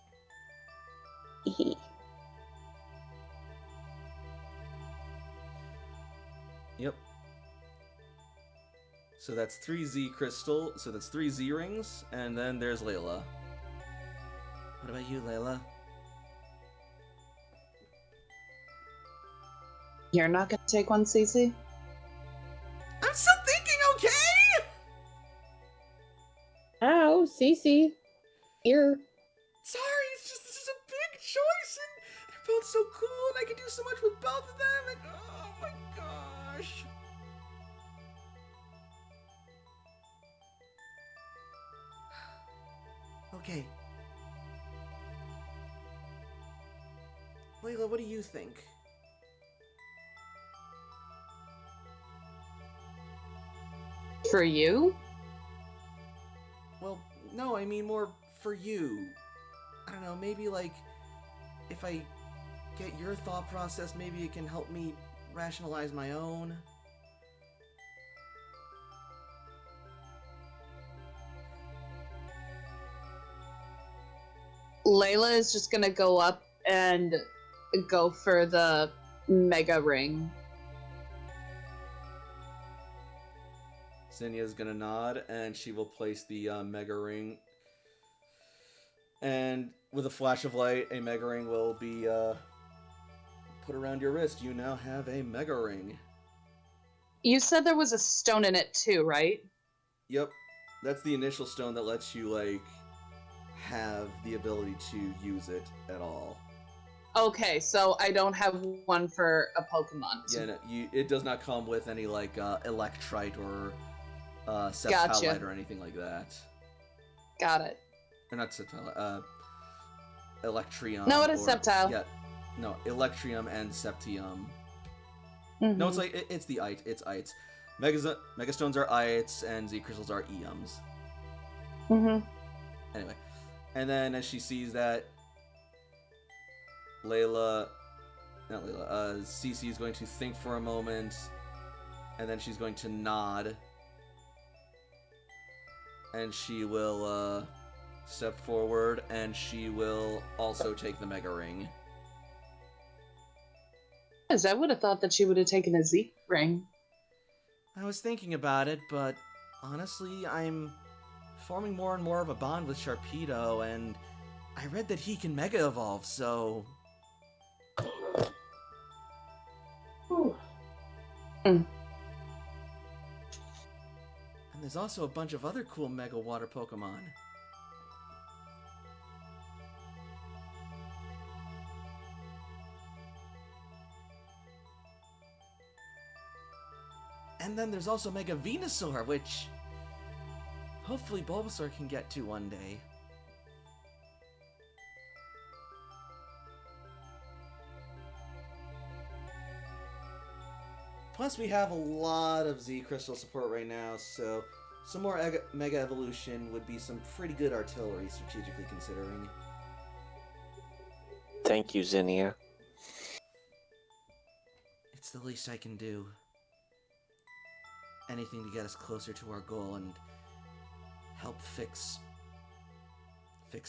Yep. So that's 3 Z Crystal, so that's 3 Z Rings, and then there's Layla. What about you, Layla? You're not gonna take one, Cece? I'm still thinking, okay? Ow, Cece. Here. Sorry, it's just this is a big choice, and they're both so cool, and I could do so much with both of them, and oh my gosh. Okay. Layla, what do you think? For you? Well, no, I mean more for you. I don't know, maybe like if I get your thought process, maybe it can help me rationalize my own. Layla is just gonna go up and go for the Mega Ring. Zinnia's gonna nod, and she will place the Mega Ring. And with a flash of light, a Mega Ring will be put around your wrist. You now have a Mega Ring. You said there was a stone in it too, right? Yep, that's the initial stone that lets you, like, have the ability to use it at all. Okay, so I don't have one for a Pokemon. Yeah, no, it does not come with any, like, Electrite or Sceptile Gotcha. Light or anything like that. Got it. Or not Sceptile, Electrium. No, it is Sceptile. Yeah, no, Electrium and Septium. Mm-hmm. No, it's like, it's the Ite, it's Ites. Megastones are Ites, and Z Crystals are Eums. Mm-hmm. Anyway, and then as she sees that, Cece is going to think for a moment, and then she's going to nod, and she will step forward, and she will also take the Mega Ring. Yes, I would have thought that she would have taken a Z Ring. I was thinking about it, but honestly, I'm forming more and more of a bond with Sharpedo, and I read that he can Mega Evolve, so... And there's also a bunch of other cool Mega Water Pokemon. And then there's also Mega Venusaur, which hopefully Bulbasaur can get to one day. Plus, we have a lot of Z Crystal support right now, so some more Mega Evolution would be some pretty good artillery, strategically considering. Thank you, Zinnia. It's the least I can do. Anything to get us closer to our goal and help fix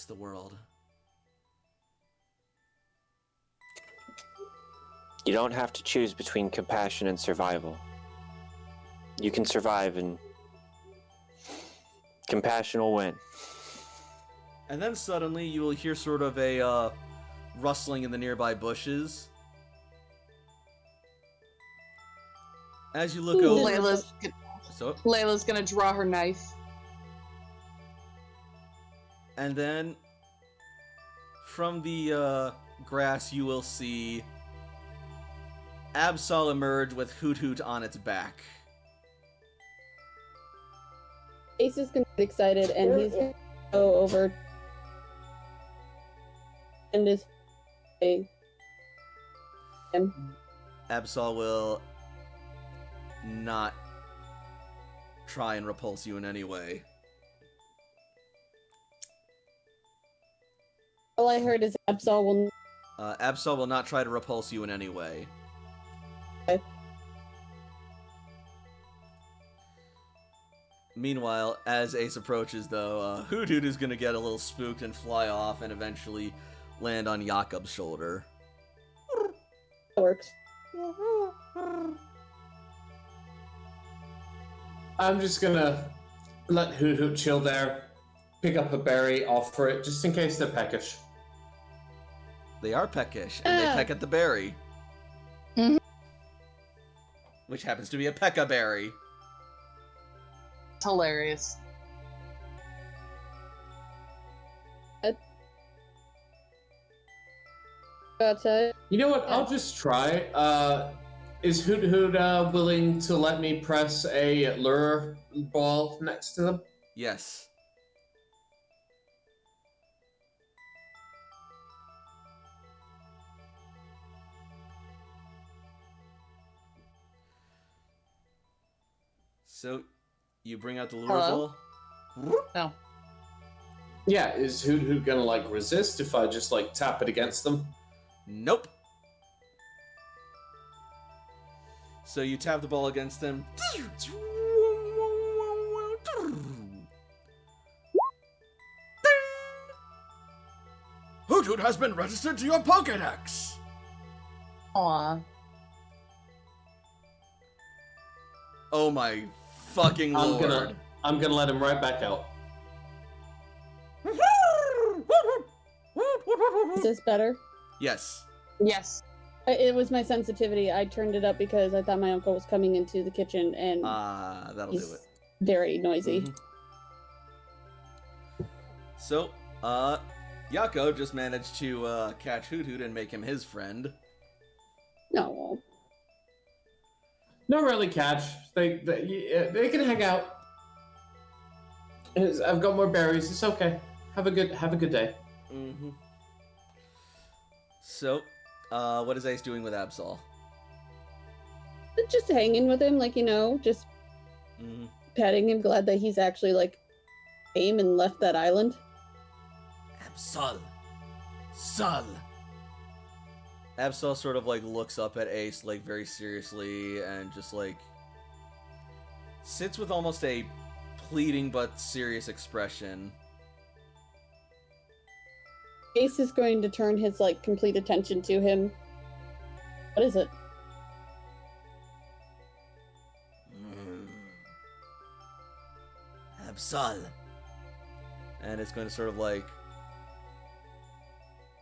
the world. You don't have to choose between compassion and survival. You can survive and compassion will win. And then suddenly you will hear sort of a rustling in the nearby bushes. As you look over... Layla's gonna draw her knife. And then from the grass you will see Absol emerge with Hoot Hoot on its back. Ace is gonna get excited and he's gonna go over and is him. Absol will not try and repulse you in any way. All I heard is Absol will. Absol will not try to repulse you in any way. Okay. Meanwhile, as Ace approaches, though, Hoot Hoot is going to get a little spooked and fly off and eventually land on Jakob's shoulder. That works. I'm just gonna let Hoot Hoot chill there, pick up a berry, offer it, just in case they're peckish. They are peckish, and they peck at the berry. Mhm. Which happens to be a pekka berry. It's hilarious. Outside. You know what? I'll just try. Is Hoot Hoot willing to let me press a lure ball next to them? Yes. So, you bring out the lure Hello? ball? No. Yeah, is Hoot Hoot gonna like resist if I just like tap it against them? Nope. So you tap the ball against them. Hoot Hoot has been registered to your Pokédex. Aw. Oh my fucking lord. I'm gonna let him right back out. Is this better? Yes. Yes. It was my sensitivity. I turned it up because I thought my uncle was coming into the kitchen and That'll he's do it. very noisy. Mhm. So, Yako just managed to catch Hoot Hoot and make him his friend. No. Not really catch. They can hang out. I've got more berries. It's okay. Have a good day. Mm-hmm. So, what is Ace doing with Absol? Just hanging with him, like, just Mm-hmm. petting him, glad that he's actually, like, came and left that island. Absol. Sol. Absol sort of, like, looks up at Ace, like, very seriously, and just, like, sits with almost a pleading but serious expression. Ace is going to turn his, like, complete attention to him. What is it? Absol. And it's going to sort of, like,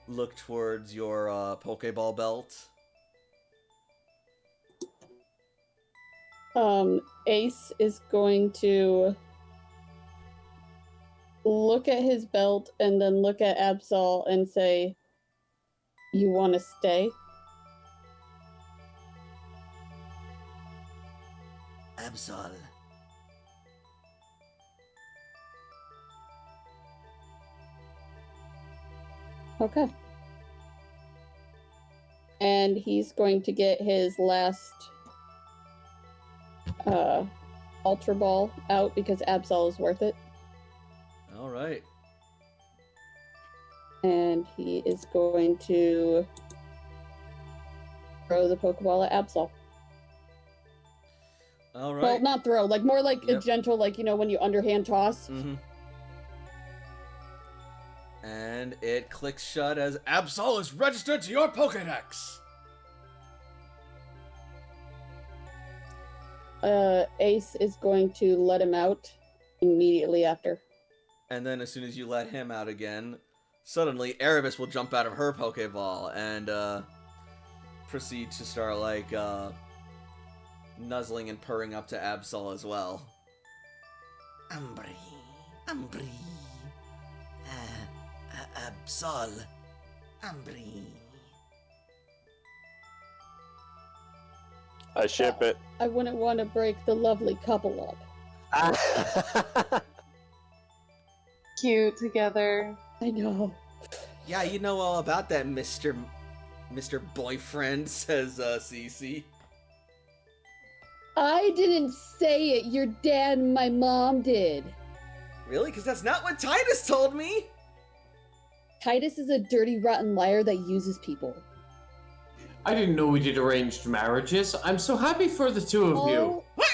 look towards your Pokeball belt. Ace is going to look at his belt and then look at Absol and say, "You want to stay?" Absol. Okay. And he's going to get his last Ultra Ball out because Absol is worth it. All right. And he is going to throw the Pokeball at Absol. All right. Well, not throw, like more like a Yep. gentle, like, you know, when you underhand toss. Mm-hmm. And it clicks shut as Absol is registered to your Pokédex. Ace is going to let him out immediately after. And then as soon as you let him out again, suddenly Erebus will jump out of her Pokeball and proceed to start like nuzzling and purring up to Absol as well. Ambry, Ambry, Absol, Ambry. I ship it. I wouldn't want to break the lovely couple up. Cute together. I know. Yeah, you know all about that, Mr. Boyfriend, says Cece. I didn't say it. Your dad and my mom did. Really? Because that's not what Titus told me! Titus is a dirty, rotten liar that uses people. I didn't know we did arranged marriages. I'm so happy for the two of you. Oh, What?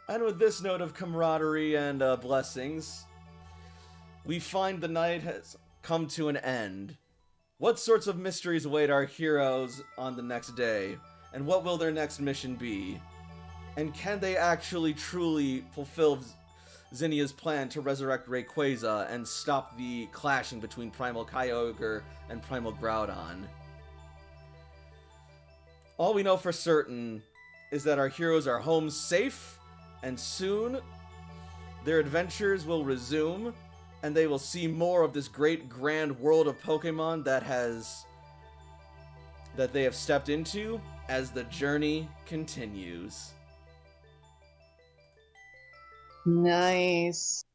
And with this note of camaraderie and blessings, we find the night has come to an end. What sorts of mysteries await our heroes on the next day? And what will their next mission be? And can they actually truly fulfill Zinnia's plan to resurrect Rayquaza and stop the clashing between Primal Kyogre and Primal Groudon? All we know for certain is that our heroes are home safe, and soon their adventures will resume, and they will see more of this great grand world of Pokemon that they have stepped into as the journey continues. Nice.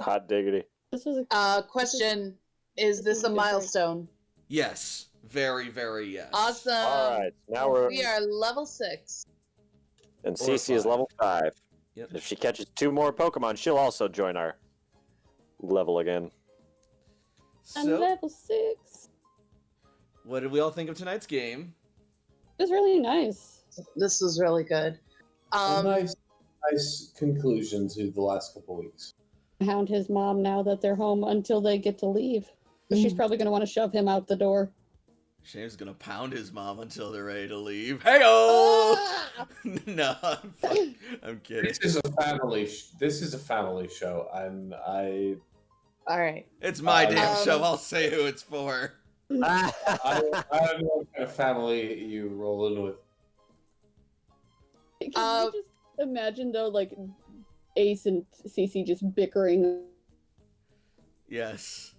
Hot diggity. this was a Question: Is this a milestone? Yes, very, very yes. Awesome. All right, now we're We are level 6. and Or Cece is 5. level 5. Yep. If she catches 2 more Pokemon, she'll also join our level again. I'm So, level 6. what did we all think of tonight's game? It was really nice. This was really good. A nice conclusion to the last couple weeks. Hound his mom now that they're home until they get to leave. But she's probably going to want to shove him out the door. Shane's gonna pound his mom until they're ready to leave. Hey-oh! Ah! No, I'm kidding. This is a family show, and I All right. It's my damn Um, show. I'll say who it's for. don't know what kind of family you roll in with. Can you just imagine, though, like, Ace and Cece just bickering Yes.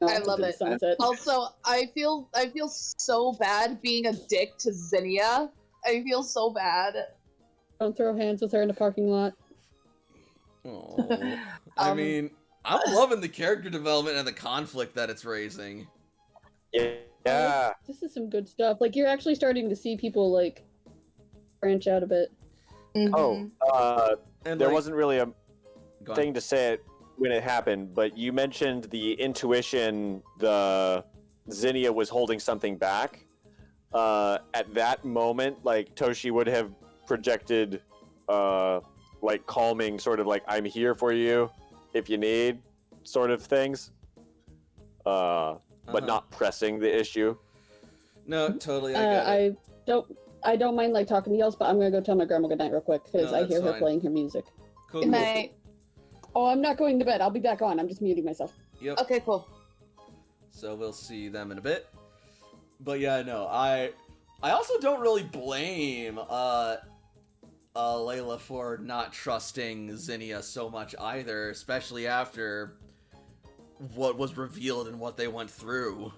I off love into the it. sunset. Also, I feel so bad being a dick to Zinnia. I feel so bad. Don't throw hands with her in the parking lot. Oh. I mean, I'm loving the character development and the conflict that it's raising. Yeah. This is some good stuff. Like, you're actually starting to see people, like, branch out a bit. Oh, And there like, wasn't really a go on. thing to say it when it happened, but you mentioned the intuition, the Zinnia was holding something back. At that moment, like, Toshi would have projected, like, calming, sort of like, I'm here for you if you need, sort of things. But not pressing the issue. No, totally. I get it. I don't mind, like, talking to y'all, but I'm gonna go tell my grandma goodnight real quick, because No, I that's hear her fine. playing her music. Cool, Good cool. night. Oh, I'm not going to bed. I'll be back on. I'm just muting myself. Yep. Okay, cool. So we'll see them in a bit. But yeah, no, I also don't really blame Layla for not trusting Zinnia so much either, especially after what was revealed and what they went through.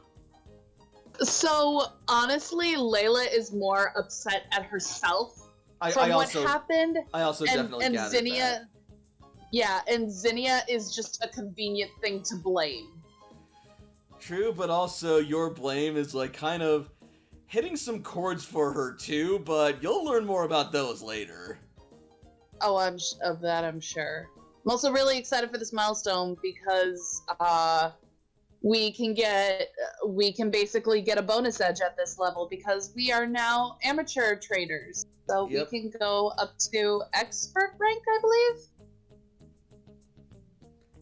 So, honestly, Layla is more upset at herself I from what also happened. I also definitely and gathered Zinnia, that. yeah, and Zinnia is just a convenient thing to blame. True, but also your blame is like kind of hitting some chords for her too, but you'll learn more about those later. Oh, of that I'm sure. I'm also really excited for this milestone because we can basically get a bonus edge at this level because we are now amateur traders. So Yep. we can go up to expert rank, I believe.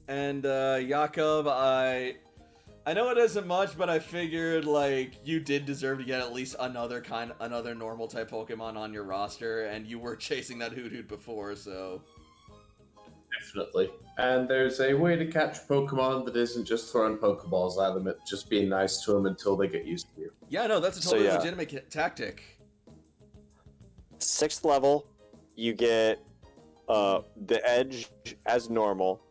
And Jakob, I know it isn't much, but I figured like you did deserve to get at least another normal type Pokemon on your roster, and you were chasing that Hoot before, so Definitely. And there's a way to catch Pokemon that isn't just throwing Pokeballs at them, it's just being nice to them until they get used to you. yeah, no, that's a totally legitimate tactic. 6th level, you get the edge as normal,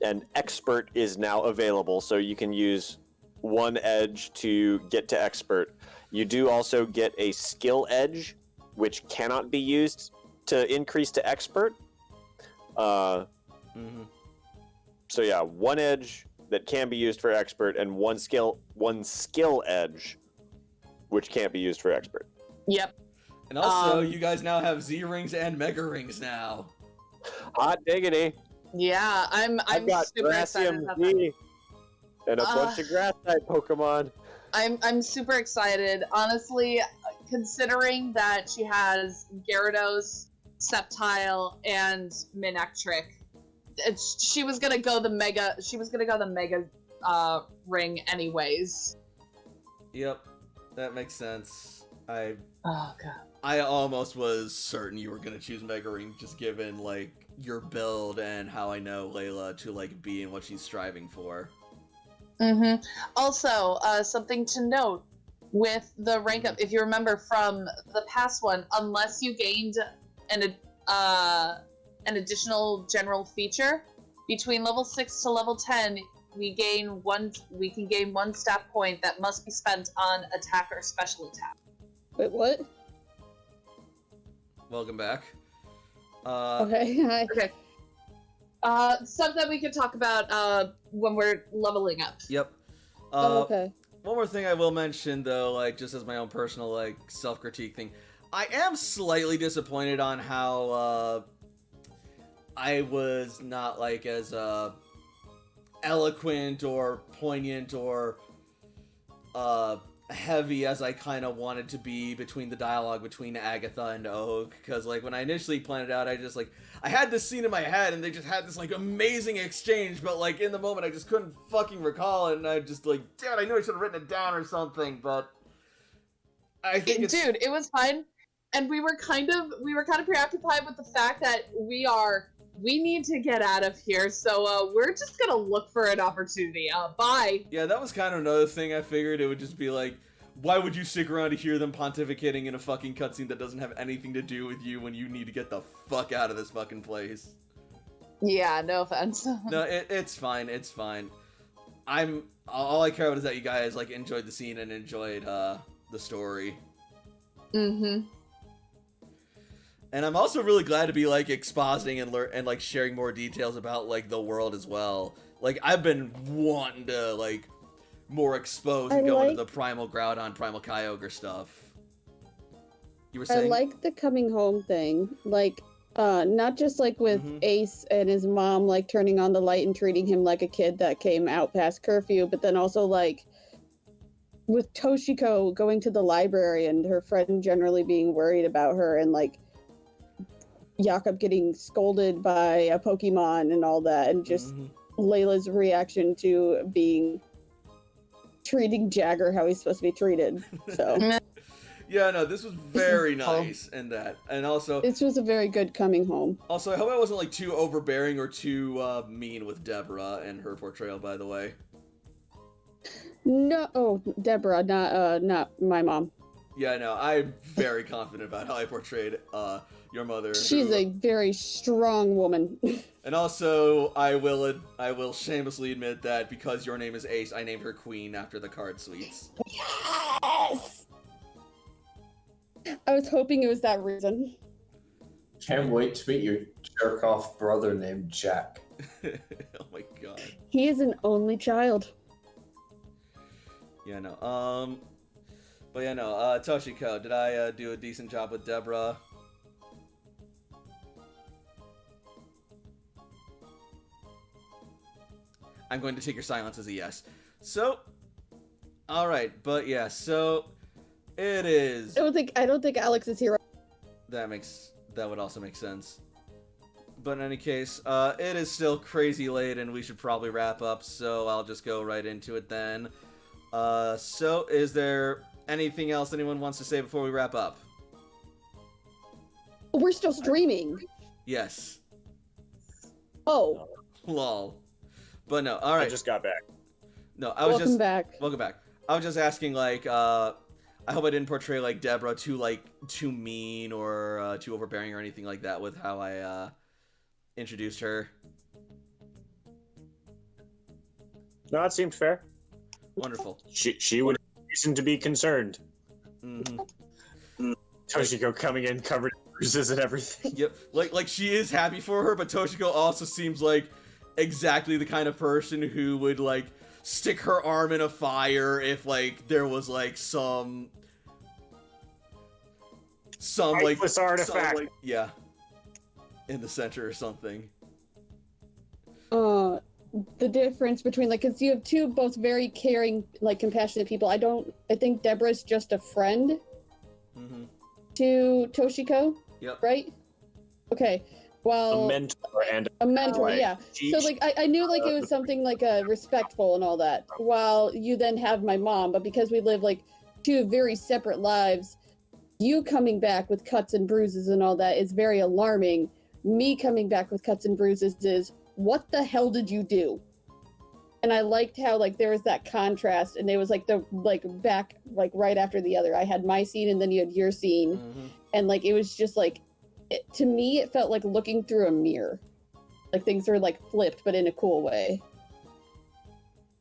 and expert is now available, so you can use 1 edge to get to expert. You do also get a skill edge, which cannot be used to increase to expert. So yeah, 1 edge that can be used for expert, and one skill edge, which can't be used for expert. Yep. And also, you guys now have Z rings and Mega rings now. Hot diggity! Yeah, I'm got super excited Gracium about that. V and a bunch of grass type Pokemon. I'm super excited. Honestly, considering that she has Gyarados, Sceptile, and Manectric, she was gonna go the mega ring anyways. Yep, that makes sense. Oh god. I almost was certain you were gonna choose Mega Ring, just given like your build and how I know Layla to like be in what she's striving for. Mm-hmm. Also, something to note with the rank up, if you remember from the past one, unless you gained an additional general feature between level 6 to level 10, we can gain 1 stat point that must be spent on attack or special attack. Wait, what? Welcome back. Okay. Hi. Okay. Something we could talk about when we're leveling up. Yep. Okay. One more thing I will mention, though, like, just as my own personal, like, self-critique thing. I am slightly disappointed on how, I was not, like, as, eloquent or poignant or, heavy as I kind of wanted to be between the dialogue between Agatha and Oak, because, like, when I initially planned it out, I had this scene in my head, and they just had this, like, amazing exchange, but, like, in the moment, I just couldn't fucking recall it, and I just, like, damn it, I knew I should have written it down or something, but I think it's... Dude, it was fine, and we were kind of preoccupied with the fact that we need to get out of here, so we're just gonna look for an opportunity. Bye. Yeah, that was kind of another thing I figured. It would just be like, why would you stick around to hear them pontificating in a fucking cutscene that doesn't have anything to do with you when you need to get the fuck out of this fucking place? Yeah, no offense. No, it's fine, it's fine. All I care about is that you guys, like, enjoyed the scene and enjoyed, the story. Mm-hmm. And I'm also really glad to be, like, expositing and like, sharing more details about, like, the world as well. Like, I've been wanting to, like, more expose and go into the Primal Groudon, Primal Kyogre stuff. You were saying? I like the coming home thing. Like, not just, like, with Ace and his mom, like, turning on the light and treating him like a kid that came out past curfew, but then also, like, with Toshiko going to the library and her friend generally being worried about her and, like, Jakob getting scolded by a Pokemon and all that, and just Layla's reaction to treating Jagger how he's supposed to be treated. So yeah, no, this was very nice, and also this was a very good coming home. Also, I hope I wasn't like too overbearing or too mean with Deborah and her portrayal. By the way, no, Deborah, not my mom. Yeah, no, I'm very confident about how I portrayed your mother. She's a very strong woman. And also, I will shamelessly admit that because your name is Ace, I named her Queen after the card suites. Yes! I was hoping it was that reason. Can't wait to meet your jerk-off brother named Jack. Oh my god. He is an only child. Yeah, no. But yeah, no. Toshiko, did I do a decent job with Deborah? I'm going to take your silence as a yes. So, all right, but yeah, so it is. I don't think Alex is here. That would also make sense. But in any case, it is still crazy late, and we should probably wrap up. So I'll just go right into it then. So is there anything else anyone wants to say before we wrap up? We're still streaming. Yes. Oh. Lol. But no, all right. I just got back. No, I was Welcome back. Welcome back. I was just asking, like, I hope I didn't portray, like, Deborah too mean or too overbearing or anything like that with how I introduced her. No, that seemed fair. Wonderful. She would have reason to be concerned. Mm-hmm. Toshiko coming in covered in bruises and everything. Yep. Like she is happy for her, but Toshiko also seems like exactly the kind of person who would, like, stick her arm in a fire if, like, there was, like, some Lifeless artifact. yeah, in the center or something. The difference between, like, because you have two both very caring, like, compassionate people. I think Deborah's just a friend to Toshiko. Yep. Right? Okay. Well, A mentor and a mentor, Right. yeah. So, like, I knew, like, it was something, like, respectful and all that, while you then have my mom, but because we live, like, two very separate lives, you coming back with cuts and bruises and all that is very alarming. Me coming back with cuts and bruises is, what the hell did you do? And I liked how, like, there was that contrast, and it was, like, back, like, right after the other. I had my scene, and then you had your scene, and, like, it was just, like, to me, it felt like looking through a mirror. Like, things are, like, flipped, but in a cool way.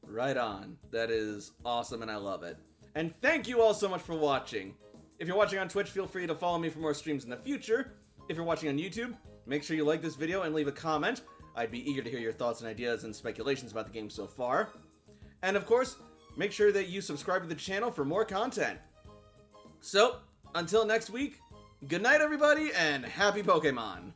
Right on. That is awesome, and I love it. And thank you all so much for watching. If you're watching on Twitch, feel free to follow me for more streams in the future. If you're watching on YouTube, make sure you like this video and leave a comment. I'd be eager to hear your thoughts and ideas and speculations about the game so far. And of course, make sure that you subscribe to the channel for more content. So, until next week, good night everybody, and happy Pokemon!